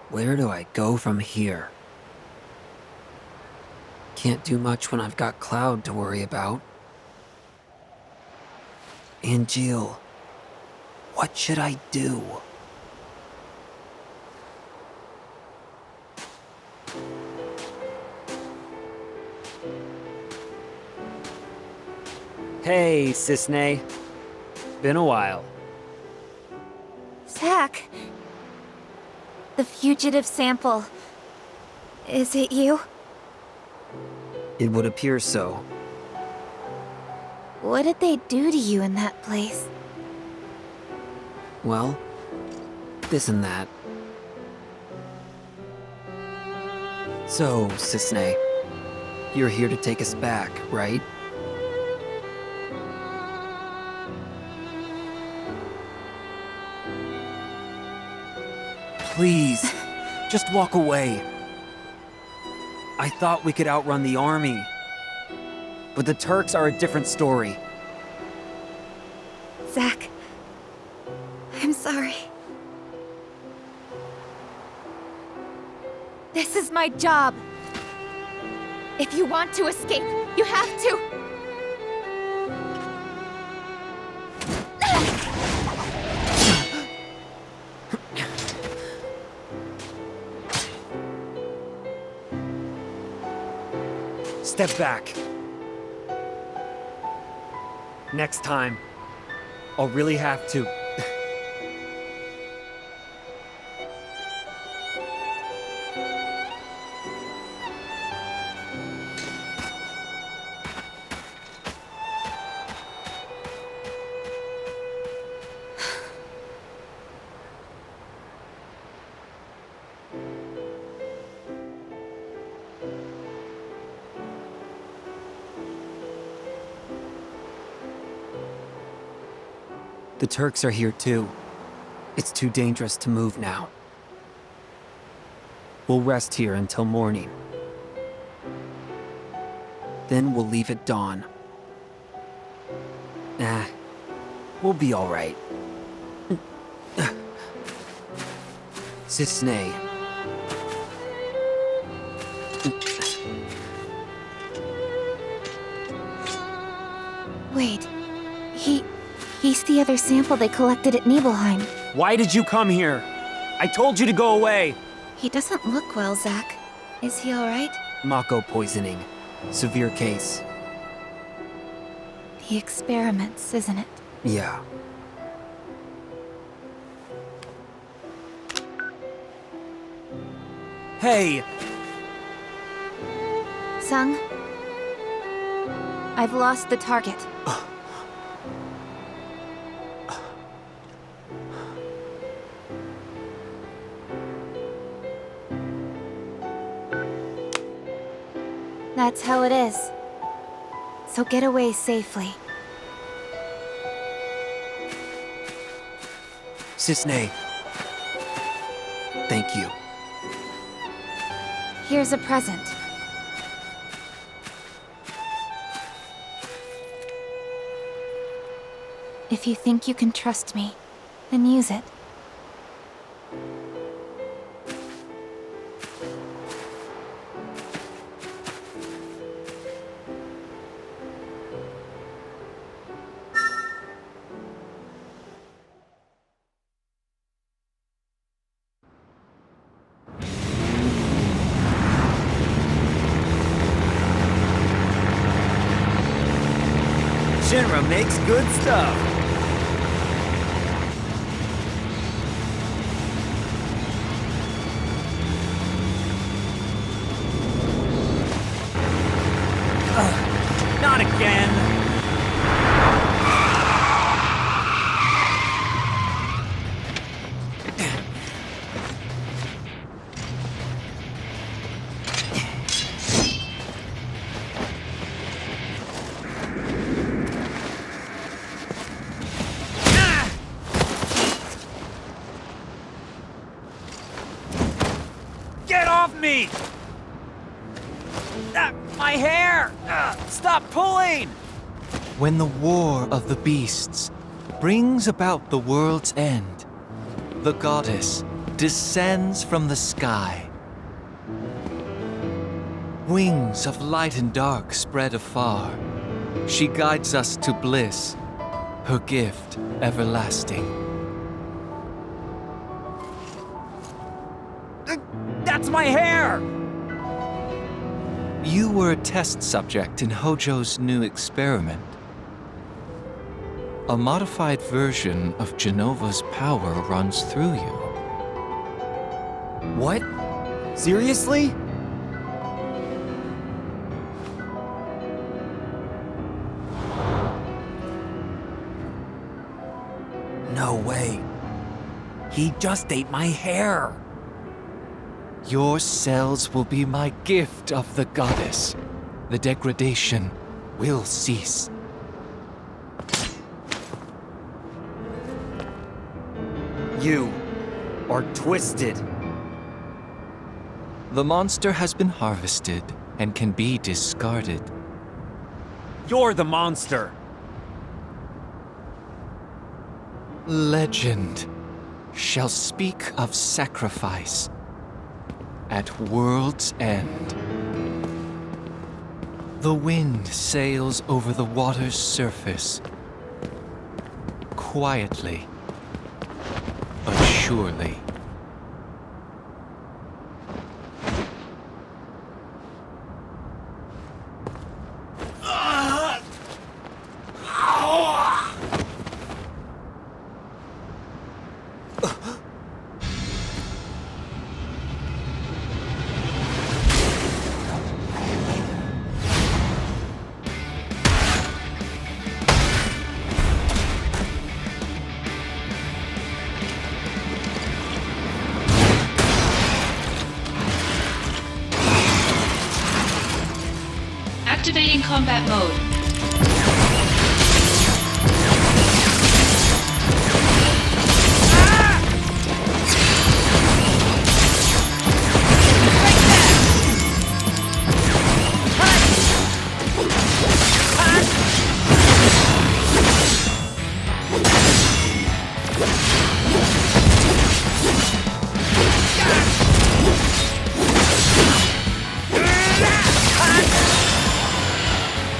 Where do I go from here? Can't do much when I've got Cloud to worry about. And Jill, what should I do? Hey, Sisney. Been a while. Zach. The fugitive sample. Is it you? It would appear so. What did they do to you in that place? Well, this and that. So, Sisney, you're here to take us back, right? Please, just walk away. I thought we could outrun the army. But the Turks are a different story. Zach. I'm sorry. This is my job. If you want to escape, you have to. Step back. Next time, I'll really have to. The Turks are here too. It's too dangerous to move now. We'll rest here until morning. Then we'll leave at dawn. We'll be all right. Sisney. Wait. He's the other sample they collected at Nibelheim. Why did you come here? I told you to go away! He doesn't look well, Zach. Is he alright? Mako poisoning. Severe case. The experiments, isn't it? Yeah. Hey! Sung? I've lost the target. That's how it is. So get away safely. Sisney. Thank you. Here's a present. If you think you can trust me, then use it. Shinra makes good stuff. Not again. Get off me! My hair! Stop pulling! When the war of the beasts brings about the world's end, the goddess descends from the sky. Wings of light and dark spread afar. She guides us to bliss, her gift everlasting. That's my hair! You were a test subject in Hojo's new experiment. A modified version of Genova's power runs through you. What? Seriously? No way. He just ate my hair. Your cells will be my gift of the goddess. The degradation will cease. You are twisted. The monster has been harvested and can be discarded. You're the monster. Legend shall speak of sacrifice at world's end. The wind sails over the water's surface, quietly but surely. Activating combat mode.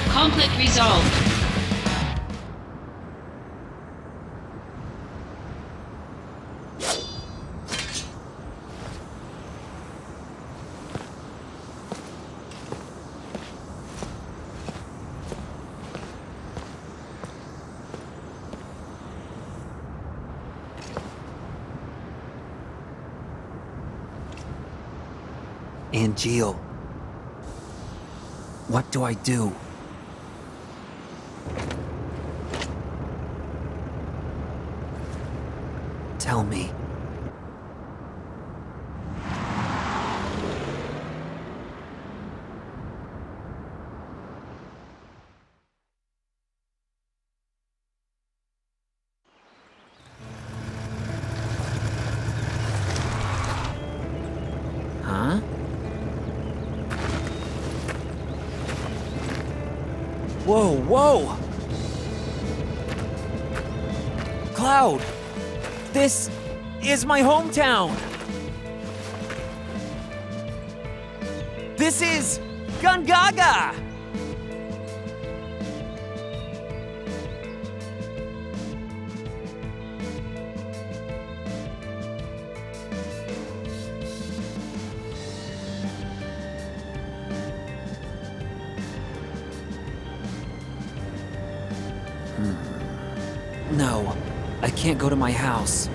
Conflict resolved. Angeal. What do I do? Tell me. Huh? Whoa, whoa! Cloud! This is my hometown! This is Gungaga! can't go to my house.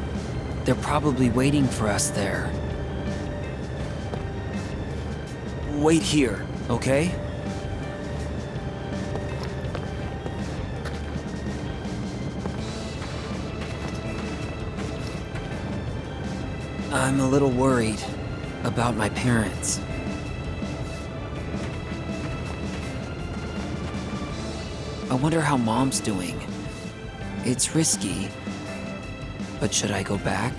They're probably waiting for us there. Wait here, okay? I'm a little worried about my parents. I wonder how Mom's doing. It's risky, but should I go back?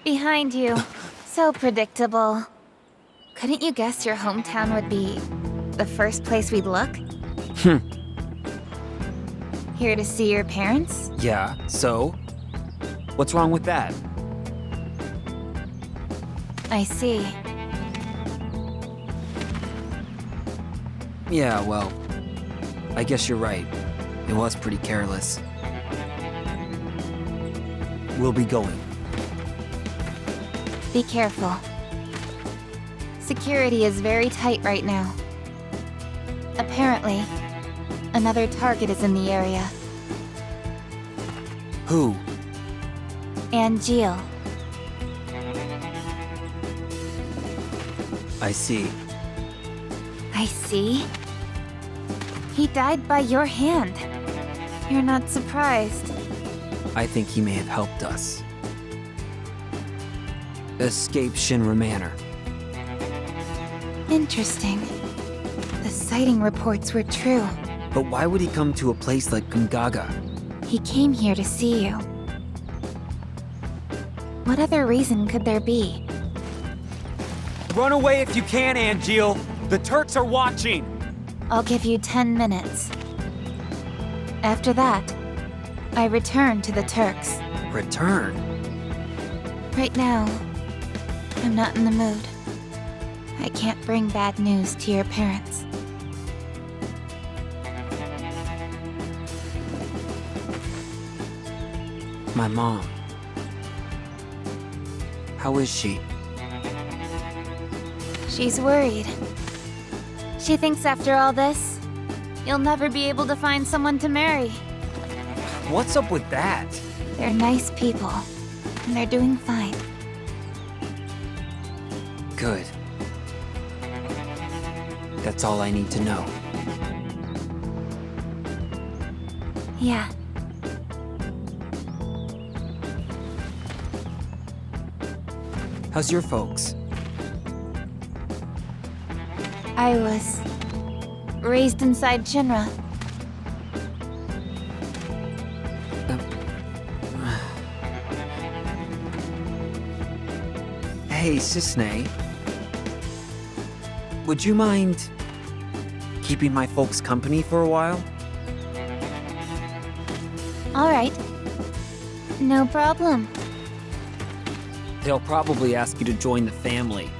Behind you. So predictable. Couldn't you guess your hometown would be the first place we'd look? Here to see your parents? Yeah, so? What's wrong with that? I see. Yeah, well, I guess you're right. It was pretty careless. We'll be going. Be careful. Security is very tight right now. Apparently, another target is in the area. Who? Angeal. I see. I see? He died by your hand. You're not surprised. I think he may have helped us escape Shinra Manor. Interesting. The sighting reports were true. But why would he come to a place like Gungaga? He came here to see you. What other reason could there be? Run away if you can, Angeal! The Turks are watching! I'll give you 10 minutes. After that, I return to the Turks. Return? Right now, I'm not in the mood. I can't bring bad news to your parents. My mom. How is she? She's worried. She thinks after all this, you'll never be able to find someone to marry. What's up with that? They're nice people, and they're doing fine. Good. That's all I need to know. Yeah. How's your folks? I was raised inside Shinra. Hey, Sisney. Would you mind keeping my folks company for a while? All right. No problem. They'll probably ask you to join the family.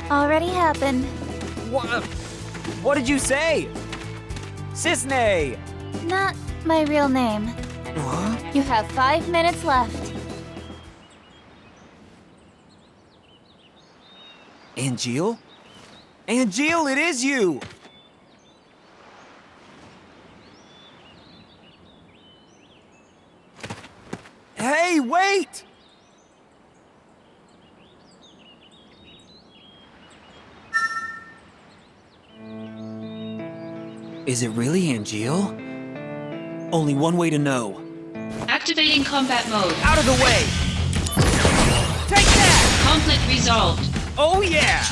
Already happened. What did you say? Sisney! Not my real name. Huh? You have 5 minutes left. Angeal? Angeal, it is you! Hey, wait! Is it really Angeal? Only one way to know. Activating combat mode. Out of the way! Take that! Conflict resolved. Oh yeah!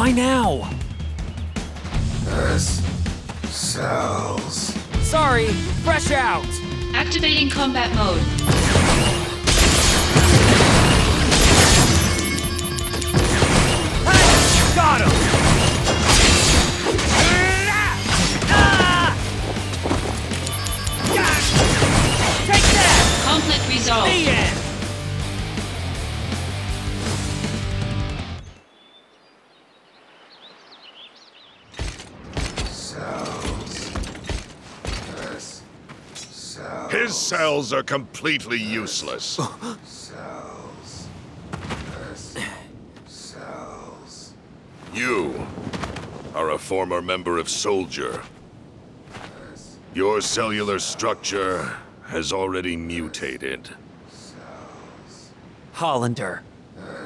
Why now? Cells. Sorry, fresh out. Activating combat mode. Hey, got him. Take that. Conflict resolved. The end. His cells are completely useless. You are a former member of Soldier. Your cellular structure has already mutated. Hollander,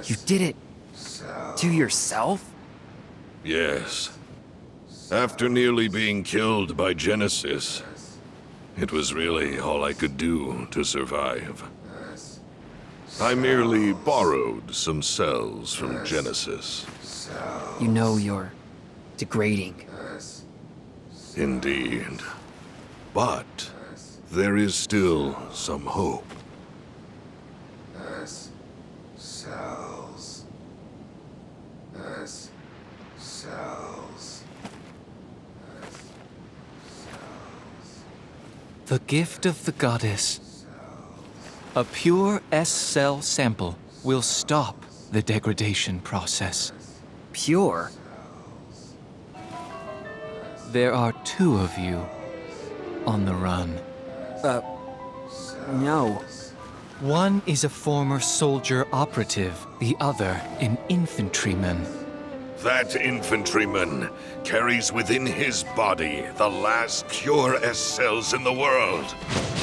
you did it to yourself? Yes. After nearly being killed by Genesis, it was really all I could do to survive. I merely borrowed some cells from Genesis. You know you're degrading. Indeed. But there is still some hope. Cells. The gift of the goddess. A pure S-cell sample will stop the degradation process. Pure? There are 2 of you on the run. No. One is a former soldier operative, the other an infantryman. That infantryman carries within his body the last pure S-cells in the world.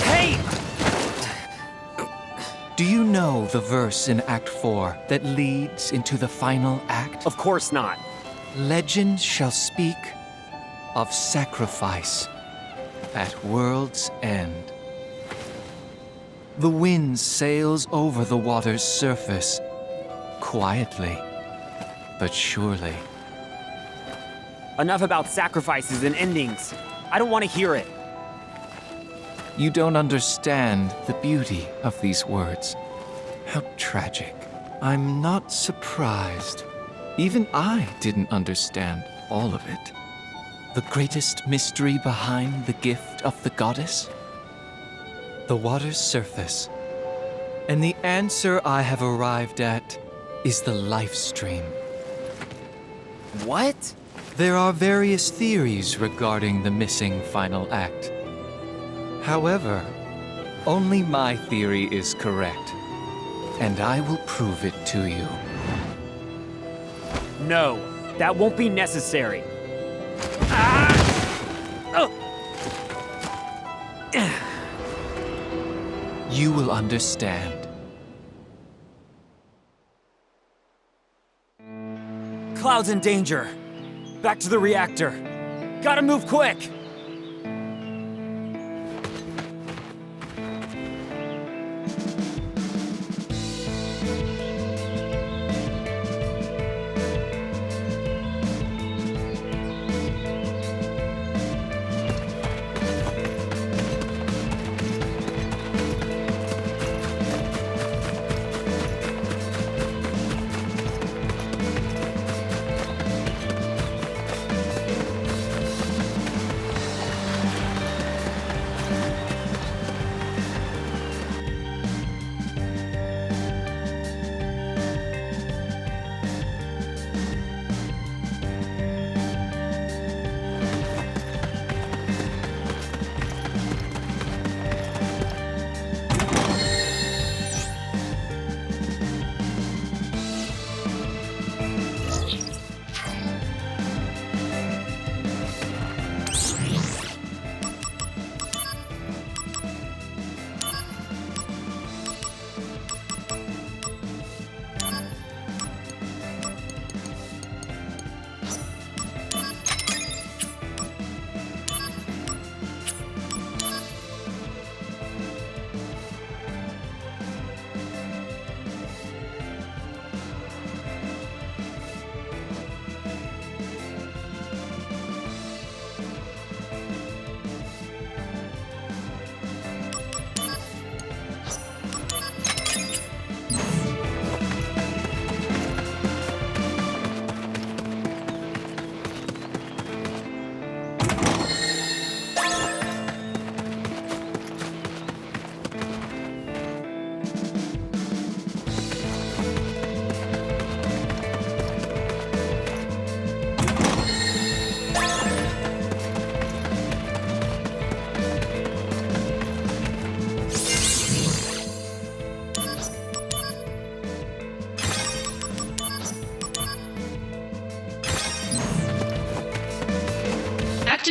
Hey! Do you know the verse in Act 4 that leads into the final act? Of course not. Legend shall speak of sacrifice at world's end. The wind sails over the water's surface, quietly, but surely. Enough about sacrifices and endings. I don't want to hear it. You don't understand the beauty of these words. How tragic. I'm not surprised. Even I didn't understand all of it. The greatest mystery behind the gift of the goddess? The water's surface. And the answer I have arrived at is the life stream. What? There are various theories regarding the missing final act. However, only my theory is correct, and I will prove it to you. No, that won't be necessary. You will understand. Cloud's in danger. Back to the reactor. Gotta move quick!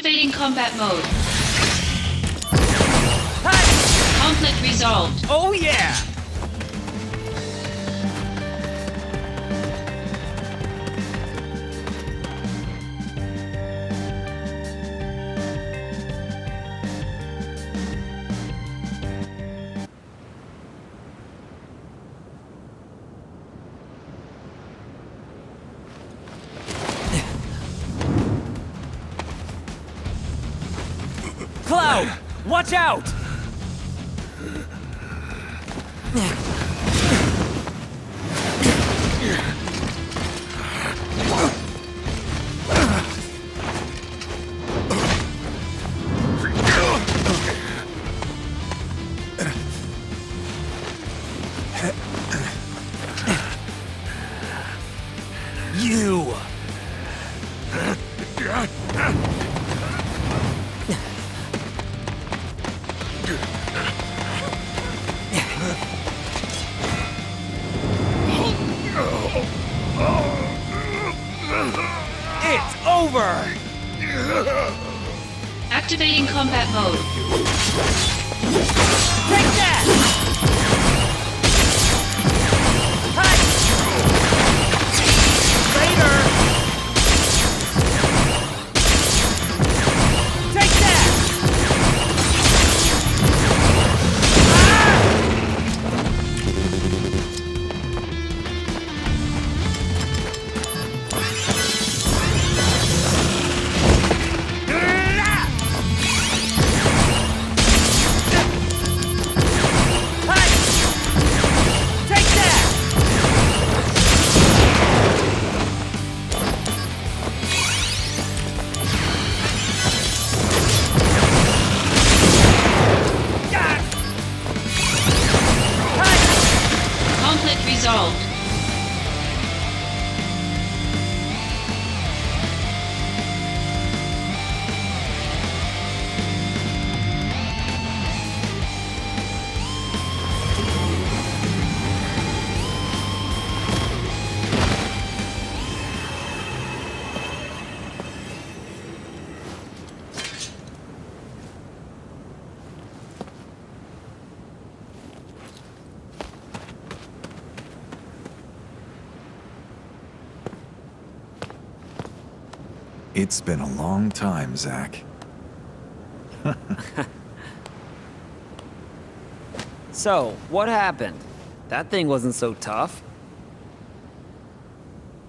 Activating combat mode. Conflict resolved. Oh yeah! Cloud! Watch out! You! It's over! Activating combat mode. Take that! Later! Take that! Conflict resolved. It's been a long time, Zack. So, what happened? That thing wasn't so tough.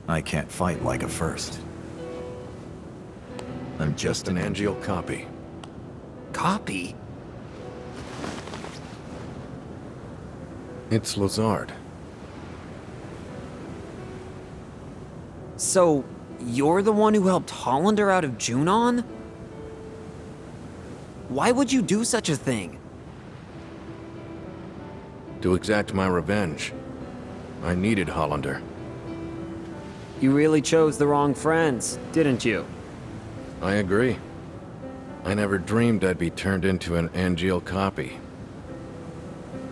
I can't fight like a first. I'm just an Angeal copy. Copy? It's Lazard. So, you're the one who helped Hollander out of Junon? Why would you do such a thing? To exact my revenge. I needed Hollander. You really chose the wrong friends, didn't you? I agree. I never dreamed I'd be turned into an Angeal copy.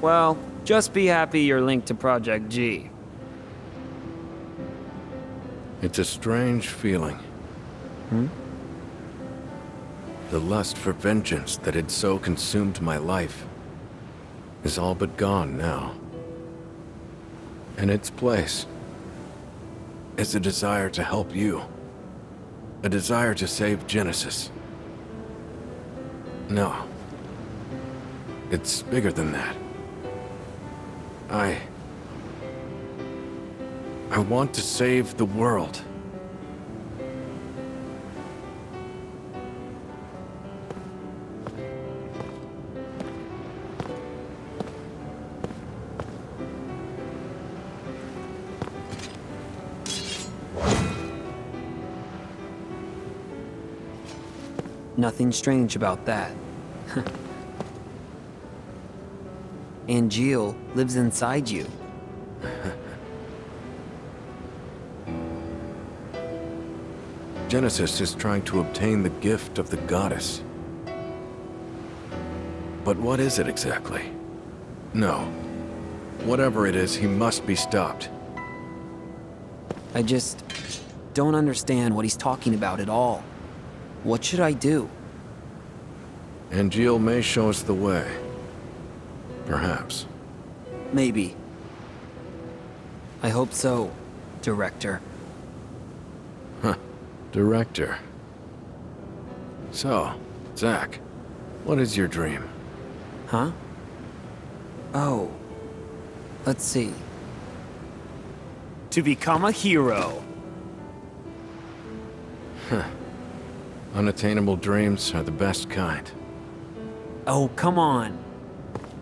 Well, just be happy you're linked to Project G. It's a strange feeling. The lust for vengeance that had so consumed my life is all but gone now. In its place is a desire to help you. A desire to save Genesis. No. It's bigger than that. I want to save the world. Nothing strange about that. Angeal lives inside you. Genesis is trying to obtain the gift of the goddess. But what is it exactly? No. Whatever it is, he must be stopped. I just don't understand what he's talking about at all. What should I do? Angeal may show us the way. Perhaps. Maybe. I hope so, Director. Huh. Director. So, Zack, what is your dream? Huh? Oh. Let's see. To become a hero. Huh. Unattainable dreams are the best kind. Oh, come on.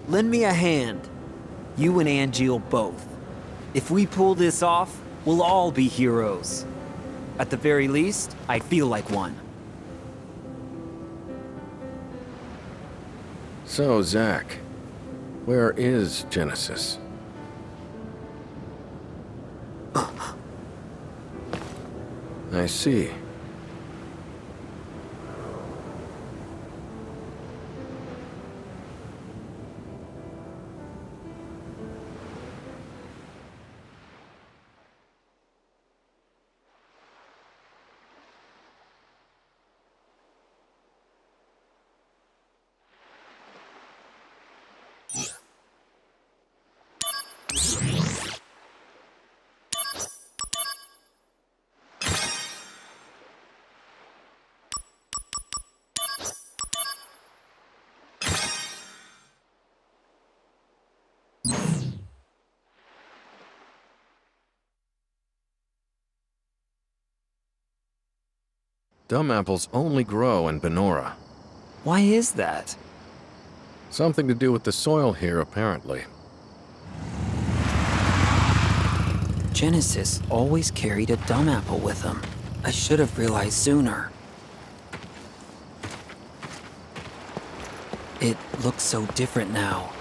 Lend me a hand. You and Angeal both. If we pull this off, we'll all be heroes. At the very least, I feel like one. So, Zack, where is Genesis? I see. Dumb apples only grow in Benora. Why is that? Something to do with the soil here, apparently. Genesis always carried a dumb apple with him. I should have realized sooner. It looks so different now.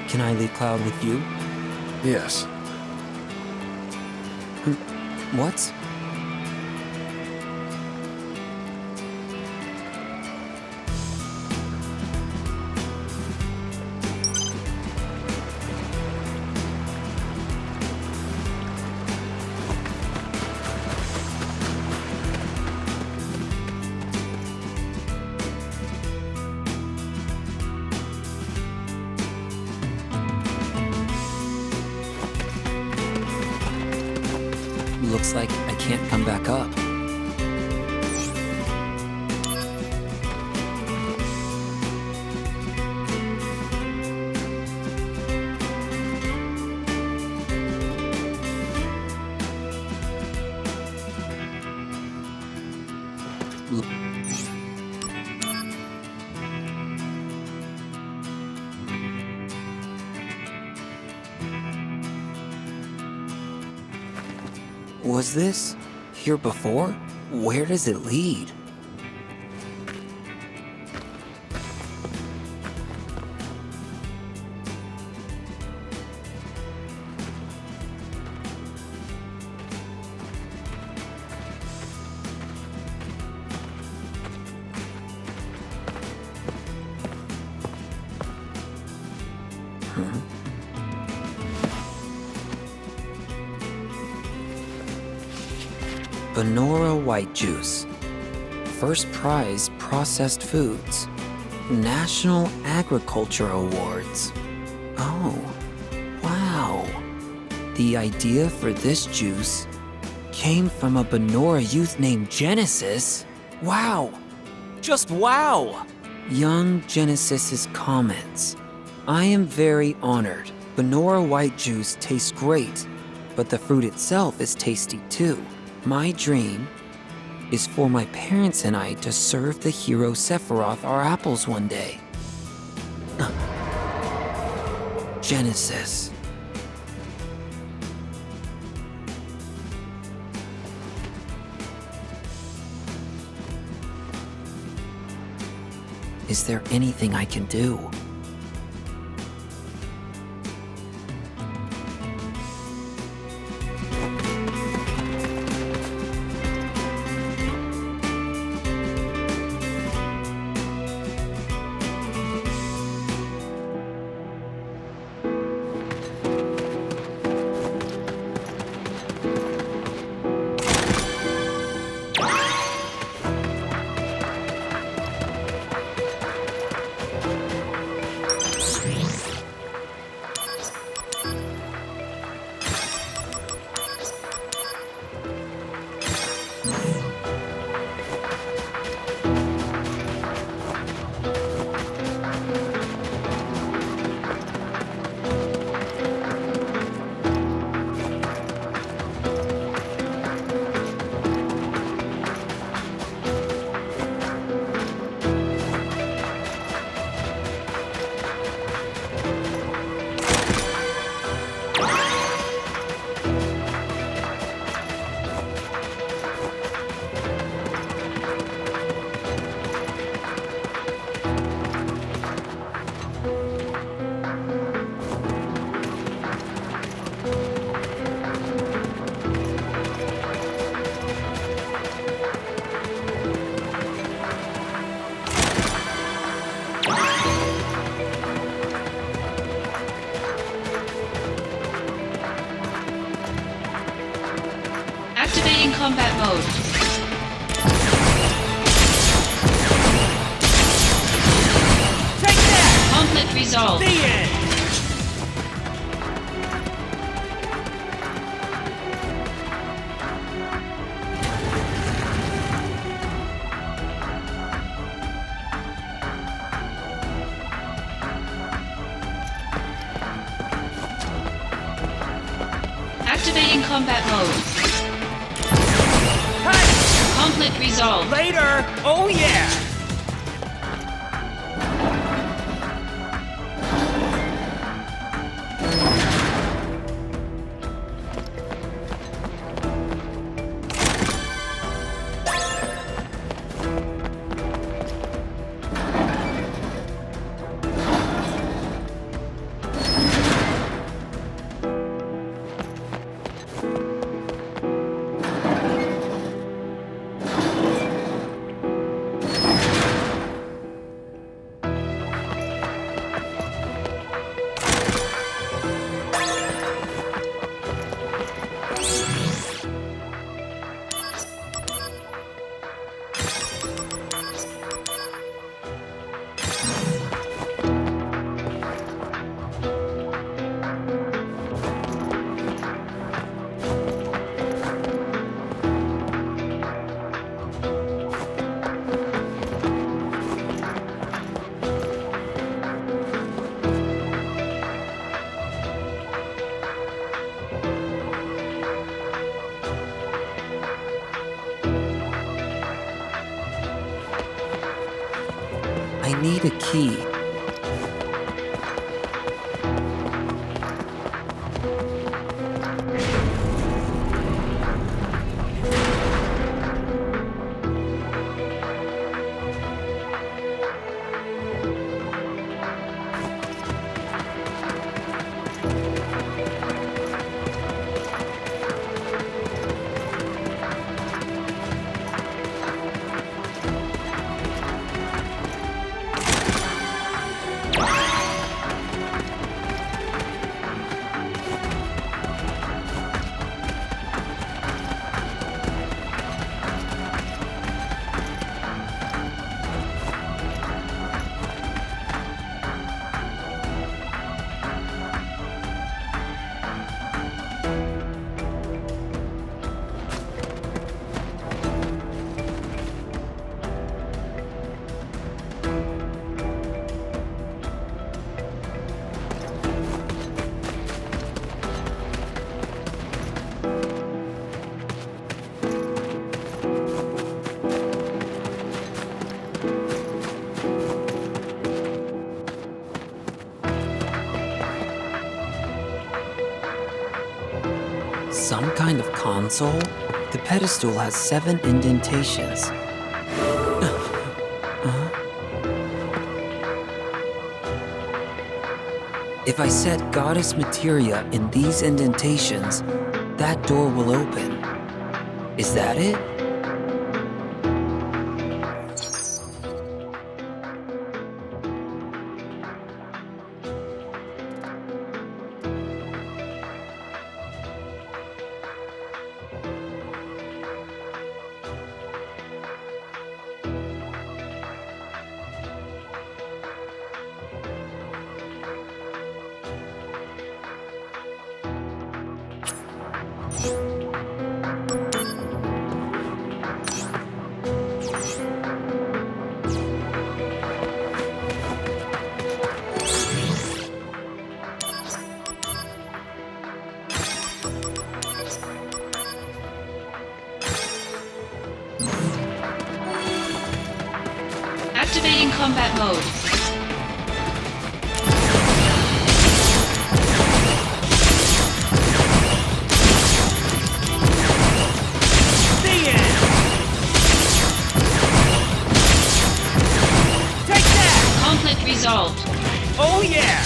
Can I leave Cloud with you? Yes. What? Looks like I can't come back up. Was this here before? Where does it lead? Benora White Juice. First prize processed foods. National Agriculture Awards. Oh, wow. The idea for this juice came from a Benora youth named Genesis. Wow. Just wow. Young Genesis's comments. I am very honored. Benora White Juice tastes great, but the fruit itself is tasty too. My dream is for my parents and I to serve the hero Sephiroth our apples one day. Genesis. Is there anything I can do? Activating combat mode. Take that! Conflict resolved. The end! Activating combat mode. Hey! Conflict resolved. Later! Oh yeah! I need a key. Some kind of console? The pedestal has 7 indentations. If I set Goddess Materia in these indentations, that door will open. Is that it? Activating combat mode. The end! Take that! Conflict resolved. Oh yeah!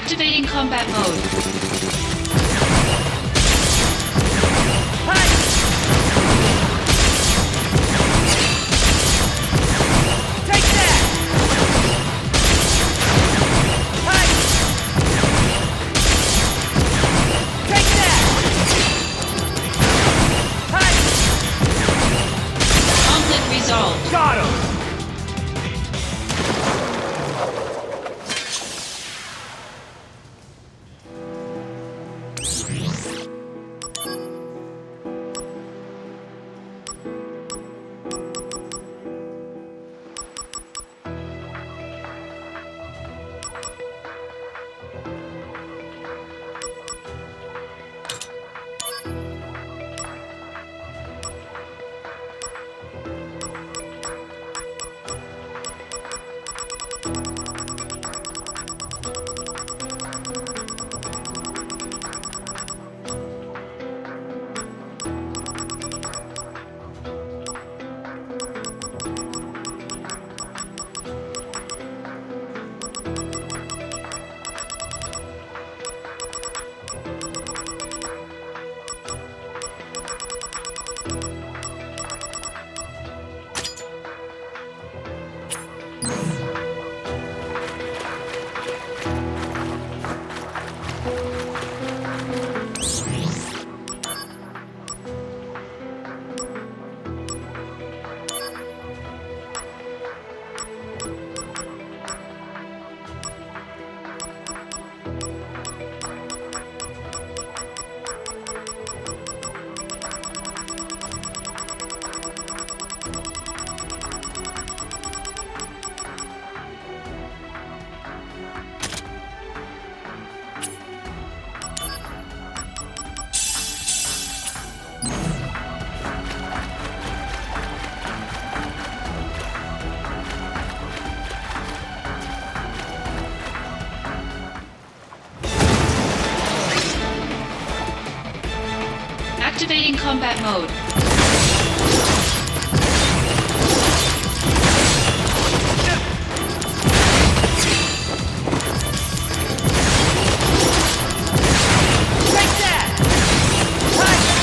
Activating combat mode. Got him! Activating combat mode. Take that!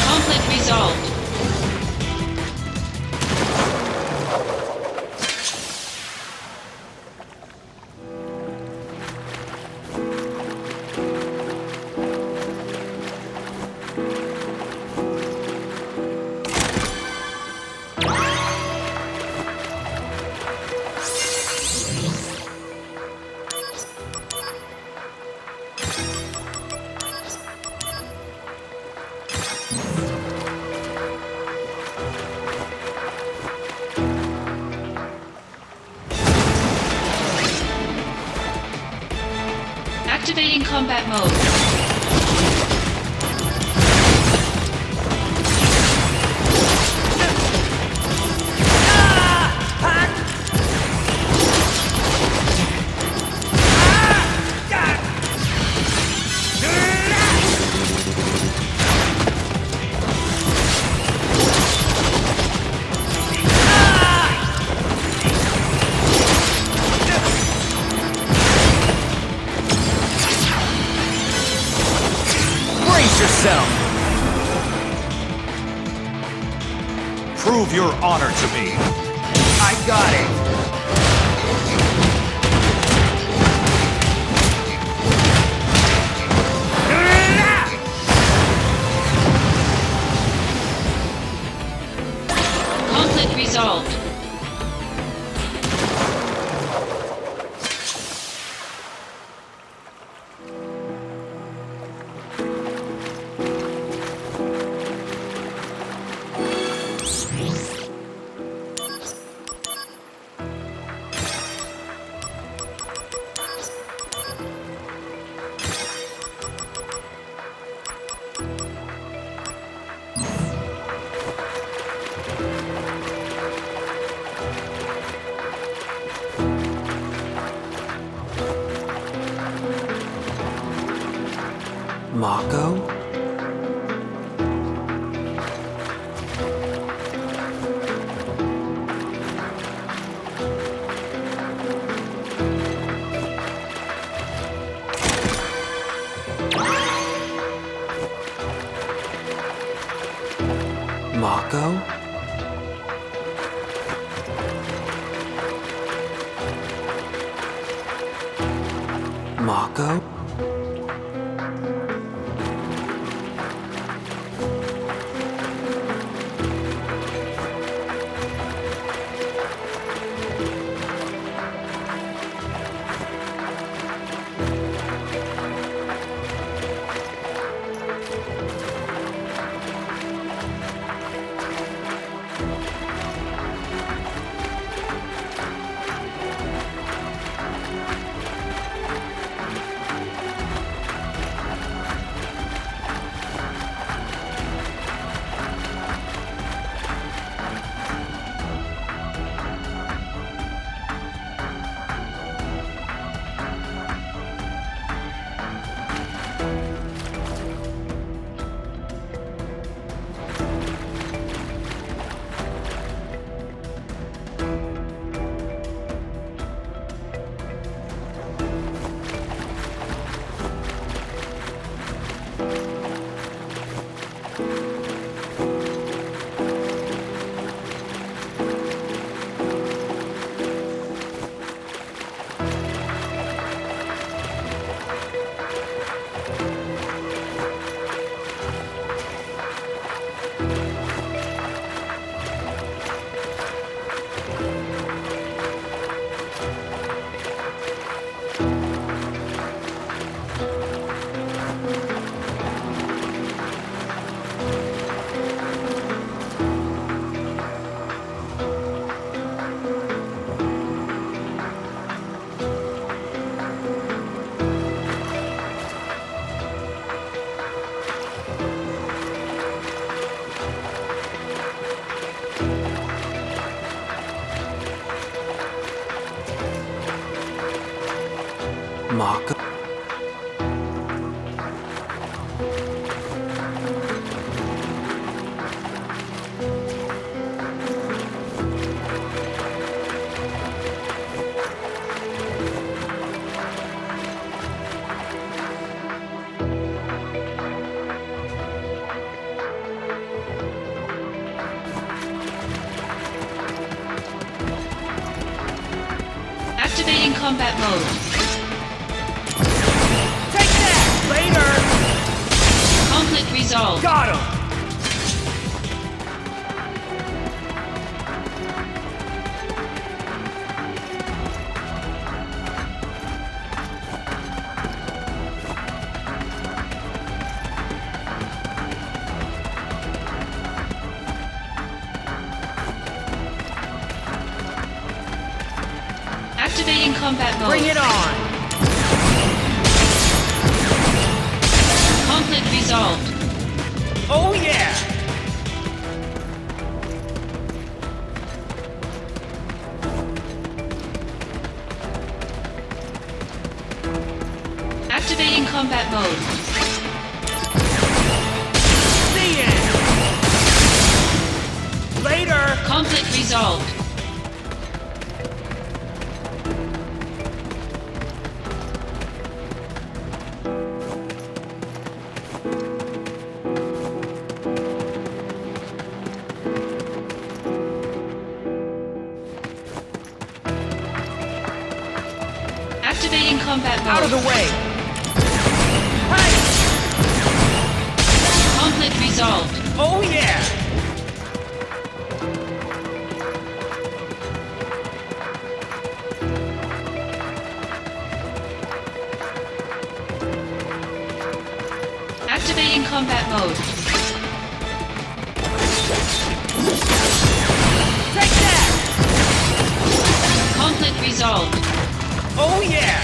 Conflict resolved. Activating combat mode. Yourself. Prove your honor to me. I got it. Conflict resolved. Mako? Mako? Mako? Mako? Activating combat mode. Take that! Later! Conflict resolved. Got him! Activating combat mode. Bring it on! Conflict resolved. Oh yeah! Activating combat mode. The end! Later! Conflict resolved. Activating combat mode. Out of the way! Hey! Conflict resolved. Oh yeah! Activating combat mode. Take that! Conflict resolved. Oh yeah!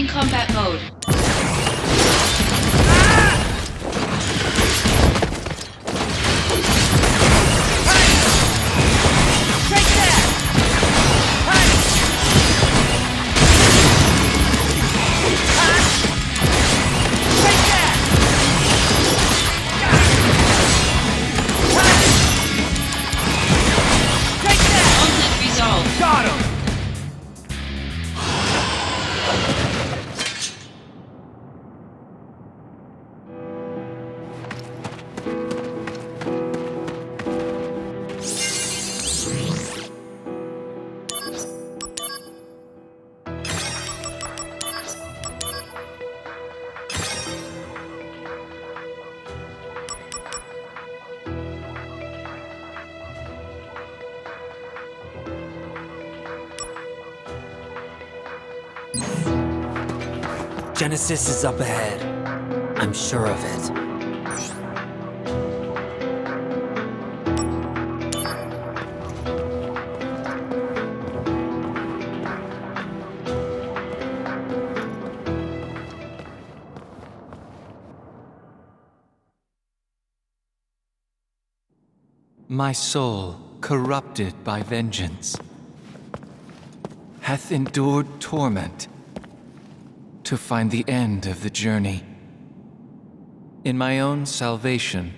Activating combat mode. Conflict resolved. Got him! Genesis is up ahead. I'm sure of it. My soul, corrupted by vengeance, hath endured torment to find the end of the journey. In my own salvation,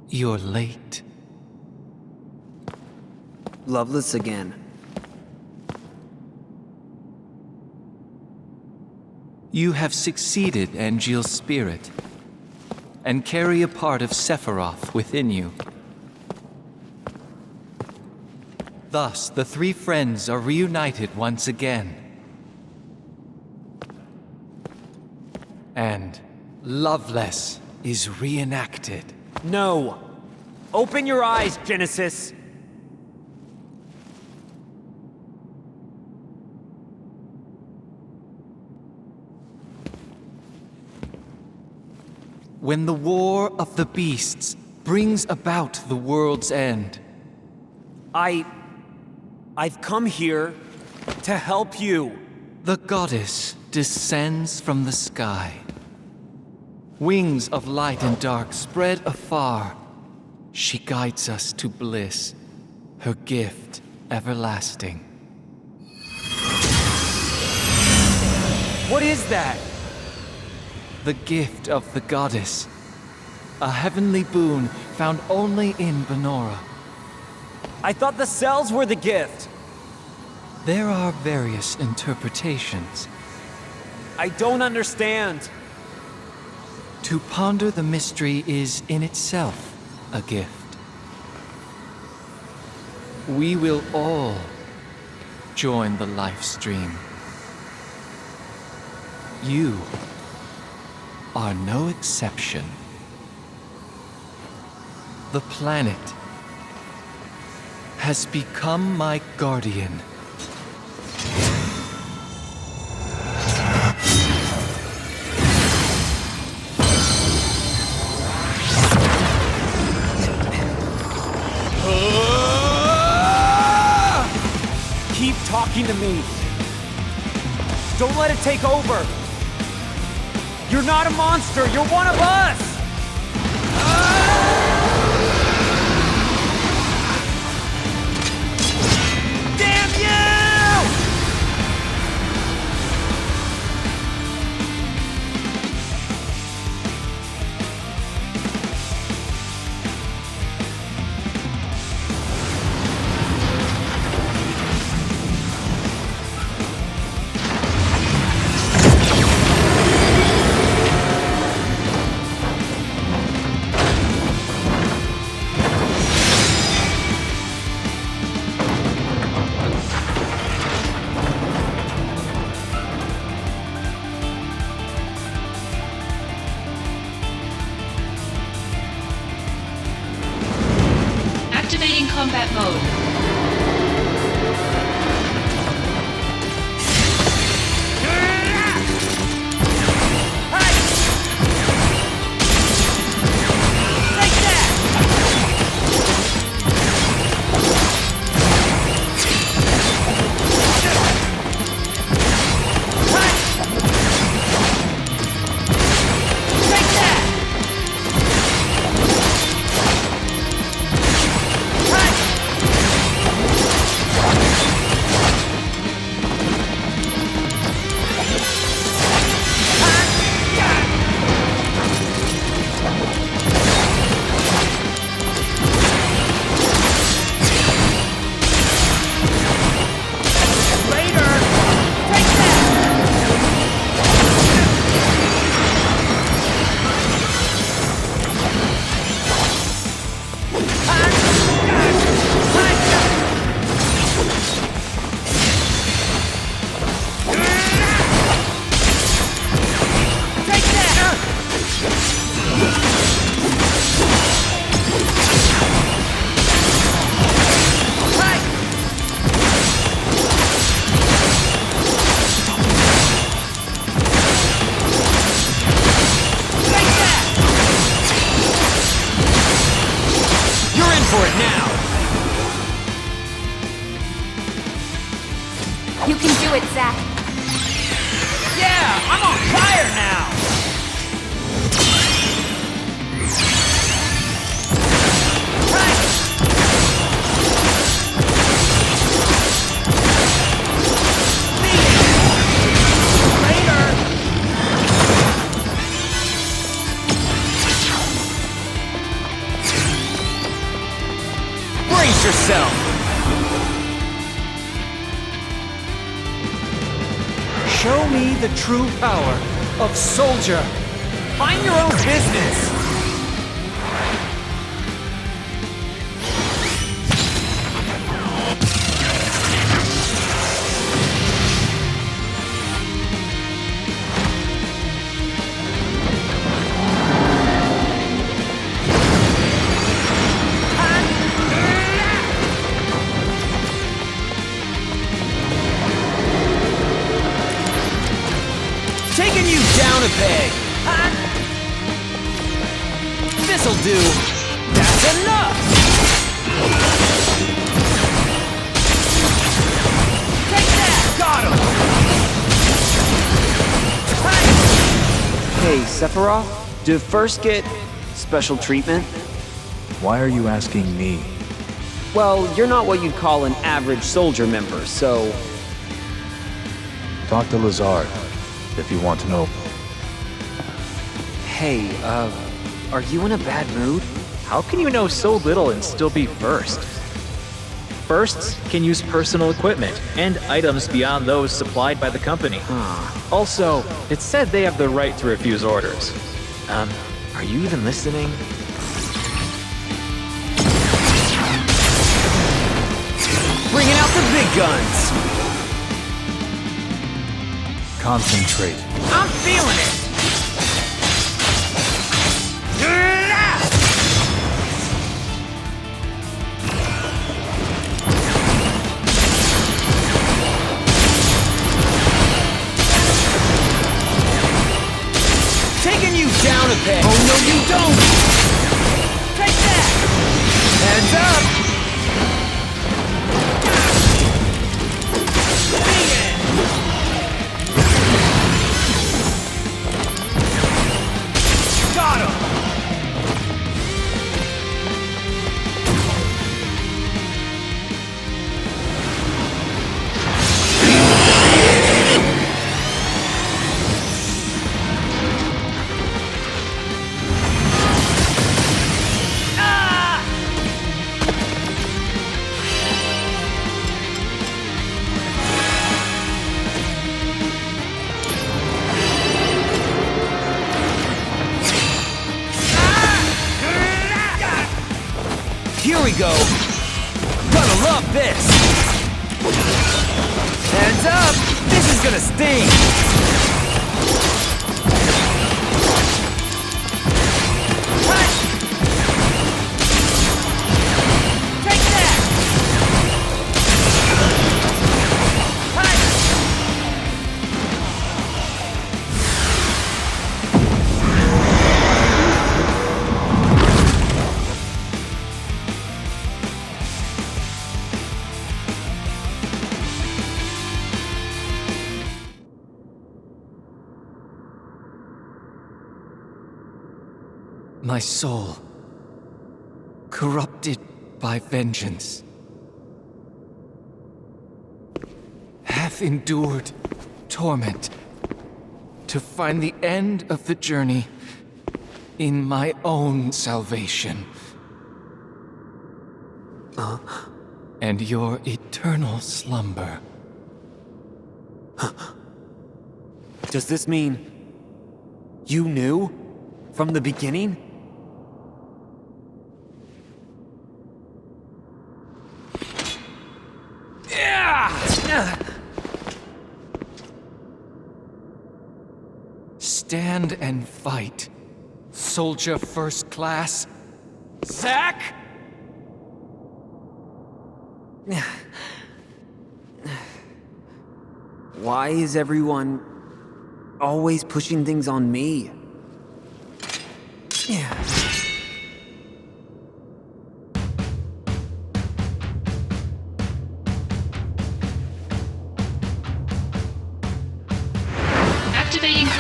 you're late. Loveless again. You have succeeded, Angeal's spirit, and carry a part of Sephiroth within you. Thus, the three friends are reunited once again. And Loveless is reenacted. No! Open your eyes, Genesis! When the war of the beasts brings about the world's end, I've come here to help you. The goddess descends from the sky. Wings of light and dark spread afar. She guides us to bliss, her gift everlasting. What is that? The gift of the goddess. A heavenly boon found only in Benora. I thought the cells were the gift. There are various interpretations. I don't understand. To ponder the mystery is in itself a gift. We will all join the life stream. You are no exception. The planet has become my guardian. Keep talking to me. Don't let it take over. You're not a monster. You're one of us. Damn you! Activating combat mode. it now! You can do it, Zack. Yeah, I'm on fire now! Brace yourself! Show me the true power of Soldier. Mind your own business. Taking you down a peg. This'll do. That's enough. Take that. Got him. Hey, Sephiroth, did First get special treatment? Why are you asking me? Well, you're not what you'd call an average soldier member, so... Talk to Lazard, if you want to know. Hey, are you in a bad mood? How can you know so little and still be first? Firsts can use personal equipment and items beyond those supplied by the company. Also, it's said they have the right to refuse orders. Are you even listening? Bringing out the big guns! Concentrate. I'm feeling it! Taking you down a peg! Oh no you don't! Take that! Heads up! Got him! Here we go! Gonna love this! Hands up! This is gonna sting! Take that! My soul, corrupted by vengeance, hath endured torment to find the end of the journey in my own salvation. And your eternal slumber. Does this mean you knew from the beginning? Stand and fight, soldier first class. Zack! Why is everyone always pushing things on me?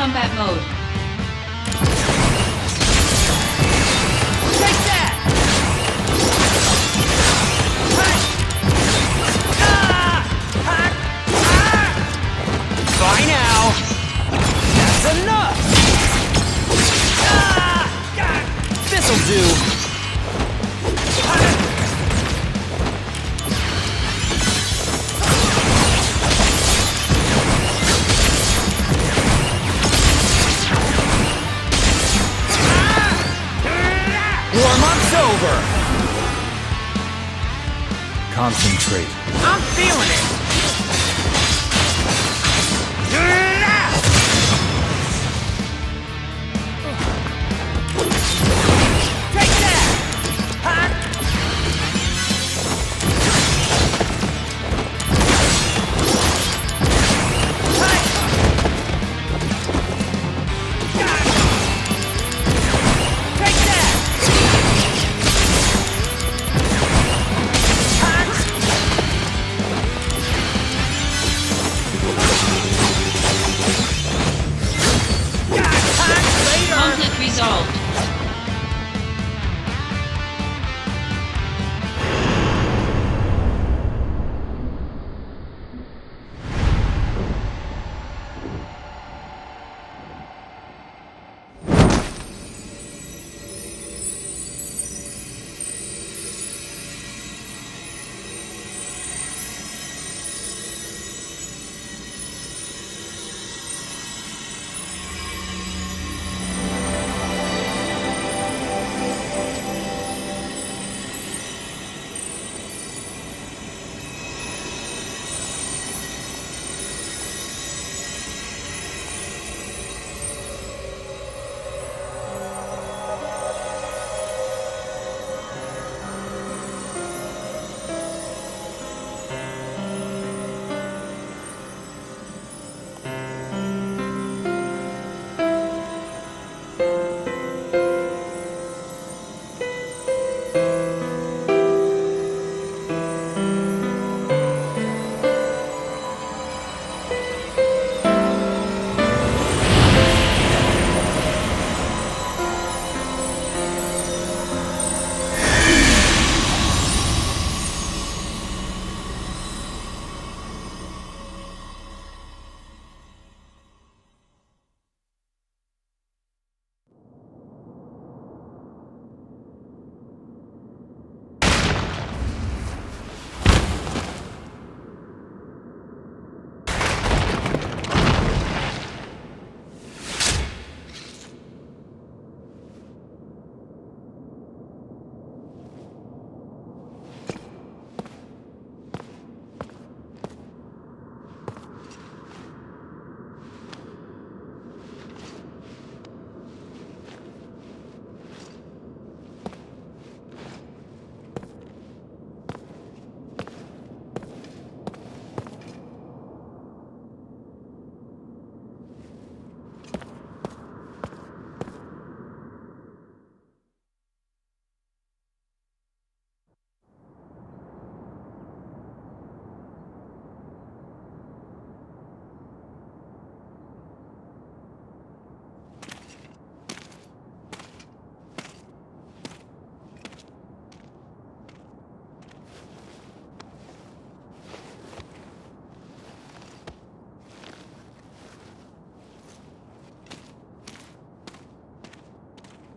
combat mode. Take that! Bye now! That's enough! This'll do! Warm-up's over! Concentrate. I'm feeling it! Take that! Take that! Conflict resolved.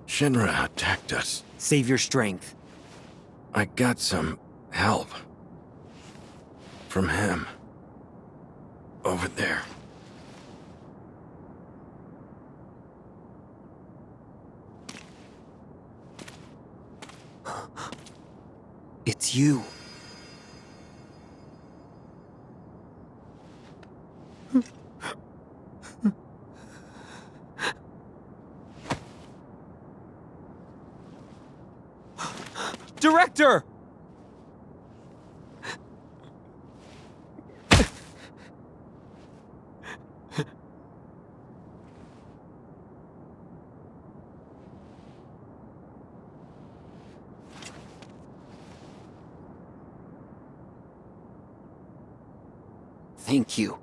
Shinra attacked us. Save your strength. I got some help. From him. Over there. It's you. Director! Thank you.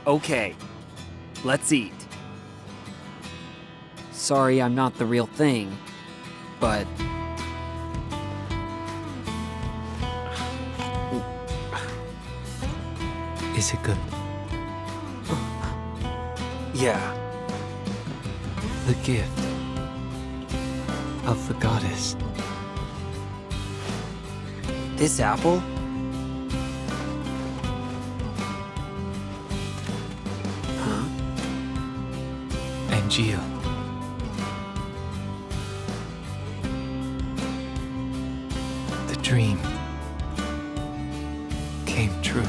Okay, let's eat. Sorry I'm not the real thing, but... Is it good? Yeah. The gift of the goddess. This apple? Angeal. The dream came true.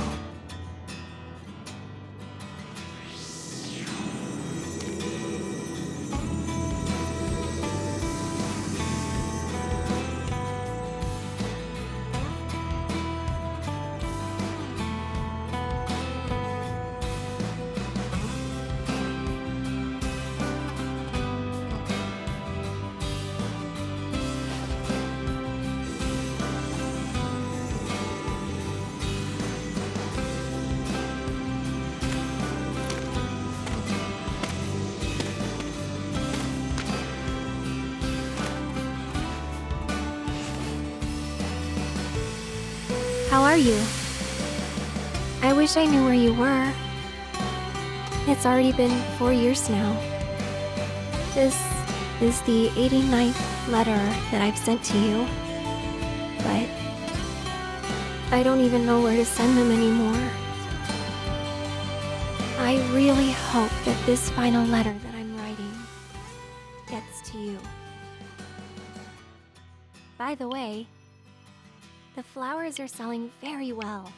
How are you? I wish I knew where you were. It's already been 4 years now. This is the 89th letter that I've sent to you. But I don't even know where to send them anymore. I really hope that this final letter that I'm writing gets to you. By the way, the flowers are selling very well.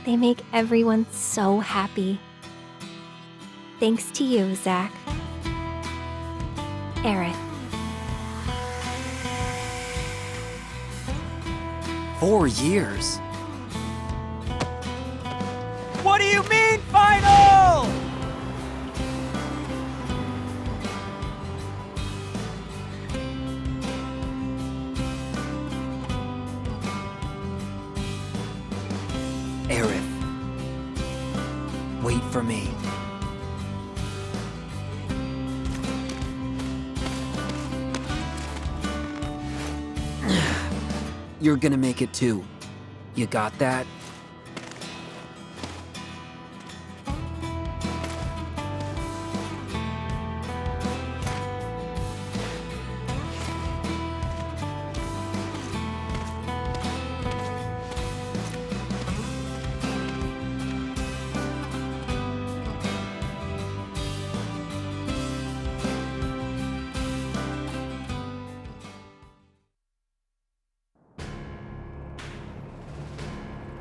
They make everyone so happy. Thanks to you, Zach. Aerith. 4 years? What do you mean, final? Aerith, wait for me. You're gonna make it too. You got that?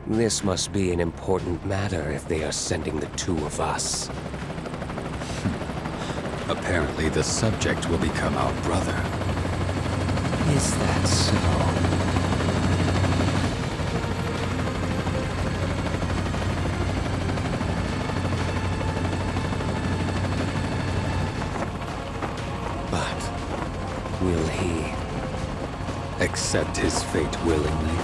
This must be an important matter if they are sending the two of us. Apparently the subject will become our brother. Is that so? But will he accept his fate willingly?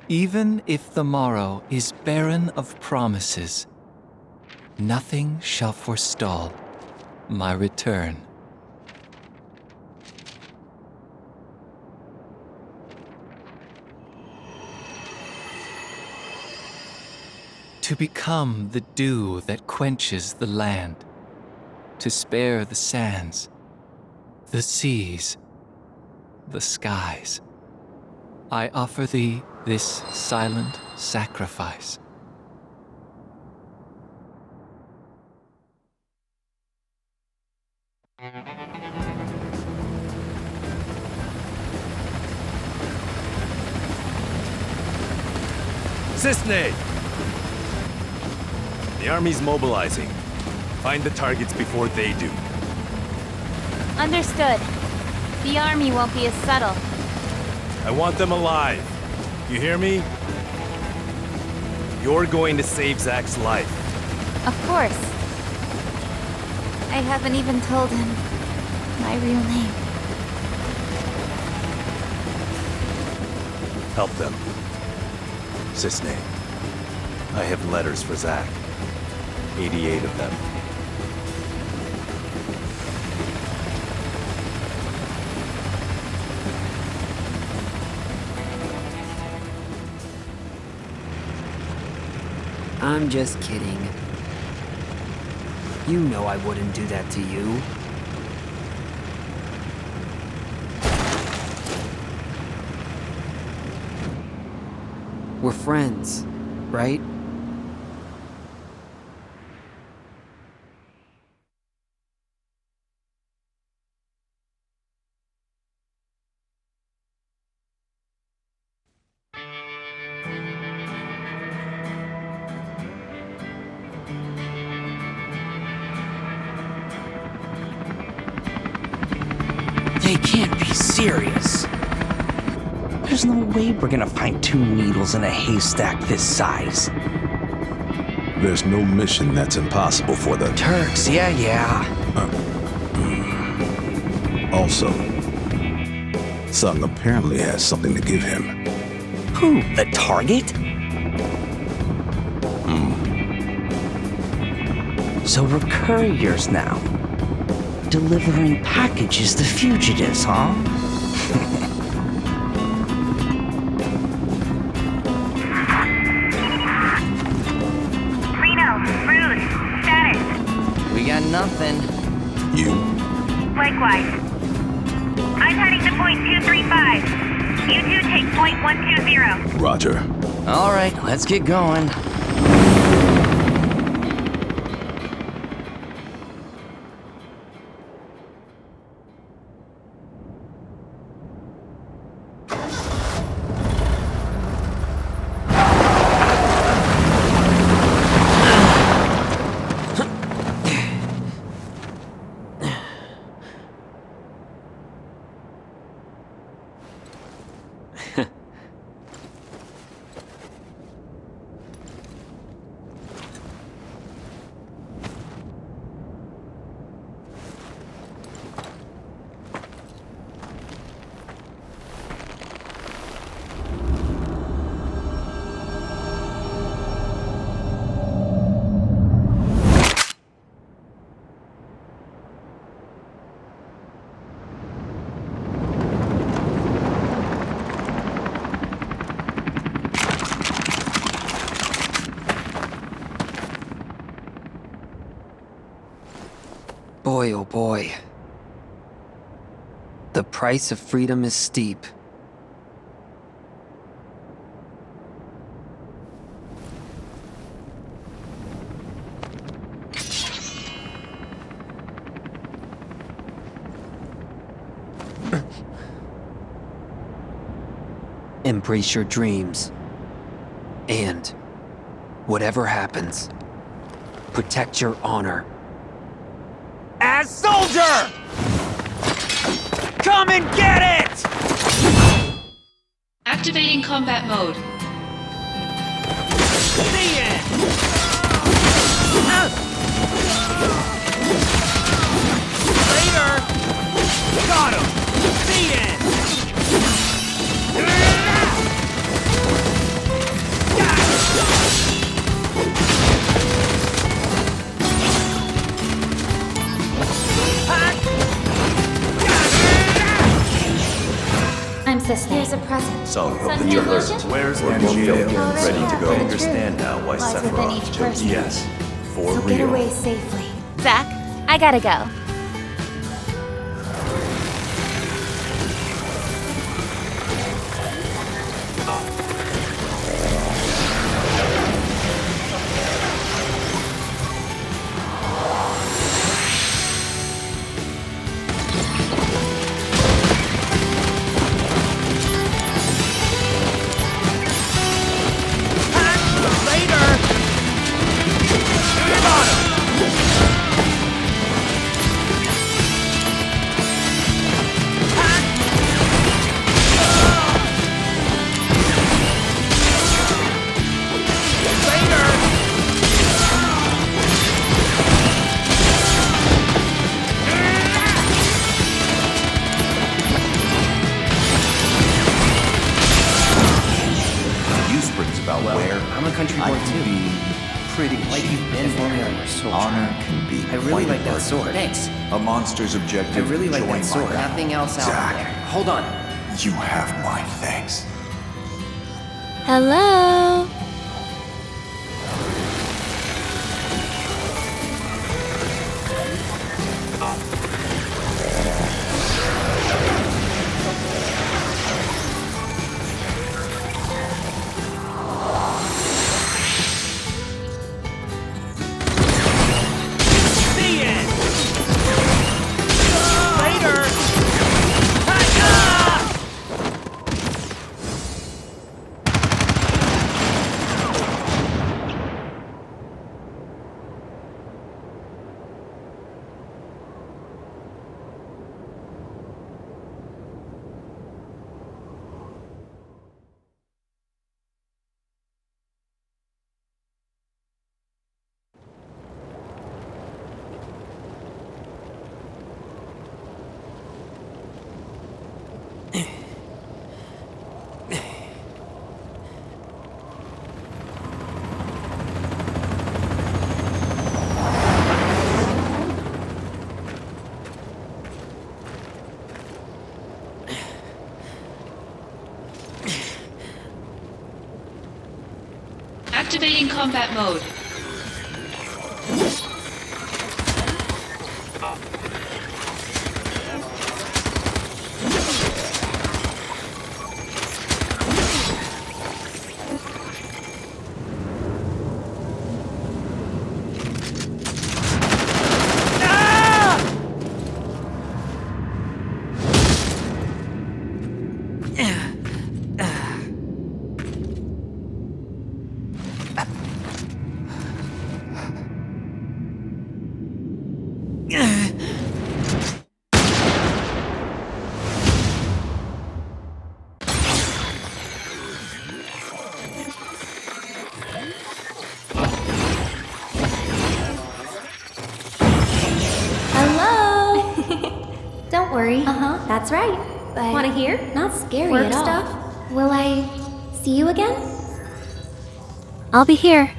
Even if the morrow is barren of promises, nothing shall forestall my return. To become the dew that quenches the land, to spare the sands, the seas, the skies, I offer thee this silent sacrifice. Cisne! The army's mobilizing. Find the targets before they do. Understood. The army won't be as subtle. I want them alive. You hear me? You're going to save Zach's life. Of course. I haven't even told him my real name. Help them. Cisne. I have letters for Zach. 88 of them. I'm just kidding. You know I wouldn't do that to you. We're friends, right? They can't be serious. There's no way we're gonna find 2 needles in a haystack this size. There's no mission that's impossible for the Turks, yeah. Also, Sung apparently has something to give him. Who? The target? So we're couriers now. Delivering packages to fugitives, huh? We got nothing. You? Likewise. I'm heading to point 235. You two take point 120. Roger. All right, let's get going. Boy, oh boy. The price of freedom is steep. Embrace your dreams. And, whatever happens, protect your honor. As soldier! Come and get it! Activating combat mode. See it! Later! Got him! See it! I'm Cisne. Here's a present. Sung, Sun the alert. Delusion? Where's Or MGO? Already Ready to have go. been Understand true. now why Lies within Sephiroth each chose person. yes. For So real. get away safely. Zach, I gotta go. Well, where I'm a country I boy can too. be pretty Like cheap you've been if only there. I were a soldier. Honor can be I really quite a like that burden. sword. Thanks. A monster's I objective. really like join that my sword. battle. Nothing else out Zack, there. Hold on. you have my thanks. Hello? Activating combat mode. Hello? Don't worry. That's right. But wanna hear? Not scary Work at all. stuff? Will I see you again? I'll be here.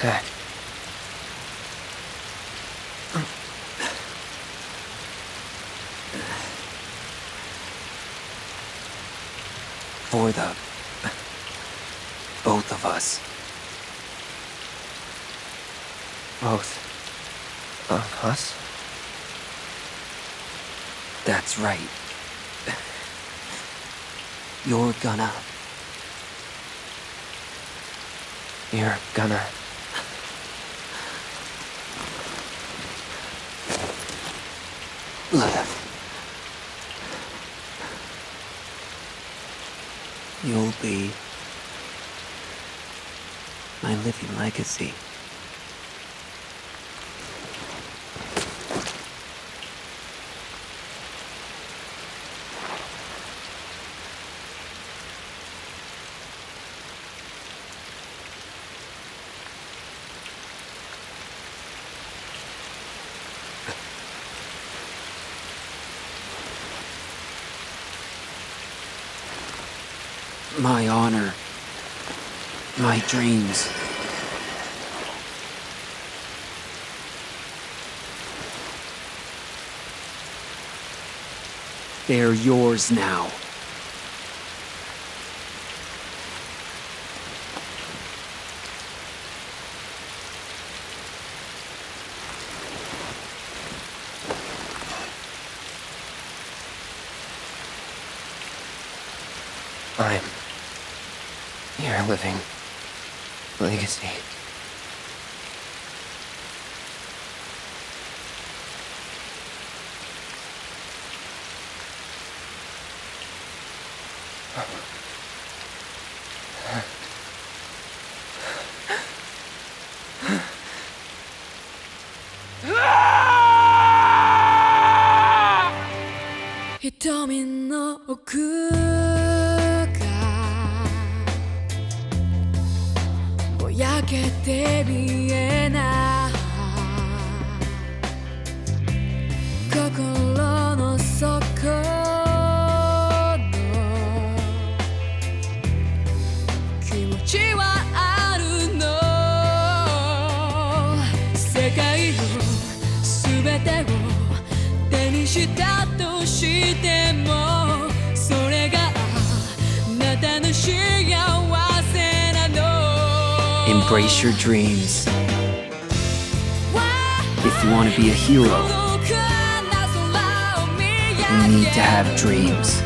Zack. For the both of us. Both of us? That's right. You're gonna live. You'll be my living legacy. My honor, my dreams. They're yours now. I'm your living legacy.瞳の奥がぼやけて見えない心の底の気持ちはあるの世界の全てを手にしたとしてもそれがあなたの幸せなの Embrace your dreams. If you want to be a hero, you need to have dreams.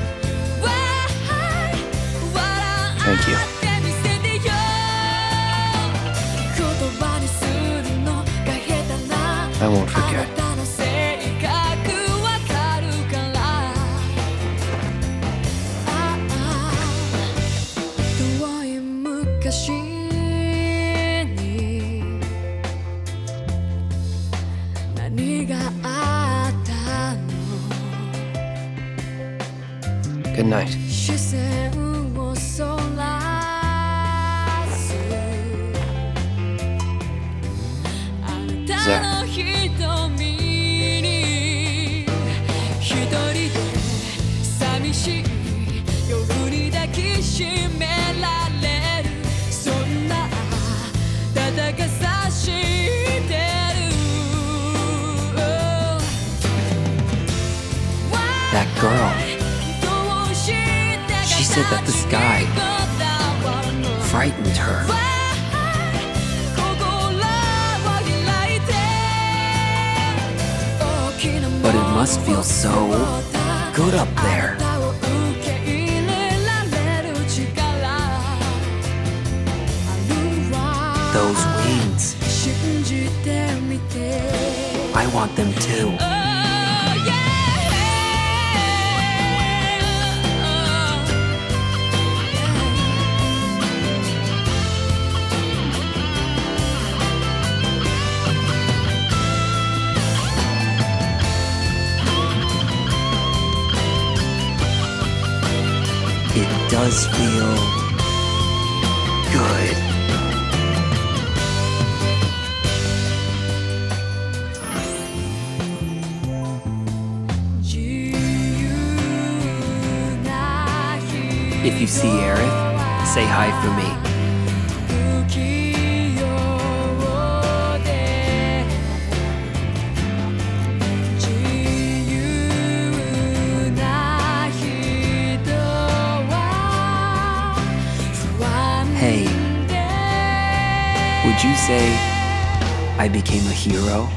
Thank you. I won't forget. Good night. Zack. That girl. She said that the sky frightened her. But it must feel so good up there. Those wings. I want them too. It does feel good. If you see Aerith, say hi for me. Hey, would you say I became a hero?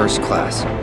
first class.